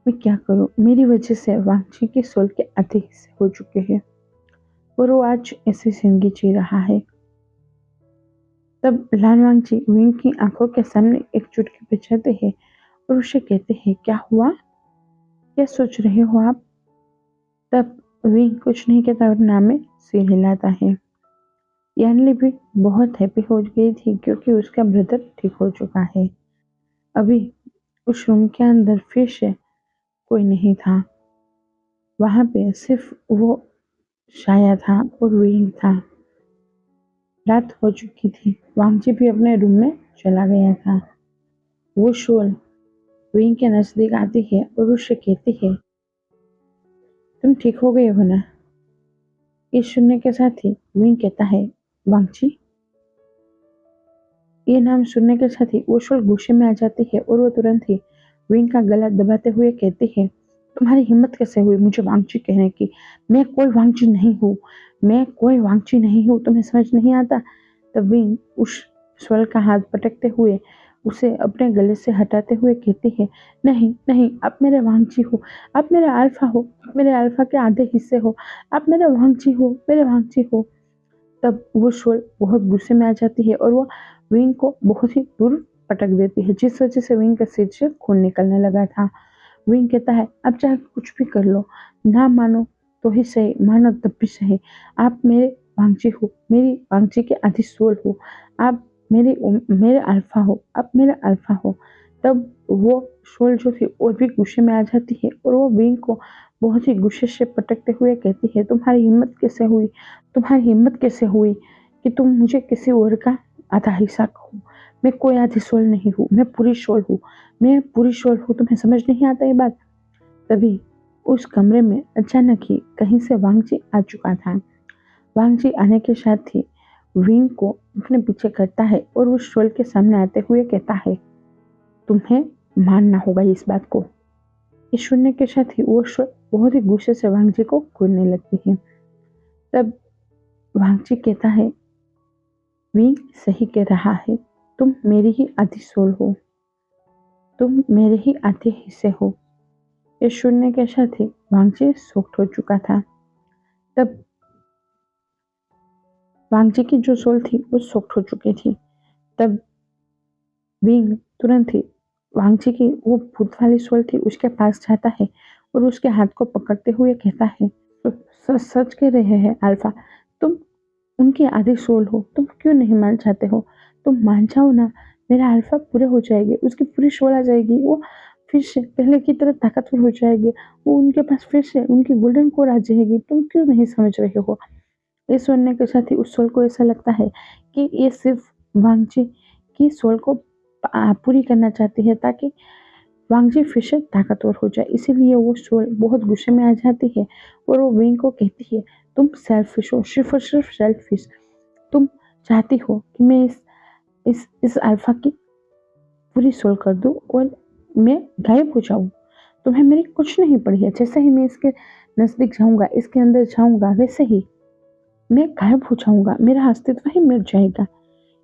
मैं क्या करूं, मेरी वजह से वांगची के सोल के आधे हिस्से हो चुके हैं और वो आज ऐसी जिंदगी जी रहा है। तब लाल वांगची विंग की आंखों के सामने एक चुटकी बजाते हैं और उसे कहते हैं, क्या हुआ, क्या सोच रहे हो आप? तब विंग कुछ नहीं कहता और नाम में सिर हिलाता है। यानली भी बहुत हैप्पी हो गई थी क्योंकि उसका ब्रदर ठीक हो चुका है। अभी उस रूम के अंदर फिर से कोई नहीं था। वहां पे सिर्फ वो छाया था और विंग था। रात हो चुकी थी। वांगजी भी अपने रूम में चला गया था। वो शोल विंग के नजदीक आती है और उससे कहती है, तुम ठीक हो गए हो ना? ये सुनने के साथ ही विंग कहता है, वांगजी। ये नाम सुनने के साथ ही वो शोल गुस्से में आ जाती है और वो तुरंत ही विंग का गला दबाते हुए कहती है, तुम्हारी हिम्मत कैसे हुई मुझे वांगची कहने की? मैं कोई वांगची नहीं हूँ, मैं कोई वांगची नहीं हूँ, तुम्हें समझ नहीं आता? तब विंग उस स्वल का हाथ पटकते हुए उसे अपने गले से हटाते हुए कहती है, नहीं नहीं, आप मेरे वांगची हो, आप मेरे अल्फा हो, आप मेरे अल्फा के आधे हिस्से हो, आप मेरे वांगची हो, मेरे वांगची हो। तब वो शोल बहुत गुस्से में आ जाती है और वो विंग को बहुत ही दूर पटक देती है, जिस वजह से विंग के सिर से खून निकलने लगा था। विंग कहता है, आप चाहे कुछ भी कर लो, ना मानो तो ही सही, मानो तब भी सही, आप मेरे वांगची हो, मेरी वांगची के आधी सोल हो, आप मेरे अल्फा हो, आप मेरे अल्फा हो। तब वो शोल जो थी और भी गुस्से में आ जाती है और वो विंग को बहुत ही गुस्से से पटकते हुए कहती है, तुम्हारी हिम्मत कैसे हुई, तुम्हारी हिम्मत कैसे हुई कि तुम मुझे किसी और का आधा हिस्सा कहो? मैं कोई आधी सोल नहीं हूँ, मैं पूरी सोल हूँ, मैं पूरी शोर हूँ, तुम्हें समझ नहीं आता ये बात? तभी उस कमरे में अचानक ही कहीं से वांगची आ चुका था। वांगची आने के साथ ही विंग को अपने पीछे करता है और उस शोल के सामने आते हुए कहता है, तुम्हें मानना होगा इस बात को। ये सुनने के साथ ही वो शोल बहुत ही गुस्से से वांगची को घूरने लगती है। तब वांगची कहता है, विंग सही कह रहा है, तुम मेरी ही आधी सोल हो, तुम मेरे ही आधे हिस्से हो। ये सुनने के साथ ही वांगची शॉक्ड हो चुका था। तब वांगची की जो सोल थी वो शॉक्ड हो चुकी थी। तब विंग तुरंत ही वांगची की वो भूत वाली सोल थी उसके पास जाता है और उसके हाथ को पकड़ते हुए कहता है, सच कह रहे हैं अल्फा, तुम उनकी आधी सोल हो, तुम क्यों नहीं मान जाते हो? तुम मान जाओ ना, मेरा अल्फा पूरे हो जाएगी, उसकी पूरी सोल आ जाएगी, वो फिर से पहले की तरह ताकतवर हो जाएगी, वो उनके पास फिर से उनकी गोल्डन कोर आ जाएगी, तुम क्यों नहीं समझ रहे हो? ये सुनने के साथ ही उस सोल को ऐसा लगता है कि ये सिर्फ वांगजी की सोल को पूरी करना चाहती है ताकि वांगजी फिर से ताकतवर हो जाए। इसीलिए वो सोल बहुत गुस्से में आ जाती है और वो विंग को कहती है, तुम सेल्फिश हो, सिर्फ और सिर्फ सेल्फिश। तुम चाहती हो कि मैं इस अल्फा की पूरी सोल कर दूं और मैं गायब हो जाऊं। तुम्हें मेरी कुछ नहीं पड़ी है। जैसे ही मैं इसके नजदीक जाऊंगा, इसके अंदर जाऊंगा, वैसे ही मैं गायब हो जाऊंगा, मेरा अस्तित्व ही मिट जाएगा।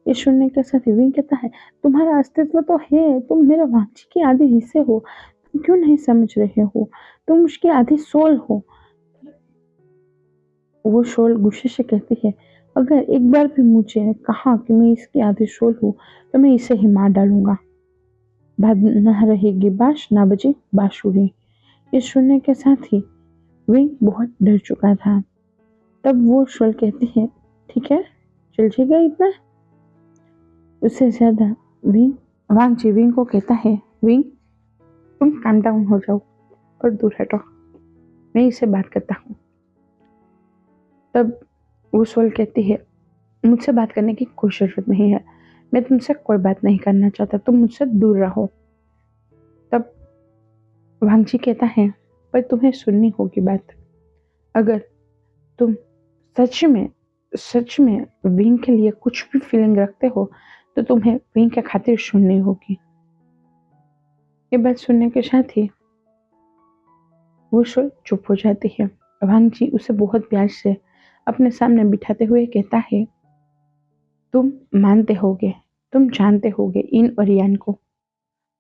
ये सुनने के साथ विंग कहता है, तुम्हारा अस्तित्व तो है, तुम मेरे वांची के आधे हिस्से हो, तुम क्यों नहीं समझ रहे हो, तुम उसकी आधी सोल हो। वो सोल गुस्से से कहती है, अगर एक बार भी मुझे कहा कि मैं इसकी आधी सोल हूँ तो मैं इसे ही मार डालूंगा। बाद न रहेगी बांस, ना बजी बांसुरी। ये सुनने के साथ ही विंग बहुत डर चुका था। तब वो सोल कहती है, ठीक है, चल जाएगा इतना? उससे ज्यादा विंग वांग विंग को कहता है, विंग तुम काम डाउन हो जाओ और दूर हटो, मैं इससे बात करता हूँ। तब वो सोल कहती है, मुझसे बात करने की कोई जरूरत नहीं है, मैं तुमसे कोई बात नहीं करना चाहता, तुम मुझसे दूर रहो। तब वांगजी कहता है, पर तुम्हें सुननी होगी बात। अगर तुम सच में विंग के लिए कुछ भी फीलिंग रखते हो तो तुम्हें विंग के खातिर सुननी होगी। ये बात सुनने के साथ ही वो शोल चुप हो जाती है। वांगजी उसे बहुत प्यार से अपने सामने बिठाते हुए कहता है, तुम मानते होगे, तुम जानते होगे इन और यान को,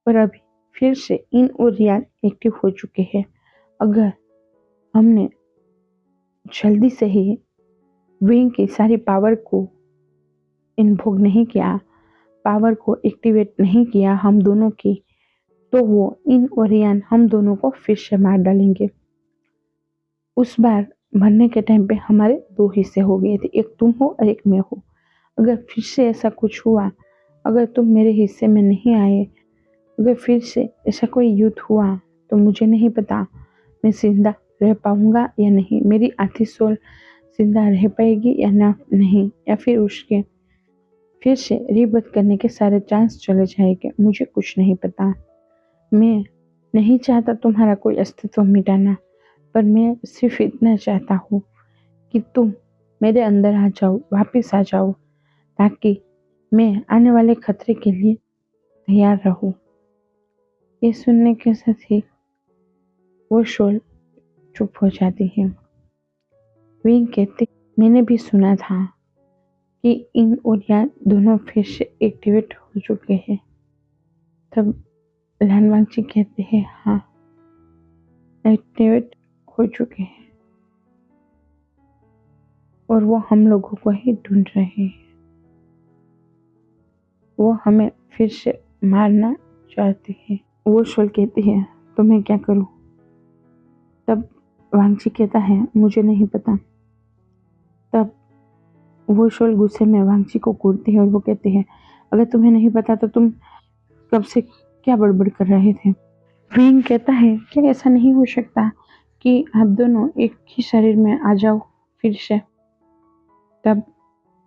पर अभी फिर से इन और यान एक्टिव हो चुके हैं। अगर हमने जल्दी से ही विंग की सारी पावर को इन्वोक नहीं किया, पावर को एक्टिवेट नहीं किया हम दोनों की, तो वो इन और यान हम दोनों को फिर से मार डालेंगे। उस बार मरने के टाइम पे हमारे दो हिस्से हो गए थे, एक तुम हो और एक मैं हो। अगर फिर से ऐसा कुछ हुआ, अगर तुम मेरे हिस्से में नहीं आए, अगर फिर से ऐसा कोई युद्ध हुआ, तो मुझे नहीं पता मैं जिंदा रह पाऊंगा या नहीं, मेरी आधी सोल जिंदा रह पाएगी या ना नहीं, या फिर उसके फिर से रीबर्थ करने के सारे चांस चले जाएंगे, मुझे कुछ नहीं पता। मैं नहीं चाहता तुम्हारा कोई अस्तित्व मिटाना, पर मैं सिर्फ इतना चाहता हूँ कि तुम मेरे अंदर आ जाओ, वापस आ जाओ, ताकि मैं आने वाले खतरे के लिए तैयार रहूं। ये सुनने के साथ ही वो शोल चुप हो जाती है। विंग कहती, मैंने भी सुना था कि इन और यान दोनों फिर से एक्टिवेट हो चुके हैं। तब लानवांगची कहते हैं, हाँ, एक्टिवेट हो चुके हैं और वो हम लोगों को ही ढूंढ रहे हैं। वो हमें फिर से मारना चाहते हैं। वो शोल कहती है, तो मैं क्या करूं? तब वांगची कहता है, मुझे नहीं पता। तब वो शोल गुस्से में वांगची को कूटती है और वो कहती है, अगर तुम्हें नहीं पता तो तुम कब से क्या बड़बड़ कर रहे थे? विंग कहता है, क्या ऐसा नहीं हो सकता कि आप दोनों एक ही शरीर में आ जाओ फिर से? तब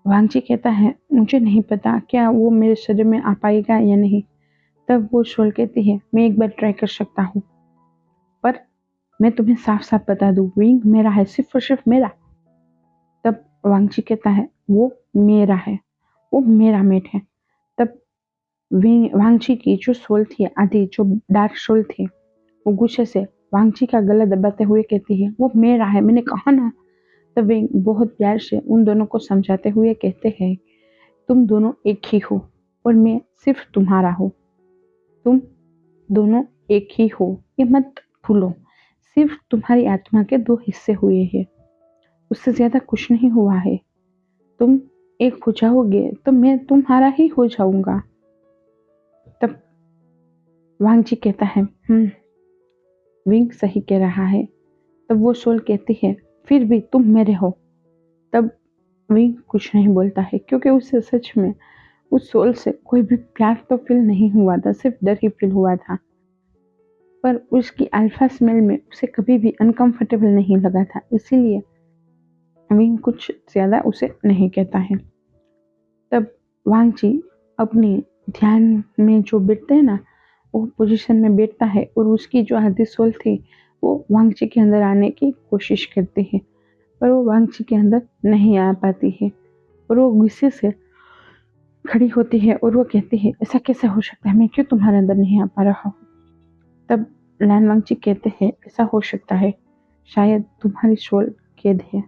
वांगची कहता है, मुझे नहीं पता क्या वो मेरे शरीर में आ पाएगा या नहीं। तब वो शोल कहती है, मैं एक बार ट्राई कर सकता हूँ, पर मैं तुम्हें साफ साफ बता दूं, विंग मेरा है, सिर्फ और सिर्फ मेरा। तब वांगची कहता है, वो मेरा है, वो मेरा मेट है। तब वांगची की जो सोल थी, आधी जो डार्क सोल थी, वो गुस्से से वांगची का गला दबाते हुए कहती है, वो मेरा है, मैंने कहा ना। तब विंग बहुत प्यार से उन दोनों को समझाते हुए कहते हैं, तुम दोनों एक ही हो और मैं सिर्फ तुम्हारा हूँ। तुम दोनों एक ही हो, ये मत भूलो। सिर्फ तुम्हारी आत्मा के दो हिस्से हुए हैं, उससे ज्यादा कुछ नहीं हुआ है। तुम एक हो जाओगे तो मैं तुम्हारा ही हो जाऊंगा। तब वांगजी कहता है, विंग सही कह रहा है। तब वो सोल कहती है, फिर भी तुम मेरे हो। तब विंग कुछ नहीं बोलता है, क्योंकि उसे सच में उस सोल से कोई भी प्यार तो फील नहीं हुआ था, सिर्फ डर ही फील हुआ था। पर उसकी अल्फा स्मेल में उसे कभी भी अनकंफर्टेबल नहीं लगा था, इसीलिए विंग कुछ ज्यादा उसे नहीं कहता है। तब वांगची अपनी ध्यान में जो बैठते हैं ना, वो पोजीशन में बैठता है और उसकी जो आधी सोल थी वो वांगची के अंदर आने की कोशिश करती है, पर वो वांगची के अंदर नहीं आ पाती है और वो गुस्से से खड़ी होती है और वो कहती है, ऐसा कैसे हो सकता है, मैं क्यों तुम्हारे अंदर नहीं आ पा रहा हूँ? तब लैन वांगची कहते हैं, ऐसा हो सकता है, शायद तुम्हारी सोल कैद है,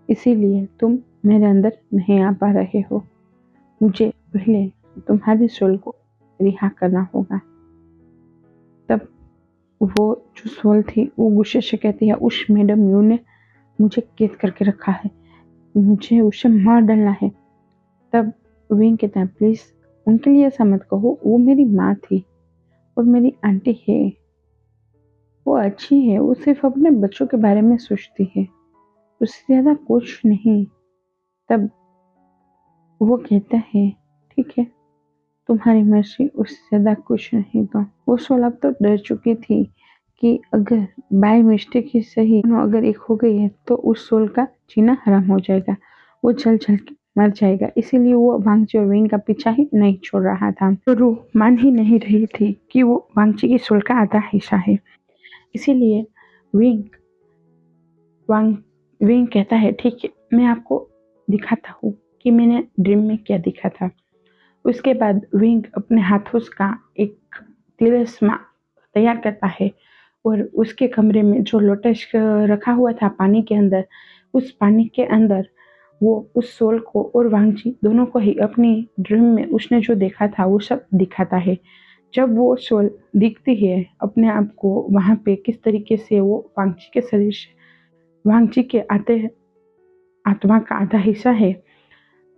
इसीलिए तुम मेरे अंदर नहीं आ पा रहे हो। मुझे पहले तुम्हारी सोल को रिहा करना होगा। तब वो जो सोल थी वो गुस्से से कहती है, उस मैडम यू ने मुझे कैद करके रखा है, मुझे उसे मार डालना है। तब विंग कहता है, प्लीज उनके लिए ऐसा मत कहो, वो मेरी माँ थी और मेरी आंटी है, वो अच्छी है, वो सिर्फ अपने बच्चों के बारे में सोचती है, उससे ज्यादा कुछ नहीं। तब वो कहता है, ठीक है, तुम्हारी मर्जी, उससे ज्यादा कुछ नहीं। तो वो सोल अब तो डर चुकी थी कि अगर बाय मिस्टेक ही सही अगर एक हो गई है तो उस सोल का जीना हराम हो जाएगा, वो जल जल के मर जाएगा। इसीलिए वो वांगची और विंग का पीछा ही नहीं छोड़ रहा था। तो रूह मान ही नहीं रही थी कि वो वांगची की सोल का आधा हिस्सा है। इसीलिए विंग वांग विंग कहता है, ठीक है, मैं आपको दिखाता हूँ कि मैंने ड्रीम में क्या देखा था। उसके बाद विंग अपने हाथों का एक तिलिस्मा तैयार करता है और उसके कमरे में जो लोटस रखा हुआ था पानी के अंदर, उस पानी के अंदर वो उस सोल को और वांगची दोनों को ही अपनी ड्रीम में उसने जो देखा था वो सब दिखाता है। जब वो सोल दिखती है अपने आप को वहाँ पे किस तरीके से वो वांगची के शरीर से, वांगची के आते आत्मा का आधा हिस्सा है,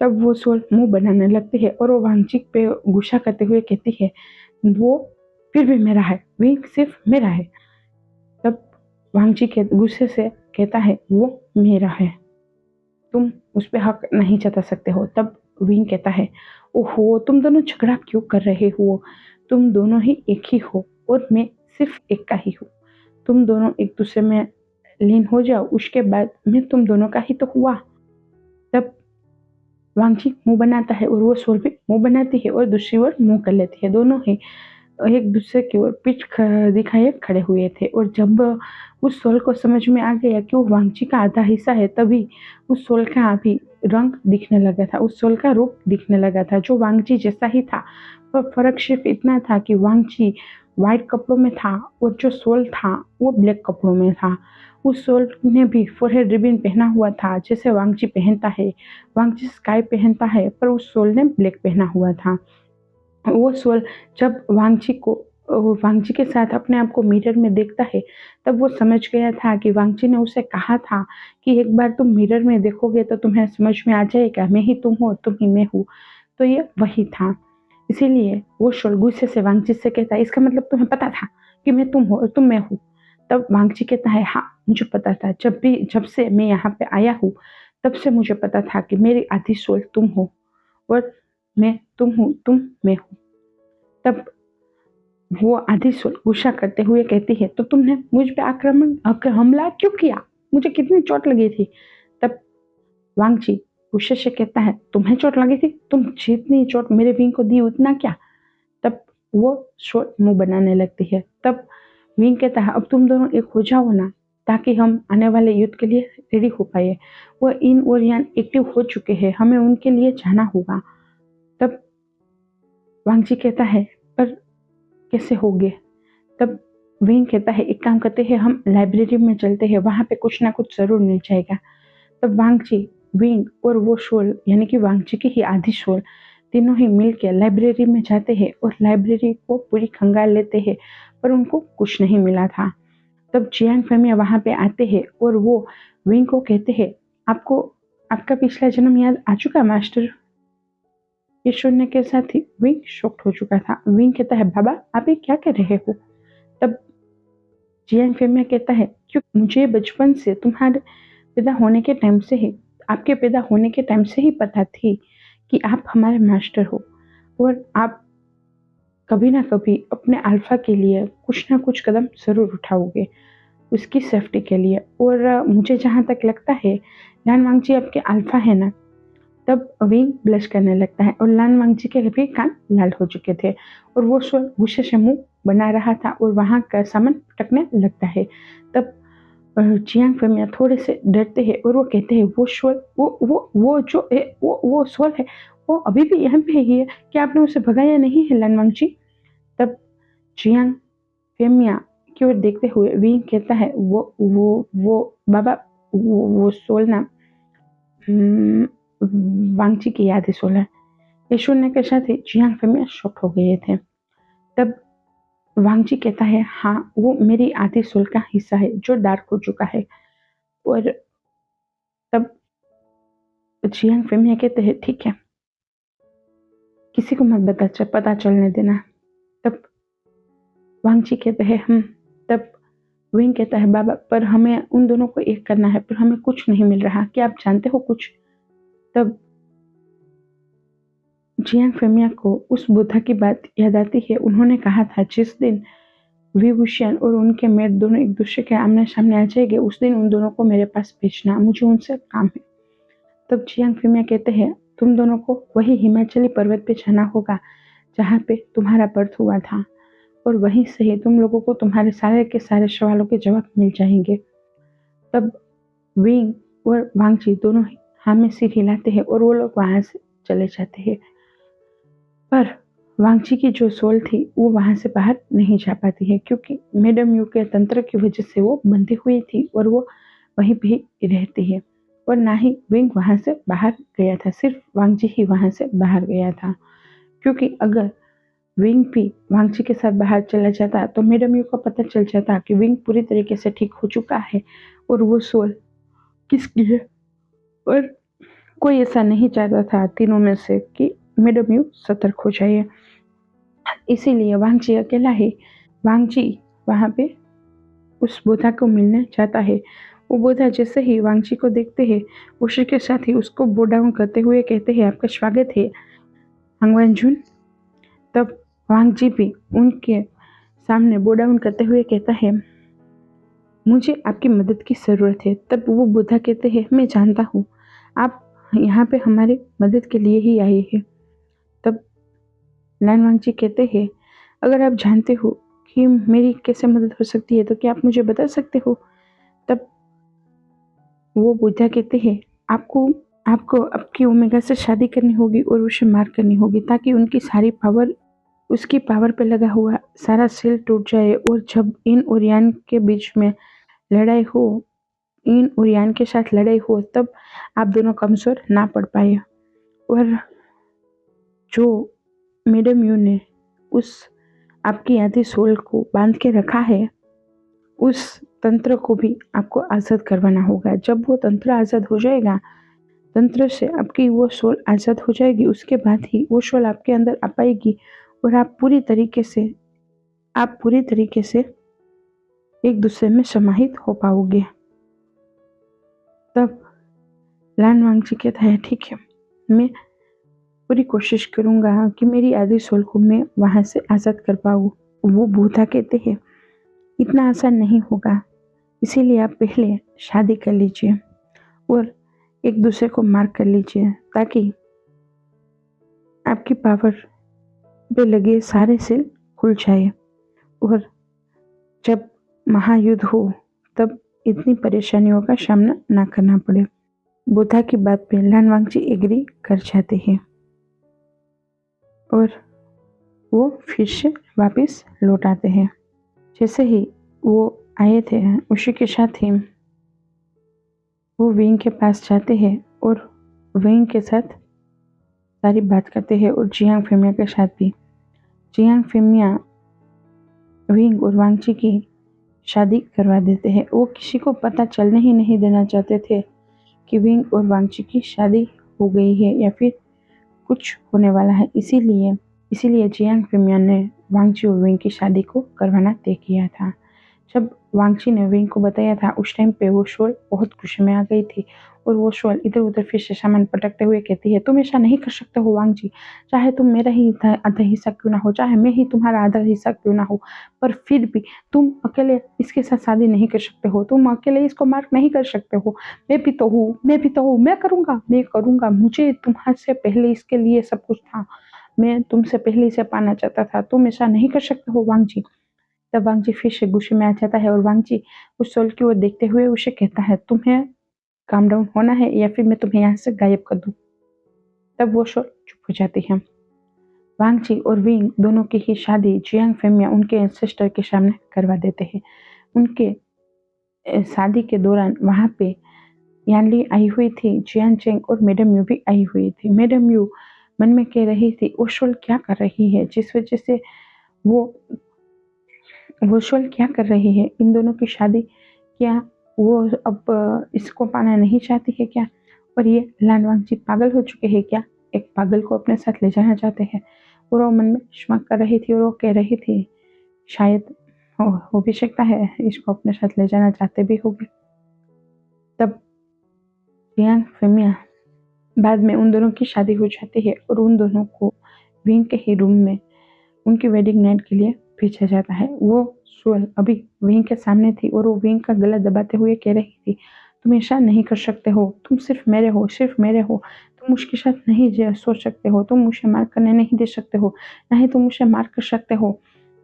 तब वो सोल मुंह बनाने लगती है और वो वांगची पे गुस्सा करते हुए कहती है वो फिर भी मेरा है, विंग सिर्फ मेरा है। तब वांगची के गुस्से से कहता है वो मेरा है, तुम उस पर हक नहीं जता सकते हो। तब विंग कहता है ओहो तुम दोनों झगड़ा क्यों कर रहे हो, तुम दोनों ही एक ही हो और मैं सिर्फ एक का ही हूँ, तुम दोनों एक दूसरे में लीन हो जाओ, उसके बाद मैं तुम दोनों का ही तो हुआ। तब वांगची मुंह बनाता है और वो सोल भी मुंह बनाती है और दूसरी ओर मुंह कर लेती है। दोनों ही एक दूसरे की ओर पीठ दिखाए खड़े हुए थे और जब उस सोल को समझ में आ गया कि वो वांगची का आधा हिस्सा है, तभी उस सोल का अभी रंग दिखने लगा था, उस सोल का रूप दिखने लगा था जो वांगची जैसा ही था। पर फर्क सिर्फ इतना था कि वांगची व्हाइट कपड़ों में था और जो सोल था वो ब्लैक कपड़ों में था। उस सोल ने भी फोरहेड रिबन पहना हुआ था जैसे वांगची पहनता है, वांगची स्काई पहनता है, पर उस सोल ने ब्लैक पहना हुआ था। वो सोल जब वांगची के साथ अपने आप को मिरर में देखता है, तब वो समझ गया था कि वांगची ने उसे कहा था कि एक बार तुम मिरर में देखोगे तो तुम्हें समझ में आ जाएगा मैं ही तुम हो तुम ही मैं हूँ। तो ये वही था। इसीलिए वो सोल गुस्से से वांगची से कहता है इसका मतलब तुम्हें पता था कि मैं तुम हो और तुम मैं हूँ। तब वांगची कहता है हाँ मुझे पता था, जब से मैं यहाँ पे आया हूँ तब से मुझे पता था कि मेरी आधी सोल तुम हो और मैं तुम हूँ तुम मैं हूँ। तब वो आधी सोल गुस्सा करते हुए कहती है तो तुमने मुझ पे हमला क्यों किया, मुझे कितनी चोट लगी थी। तब वांगची गुस्से से कहता है तुम्हें चोट लगी थी, तुम जितनी चोट मेरे विंग को दी उतना क्या। तब वो सोल मुंह बनाने लगती है। तब विंग कहता है अब तुम दोनों एक हो जाओ ना, ताकि हम आने वाले युद्ध के लिए रेडी हो पाए। वो इन और यान एक्टिव हो चुके हैं, हमें उनके लिए जाना होगा। तब वांगची कहता है पर कैसे होगे। तब विंग कहता है एक काम करते हैं हम लाइब्रेरी में चलते हैं, वहां पे कुछ ना कुछ जरूर मिल जाएगा। तब वांगची, विंग और वो शोल यानी कि वांगची की ही आधी शोल तीनों ही मिलकर लाइब्रेरी में जाते हैं और लाइब्रेरी को पूरी खंगाल लेते हैं, पर उनको कुछ नहीं मिला था। तब जियांग फेमिया वहां पे आते हैं और वो विंग को कहते हैं आपको आपका पिछला जन्म याद आ चुका मास्टर। ये सुनने के साथ ही विंग शॉक्ड हो चुका था। विंग कहता है बाबा आप ये क्या कर रहे हो। तब जियांग फेमिया कहता है क्यों मुझे बचपन से तुम्हारे पैदा होने के टाइम से ही आपके पैदा होने के टाइम से ही पता थी कि आप हमारे मास्टर हो और आप कभी ना कभी अपने अल्फा के लिए कुछ ना कुछ कदम जरूर उठाओगे उसकी सेफ्टी के लिए। और मुझे जहाँ तक लगता है लान वांगची आपके अल्फा है ना। तब विंग ब्लश करने लगता है और लान वांगची के भी कान लाल हो चुके थे और वो सोल गुस्से से मुंह बना रहा था और वहां का सामान टकने लगता है। तब जियांग फेमिया थोड़े से डरते हैं और वो कहते हैं वो सोल वो जो है वो सोल है वो अभी भी यहाँ पे ही है, क्या आपने उसे भगाया नहीं है लान वांगची। तब जियांग फेमिया की ओर देखते हुए विंग कहता है वो बाबा वो सोल ना वांगची की याद है सोल है। ये सुनने के साथ ही जियांग फेमिया शॉक हो गए थे। तब वांगची कहता है हाँ वो मेरी आधी सोल का हिस्सा है जो डार्क हो चुका है। और तब जियांग फेमिया कहते हैं ठीक है किसी को मत पता चलने देना। तब वांगची कहते हैं तब विंग कहता है बाबा पर हमें उन दोनों को एक करना है, पर हमें कुछ नहीं मिल रहा, क्या आप जानते हो कुछ। तब जियांग फेमिया को उस बुद्धा की बात याद आती है, उन्होंने कहा था जिस दिन विभूषण और उनके मेट दोनों एक दूसरे के आमने सामने आ जाएंगे उस दिन उन दोनों को मेरे पास भेजना, मुझे उनसे काम है। तब जियांग फेमिया कहते हैं तुम दोनों को वही हिमाचली पर्वत पे जाना होगा जहाँ पे तुम्हारा बर्थ हुआ था और वहीं से ही तुम लोगों को तुम्हारे सारे के सारे सवालों के जवाब मिल जाएंगे। तब विंग और वांगची दोनों ही हाँ में सिर हिलाते हैं और वो लोग वहां से चले जाते हैं। पर वांगची की जो सोल थी वो वहां से बाहर नहीं जा पाती है क्योंकि मैडम यू के तंत्र की वजह से वो बंधी हुई थी और वो वहीं पे ही रहती है और ना ही विंग वहां से बाहर गया था, सिर्फ वांगची ही वहां से बाहर गया था। क्योंकि अगर विंग भी वांगची के साथ बाहर चला जाता तो मैडम यू को पता चल जाता कि विंग पूरी तरीके से ठीक हो चुका है और वो सोल किसकी है। और कोई ऐसा नहीं चाहता था तीनों में से कि मैडम यू सतर्क हो जाए, इसीलिए वांगची अकेला है। वांगची वहां पे उस बोधा को मिलने जाता है। वो बोधा जैसे ही वांगची को देखते हैं उसी के साथ ही उसको बो डाउन करते हुए कहते हैं आपका स्वागत है हांगवानजुन। तब वांगजी भी उनके सामने बो डाउन करते हुए कहता है मुझे आपकी मदद की ज़रूरत है। तब वो बुद्धा कहते हैं मैं जानता हूँ आप यहाँ पे हमारी मदद के लिए ही आए हैं। तब लान वांगजी कहते हैं अगर आप जानते हो कि मेरी कैसे मदद हो सकती है तो क्या आप मुझे बता सकते हो। तब वो बुद्धा कहते हैं आपको आपको आपकी ओमेगा से शादी करनी होगी और उसे मार करनी होगी ताकि उनकी सारी पावर उसकी पावर पे लगा हुआ सारा सेल टूट जाए और जब इन और यान के बीच में लड़ाई हो इन और यान के साथ लड़ाई हो तब आप दोनों कमजोर ना पड़ पाए। और जो मैडम यू ने उस आपकी आधी सोल को बांध के रखा है उस तंत्र को भी आपको आज़ाद करवाना होगा। जब वो तंत्र आज़ाद हो जाएगा तंत्र से आपकी वो सोल आज़ाद हो जाएगी उसके बाद ही वो सोल आपके अंदर आ पाएगी और आप पूरी तरीके से एक दूसरे में समाहित हो पाओगे। तब लान वांगची कहता है ठीक है मैं पूरी कोशिश करूंगा कि मेरी आधी सोल को मैं वहां से आज़ाद कर पाऊँ। वो बूढ़ा कहते हैं इतना आसान नहीं होगा इसीलिए आप पहले शादी कर लीजिए और एक दूसरे को मार कर लीजिए ताकि आपकी पावर पे लगे सारे सेल खुल जाए और जब महायुद्ध हो तब इतनी परेशानियों का सामना ना करना पड़े। बुद्धा की बात पे लान वांगची एग्री कर जाते हैं और वो फिर से वापस लौट आते हैं। जैसे ही वो आए थे उसी के साथ ही वो विंग के पास जाते हैं और विंग के साथ सारी बात करते हैं और जियांग फेमिया के साथ भी। जियांग फेमिया विंग और वांगची की शादी करवा देते हैं। वो किसी को पता चलने ही नहीं देना चाहते थे कि विंग और वांगची की शादी हो गई है या फिर कुछ होने वाला है। इसीलिए जियांग फेमिया ने वांगची और विंग की शादी को करवाना तय किया था। जब वांगची ने विंग को बताया था उस टाइम पे वो शोल बहुत गुस्से में आ गई थी और वो शोल इधर उधर फिर से सामान पटकते हुए कहती है तुम ऐसा नहीं कर सकते हो वांगची, चाहे तुम मेरा ही आधा हिस्सा क्यों ना हो चाहे मैं ही तुम्हारा आधा हिस्सा क्यों ना हो पर फिर भी तुम अकेले इसके साथ शादी नहीं कर सकते हो, तुम अकेले इसको मार्क नहीं कर सकते हो। मैं भी तो हूँ, मैं करूँगा, मुझे तुम्हारे से पहले इसके लिए सब कुछ था, मैं तुमसे पहले इसे पाना चाहता था, तुम ऐसा नहीं कर सकते हो वांगची। तब वांगची फिर से गुस्से में आ जाता है और वांगची उस सोल की ओर देखते हुए उसे कहता है तुम्हें काम डाउन होना है या फिर मैं तुम्हें यहाँ से गायब कर दूं। तब वो सोल चुप हो जाती है। वांगची और विंग दोनों की ही शादी जियांग फेमिया उनके एंसेस्टर के सामने करवा देते हैं। उनके शादी के दौरान वहां पे यानली आई हुई थी, जियान चेंग और मैडम यू भी आई हुई थी। मैडम यू मन में कह रही थी वो सोल क्या कर रही है जिस वजह से वो सोल क्या कर रही है, इन दोनों की शादी क्या वो अब इसको पाना नहीं चाहती है क्या, और ये लान वांगची पागल हो चुके हैं क्या, एक पागल को अपने साथ ले जाना चाहते हैं। और वो मन में शक कर रही थी और वो कह रही थी शायद हो भी सकता है इसको अपने साथ ले जाना चाहते भी होंगे। तब जियांग फेमिया बाद में उन दोनों की शादी हो जाती है और उन दोनों को विंग के ही रूम में उनकी वेडिंग नाइट के लिए भेजा जाता है। वो सोल अभी विंग के सामने थी और वो विंग का गला दबाते हुए कह रही थी तुम ऐसा नहीं कर सकते हो, तुम सिर्फ मेरे हो, तुम उसके साथ नहीं सोच सकते हो, तुम मुझे मार करने नहीं दे सकते हो, ना ही तुम मुझे मार कर सकते हो।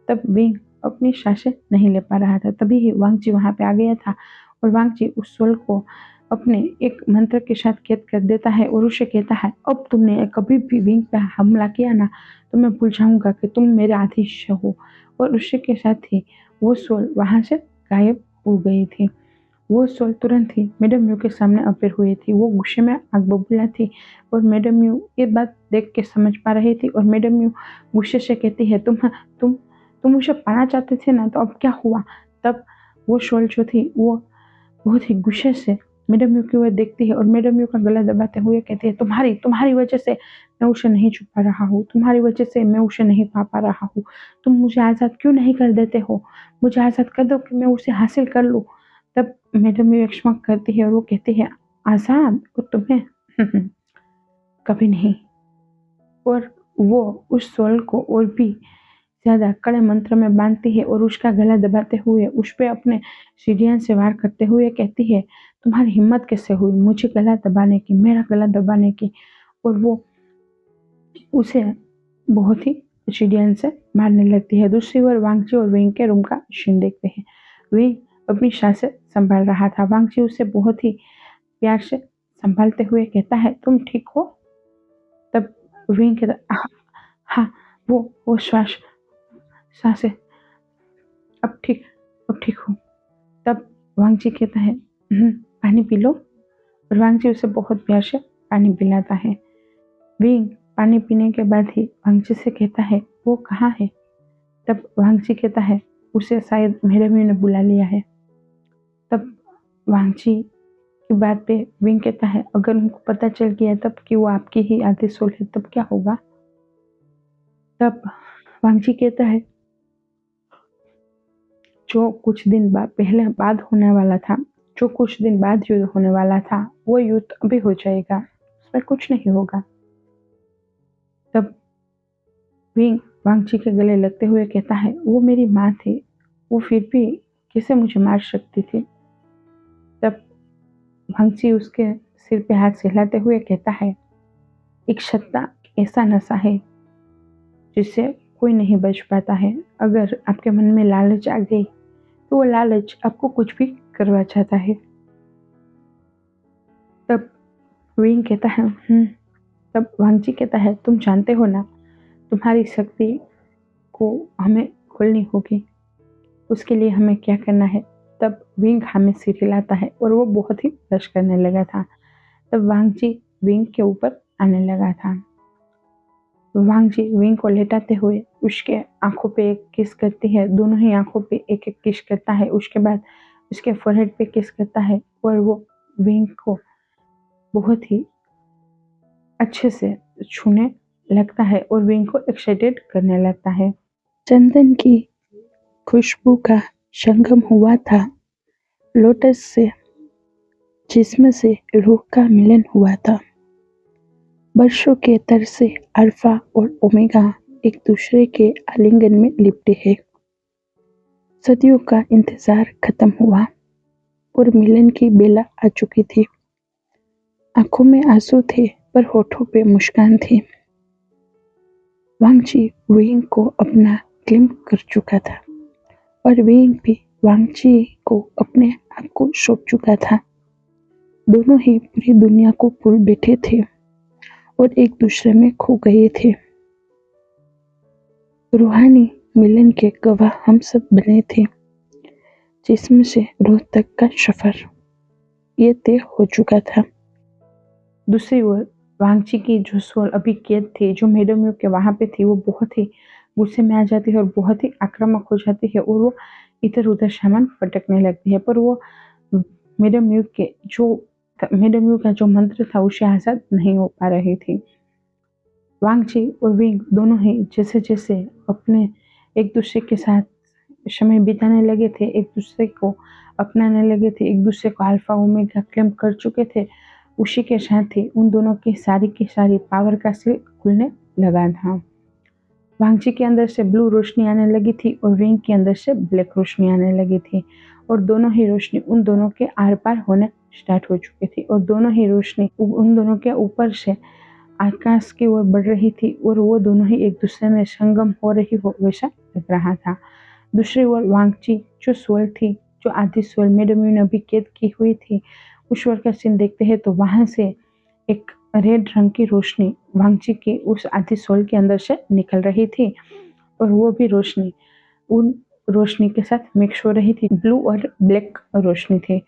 तब विंग अपनी सांसें नहीं ले पा रहा था, तभी ही वांगजी वहां पे आ गया था और वांगजी उस सोल को अपने एक मंत्र के साथ कैद कर देता है और उसे कहता है अब तुमने कभी भी विंग पे हमला किया ना तो मैं भूल जाऊंगा कि तुम मेरे आतिश हो। और उसी के साथ ही वो सोल वहां से गायब हो गई थी। वो सोल तुरंत ही मैडम यू के सामने अपेयर हुई थी। वो गुस्से में आग बबूला थी और मैडम यू ये बात देख के समझ पा रही थी और मैडम यू गुस्से से कहती है, तुम तुम उसे पाना चाहते थे ना, तो अब क्या हुआ? तब वो सोल जो थी वो बहुत ही गुस्से से मैडम यू की ओर देखती है और मैडम यू का गला दबाते हुए कहती है, तुम्हारी तुम्हारी वजह से मैं उसे नहीं छुपा रहा हूँ, तुम्हारी वजह से मैं उसे नहीं पा रहा हूँ। तुम मुझे आज़ाद क्यों नहीं कर देते हो? मुझे आज़ाद कर दो कि मैं उसे हासिल कर लूँ। तब मैडम यू एक्समार्क करती है और वो कहती है, आज़ाद और तुम्हें कभी नहीं। और वो उस सोल को और भी ज़्यादा कड़े मंत्र में बांधती है और उसका गला दबाते हुए उस पे अपने सीढ़ियाँ से वार करते हुए कहती है, तुम्हारी हिम्मत कैसे हुई मुझे गला दबाने की, मेरा गला दबाने की? और वो उसे बहुत ही सीढ़ियाँ से मारने लगती है। दूसरी ओर वांगची और विंग के रूम का सीन देखते हैं। विंग अपनी सांसें संभाल रहा था। वांगची उसे बहुत ही प्यार से संभालते हुए कहता है, तुम ठीक हो? तब विंग कहता, हाँ, वो सांसें अब ठीक हूँ। तब वांगजी कहता है, पानी पी लो। और वांगजी उसे बहुत प्यार से पानी पिलाता है। विंग पानी पीने के बाद ही वांगजी से कहता है, वो कहाँ है? तब वांगजी कहता है, उसे शायद मैडम ने बुला लिया है। तब वांगजी की बात पे विंग कहता है, अगर उनको पता चल गया तब कि वो आपकी ही आधी सोल है, तब क्या होगा? तब वांगजी कहता है, जो कुछ दिन बाद होने वाला था, जो कुछ दिन बाद युद्ध होने वाला था, वो युद्ध अभी हो जाएगा, उसमें कुछ नहीं होगा। तब विंग वांगची के गले लगते हुए कहता है, वो मेरी माँ थी, वो फिर भी कैसे मुझे मार सकती थी? तब वांगची उसके सिर पे हाथ सहलाते हुए कहता है, एक सत्ता ऐसा नशा है जिससे कोई नहीं बच पाता है। अगर आपके मन में लालच आ गई तो वो लालच आपको कुछ भी करवा चाहता है। तब विंग कहता है, तब वांगची कहता है, तुम जानते हो ना, तुम्हारी शक्ति को हमें खोलनी होगी, उसके लिए हमें क्या करना है? तब विंग हमें सिर हिलाता है और वो बहुत ही रश करने लगा था। तब वांगची विंग के ऊपर आने लगा था। वांगजी विंग को लेटाते हुए उसके आंखों पे एक किस करती है, दोनों ही आंखों पे एक एक किस करता है। उसके बाद उसके फोरहेड पे किस करता है और वो विंग को बहुत ही अच्छे से छूने लगता है और विंग को एक्साइटेड करने लगता है। चंदन की खुशबू का संगम हुआ था लोटस से, जिस्म से रूह का मिलन हुआ था। वर्षों के तरसे अल्फा और ओमेगा एक दूसरे के आलिंगन में लिपटे हैं। सदियों का इंतजार खत्म हुआ और मिलन की बेला आ चुकी थी। आंखों में आंसू थे पर होठों पे मुस्कान थी। वांगची विंग को अपना क्लेम कर चुका था और विंग भी वांगची को अपने आप को सौंप चुका था। दोनों ही पूरी दुनिया को भूल बैठे थे और एक दूसरे में खो गए थे। रूहानी मिलन के गवाह हम सब बने थे। जिस्म से रूह तक का सफर ये तय हो चुका था। दूसरी ओर वांगची की जो सोल अभी कैद थी, जो मैडम यू के वहां पे थी, वो बहुत ही गुस्से में आ जाती है और बहुत ही आक्रामक हो जाती है और वो इधर उधर सामान पटकने लगती है। पर वो मैडम यू का जो मंत्र था उसे आजाद नहीं हो पा रही थी। वांगची और विंग दोनों ही जैसे जैसे अपने एक दूसरे के साथ समय बिताने लगे थे, एक दूसरे को अपनाने लगे थे, एक दूसरे को अल्फा ओमेगा क्लेम कर चुके थे, उसी के साथ ही उन दोनों की सारी पावर का सिल खुलने लगा था। वांगची के अंदर से ब्लू रोशनी आने लगी थी और विंग के अंदर से ब्लैक रोशनी आने लगी थी और दोनों ही रोशनी उन दोनों के आर पार होने स्टार्ट हो चुकी थी और दोनों ही रोशनी उन दोनों के ऊपर से आकाश की ओर बढ़ रही थी और वो दोनों ही एक दूसरे में संगम हो रही हो वैसा लग रहा था। दूसरी ओर वांगची जो सोल थी, जो आधी सोल मैडम यू ने अभी कैद की हुई थी, उस ओर का सीन देखते हैं तो वहां से एक रेड रंग की रोशनी वांगची की उस आधी सोल के अंदर से निकल रही थी और वो भी रोशनी उन रोशनी के साथ मिक्स हो रही थी। ब्लू और ब्लैक रोशनी थी।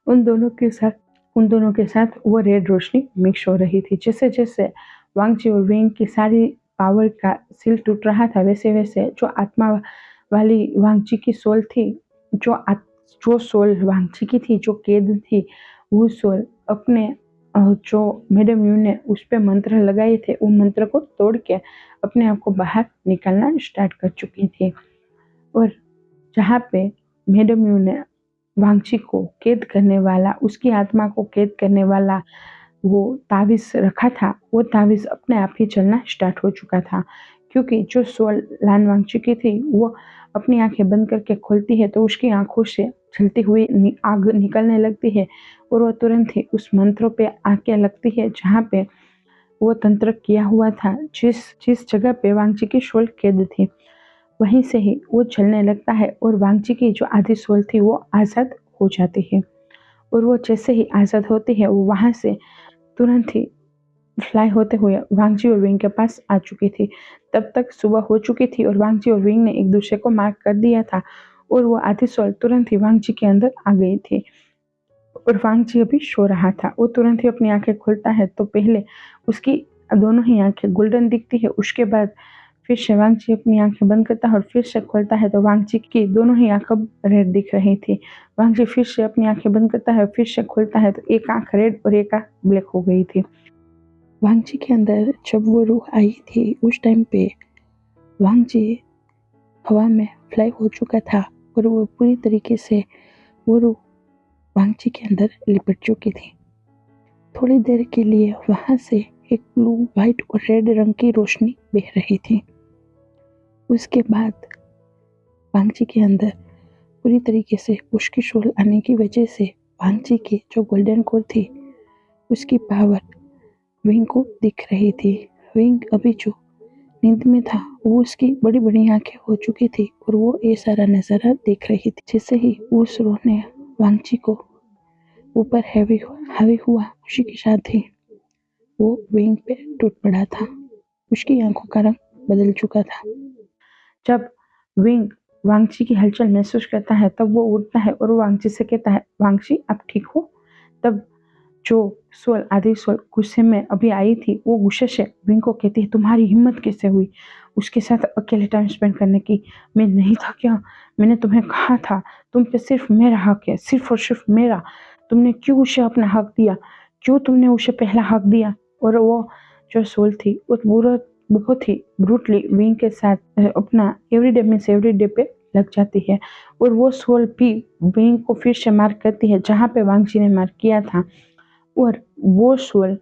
उन दोनों के साथ वो रेड रोशनी मिक्स हो रही थी। जैसे जैसे वांगची और विंग की सारी पावर का सील टूट रहा था, वैसे वैसे जो आत्मा वाली वांगची की सोल थी, जो सोल वांगची की थी, जो कैद थी, वो सोल अपने जो मैडम यू ने उस पे मंत्र लगाए थे, वो मंत्र को तोड़ के अपने आप को बाहर निकालना स्टार्ट कर चुकी थी। और जहाँ पे मैडम यू ने वांगची को कैद करने वाला, उसकी आत्मा को कैद करने वाला वो तावीज़ रखा था, वो तावीज़ अपने आप ही चलना स्टार्ट हो चुका था। क्योंकि जो सोल लान वांगची की थी, वो अपनी आंखें बंद करके खोलती है तो उसकी आंखों से जलती हुई आग निकलने लगती है और वो तुरंत ही उस मंत्रों पे आके लगती है जहाँ पे वो तंत्र किया हुआ था, जिस जिस जगह पे वांगची की सोल कैद थी। वहीं से ही वो चलने लगता है और वांगची की जो आधी सोल थी वो आज़ाद हो जाती है। और वो जैसे ही आज़ाद होती है, वो वहाँ से तुरंत ही फ्लाई होते हुए वांगजी और विंग के पास आ चुकी थी। तब तक सुबह हो चुकी थी और वांगजी और विंग ने एक दूसरे को मार्क कर दिया था और वो आधी सोल तुरंत ही वांगजी के अंदर आ गई थी। और वांगजी अभी सो रहा था। वो तुरंत ही अपनी आंखें खोलता है तो पहले उसकी दोनों ही आंखें गोल्डन दिखती है। उसके बाद फिर से वांगजी अपनी आंखें बंद करता है और फिर से खोलता है तो वांगजी की दोनों ही आंख अब रेड दिख रही थी। वांगजी फिर से अपनी आंखें बंद करता है और फिर से खोलता है तो एक आंख रेड और एक आंख ब्लैक हो गई थी। वांगजी के अंदर जब वो रूह आई थी, उस टाइम पे वांगजी हवा में फ्लाई हो चुका था और वो पूरी तरीके से वो रूह वांगजी के अंदर लिपट चुकी थी। थोड़ी देर के लिए वहां से एक ब्लू, व्हाइट और रेड रंग की रोशनी बह रही थी। उसके बाद वांगजी के अंदर पूरी तरीके से उसकी सोल आने की वजह से वांगजी की जो गोल्डन कोर थी, उसकी पावर विंग को दिख रही थी। विंग अभी जो नींद में था, वो उसकी बड़ी बड़ी आंखें हो चुकी थी और वो ये सारा नजारा देख रही थी। जैसे ही उस रोह ने वांगची को ऊपर हावी हुआ, उसी के साथ ही वो विंग पे टूट पड़ा था। उसकी आंखों का रंग बदल चुका था। जब विंग वांगची की हलचल महसूस करता है तब वो उठता है और वांगची से कहता है, वांगची आप ठीक हो? तब जो सोल, आधी सोल गुस्से में अभी आई थी, वो गुस्से से विंग को कहती है, तुम्हारी हिम्मत कैसे हुई उसके साथ अकेले टाइम स्पेंड करने की? मैं नहीं था क्या? मैंने तुम्हें कहा था तुम पे सिर्फ मेरा हक है, सिर्फ और सिर्फ मेरा। तुमने क्यों उसे अपना हक दिया? क्यों तुमने उसे पहला हक दिया? और वो जो सोल थी वो बहुत ही ब्रूटली विंग के साथ अपना एवरीडे मीन्स एवरीडे पे लग जाती है। और वो सोल भी विंग को फिर से मार करती है जहाँ पे वांगची ने मार किया था। और वो सोल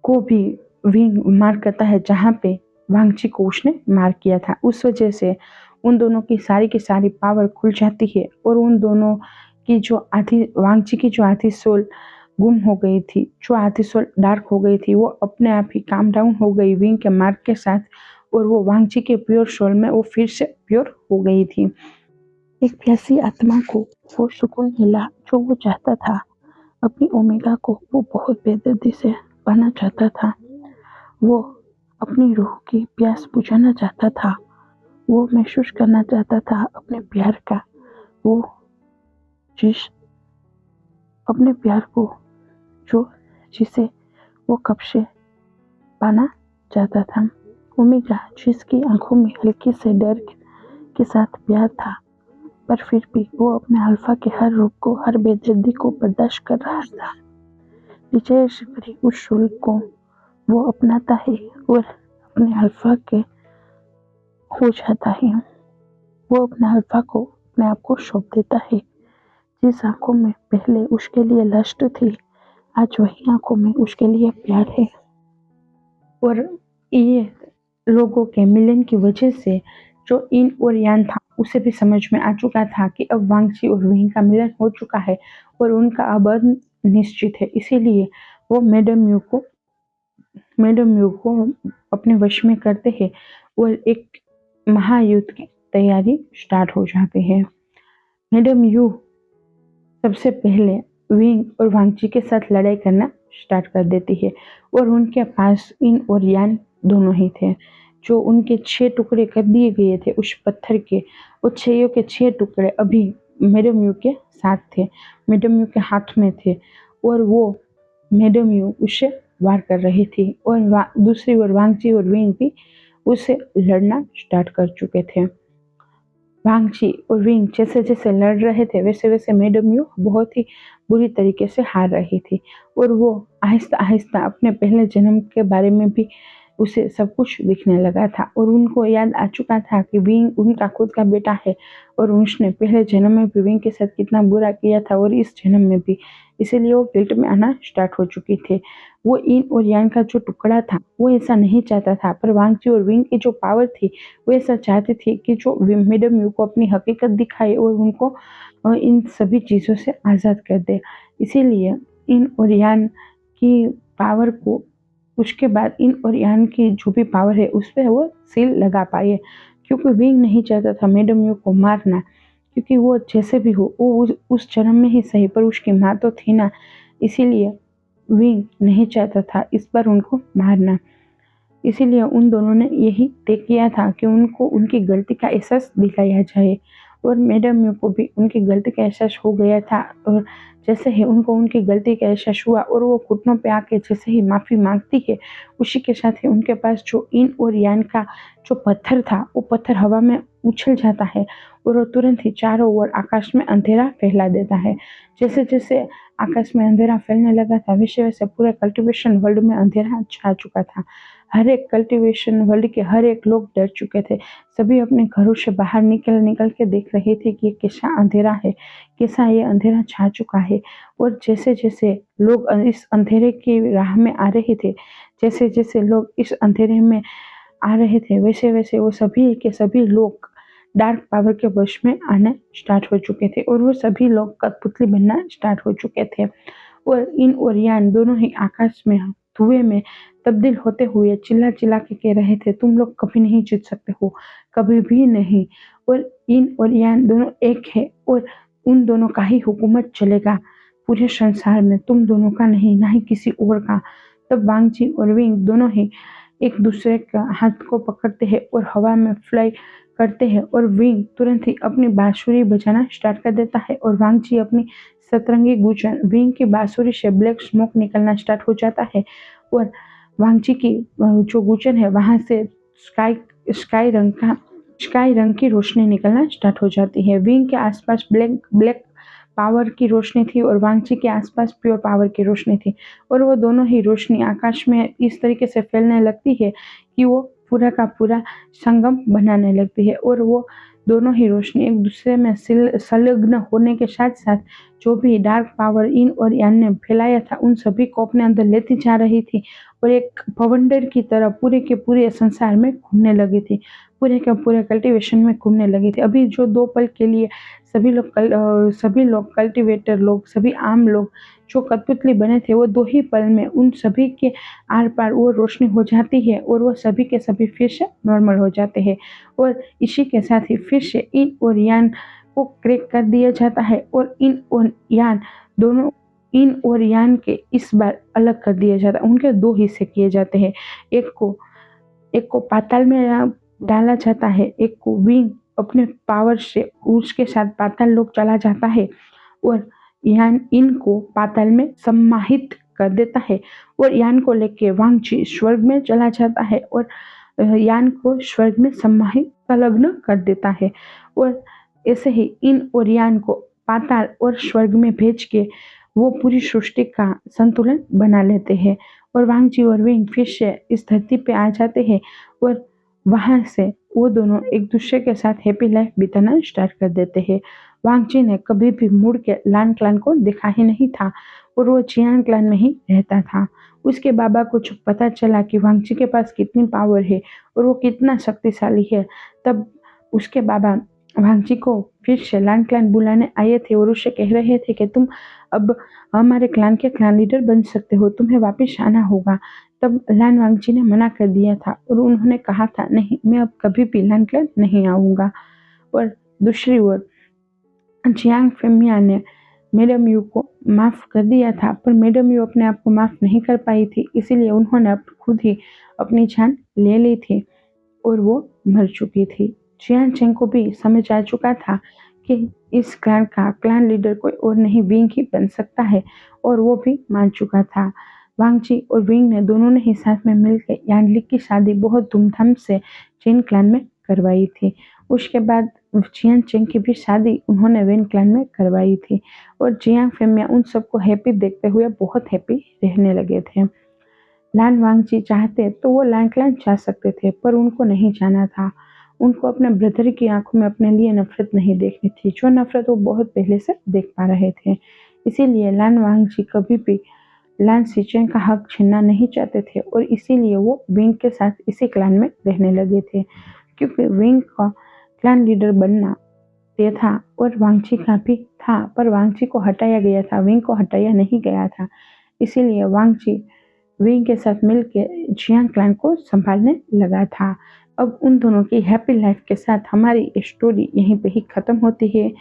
को भी विंग मार करता है जहाँ पे वांगची को उसने मार किया था। उस वजह से उन दोनों की सारी पावर खुल जाती है और उन दोनों की जो आधी, वांगची की जो आधी सोल गुम हो गई थी, जो आधी सोल डार्क हो गई थी, वो अपने आप ही काम डाउन हो गई विंग के मार्क के साथ और वो वांगची के प्योर सोल में वो फिर से प्योर हो गई थी। एक प्यासी आत्मा को वो सुकून मिला जो वो चाहता था। अपनी ओमेगा को वो बहुत बेदर्दी से पाना चाहता था। वो अपनी रूह की प्यास बुझाना चाहता था। वो महसूस करना चाहता था अपने प्यार का, वो जिस अपने प्यार को जो जिसे वो कब से पाना चाहता था। ओमेगा जिसकी आंखों में हल्के से डर के साथ प्यार था, पर फिर भी वो अपने अल्फा के हर रूप को, हर बेदर्दी को बर्दाश्त कर रहा था। विजय से भरी उस शोल को वो अपनाता है और अपने अल्फा के हो जाता है। वो अपने अल्फा को, अपने आप को सौंप देता है। जिस आंखों में पहले उसके लिए लस्ट थी, आज वही आंखों में उसके लिए प्यार है। और ये लोगों के मिलन की वजह से जो इन और यान था, उसे भी समझ में आ चुका था कि अब वांगची और विंग का मिलन हो चुका है और उनका अब निश्चित है। इसीलिए वो मैडम यू को अपने वश में करते हैं और एक महायुद्ध की तैयारी स्टार्ट हो जाती है। मैडम यू सबसे पहले विंग और वांगची के साथ लड़ाई करना स्टार्ट कर देती है और उनके पास इन और यान दोनों ही थे। जो उनके 6 टुकड़े कर दिए गए थे उस पत्थर के, वो 6 के 6 टुकड़े अभी मैडम यू के साथ थे, मैडम यू के हाथ में थे और वो मैडम यू उसे वार कर रही थी और दूसरी ओर वांगची और विंग भी उससे लड़ना स्टार्ट कर चुके थे। वांगची और विंग जैसे जैसे लड़ रहे थे वैसे वैसे मैडम यू बहुत ही बुरी तरीके से हार रही थी और वो आहिस्ता आहिस्ता अपने पहले जन्म के बारे में भी उसे सब कुछ दिखने लगा था और उनको याद आ चुका था कि विंग उनका खुद का बेटा है और उसने पहले जन्म में भी विंग के साथ कितना बुरा किया था और इस जन्म में भी, इसीलिए वो गिल्ट में आना स्टार्ट हो चुकी थे। वो इन और यान का जो टुकड़ा था वो ऐसा नहीं चाहता था, पर वांगची और विंग की जो पावर थी वो ऐसा चाहती थी कि जो मैडम यू को अपनी हकीकत दिखाए और उनको इन सभी चीज़ों से आज़ाद कर दे। इसीलिए इन और यान की पावर को उसके बाद इन और यान की जो भी पावर है उस पर वो सील लगा पाए, क्योंकि विंग नहीं चाहता था मैडम यू को मारना, क्योंकि वो जैसे भी हो वो उस जन्म में ही सही पर उसकी माँ तो थी ना, इसीलिए विंग नहीं चाहता था इस बार उनको मारना। इसीलिए उन दोनों ने यही तय किया था कि उनको उनकी गलती का एहसास दिलाया जाए और मैडम यू को भी उनकी गलती का एहसास हो गया था और जैसे ही उनको उनकी गलती का एहसास हुआ और वो घुटनों पे आके जैसे ही माफ़ी मांगती है, उसी के साथ ही उनके पास जो इन और यान का जो पत्थर था वो पत्थर हवा में उछल जाता है और वो तुरंत ही चारों ओर आकाश में अंधेरा फैला देता है। जैसे जैसे आकाश में अंधेरा फैलने लगा था वैसे वैसे पूरे कल्टिवेशन वर्ल्ड में अंधेरा छा चुका था। हर एक कल्टिवेशन वर्ल्ड के हर एक लोग डर चुके थे। सभी अपने घरों से बाहर निकल निकल के देख रहे थे कि ये कैसा अंधेरा है, कैसा ये अंधेरा छा चुका है। और जैसे जैसे लोग इस अंधेरे की राह में आ रहे थे, जैसे जैसे लोग इस अंधेरे में आ रहे थे वैसे वैसे वो सभी के सभी लोग डार्क पावर के वश में आने स्टार्ट हो चुके थे और वो सभी लोग कठपुतली बनना स्टार्ट हो चुके थे और इन और यान दोनों ही आकाश में धुएं में तब्दील होते हुए चिल्ला चिल्ला के कह रहे थे, तुम लोग कभी नहीं जीत सकते हो, कभी भी नहीं। और इन और यान दोनों एक है और उन दोनों का ही हुकूमत चलेगा पूरे संसार में, तुम दोनों का नहीं, ना ही किसी और का। तब वांगची और विंग दोनों ही एक दूसरे का हाथ को पकड़ते हैं और हवा में फ्लाई करते हैं और विंग तुरंत ही अपनी बांसुरी बजाना स्टार्ट कर देता है और वांगची अपनी सतरंगी गूंजन, विंग की बांसुरी से ब्लैक स्मोक निकलना स्टार्ट हो जाता है और वांगची की जो गूंजन है वहां से स्काई स्काई रंग की रोशनी निकलना स्टार्ट हो जाती है। विंग के आसपास ब्लैक ब्लैक पावर की रोशनी थी और वांगची के आसपास प्योर पावर की रोशनी थी और वो दोनों ही रोशनी आकाश में इस तरीके से फैलने लगती है कि वो पूरा का पूरा संगम बनाने लगती है और वो दोनों ही रोशनी एक दूसरे में संलग्न होने के साथ साथ जो भी डार्क पावर इन और यान ने फैलाया था उन सभी को अपने अंदर लेती जा रही थी और एक भवंडर की तरह पूरे के पूरे संसार में घूमने लगी थी, पूरे के पूरे कल्टीवेशन में घूमने लगी थी। अभी जो 2 पल के लिए सभी लोग कल्टीवेटर लोग, सभी आम लोग जो कठपुतली बने थे वो 2 ही पल में उन सभी के आर पार वो रोशनी हो जाती है और वो सभी के सभी फिर से नॉर्मल हो जाते हैं और इसी के साथ ही फिर से इन और यान को क्रैक कर दिया जाता है और इन और यान दोनों इन और यान के इस बार अलग कर दिया जाता है, उनके 2 हिस्से किए जाते हैं। एक को पाताल में डाला जाता है, एक को विंग अपने पावर से उसके साथ पाताल लोक चला जाता है और यान इनको पाताल में सम्माहित कर देता है और यान को लेके वांगची स्वर्ग में चला जाता है और यान को स्वर्ग में सम्माहित संलग्न कर देता है और ऐसे ही इन और यान को पाताल और स्वर्ग में भेज के वो पूरी सृष्टि का संतुलन बना लेते हैं और वांगची और विंग फिर से इस धरती पे आ जाते हैं और वहां से वो दोनों एक दूसरे के साथ हैप्पी लाइफ बिताना स्टार्ट कर देते हैं। वांगची ने कभी भी मुड़ के लान क्लान को देखा ही नहीं था और वो चियान क्लान में ही रहता था। उसके बाबा को जब पता चला कि वांगची के पास कितनी पावर है और वो कितना शक्तिशाली है, तब उसके बाबा वांगची को फिर से लान क्लान बुलाने आए थे और उससे कह रहे थे कि तुम अब हमारे क्लान के क्लान लीडर बन सकते हो, तुम्हें वापस आना होगा। तब लान वांगची ने मना कर दिया था और उन्होंने कहा था, नहीं, मैं अब कभी भी लान क्लान नहीं आऊँगा। और दूसरी ओर जियांग फेमिया ने मैडम यू को माफ़ कर दिया था, पर मैडम यू अपने आप को माफ़ नहीं कर पाई थी, इसीलिए उन्होंने खुद ही अपनी जान ले ली थी और वो मर चुकी थी। जियान चेंग को भी समझ आ चुका था कि इस क्लैन का क्लैन लीडर कोई और नहीं विंग ही बन सकता है, और वो भी मान चुका था। वांगची और विंग ने दोनों ने ही साथ में मिलकर यांगली की शादी बहुत धूमधाम से चिन क्लैन में करवाई थी। उसके बाद जियांग चेंग की भी शादी उन्होंने वेन क्लैन में करवाई थी, और जियांग फेमिया उन सबको हैप्पी देखते हुए बहुत हैप्पी रहने लगे थे। लान वांगची चाहते तो वो लान क्लैन जा सकते थे, पर उनको नहीं जाना था। उनको अपने ब्रदर की आंखों में अपने लिए नफरत नहीं देखनी थी, जो नफरत वो बहुत पहले से देख पा रहे थे। इसीलिए लान वांगची कभी भी लान सीचेंग का हक छीनना नहीं चाहते थे, और इसीलिए वो विंग के साथ इसी क्लैन में रहने लगे थे, क्योंकि विंग का क्लैन लीडर बनना तय था और वांगची का भी था, पर वांगची को हटाया गया था, विंग को हटाया नहीं गया था। इसीलिए वांगची विंग के साथ मिलकर जियांग क्लैन को संभालने लगा था। अब उन दोनों की हैप्पी लाइफ के साथ हमारी स्टोरी यहीं पे ही ख़त्म होती है।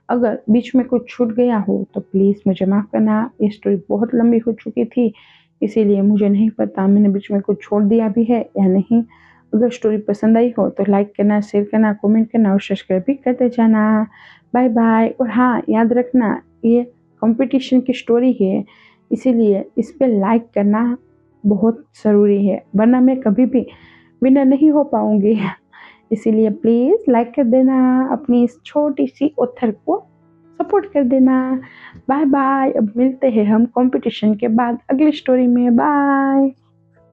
अगर बीच में कुछ छूट गया हो तो प्लीज़ मुझे माफ़ करना, ये स्टोरी बहुत लंबी हो चुकी थी, इसीलिए मुझे नहीं पता मैंने बीच में कुछ छोड़ दिया भी है या नहीं। अगर स्टोरी पसंद आई हो तो लाइक करना, शेयर करना, कमेंट करना और सब्सक्राइब भी करते जाना। Bye bye. और हाँ, याद रखना, ये कंपटीशन की स्टोरी है, इसीलिए इस पे लाइक करना बहुत ज़रूरी है, वरना मैं कभी भी विनर नहीं हो पाऊंगी। इसीलिए प्लीज़ लाइक कर देना, अपनी इस छोटी सी ऑथर को सपोर्ट कर देना। Bye bye. अब मिलते हैं हम कंपटीशन के बाद अगली स्टोरी में। बाय।